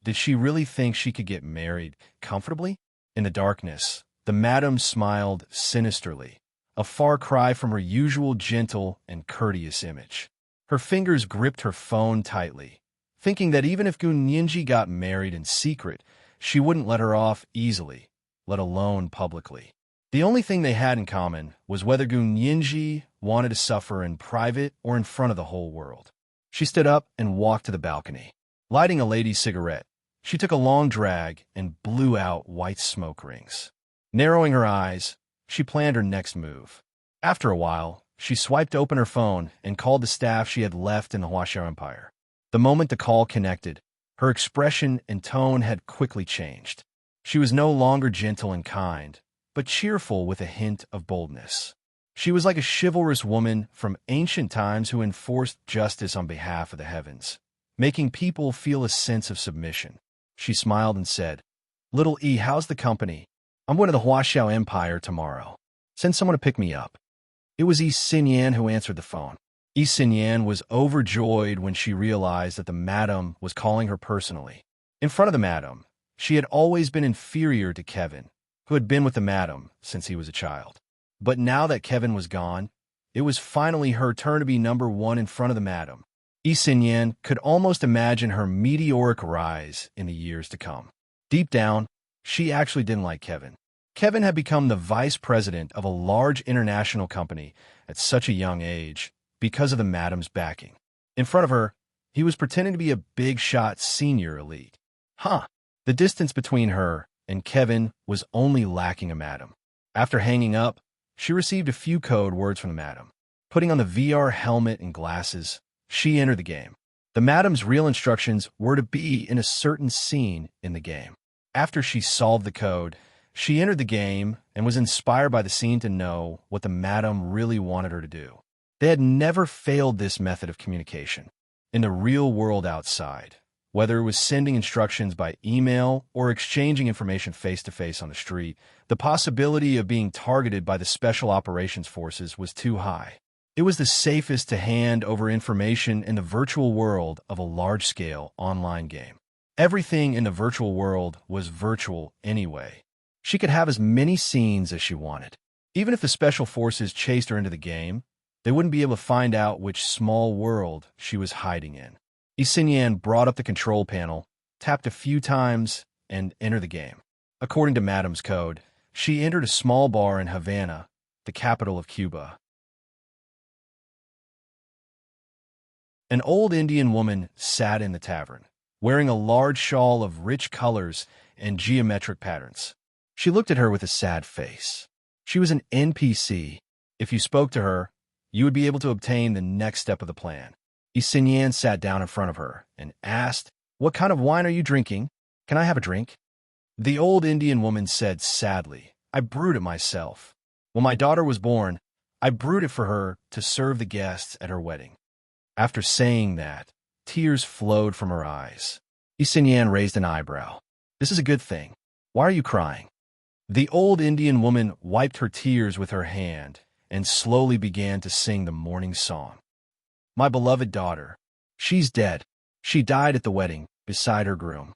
Did she really think she could get married comfortably? In the darkness, the madam smiled sinisterly, a far cry from her usual gentle and courteous image. Her fingers gripped her phone tightly, thinking that even if Gunyinji got married in secret, she wouldn't let her off easily, let alone publicly. The only thing they had in common was whether Gun Yinji wanted to suffer in private or in front of the whole world. She stood up and walked to the balcony. Lighting a lady's cigarette, she took a long drag and blew out white smoke rings. Narrowing her eyes, she planned her next move. After a while, she swiped open her phone and called the staff she had left in the Huaxiao Empire. The moment the call connected, her expression and tone had quickly changed. She was no longer gentle and kind, but cheerful with a hint of boldness. She was like a chivalrous woman from ancient times who enforced justice on behalf of the heavens, making people feel a sense of submission. She smiled and said, "Little E, how's the company? I'm going to the Huaxiao Empire tomorrow. Send someone to pick me up." It was Yi Xinyan who answered the phone. Yi Xinyan was overjoyed when she realized that the madam was calling her personally. In front of the madam, she had always been inferior to Kevin, who had been with the madam since he was a child. But now that Kevin was gone, it was finally her turn to be number one in front of the madam. Yi Xinyan could almost imagine her meteoric rise in the years to come. Deep down, she actually didn't like Kevin. Kevin had become the vice president of a large international company at such a young age because of the madam's backing. In front of her, he was pretending to be a big-shot senior elite. The distance between her and Kevin was only lacking a madam. After hanging up, she received a few code words from the madam. Putting on the VR helmet and glasses, she entered the game. The madam's real instructions were to be in a certain scene in the game. After she solved the code, she entered the game and was inspired by the scene to know what the madam really wanted her to do. They had never failed this method of communication. In the real world outside, whether it was sending instructions by email or exchanging information face-to-face on the street, the possibility of being targeted by the Special Operations Forces was too high. It was the safest to hand over information in the virtual world of a large-scale online game. Everything in the virtual world was virtual anyway. She could have as many scenes as she wanted. Even if the Special Forces chased her into the game, they wouldn't be able to find out which small world she was hiding in. Yi Xinyan brought up the control panel, tapped a few times, and entered the game. According to Madam's code, she entered a small bar in Havana, the capital of Cuba. An old Indian woman sat in the tavern, wearing a large shawl of rich colors and geometric patterns. She looked at her with a sad face. She was an NPC. If you spoke to her, you would be able to obtain the next step of the plan. Yi Xinyan sat down in front of her and asked, "What kind of wine are you drinking? Can I have a drink?" The old Indian woman said sadly, "I brewed it myself. When my daughter was born, I brewed it for her to serve the guests at her wedding." After saying that, tears flowed from her eyes. Yi Xinyan raised an eyebrow. "This is a good thing. Why are you crying?" The old Indian woman wiped her tears with her hand and slowly began to sing the morning song. "My beloved daughter. She's dead. She died at the wedding, beside her groom.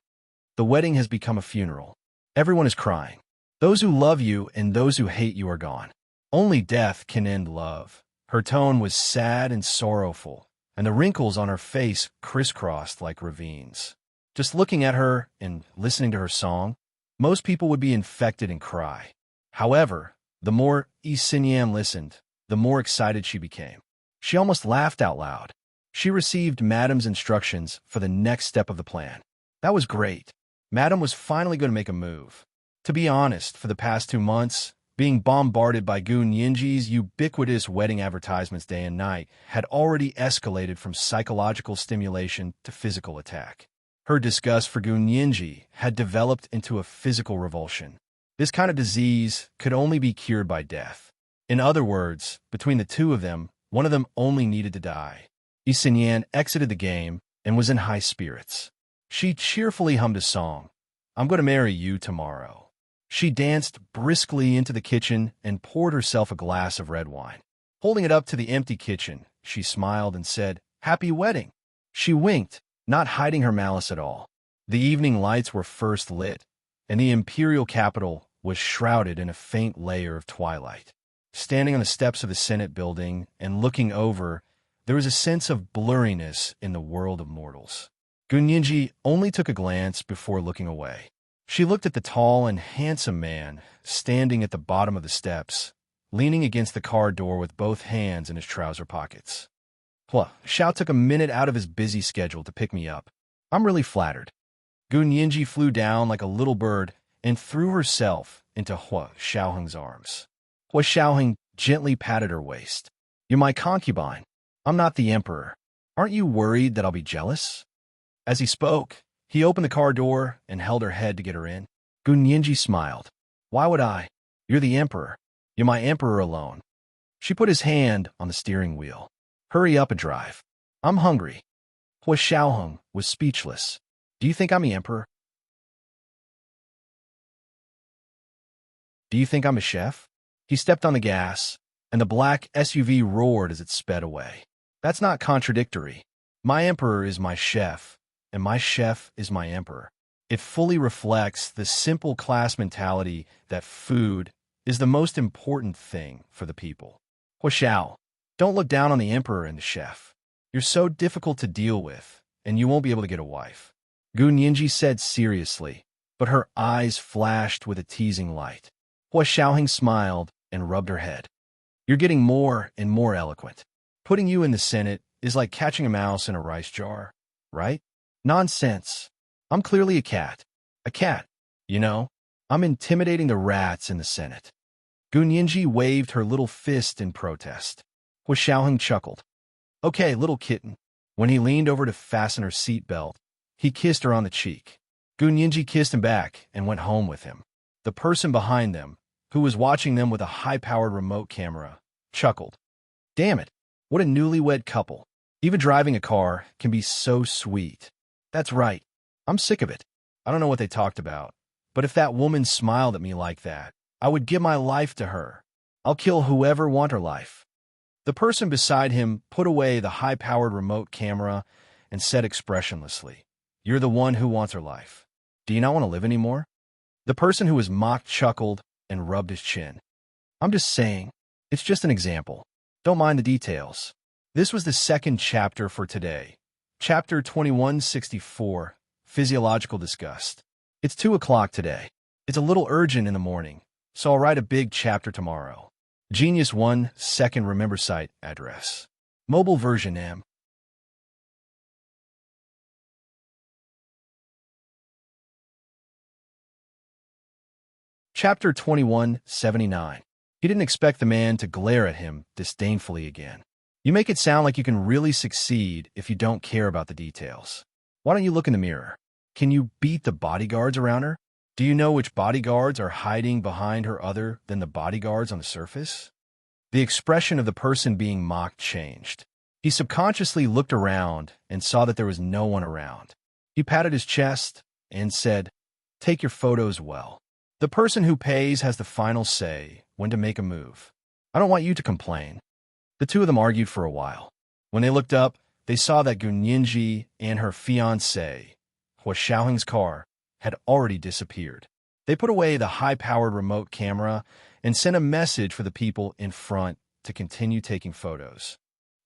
The wedding has become a funeral. Everyone is crying. Those who love you and those who hate you are gone. Only death can end love." Her tone was sad and sorrowful, and the wrinkles on her face crisscrossed like ravines. Just looking at her and listening to her song, most people would be infected and cry. However, the more Yi Xinyan listened, the more excited she became. She almost laughed out loud. She received Madam's instructions for the next step of the plan. That was great. Madam was finally going to make a move. To be honest, for the past 2 months, being bombarded by Gun Yinji's ubiquitous wedding advertisements day and night had already escalated from psychological stimulation to physical attack. Her disgust for Gun Yinji had developed into a physical revulsion. This kind of disease could only be cured by death. In other words, between the two of them, one of them only needed to die. Yi Xinyan exited the game and was in high spirits. She cheerfully hummed a song, "I'm going to marry you tomorrow." She danced briskly into the kitchen and poured herself a glass of red wine. Holding it up to the empty kitchen, she smiled and said, "Happy wedding." She winked, not hiding her malice at all. The evening lights were first lit, and the imperial capital was shrouded in a faint layer of twilight. Standing on the steps of the Senate building and looking over, there was a sense of blurriness in the world of mortals. Gun Yinji only took a glance before looking away. She looked at the tall and handsome man standing at the bottom of the steps, leaning against the car door with both hands in his trouser pockets. Hua Xiao took a minute out of his busy schedule to pick me up. I'm really flattered. Gu Nianji flew down like a little bird and threw herself into Hua Xiaoheng's arms. Hua Xiaoheng gently patted her waist. You're my concubine. I'm not the emperor. Aren't you worried that I'll be jealous? As he spoke, he opened the car door and held her head to get her in. Gu Nianji smiled. Why would I? You're the emperor. You're my emperor alone. She put his hand on the steering wheel. Hurry up and drive. I'm hungry. Hua Xiaoheng was speechless. Do you think I'm the emperor? Do you think I'm a chef? He stepped on the gas, and the black SUV roared as it sped away. That's not contradictory. My emperor is my chef, and my chef is my emperor. It fully reflects the simple class mentality that food is the most important thing for the people. Hua Xiao, don't look down on the emperor and the chef. You're so difficult to deal with, and you won't be able to get a wife. Gu Nianji said seriously, but her eyes flashed with a teasing light. Hua Xiaoheng smiled and rubbed her head. You're getting more and more eloquent. Putting you in the Senate is like catching a mouse in a rice jar, right? Nonsense. I'm clearly a cat. A cat. You know, I'm intimidating the rats in the Senate. Gu Nianji waved her little fist in protest. Hua Xiaoheng chuckled. Okay, little kitten. When he leaned over to fasten her seatbelt, he kissed her on the cheek. Gu Nianji kissed him back and went home with him. The person behind them, who was watching them with a high-powered remote camera, chuckled. Damn it, what a newlywed couple. Even driving a car can be so sweet. That's right. I'm sick of it. I don't know what they talked about, but if that woman smiled at me like that, I would give my life to her. I'll kill whoever want her life. The person beside him put away the high-powered remote camera and said expressionlessly, You're the one who wants her life. Do you not want to live anymore? The person who was mocked chuckled and rubbed his chin. I'm just saying, it's just an example. Don't mind the details. This was the second chapter for today. Chapter 2164, Physiological Disgust. It's 2 o'clock today. It's a little urgent in the morning, so I'll write a big chapter tomorrow. Genius 1 second remember site address. Mobile version M. Chapter 2179. He didn't expect the man to glare at him disdainfully again. You make it sound like you can really succeed if you don't care about the details. Why don't you look in the mirror? Can you beat the bodyguards around her? Do you know which bodyguards are hiding behind her other than the bodyguards on the surface? The expression of the person being mocked changed. He subconsciously looked around and saw that there was no one around. He patted his chest and said, Take your photos well. The person who pays has the final say when to make a move. I don't want you to complain. The two of them argued for a while. When they looked up, they saw that Gu Nianji and her fiancé, Hua Xiaoheng's car, had already disappeared. They put away the high-powered remote camera and sent a message for the people in front to continue taking photos.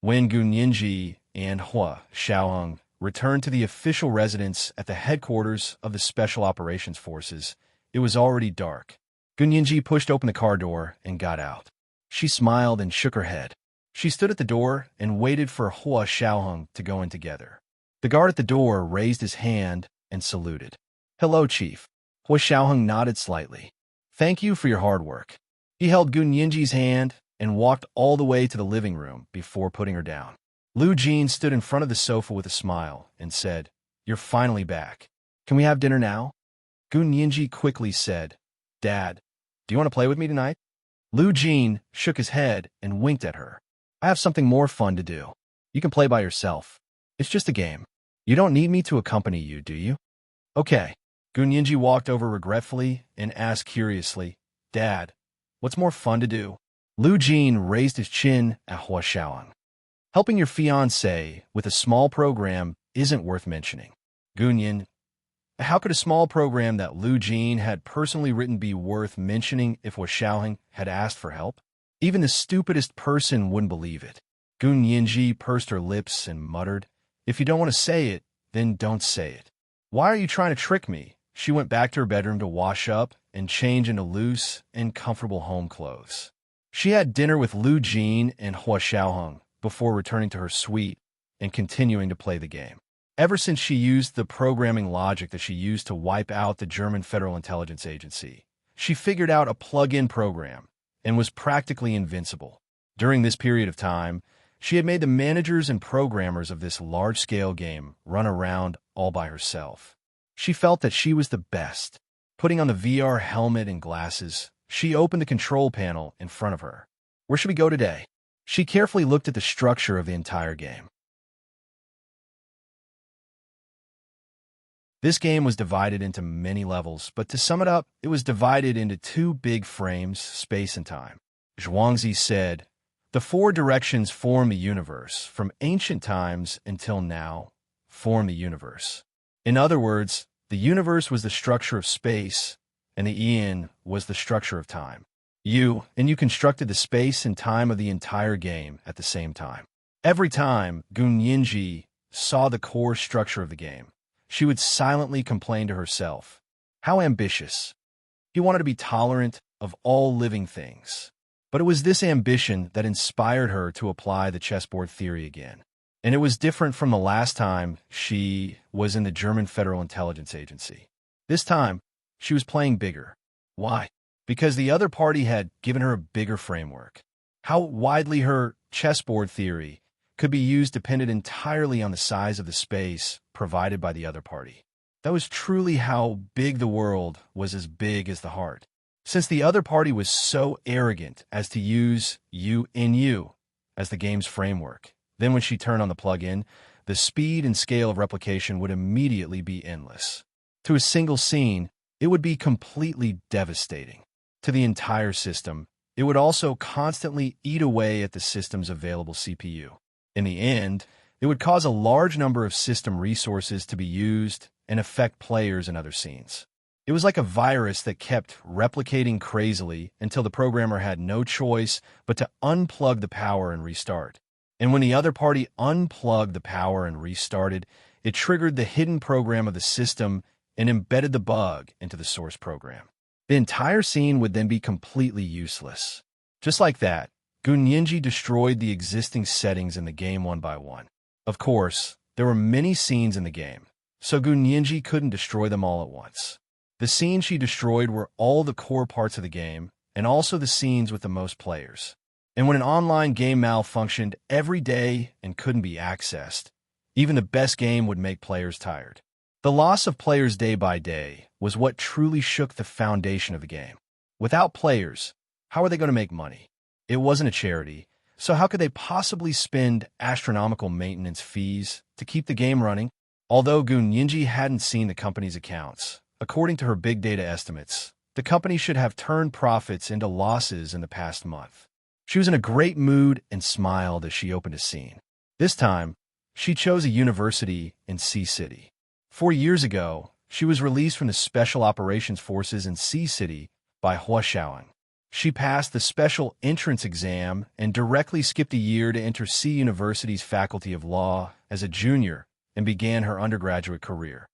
When Gu Nianji and Hua Xiaoheng returned to the official residence at the headquarters of the Special Operations Forces, it was already dark. Gu Nianji pushed open the car door and got out. She smiled and shook her head. She stood at the door and waited for Hua Xiaoheng to go in together. The guard at the door raised his hand and saluted. Hello, Chief. Hua Xiaoheng nodded slightly. Thank you for your hard work. He held Gu Nianji's hand and walked all the way to the living room before putting her down. Lu Jin stood in front of the sofa with a smile and said, You're finally back. Can we have dinner now? Gu Nianji quickly said, Dad, do you want to play with me tonight? Lu Jin shook his head and winked at her. I have something more fun to do. You can play by yourself. It's just a game. You don't need me to accompany you, do you? Okay. Gu Nianji walked over regretfully and asked curiously, Dad, what's more fun to do? Lu Jin raised his chin at Hua Xiaoheng. Helping your fiancé with a small program isn't worth mentioning. Gu Nian, how could a small program that Lu Jin had personally written be worth mentioning if Hua Xiaoheng had asked for help? Even the stupidest person wouldn't believe it. Gu Nianji pursed her lips and muttered, If you don't want to say it, then don't say it. Why are you trying to trick me? she went back to her bedroom to wash up and change into loose and comfortable home clothes. She had dinner with Lu Jin and Hua Xiaoheng before returning to her suite and continuing to play the game. Ever since she used the programming logic that she used to wipe out the German Federal Intelligence Agency, she figured out a plug-in program and was practically invincible. During this period of time, she had made the managers and programmers of this large-scale game run around all by herself. She felt that she was the best. Putting on the VR helmet and glasses, she opened the control panel in front of her. Where should we go today? She carefully looked at the structure of the entire game. This game was divided into many levels, but to sum it up, it was divided into two big frames, space and time. Zhuangzi said, "The four directions form the universe, from ancient times until now, form the universe." In other words, the universe was the structure of space, and the Yin was the structure of time. You constructed the space and time of the entire game at the same time. Every time Gun Yinji saw the core structure of the game, she would silently complain to herself. How ambitious. He wanted to be tolerant of all living things. But it was this ambition that inspired her to apply the chessboard theory again. And it was different from the last time she was in the German Federal Intelligence Agency. This time, she was playing bigger. Why? Because the other party had given her a bigger framework. How widely her chessboard theory could be used depended entirely on the size of the space provided by the other party. That was truly how big the world was, as big as the heart. Since the other party was so arrogant as to use you as the game's framework, then when she turned on the plug-in, the speed and scale of replication would immediately be endless. To a single scene, it would be completely devastating. To the entire system, it would also constantly eat away at the system's available CPU. In the end, it would cause a large number of system resources to be used and affect players in other scenes. It was like a virus that kept replicating crazily until the programmer had no choice but to unplug the power and restart. And when the other party unplugged the power and restarted, it triggered the hidden program of the system and embedded the bug into the source program. The entire scene would then be completely useless. Just like that, Gun Yinji destroyed the existing settings in the game one by one. Of course, there were many scenes in the game, so Gun Yinji couldn't destroy them all at once. The scenes she destroyed were all the core parts of the game, and also the scenes with the most players. And when an online game malfunctioned every day and couldn't be accessed, even the best game would make players tired. The loss of players day by day was what truly shook the foundation of the game. Without players, how are they going to make money? It wasn't a charity, so how could they possibly spend astronomical maintenance fees to keep the game running? Although Gun Yinji hadn't seen the company's accounts, according to her big data estimates, the company should have turned profits into losses in the past month. She was in a great mood and smiled as she opened a scene. This time, she chose a university in Sea City. 4 years ago, she was released from the Special Operations Forces in Sea City by Hua Xiaoheng. She passed the special entrance exam and directly skipped a year to enter Sea University's Faculty of Law as a junior and began her undergraduate career.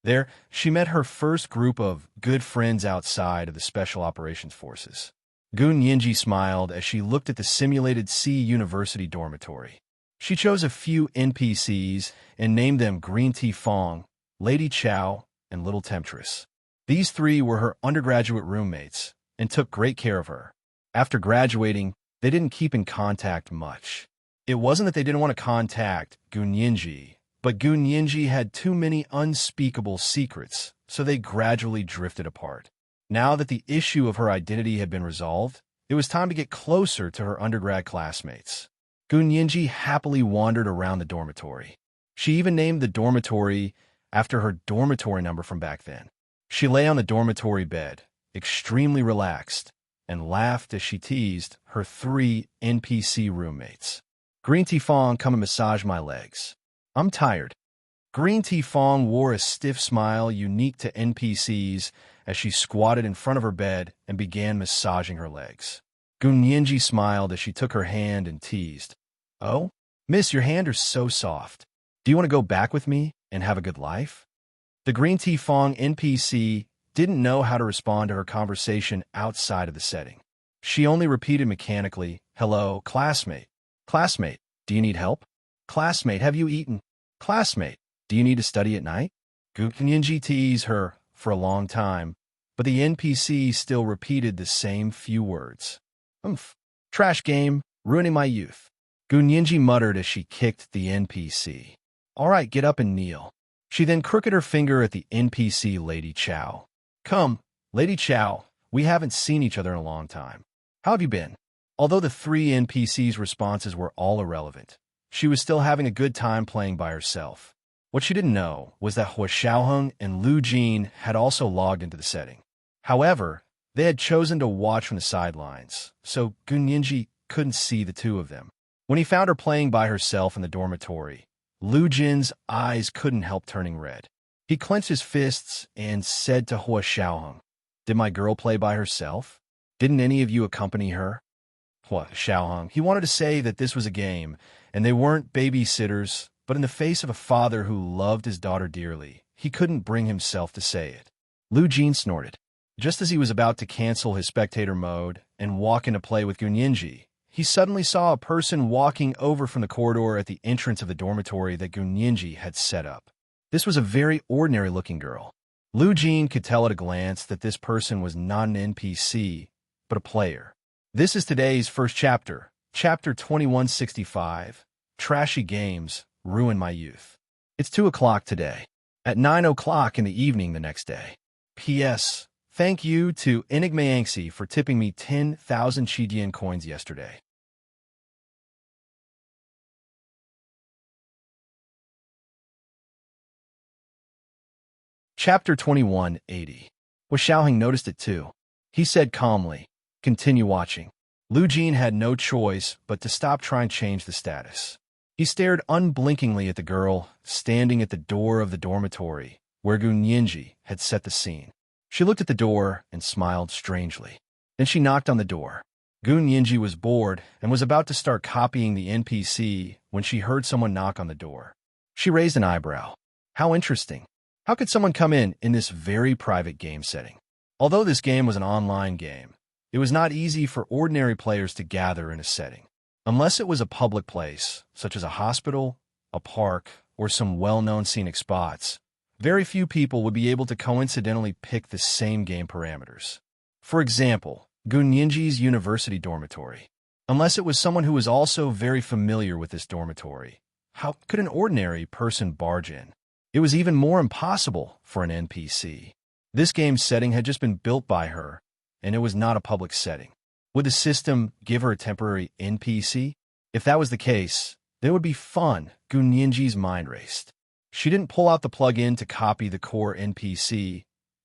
There, she met her first group of good friends outside of the Special Operations Forces. Gun Yinji smiled as she looked at the simulated Sea University dormitory. She chose a few NPCs and named them Green Tea Fong, Lady Chow, and Little Temptress. These three were her undergraduate roommates and took great care of her. After graduating, they didn't keep in contact much. It wasn't that they didn't want to contact Gun Yinji, but Gun Yinji had too many unspeakable secrets, so they gradually drifted apart. Now that the issue of her identity had been resolved, it was time to get closer to her undergrad classmates. Gun Yinji happily wandered around the dormitory. She even named the dormitory after her dormitory number from back then. She lay on the dormitory bed, extremely relaxed, and laughed as she teased her 3 NPC roommates. Green Tea Fong, come and massage my legs. I'm tired. Green Tea Fong wore a stiff smile unique to NPCs as she squatted in front of her bed and began massaging her legs. Gun Yinji smiled as she took her hand and teased, "Oh, miss, your hand are so soft." Do you want to go back with me and have a good life? The Green Tea Fong NPC didn't know how to respond to her conversation outside of the setting. She only repeated mechanically, "Hello, classmate. Classmate, do you need help? Classmate, have you eaten? Classmate, do you need to study at night?" Gunyinji teased her for a long time, but the NPC still repeated the same few words. "Umph. Trash game, ruining my youth." Gunyinji muttered as she kicked the NPC. "All right, get up and kneel." She then crooked her finger at the NPC Lady Chow. "Come, Lady Chow, we haven't seen each other in a long time. How have you been?" Although the three NPCs' responses were all irrelevant, she was still having a good time playing by herself. What she didn't know was that Hua Xiaoheng and Lu Jin had also logged into the setting. However, they had chosen to watch from the sidelines, so Gunyinji couldn't see the two of them. When he found her playing by herself in the dormitory, Lu Jin's eyes couldn't help turning red. He clenched his fists and said to Hua Xiaoheng, "Did my girl play by herself? Didn't any of you accompany her?" Hua Xiaoheng, he wanted to say that this was a game, and they weren't babysitters, but in the face of a father who loved his daughter dearly, he couldn't bring himself to say it. Lu Jin snorted. Just as he was about to cancel his spectator mode and walk into play with Gunyinji, he suddenly saw a person walking over from the corridor at the entrance of the dormitory that Gunyinji had set up. This was a very ordinary-looking girl. Lu Jin could tell at a glance that this person was not an NPC, but a player. This is today's first chapter, Chapter 2165, Trashy Games Ruin My Youth. It's 2 o'clock today. At 9 o'clock in the evening the next day. P.S. Thank you to Enigma Yangxi for tipping me 10,000 Chidian coins yesterday. Chapter 2180. Hua Xiaoheng noticed it too. He said calmly, "Continue watching." Lu Jin had no choice but to stop trying to change the status. He stared unblinkingly at the girl standing at the door of the dormitory, where Gunyinji had set the scene. She looked at the door and smiled strangely. Then she knocked on the door. Gunyinji was bored and was about to start copying the NPC when she heard someone knock on the door. She raised an eyebrow. How interesting. How could someone come in this very private game setting? Although this game was an online game, it was not easy for ordinary players to gather in a setting. Unless it was a public place, such as a hospital, a park, or some well-known scenic spots, very few people would be able to coincidentally pick the same game parameters. For example, Gunyinji's university dormitory. Unless it was someone who was also very familiar with this dormitory, how could an ordinary person barge in? It was even more impossible for an NPC. This game's setting had just been built by her, and it was not a public setting. Would the system give her a temporary NPC? If that was the case, then it would be fun. Gunyinji's mind raced. She didn't pull out the plug-in to copy the core NPC,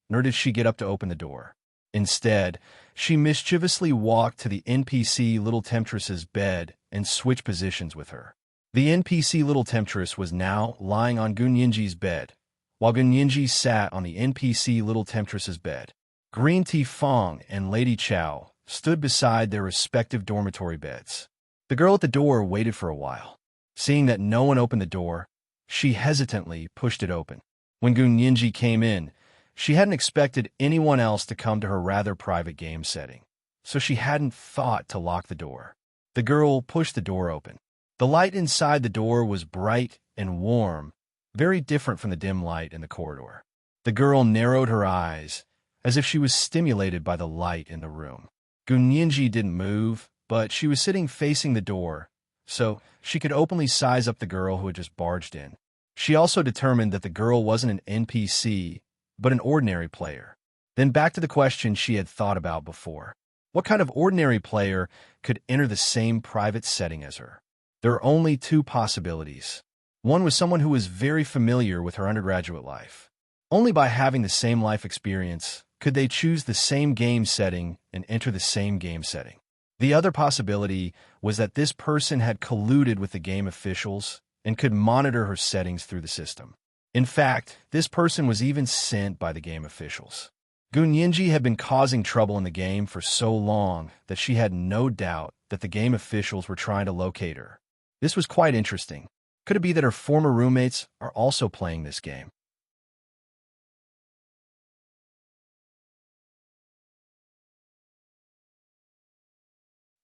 nor did she get up to open the door. Instead, she mischievously walked to the NPC Little Temptress's bed and switched positions with her. The NPC Little Temptress was now lying on Gunyinji's bed, while Gunyinji sat on the NPC Little Temptress's bed. Green Tea Fong and Lady Chow stood beside their respective dormitory beds. The girl at the door waited for a while. Seeing that no one opened the door, she hesitantly pushed it open. When Gunyinji came in, she hadn't expected anyone else to come to her rather private game setting, so she hadn't thought to lock the door. The girl pushed the door open. The light inside the door was bright and warm, very different from the dim light in the corridor. The girl narrowed her eyes, as if she was stimulated by the light in the room. Gunyinji didn't move, but she was sitting facing the door, so she could openly size up the girl who had just barged in. She also determined that the girl wasn't an NPC, but an ordinary player. Then back to the question she had thought about before. What kind of ordinary player could enter the same private setting as her? There are only two possibilities. One was someone who was very familiar with her undergraduate life. Only by having the same life experience could they choose the same game setting and enter the same game setting. The other possibility was that this person had colluded with the game officials and could monitor her settings through the system. In fact, this person was even sent by the game officials. Gunyinji had been causing trouble in the game for so long that she had no doubt that the game officials were trying to locate her. This was quite interesting. Could it be that her former roommates are also playing this game?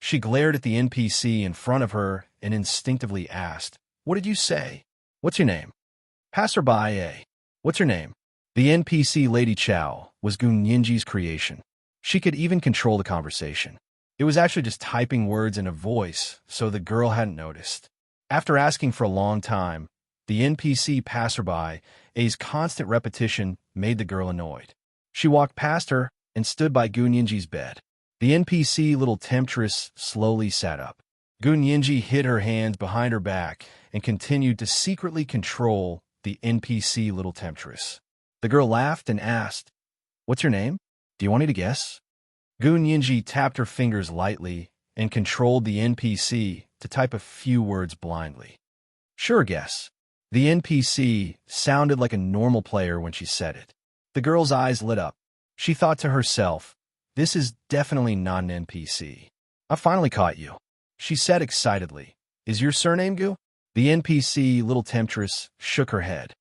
She glared at the NPC in front of her and instinctively asked, "What did you say? What's your name?" Passerby A. What's your name? The NPC Lady Chow was Gun Yinji's creation. She could even control the conversation. It was actually just typing words in a voice, so the girl hadn't noticed. After asking for a long time, the NPC Passerby A's constant repetition made the girl annoyed. She walked past her and stood by Gun Yinji's bed. The NPC Little Temptress slowly sat up. Gun Yinji hid her hands behind her back and continued to secretly control the NPC Little Temptress. The girl laughed and asked, "What's your name? Do you want me to guess?" Gun Yinji tapped her fingers lightly and controlled the NPC to type a few words blindly. "Sure, guess." The NPC sounded like a normal player when she said it. The girl's eyes lit up. She thought to herself, "This is definitely not an NPC. I finally caught you," she said excitedly. "Is your surname Gu?" The NPC Little Temptress shook her head.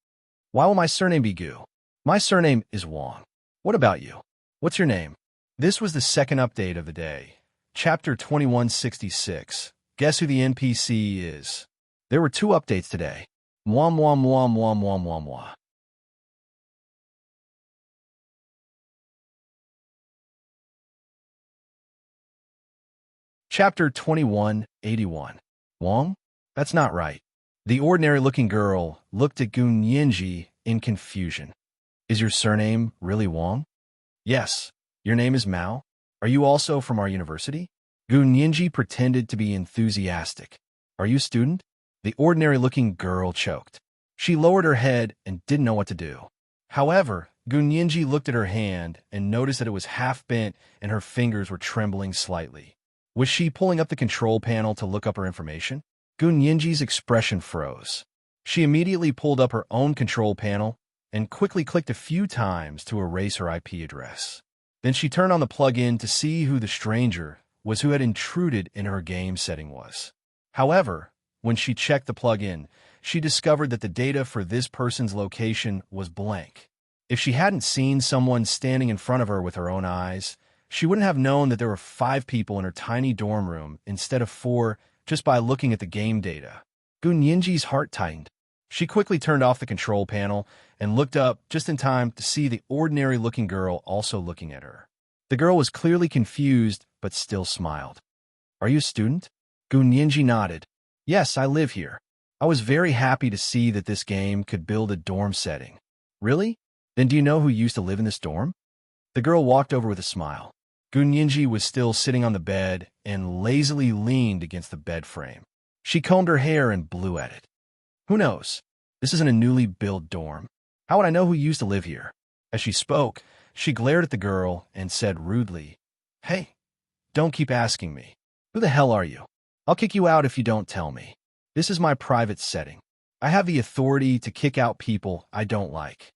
"Why will my surname be Gu? My surname is Wong. What about you? What's your name?" This was the second update of the day. Chapter 2166. Guess who the NPC is? There were 2 updates today. Mwah mwah mwah mwah mwah mwah mwah. Chapter 2181. Wong? That's not right. The ordinary-looking girl looked at Gun Yinji in confusion. "Is your surname really Wong?" "Yes. Your name is Mao? Are you also from our university?" Gun Yinji pretended to be enthusiastic. "Are you a student?" The ordinary-looking girl choked. She lowered her head and didn't know what to do. However, Gun Yinji looked at her hand and noticed that it was half bent and her fingers were trembling slightly. Was she pulling up the control panel to look up her information? Gun Yinji's expression froze. She immediately pulled up her own control panel and quickly clicked a few times to erase her IP address. Then she turned on the plug-in to see who the stranger was who had intruded in her game setting was. However, when she checked the plug-in, she discovered that the data for this person's location was blank. If she hadn't seen someone standing in front of her with her own eyes, she wouldn't have known that there were 5 people in her tiny dorm room instead of 4 just by looking at the game data. Gun Yinji's heart tightened. She quickly turned off the control panel and looked up just in time to see the ordinary-looking girl also looking at her. The girl was clearly confused but still smiled. "Are you a student?" Gun Yinji nodded. "Yes, I live here. I was very happy to see that this game could build a dorm setting." "Really? Then do you know who used to live in this dorm?" The girl walked over with a smile. Gun Yinji was still sitting on the bed and lazily leaned against the bed frame. She combed her hair and blew at it. "Who knows? This isn't a newly built dorm. How would I know who used to live here?" As she spoke, she glared at the girl and said rudely, "Hey, don't keep asking me. Who the hell are you? I'll kick you out if you don't tell me. This is my private setting. I have the authority to kick out people I don't like."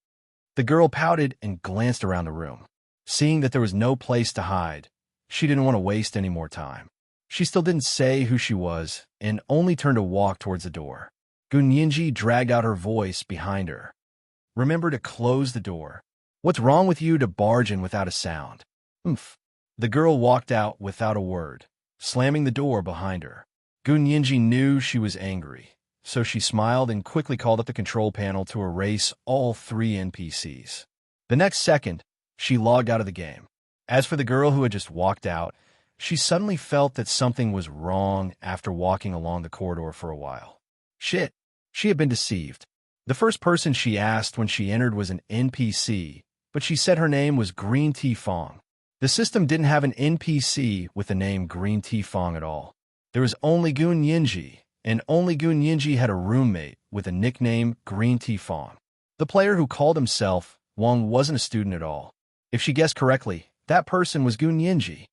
The girl pouted and glanced around the room. Seeing that there was no place to hide, she didn't want to waste any more time. She still didn't say who she was and only turned to walk towards the door. Gun Yinji dragged out her voice behind her. "Remember to close the door. What's wrong with you to barge in without a sound?" "Oomph." The girl walked out without a word, slamming the door behind her. Gun Yinji knew she was angry, so she smiled and quickly called up the control panel to erase all 3 NPCs. The next second, she logged out of the game. As for the girl who had just walked out, she suddenly felt that something was wrong after walking along the corridor for a while. Shit, she had been deceived. The first person she asked when she entered was an NPC, but she said her name was Green Tea Fong. The system didn't have an NPC with the name Green Tea Fong at all. There was only Gun Yinji, and only Gun Yinji had a roommate with a nickname Green Tea Fong. The player who called himself Wong wasn't a student at all. If she guessed correctly, that person was Gun Yinji.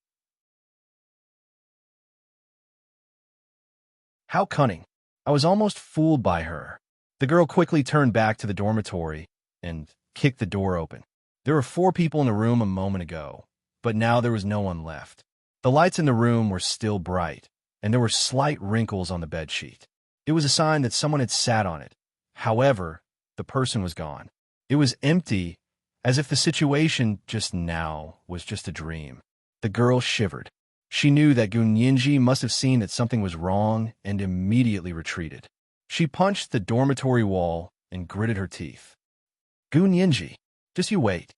How cunning. I was almost fooled by her. The girl quickly turned back to the dormitory and kicked the door open. There were 4 people in the room a moment ago, but now there was no one left. The lights in the room were still bright, and there were slight wrinkles on the bedsheet. It was a sign that someone had sat on it. However, the person was gone. It was empty, as if the situation just now was just a dream. The girl shivered. She knew that Gunyinji must have seen that something was wrong and immediately retreated. She punched the dormitory wall and gritted her teeth. Gunyinji, just you wait.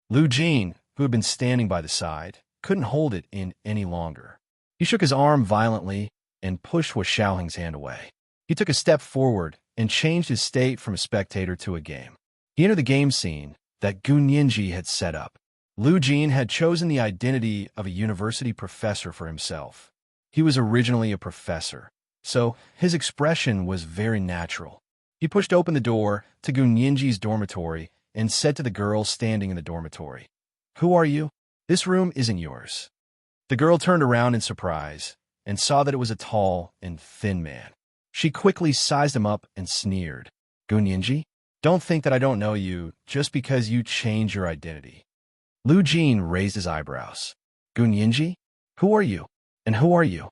Lu Jin, who had been standing by the side, couldn't hold it in any longer. He shook his arm violently and pushed Hua Xiaoheng's hand away. He took a step forward and changed his state from a spectator to a game. He entered the game scene that Gunyinji had set up. Lu Jin had chosen the identity of a university professor for himself. He was originally a professor, so his expression was very natural. He pushed open the door to Gunyinji's dormitory and said to the girl standing in the dormitory, "Who are you? This room isn't yours." The girl turned around in surprise and saw that it was a tall and thin man. She quickly sized him up and sneered, "Gunyinji, don't think that I don't know you just because you change your identity." Lu Jin raised his eyebrows. "Gunyinji? Who are you? And who are you?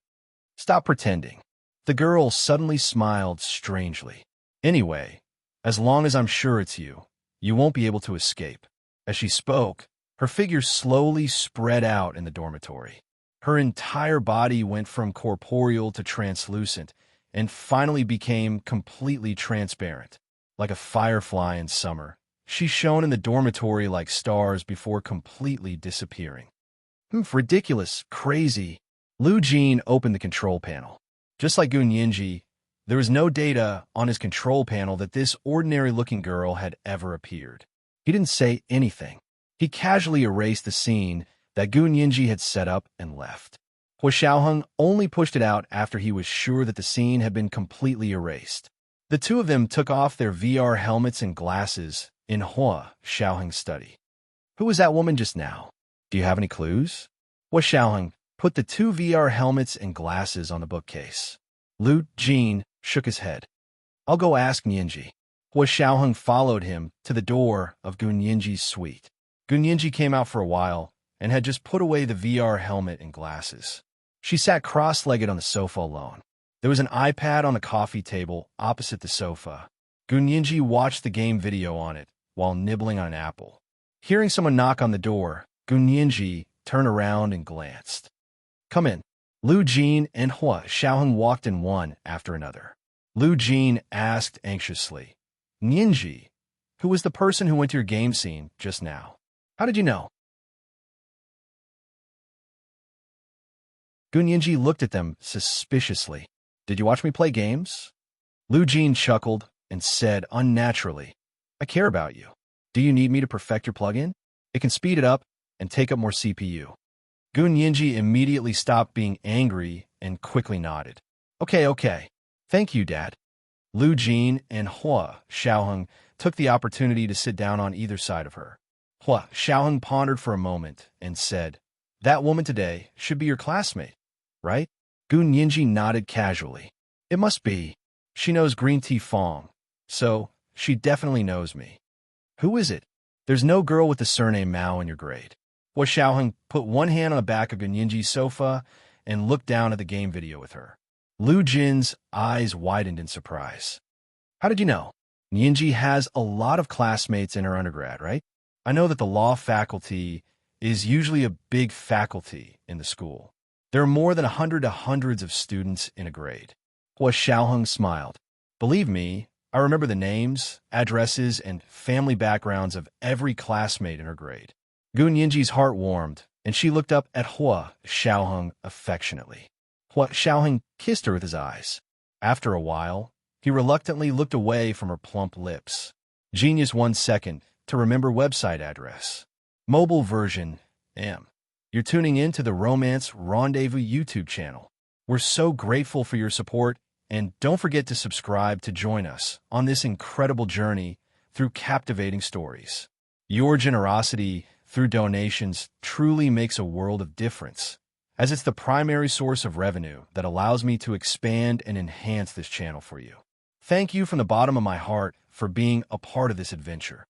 Stop pretending." The girl suddenly smiled strangely. "Anyway, as long as I'm sure it's you, you won't be able to escape." As she spoke, her figure slowly spread out in the dormitory. Her entire body went from corporeal to translucent and finally became completely transparent. Like a firefly in summer, she shone in the dormitory like stars before completely disappearing. Ridiculous, crazy. Lu Jin opened the control panel. Just like Gunyinji, there was no data on his control panel that this ordinary-looking girl had ever appeared. He didn't say anything. He casually erased the scene that Gunyinji had set up and left. Hua Xiaoheng only pushed it out after he was sure that the scene had been completely erased. The two of them took off their VR helmets and glasses in Hua Xiaoheng's study. "Who was that woman just now? Do you have any clues?" Hua Xiaoheng put the two VR helmets and glasses on the bookcase. Lu Jin shook his head. "I'll go ask Nyinji." Hua Xiaoheng followed him to the door of Gunyinji's suite. Gunyinji came out for a while and had just put away the VR helmet and glasses. She sat cross-legged on the sofa alone. There was an iPad on the coffee table opposite the sofa. Gunyinji watched the game video on it while nibbling on an apple. Hearing someone knock on the door, Gunyinji turned around and glanced. "Come in." Lu Jin and Hua Xiaoheng walked in one after another. Lu Jin asked anxiously, "Nyinji, who was the person who went to your game scene just now? How did you know?" Gunyinji looked at them suspiciously. "Did you watch me play games?" Lu Jin chuckled and said unnaturally, "I care about you. Do you need me to perfect your plugin? It can speed it up and take up more CPU." Gunyinji immediately stopped being angry and quickly nodded. Okay. Thank you, Dad." Lu Jin and Hua Xiaoheng took the opportunity to sit down on either side of her. Hua Xiaoheng pondered for a moment and said, "That woman today should be your classmate, right?" Gunyinji nodded casually. "It must be. She knows Green Tea Fong, so she definitely knows me." "Who is it?" "There's no girl with the surname Mao in your grade." Hua Xiaoheng put one hand on the back of Gunyinji's sofa and looked down at the game video with her. Lu Jin's eyes widened in surprise. "How did you know?" "Nyinji has a lot of classmates in her undergrad, right? I know that the law faculty is usually a big faculty in the school. There are more than 100 to hundreds of students in a grade." Hua Xiaoheng smiled. "Believe me, I remember the names, addresses, and family backgrounds of every classmate in her grade." Gunyinji's heart warmed, and she looked up at Hua Xiaoheng affectionately. Hua Xiaoheng kissed her with his eyes. After a while, he reluctantly looked away from her plump lips. Genius 1 second to remember website address. Mobile version M. You're tuning in to the Romance Rendezvous YouTube channel. We're so grateful for your support, and don't forget to subscribe to join us on this incredible journey through captivating stories. Your generosity through donations truly makes a world of difference, as it's the primary source of revenue that allows me to expand and enhance this channel for you. Thank you from the bottom of my heart for being a part of this adventure.